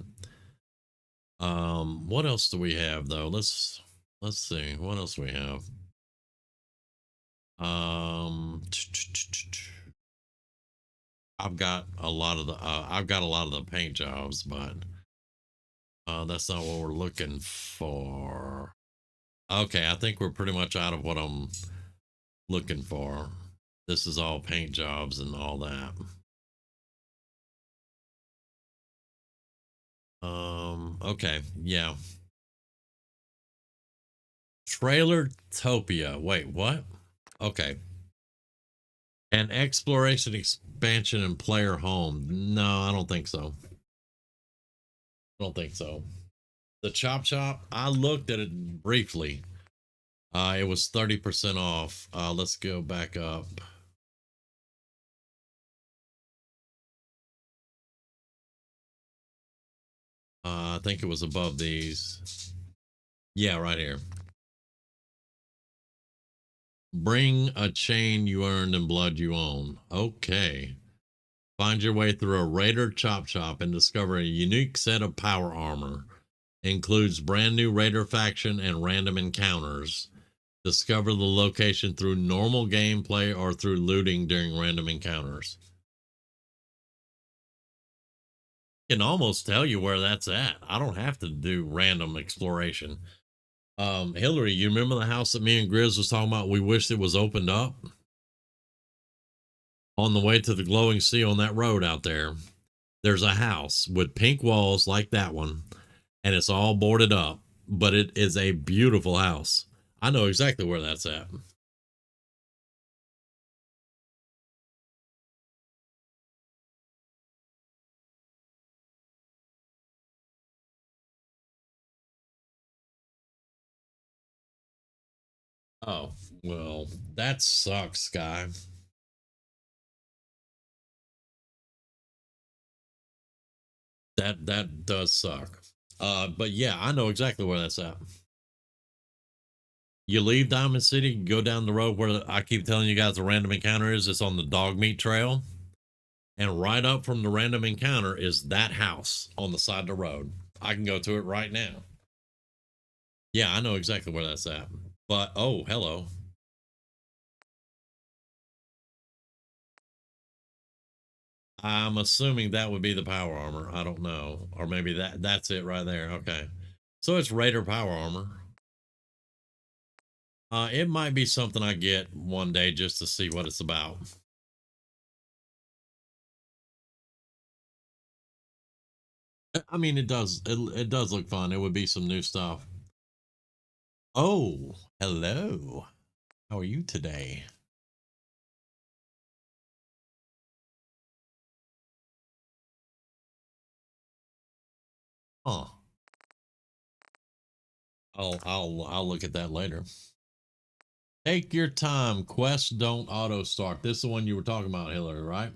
What else do we have though? Let's see what else we have. I've got a lot of the paint jobs, but that's not what we're looking for. Okay, I think we're pretty much out of what I'm looking for. This is all paint jobs and all that. Okay, yeah. Trailer Topia. Wait, what? Okay. An exploration, expansion, and player home. No, I don't think so. I don't think so. The Chop Chop, I looked at it briefly. It was 30% off. Let's go back up. I think it was above these. Yeah, right here. Bring a chain you earned and blood you own. Okay. Find your way through a Raider Chop Chop and discover a unique set of power armor. Includes brand new Raider faction and random encounters. Discover the location through normal gameplay or through looting during random encounters. I can almost tell you where that's at. I don't have to do random exploration. Hillary, you remember the house that me and Grizz was talking about? We wished it was opened up. On the way to the glowing sea on that road out there, there's a house with pink walls like that one, and it's all boarded up, but it is a beautiful house. I know exactly where that's at. Oh, well, that sucks, guy. That does suck. But yeah, I know exactly where that's at. You leave Diamond City, go down the road where I keep telling you guys the random encounter is. It's on the dog meat trail. And right up from the random encounter is that house on the side of the road. I can go to it right now. Yeah, I know exactly where that's at. But, oh, hello. I'm assuming that would be the power armor. I don't know. Or maybe that's it right there. Okay. So it's Raider power armor. It might be something I get one day just to see what it's about. I mean, it does look fun. It would be some new stuff. Oh, hello. How are you today? Huh. I'll look at that later. Take your time. Quests don't auto start. This is the one you were talking about, Hillary, right?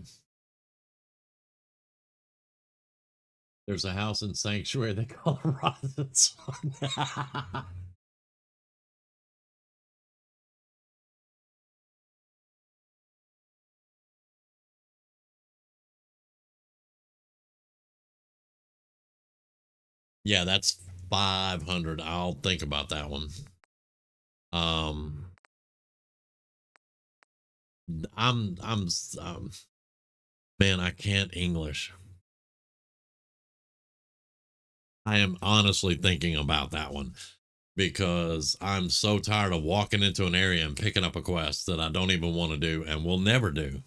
There's a house in Sanctuary they call it Rotten Sun. Yeah, that's 500. I'll think about that one. I'm man, I can't English. I am honestly thinking about that one because I'm so tired of walking into an area and picking up a quest that I don't even want to do and will never do.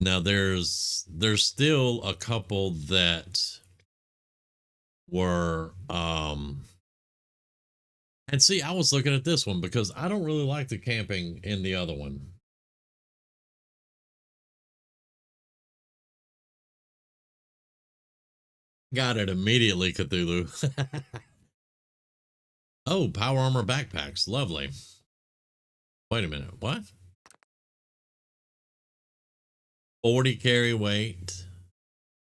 Now there's still a couple that were and see, I was looking at this one because I don't really like the camping in the other one. Got it immediately, Cthulhu. Oh, power armor backpacks. Lovely. Wait a minute. What? 40 carry weight.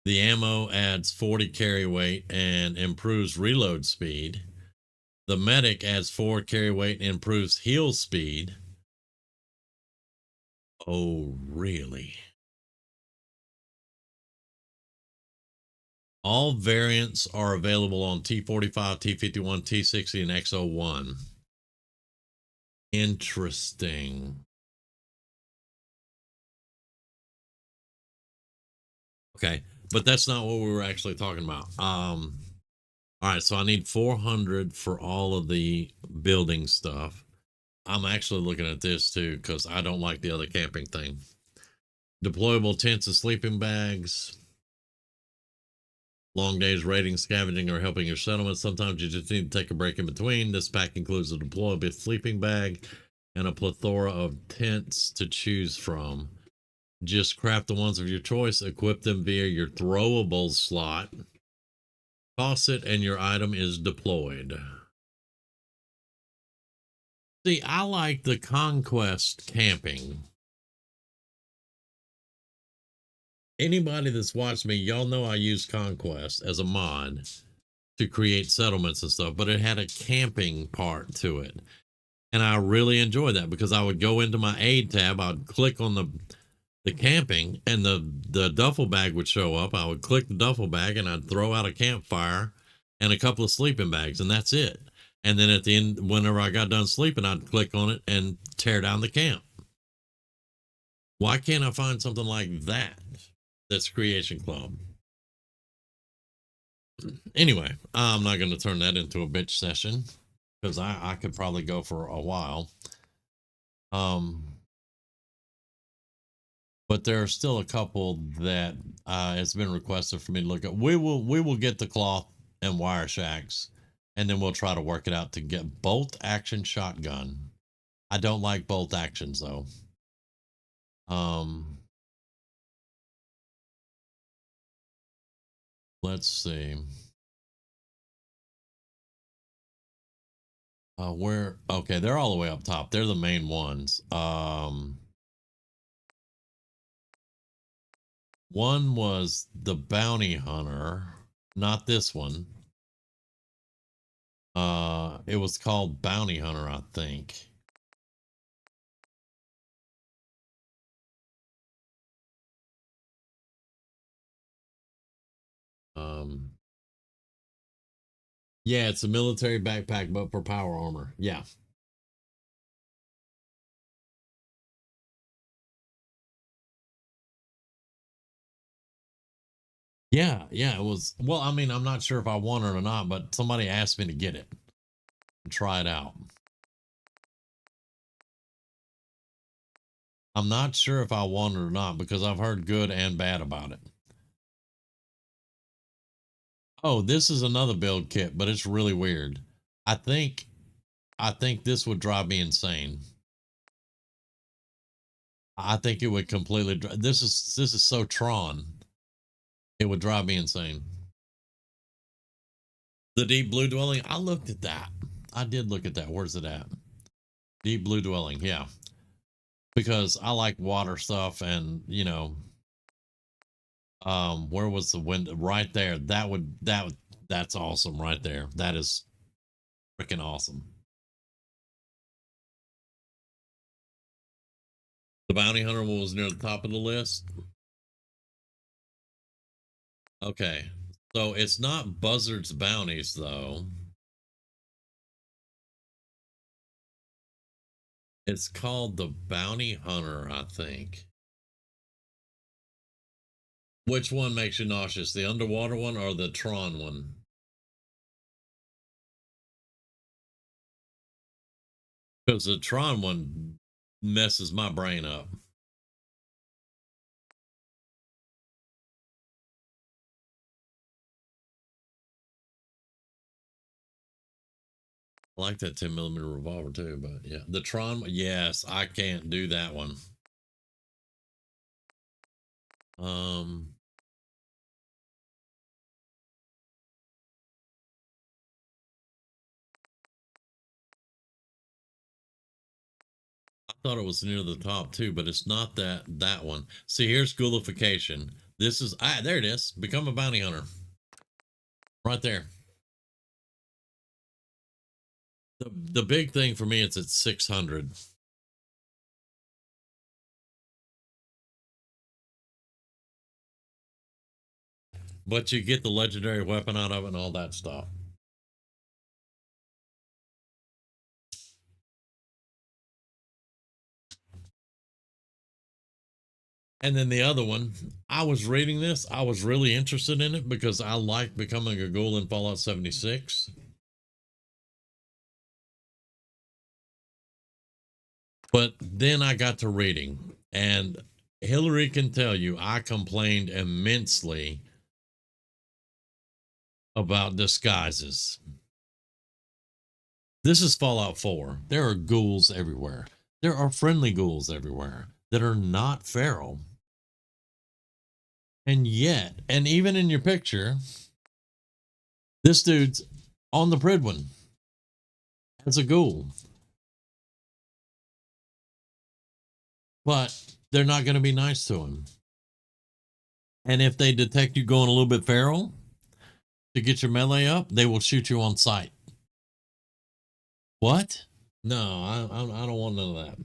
The ammo adds 40 carry weight and improves reload speed. The medic adds 4 carry weight and improves heal speed. Oh, really? All variants are available on T45, T51, T60, and X01. Interesting. Okay, but that's not what we were actually talking about. All right, so I need 400 for all of the building stuff. I'm actually looking at this too because I don't like the other camping thing. Deployable tents and sleeping bags. Long days raiding, scavenging, or helping your settlement. Sometimes you just need to take a break in between. This pack includes a deployable sleeping bag and a plethora of tents to choose from. Just craft the ones of your choice, equip them via your throwable slot, toss it, and your item is deployed. See, I like the Conquest camping. Anybody that's watched me, y'all know I use Conquest as a mod to create settlements and stuff, but it had a camping part to it. And I really enjoyed that because I would go into my aid tab, I'd click on the camping, and the duffel bag would show up. I would click the duffel bag and I'd throw out a campfire and a couple of sleeping bags, and that's it. And then at the end, whenever I got done sleeping, I'd click on it and tear down the camp. Why can't I find something like that that's Creation Club? Anyway, I'm not going to turn that into a bitch session because I could probably go for a while. But there are still a couple that it's been requested for me to look at. We will get the cloth and wire shacks, and then we'll try to work it out to get bolt action shotgun. I don't like bolt actions though. Let's see. Where? Okay, they're all the way up top. They're the main ones. One was the bounty hunter, not this one. It was called Bounty Hunter, I think. Yeah, it's a military backpack, but for power armor. Yeah. Yeah, it was. Well, I mean, I'm not sure if I won it or not, but somebody asked me to get it and try it out. I'm not sure if I won it or not because I've heard good and bad about it. Oh, this is another build kit, but it's really weird. I think this would drive me insane. I think it would completely. This is so Tron. It would drive me insane. The deep blue dwelling. I looked at that. I did look at that. Where's it at? Deep blue dwelling. Yeah, because I like water stuff, and you know, where was the window? Right there. That's awesome. Right there. That is freaking awesome. The bounty hunter one was near the top of the list. Okay, so it's not Buzzard's Bounties though. It's called the Bounty Hunter, I think. Which one makes you nauseous? The underwater one or the Tron one? Because the Tron one messes my brain up. I like that 10mm revolver too, but yeah. The Tron, yes, I can't do that one. I thought it was near the top too, but it's not that one. See, here's ghoulification. This is there it is. Become a bounty hunter. Right there. The big thing for me is it's 600. But you get the legendary weapon out of it and all that stuff. And then the other one, I was reading this. I was really interested in it because I like becoming a ghoul in Fallout 76. But then I got to reading, and Hillary can tell you I complained immensely about disguises. This is Fallout 4. There are ghouls everywhere. There are friendly ghouls everywhere that are not feral. And yet, and even in your picture, this dude's on the Pridwin as a ghoul. But they're not going to be nice to him. And if they detect you going a little bit feral to get your melee up, they will shoot you on sight. What? No, I don't want none of that.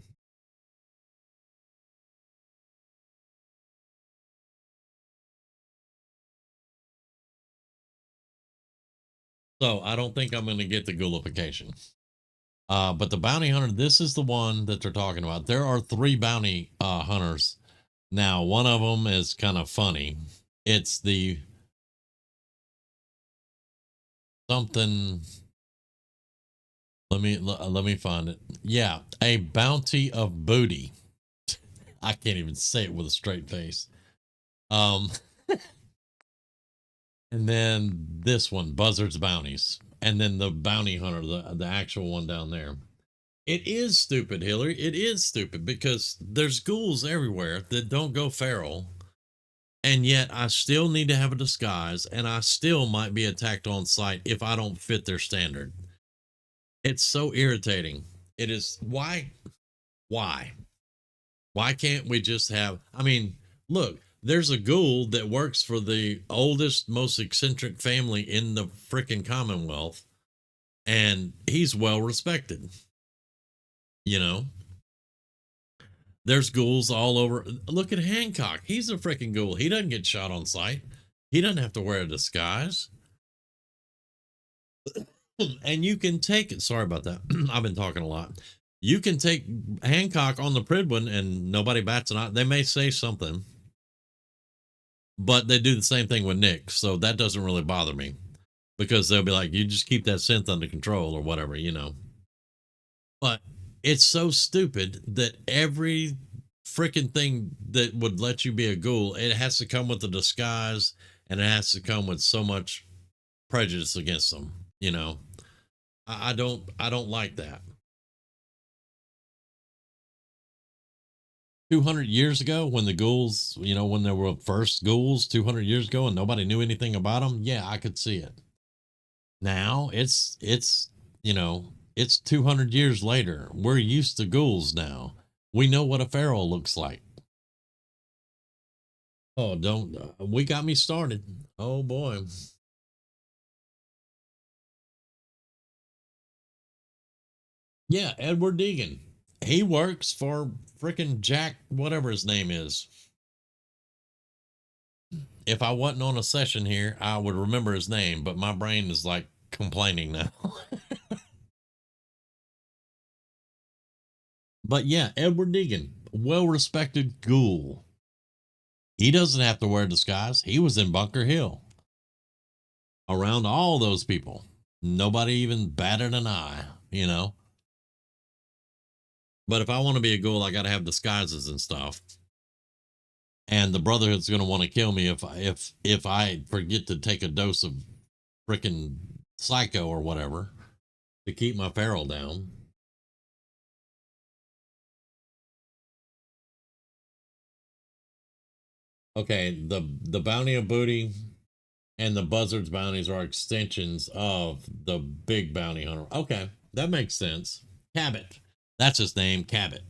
So I don't think I'm going to get the ghoulification. But the bounty hunter, this is the one that they're talking about. There are 3 bounty hunters. Now, one of them is kind of funny. It's the something. Let me find it. Yeah, a bounty of booty. I can't even say it with a straight face. And then this one, Buzzard's Bounties. And then the bounty hunter, the actual one down there. It is stupid, Hillary. It is stupid because there's ghouls everywhere that don't go feral. And yet I still need to have a disguise and I still might be attacked on sight if I don't fit their standard. It's so irritating. It is. Why? Why can't we just have, I mean, look, there's a ghoul that works for the oldest, most eccentric family in the freaking Commonwealth, and he's well respected. You know, there's ghouls all over. Look at Hancock. He's a freaking ghoul. He doesn't get shot on sight. He doesn't have to wear a disguise. And you can take it. Sorry about that. I've been talking a lot. You can take Hancock on the Pridwin and nobody bats an eye. They may say something, but they do the same thing with Nick. So that doesn't really bother me because they'll be like, you just keep that synth under control or whatever, you know. But it's so stupid that every freaking thing that would let you be a ghoul, it has to come with a disguise and it has to come with so much prejudice against them, you know. I don't like that. 200 years ago when the ghouls, you know, when there were first ghouls 200 years ago and nobody knew anything about them, yeah, I could see it. Now it's you know, it's 200 years later. We're used to ghouls now. We know what a feral looks like. Oh, don't we got me started. Oh boy. Yeah, Edward Deegan. He works for freaking Jack, whatever his name is. If I wasn't on a session here, I would remember his name, but my brain is like complaining now. But yeah, Edward Deegan, well-respected ghoul. He doesn't have to wear a disguise. He was in Bunker Hill. Around all those people. Nobody even batted an eye, you know. But if I want to be a ghoul, I got to have disguises and stuff. And the Brotherhood's going to want to kill me if I forget to take a dose of freaking psycho or whatever to keep my feral down. Okay, the Bounty of Booty and the Buzzard's bounties are extensions of the big bounty hunter. Okay, that makes sense. Cabot. That's his name, Cabot.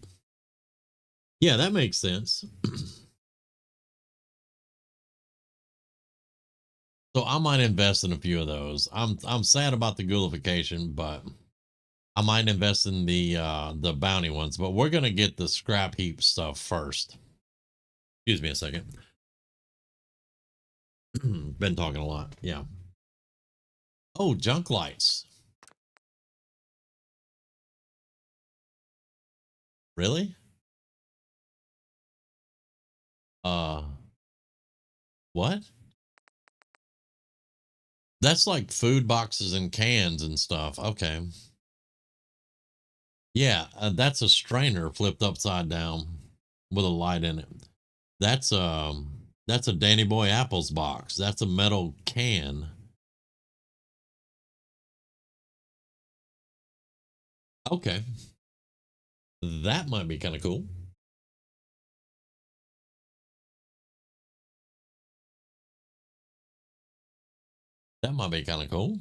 Yeah, that makes sense. So I might invest in a few of those. I'm sad about the ghoulification, but I might invest in the bounty ones. But we're gonna get the scrap heap stuff first. Excuse me a second. Been talking a lot. Yeah. Oh, junk lights. Really? What? That's like food boxes and cans and stuff. Okay. Yeah, that's a strainer flipped upside down with a light in it. That's a Danny Boy Apples box. That's a metal can. Okay. That might be kind of cool. That might be kind of cool.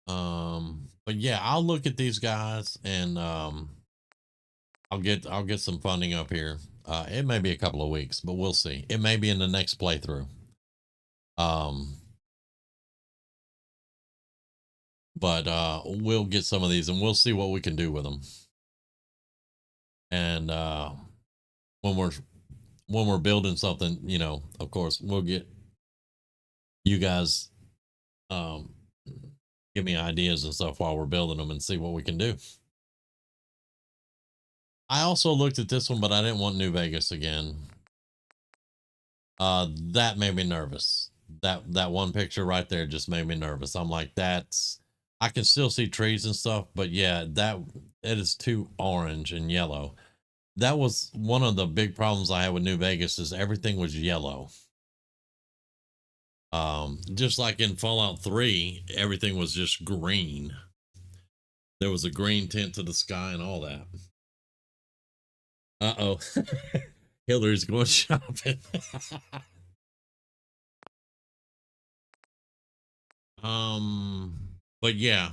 But yeah, I'll look at these guys and I'll get some funding up here. It may be a couple of weeks, but we'll see. It may be in the next playthrough. But we'll get some of these and we'll see what we can do with them. And when we're building something, you know, of course, we'll get you guys give me ideas and stuff while we're building them and see what we can do. I also looked at this one, but I didn't want New Vegas again. That made me nervous. That one picture right there just made me nervous. I'm like, I can still see trees and stuff, but yeah, it is too orange and yellow. That was one of the big problems I had with New Vegas is everything was yellow. Just like in Fallout 3, everything was just green. There was a green tint to the sky and all that. Uh-oh. Hillary's going shopping. But yeah,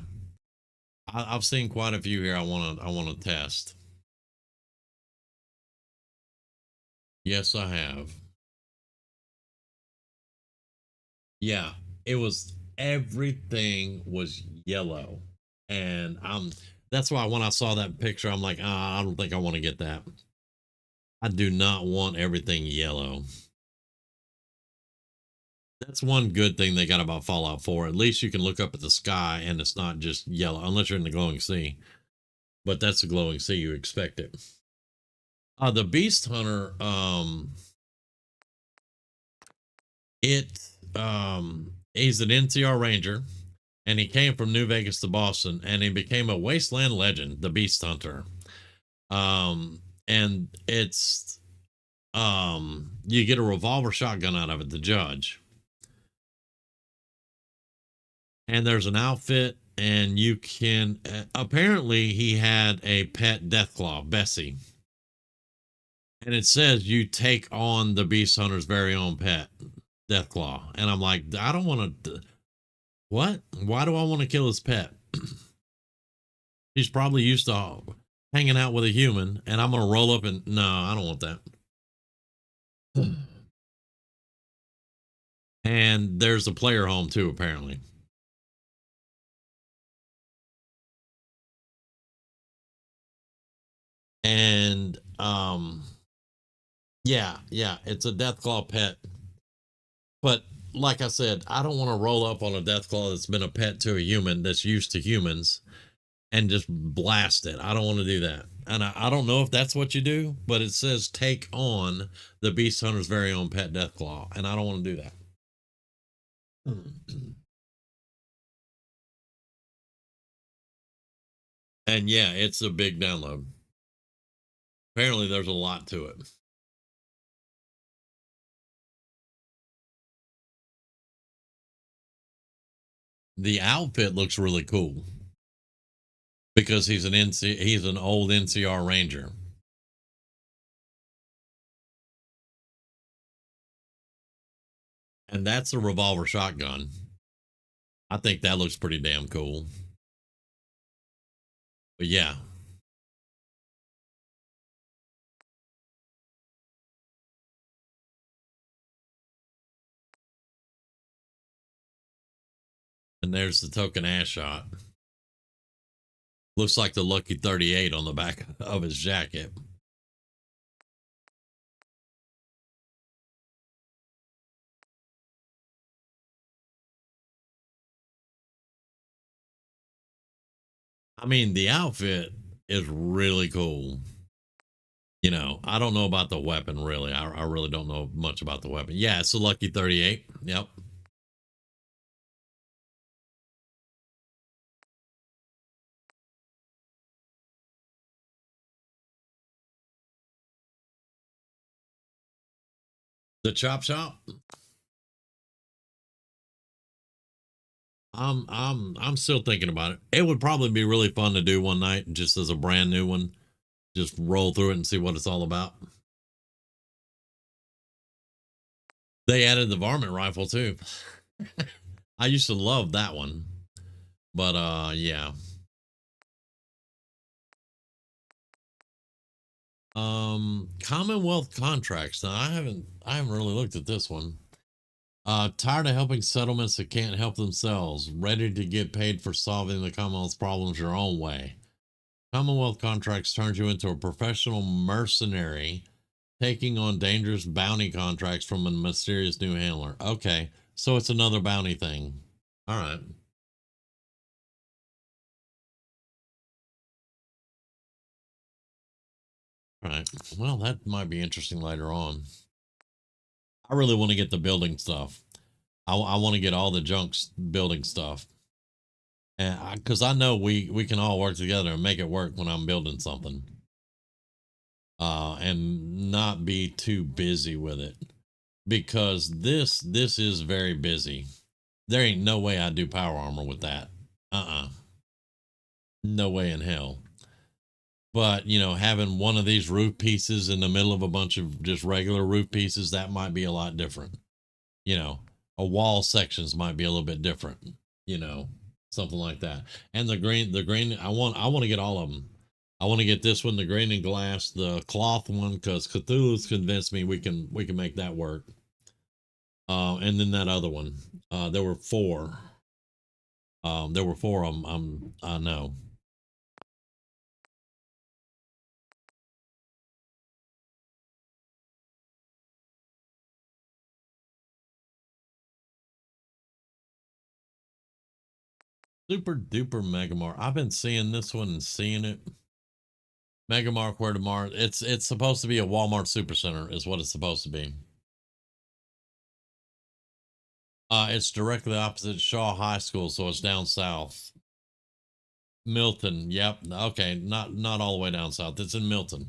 I've seen quite a few here. I want to test. Yes, I have. Yeah, it was, everything was yellow, and that's why when I saw that picture, I'm like, I don't think I want to get that. I do not want everything yellow. That's one good thing they got about Fallout 4. At least you can look up at the sky and it's not just yellow, unless you're in the glowing sea. But that's the glowing sea, you expect it. The Beast Hunter, he's an NCR Ranger, and he came from New Vegas to Boston, and he became a wasteland legend, the Beast Hunter. And it's you get a revolver shotgun out of it, the Judge. And there's an outfit, and you can apparently he had a pet Deathclaw, Bessie. And it says you take on the Beast Hunter's very own pet, Deathclaw. And I'm like, I don't want to. What? Why do I want to kill his pet? He's probably used to hanging out with a human, and I'm going to roll up and no, I don't want that. And there's a player home too, apparently. And yeah, it's a Deathclaw pet. But like I said, I don't want to roll up on a Deathclaw that's been a pet to a human that's used to humans and just blast it. I don't want to do that. And I don't know if that's what you do, but it says take on the Beast Hunter's very own pet Deathclaw, and I don't want to do that. And yeah, it's a big download. Apparently there's a lot to it. The outfit looks really cool because he's an old NCR Ranger. And that's a revolver shotgun. I think that looks pretty damn cool. But yeah. And there's the token ass shot. Looks like the Lucky 38 on the back of his jacket. I mean, the outfit is really cool. You know, I don't know about the weapon, really. I really don't know much about the weapon. Yeah, it's a Lucky 38. Yep. The chop shop. I'm still thinking about it. It would probably be really fun to do one night, just as a brand new one. Just roll through it and see what it's all about. They added the varmint rifle too. I used to love that one, but yeah. Commonwealth contracts. Now I haven't really looked at this one. Tired of helping settlements that can't help themselves, ready to get paid for solving the Commonwealth's problems your own way. Commonwealth contracts turns you into a professional mercenary, taking on dangerous bounty contracts from a mysterious new handler. Okay, so it's another bounty thing. All right. All right. Well, that might be interesting later on. I really want to get the building stuff. I want to get all the junks building stuff. And because I know we can all work together and make it work when I'm building something. And not be too busy with it. Because this is very busy. There ain't no way I do power armor with that. No way in hell. But, you know, having one of these roof pieces in the middle of a bunch of just regular roof pieces, that might be a lot different. You know, a wall sections might be a little bit different, you know. something like that. And the green, I want to get all of them. I want to get this one, the green and glass, the cloth one, because Cthulhu's convinced me we can make that work. And then that other one. There were four. There were four of them. I know. Super duper Megamart. I've been seeing this one and seeing it. Megamart, where tomorrow? It's supposed to be a Walmart Supercenter, is what it's supposed to be. It's directly opposite Shaw High School, so it's down south. Milton. Yep. Okay. Not all the way down south. It's in Milton.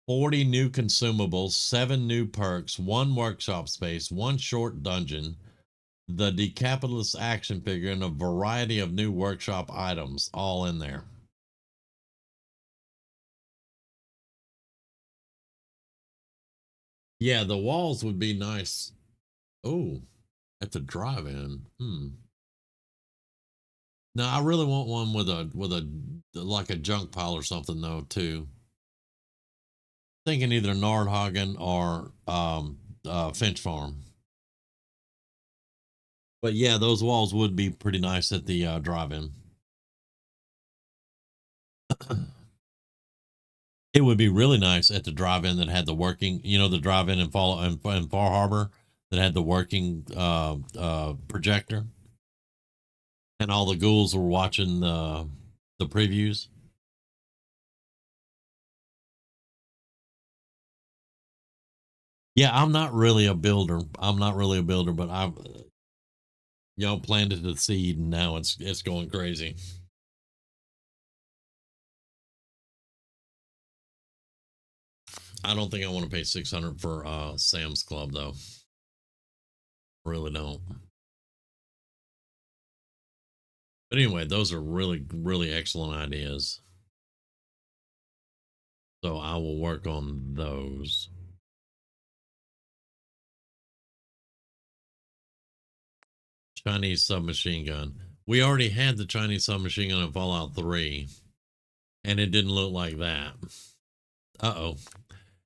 40 new consumables, 7 new perks, 1 workshop space, 1 short dungeon, the Decapitalist action figure, and a variety of new workshop items all in there. Yeah, the walls would be nice. Oh, at the drive-in. No, I really want one with a like a junk pile or something though too. Thinking either Nordhagen or Finch Farm. But yeah, those walls would be pretty nice at the drive-in. It would be really nice at the drive-in that had the working, the drive-in in Far Harbor that had the working projector, and all the ghouls were watching the previews. Yeah, I'm not really a builder. But I've planted the seed, and now it's going crazy. I don't think I want to pay $600 for Sam's Club though. Really don't. But anyway, those are really, really excellent ideas. So I will work on those. Chinese submachine gun. We already had the Chinese submachine gun in Fallout 3, and it didn't look like that. Uh-oh.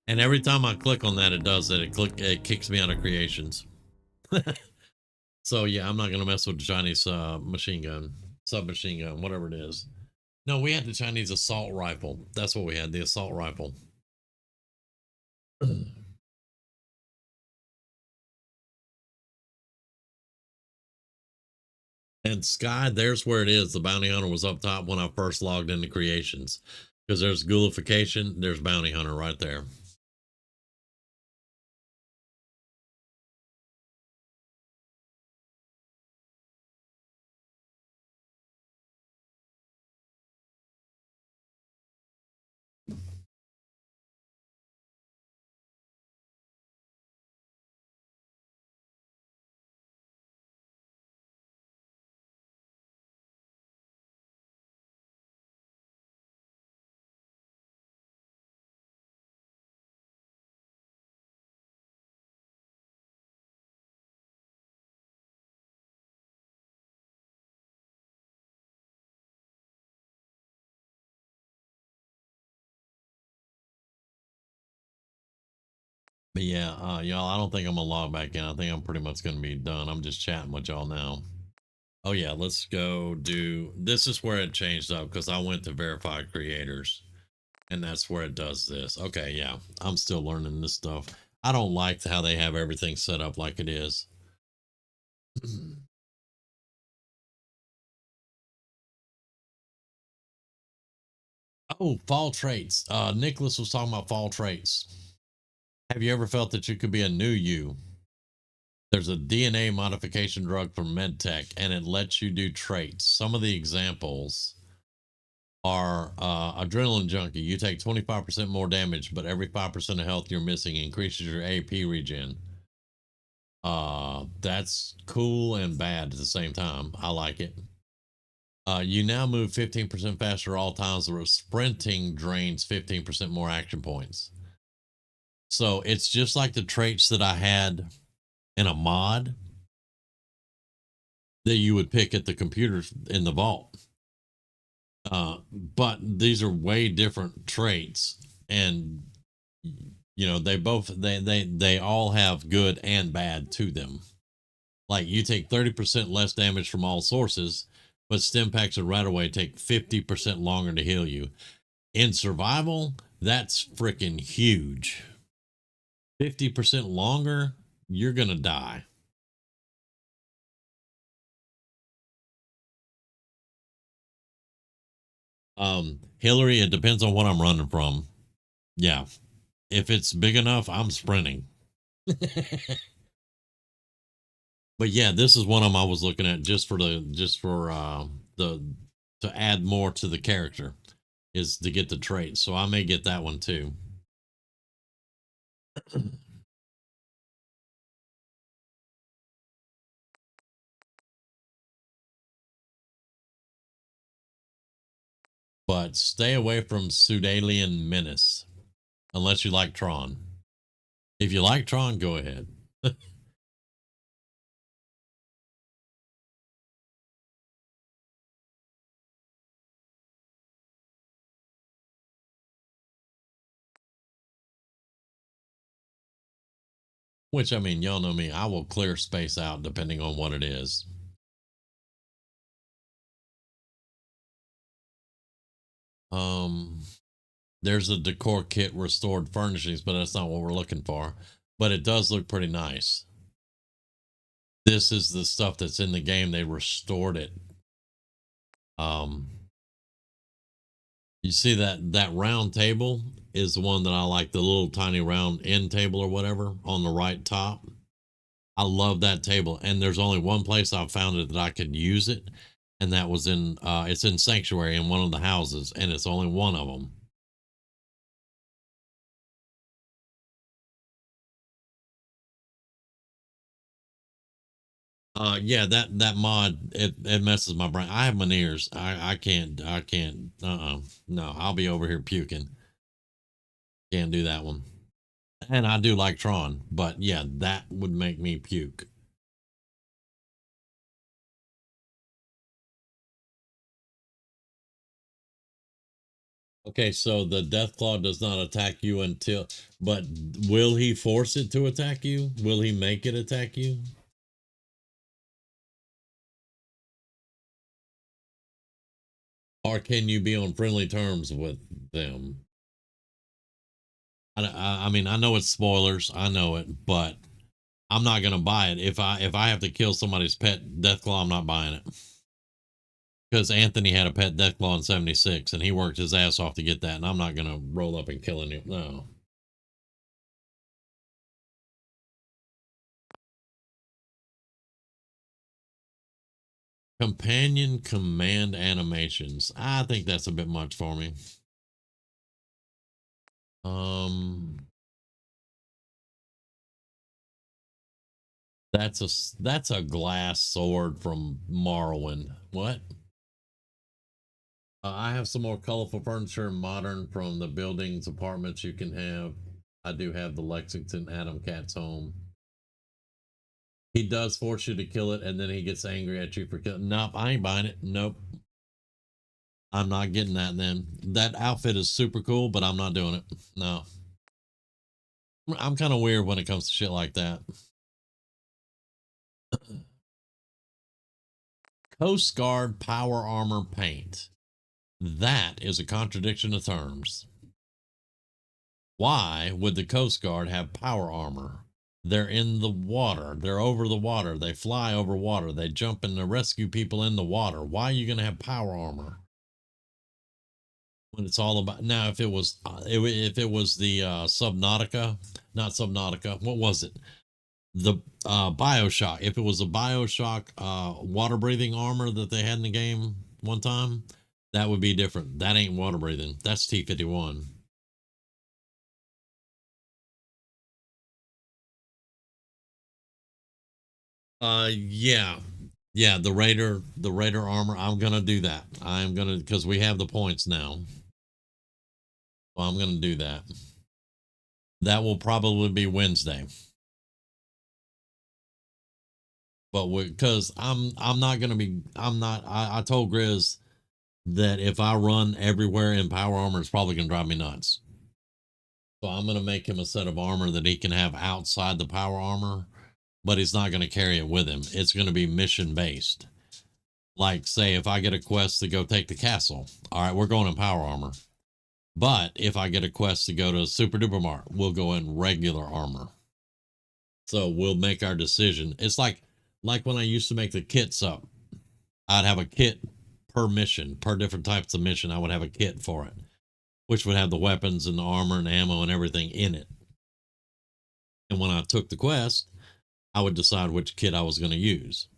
And every time I click on that, it does that. It kicks me out of creations. So yeah, I'm not gonna mess with the Chinese submachine gun, whatever it is. No, we had the Chinese assault rifle. That's what we had, the assault rifle. And Sky, there's where it is. The bounty hunter was up top when I first logged into creations. Because there's ghoulification, there's bounty hunter right there. But yeah, y'all, I don't think I'm gonna log back in. I think I'm pretty much gonna be done. I'm just chatting with y'all now. Oh yeah, let's go do, this is where it changed up because I went to verify creators, and that's where it does this. Okay, yeah, I'm still learning this stuff. I don't like how they have everything set up like it is. Oh, fall traits. Nicholas was talking about fall traits. Have you ever felt that you could be a new you? There's a DNA modification drug from MedTech, and it lets you do traits. Some of the examples are adrenaline junkie. You take 25% more damage, but every 5% of health you're missing increases your AP regen. That's cool and bad at the same time. I like it. You now move 15% faster all times, where sprinting drains 15% more action points. So it's just like the traits that I had in a mod. that you would pick at the computers in the vault. But these are way different traits, and you know they all have good and bad to them. Like you take 30% less damage from all sources, but stim packs and right away take 50% longer to heal you. In survival, that's freaking huge. 50% longer, you're gonna die. Hillary, it depends on what I'm running from. Yeah. If it's big enough, I'm sprinting. But yeah, this is one of them I was looking at just for the to add more to the character, is to get the traits. So I may get that one too. But stay away from Sudalian Menace unless you like Tron. If you like Tron, go ahead. Which, I mean, y'all know me. I will clear space out depending on what it is. There's a decor kit, restored furnishings, but that's not what we're looking for. But it does look pretty nice. This is the stuff that's in the game. They restored it. You see that round table is the one that I like, the little tiny round end table or whatever on the right top. I love that table, and there's only one place I've found it that I could use it, and that was in it's in Sanctuary in one of the houses, and it's only one of them. Yeah, that mod, it messes my brain. I have Meniere's. I can't no, I'll be over here puking. Can't do that one. And I do like Tron, but yeah, that would make me puke. Okay, so the Deathclaw does not attack you until, but will he force it to attack you? Will he make it attack you? Or can you be on friendly terms with them? I mean, I know it's spoilers, I know it, but I'm not gonna buy it. If I have to kill somebody's pet Deathclaw, I'm not buying it. Because Anthony had a pet Deathclaw in 76, and he worked his ass off to get that, and I'm not gonna roll up and kill him. No. Companion command animations. I think that's a bit much for me. That's a glass sword from Morrowind. What? I have some more colorful furniture, modern, from the buildings, apartments you can have. I do have the Lexington Adam Cat's home. He does force you to kill it, and then he gets angry at you for killing. Nope, I ain't buying it. Nope. I'm not getting that then. That outfit is super cool, but I'm not doing it. No. I'm kind of weird when it comes to shit like that. Coast Guard power armor paint. That is a contradiction of terms. Why would the Coast Guard have power armor? They're in the water. They're over the water. They fly over water. They jump in to rescue people in the water. Why are you going to have power armor? When it's all about, now if it was the Subnautica, not Subnautica, what was it, the Bioshock, if it was a Bioshock water breathing armor that they had in the game one time, that would be different. That ain't water breathing. That's T-51. Yeah, the Raider armor, I'm gonna do that. I'm gonna, because we have the points now. Well, I'm gonna do that. That will probably be Wednesday. but because I'm not gonna be I told Grizz that if I run everywhere in power armor, it's probably gonna drive me nuts. So I'm gonna make him a set of armor that he can have outside the power armor, but he's not gonna carry it with him. It's gonna be mission based. Like, say, if I get a quest to go take the castle, all right, we're going in power armor. But if I get a quest to go to Super Duper Mart, we'll go in regular armor. So we'll make our decision. It's like when I used to make the kits up. I'd have a kit per mission, per different types of mission. I would have a kit for it, which would have the weapons and the armor and ammo and everything in it. And when I took the quest, I would decide which kit I was going to use.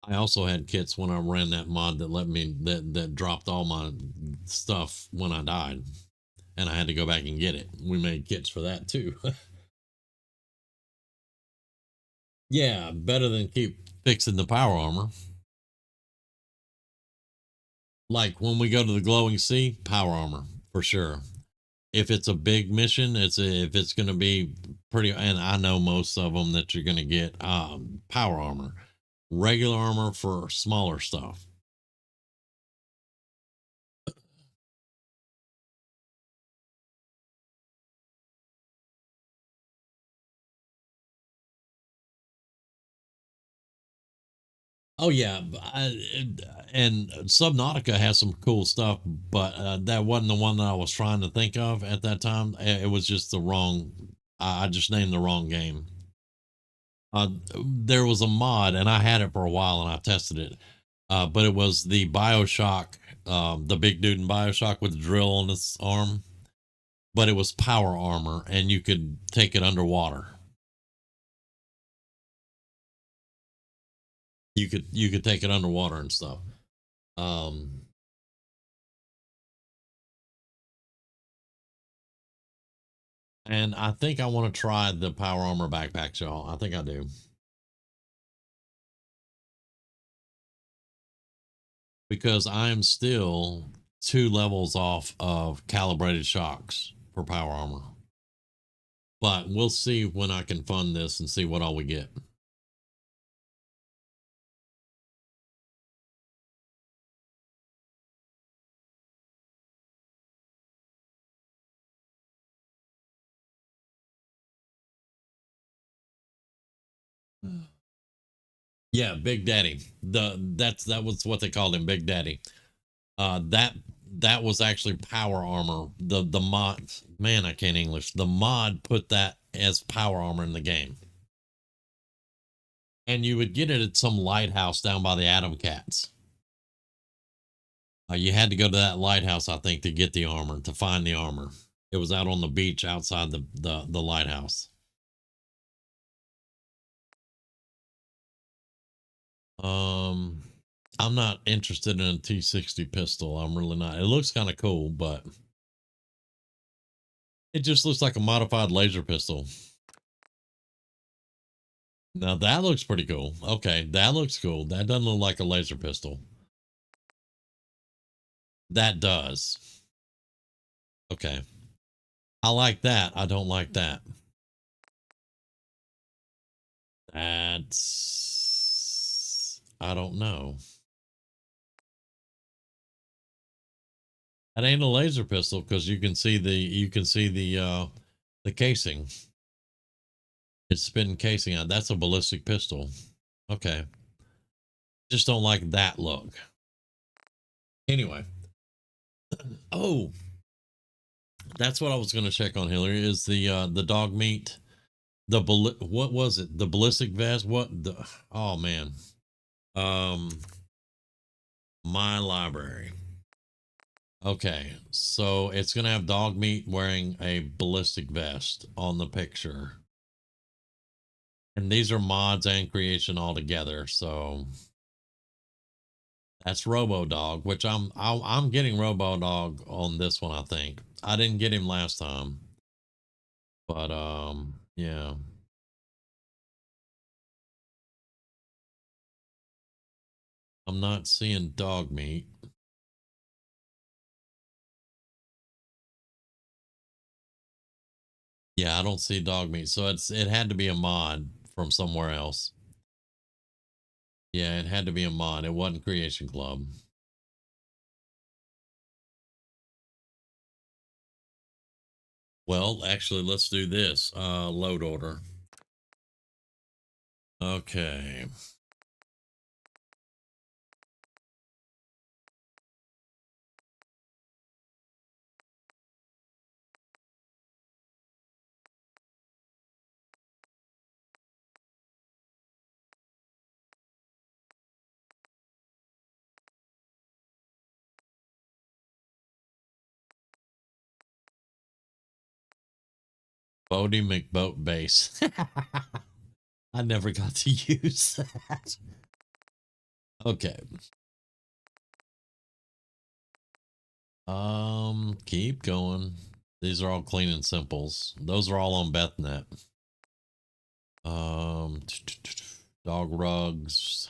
I also had kits when I ran that mod that let me that dropped all my stuff when I died, and I had to go back and get it. We made kits for that too. Yeah, better than keep fixing the power armor. Like when we go to the glowing sea, power armor for sure. If it's a big mission, if it's going to be pretty, and I know most of them that you're going to get power armor. Regular armor for smaller stuff. Oh yeah, and Subnautica has some cool stuff, but that wasn't the one that I was trying to think of at that time. It was just the wrong. I just named the wrong game. There was a mod, and I had it for a while, and I tested it. But it was the Bioshock, the big dude in Bioshock with the drill on his arm. But it was power armor, and you could take it underwater. You could take it underwater and stuff. And I think I want to try the power armor backpacks, y'all. I think I do. Because I'm still 2 levels off of calibrated shocks for power armor. But we'll see when I can fund this and see what all we get. Yeah, Big Daddy. That was what they called him, Big Daddy. That was actually power armor. The mod, man, I can't English. The mod put that as power armor in the game. And you would get it at some lighthouse down by the Atom Cats. You had to go to that lighthouse, I think, to get the armor, to find the armor. It was out on the beach outside the lighthouse. I'm not interested in a T60 pistol. I'm really not. It looks kind of cool, but it just looks like a modified laser pistol. Now that looks pretty cool. Okay, that looks cool. That doesn't look like a laser pistol. That does. Okay. I like that. I don't like that. That's... I don't know. That ain't a laser pistol because you can see the casing. It's spin casing out. That's a ballistic pistol. Okay. Just don't like that look. Anyway. Oh, that's what I was going to check on, Hillary, is the dog meat. What was it? The ballistic vest? Oh man. My library. Okay, so it's gonna have dog meat wearing a ballistic vest on the picture. And these are mods and creation all together, so that's Robo Dog, which I'm getting Robo Dog on this one, I think. I didn't get him last time. But yeah. I'm not seeing dog meat. Yeah, I don't see dog meat. So it had to be a mod from somewhere else. Yeah, it had to be a mod. It wasn't Creation Club. Well, actually, let's do this. Load order. Okay. Bodie McBoat base. I never got to use that. Okay. Keep going. These are all clean and simples. Those are all on BethNet. Dog rugs.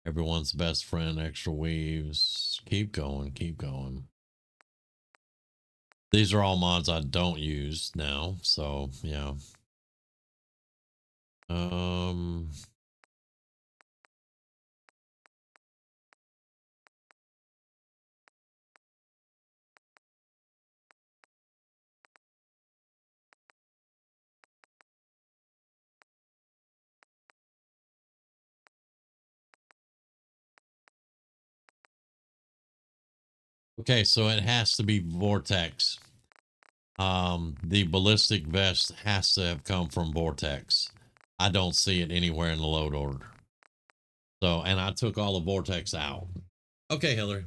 Everyone's best friend, extra weaves. Keep going, keep going. These are all mods I don't use now, so yeah. Okay, so it has to be Vortex. The ballistic vest has to have come from Vortex. I don't see it anywhere in the load order. So, and I took all the Vortex out. Okay, Hillary.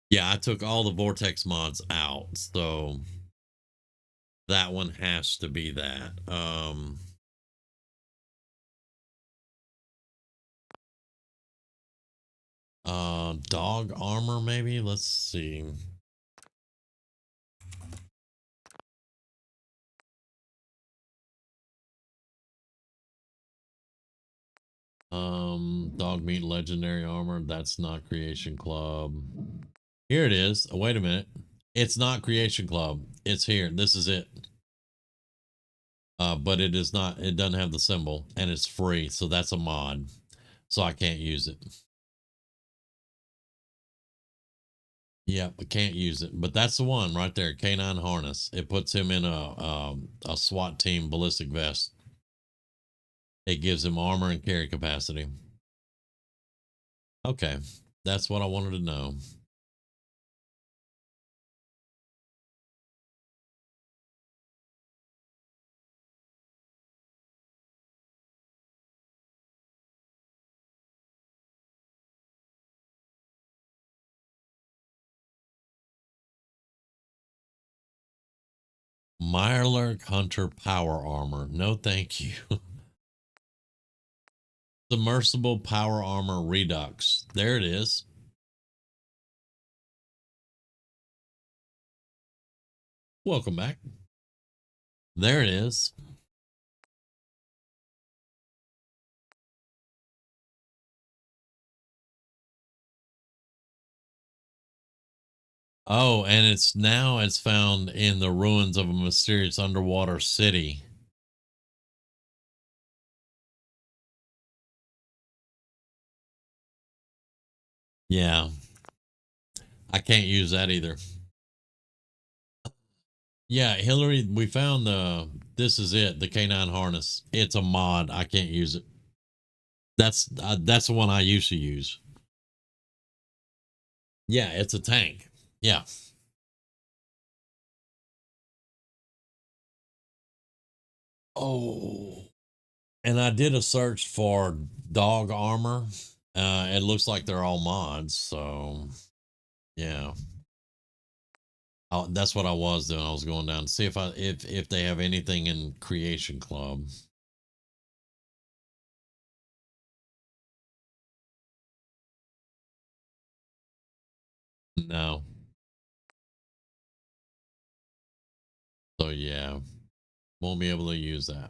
Yeah, I took all the Vortex mods out. So that one has to be that. Dog armor, maybe? Let's see. Dog meat legendary armor. That's not Creation Club. Here it is. Oh, wait a minute. It's not Creation Club. It's here. This is it. But it is not, it doesn't have the symbol and it's free. So that's a mod. So I can't use it. Yep, I can't use it. But that's the one right there. Canine harness. It puts him in a SWAT team ballistic vest. It gives him armor and carry capacity. Okay. That's what I wanted to know. Mirelurk Hunter Power Armor. No, thank you. Submersible Power Armor Redux. There it is. Welcome back. There it is. Oh, and it's found in the ruins of a mysterious underwater city. Yeah. I can't use that either. Yeah, Hillary, we found this is it, the canine harness. It's a mod. I can't use it. That's the one I used to use. Yeah, it's a tank. Yeah. Oh. And I did a search for dog armor. It looks like they're all mods, so yeah. That's what I was doing. I was going down to see if they have anything in Creation Club. No. So yeah, won't be able to use that.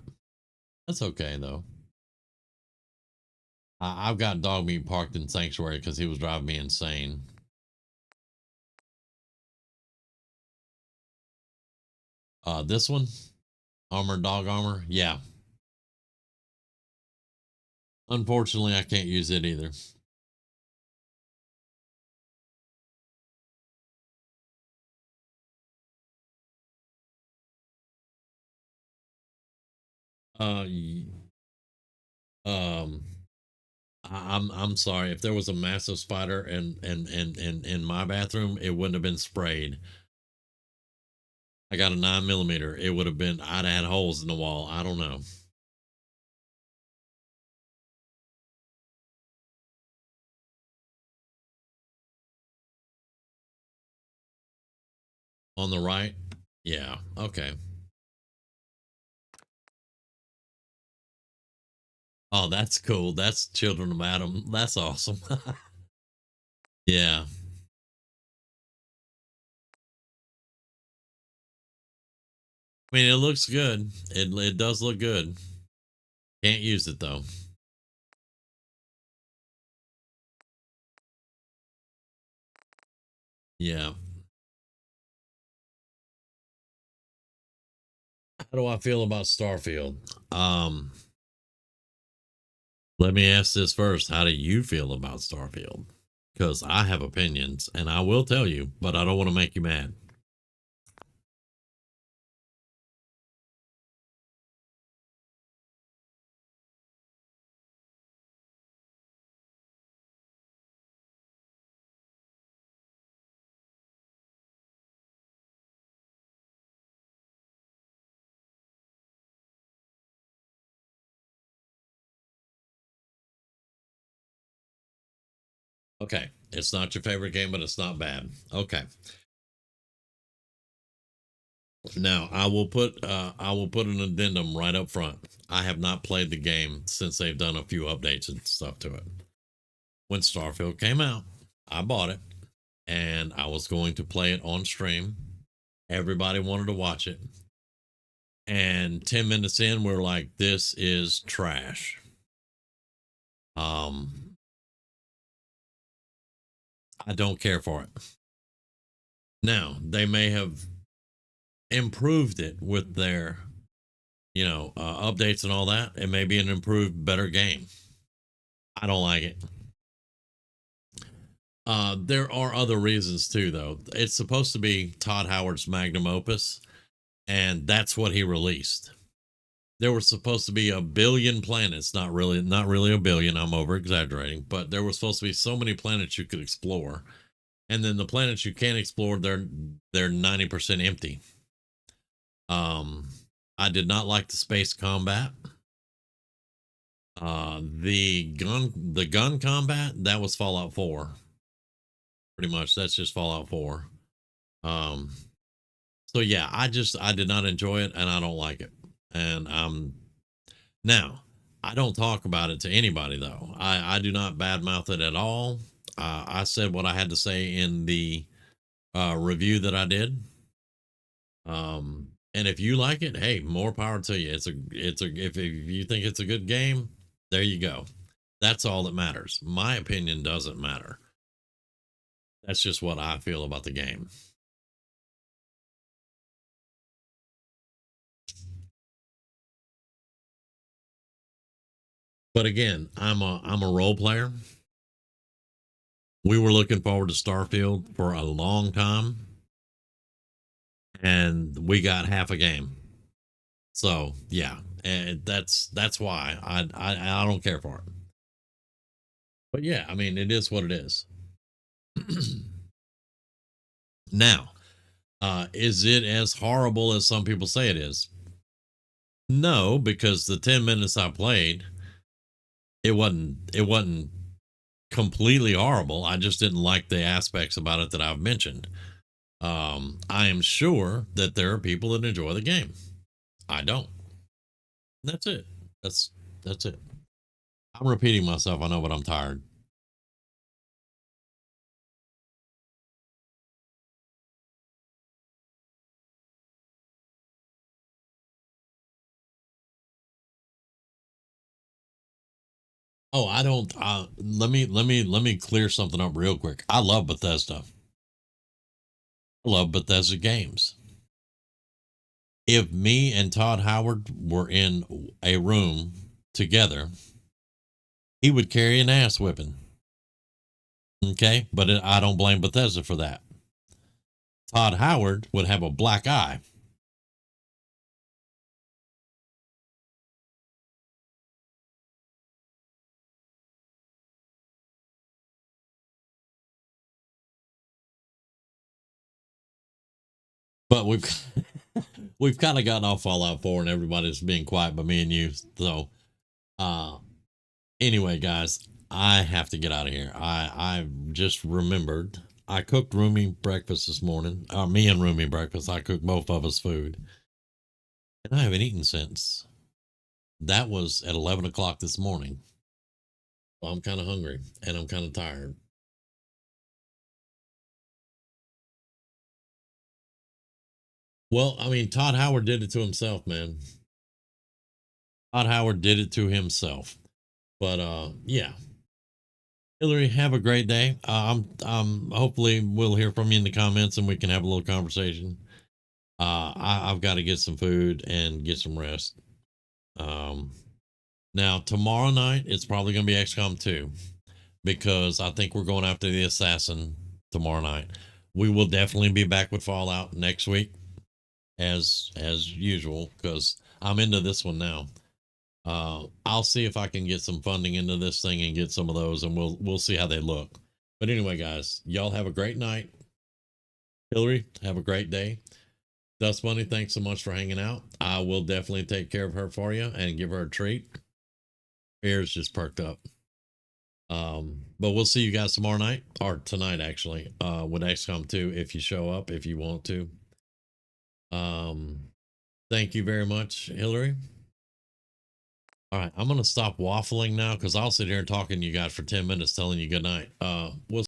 That's okay though. I've got dog meat parked in Sanctuary because he was driving me insane. This one, armored dog armor. Yeah. Unfortunately, I can't use it either. Um, I'm sorry if there was a massive spider in my bathroom, it wouldn't have been sprayed. I got a 9mm. It would have been. I'd had holes in the wall. I don't know. On the right, yeah. Okay. Oh, that's cool. That's Children of Adam. That's awesome. Yeah. I mean, it looks good. It does look good. Can't use it though. Yeah. How do I feel about Starfield? Let me ask this first. How do you feel about Starfield? Because I have opinions and I will tell you, but I don't want to make you mad. Okay. It's not your favorite game, but it's not bad. Okay. Now I will put an addendum right up front. I have not played the game since they've done a few updates and stuff to it. When Starfield came out, I bought it and I was going to play it on stream. Everybody wanted to watch it. And 10 minutes in, we're like, this is trash. I don't care for it. Now, they may have improved it with their, updates and all that. It may be an improved, better game. I don't like it. There are other reasons too, though. It's supposed to be Todd Howard's magnum opus, and that's what he released. There were supposed to be a billion planets, not really a billion. I'm over exaggerating, but there were supposed to be so many planets you could explore, and then the planets you can't explore, they're 90% empty. I did not like the space combat. The gun combat, that was Fallout 4. Pretty much, that's just Fallout 4. So yeah, I did not enjoy it, and I don't like it. And now I don't talk about it to anybody though. I do not badmouth it at all. I said what I had to say in the review that I did. And if you like it, hey, more power to you. If you think it's a good game, there you go. That's all that matters. My opinion doesn't matter. That's just what I feel about the game. But again, I'm a role player. We were looking forward to Starfield for a long time, and we got half a game. So yeah, and that's why I don't care for it. But yeah, I mean, it is what it is. Now, is it as horrible as some people say it is? No, because the 10 minutes I played, it wasn't completely horrible. I just didn't like the aspects about it that I've mentioned. I am sure that there are people that enjoy the game. I don't. That's it. That's it. I'm repeating myself. I know, but I'm tired. Oh, I don't. Let me clear something up real quick. I love Bethesda. I love Bethesda games. if me and Todd Howard were in a room together, he would carry an ass whipping. Okay, but I don't blame Bethesda for that. Todd Howard would have a black eye. But we've kind of gotten off Fallout 4 and everybody's being quiet but me and you. So anyway, guys, I have to get out of here. I just remembered I cooked Roomy breakfast this morning. Me and Roomy breakfast. I cooked both of us food. And I haven't eaten since. That was at 11 o'clock this morning. So I'm kind of hungry and I'm kind of tired. Well, I mean, Todd Howard did it to himself, man. Todd Howard did it to himself. But yeah. Hillary, have a great day. Hopefully we'll hear from you in the comments and we can have a little conversation. I've got to get some food and get some rest. Now tomorrow night it's probably going to be XCOM 2 because I think we're going after the assassin tomorrow night. We will definitely be back with Fallout next week as usual because I'm into this one now. I'll see if I can get some funding into this thing and get some of those, and we'll see how they look. But anyway, guys, y'all have a great night. Hillary, have a great day. Dust Bunny, thanks so much for hanging out. I will definitely take care of her for you and give her a treat. Ears just perked up. But we'll see you guys tomorrow night, or tonight actually, with XCOM 2 if you show up, if you want to. Thank you very much, Hillary. All right, I'm going to stop waffling now because I'll sit here and talking to you guys for 10 minutes telling you good night. We'll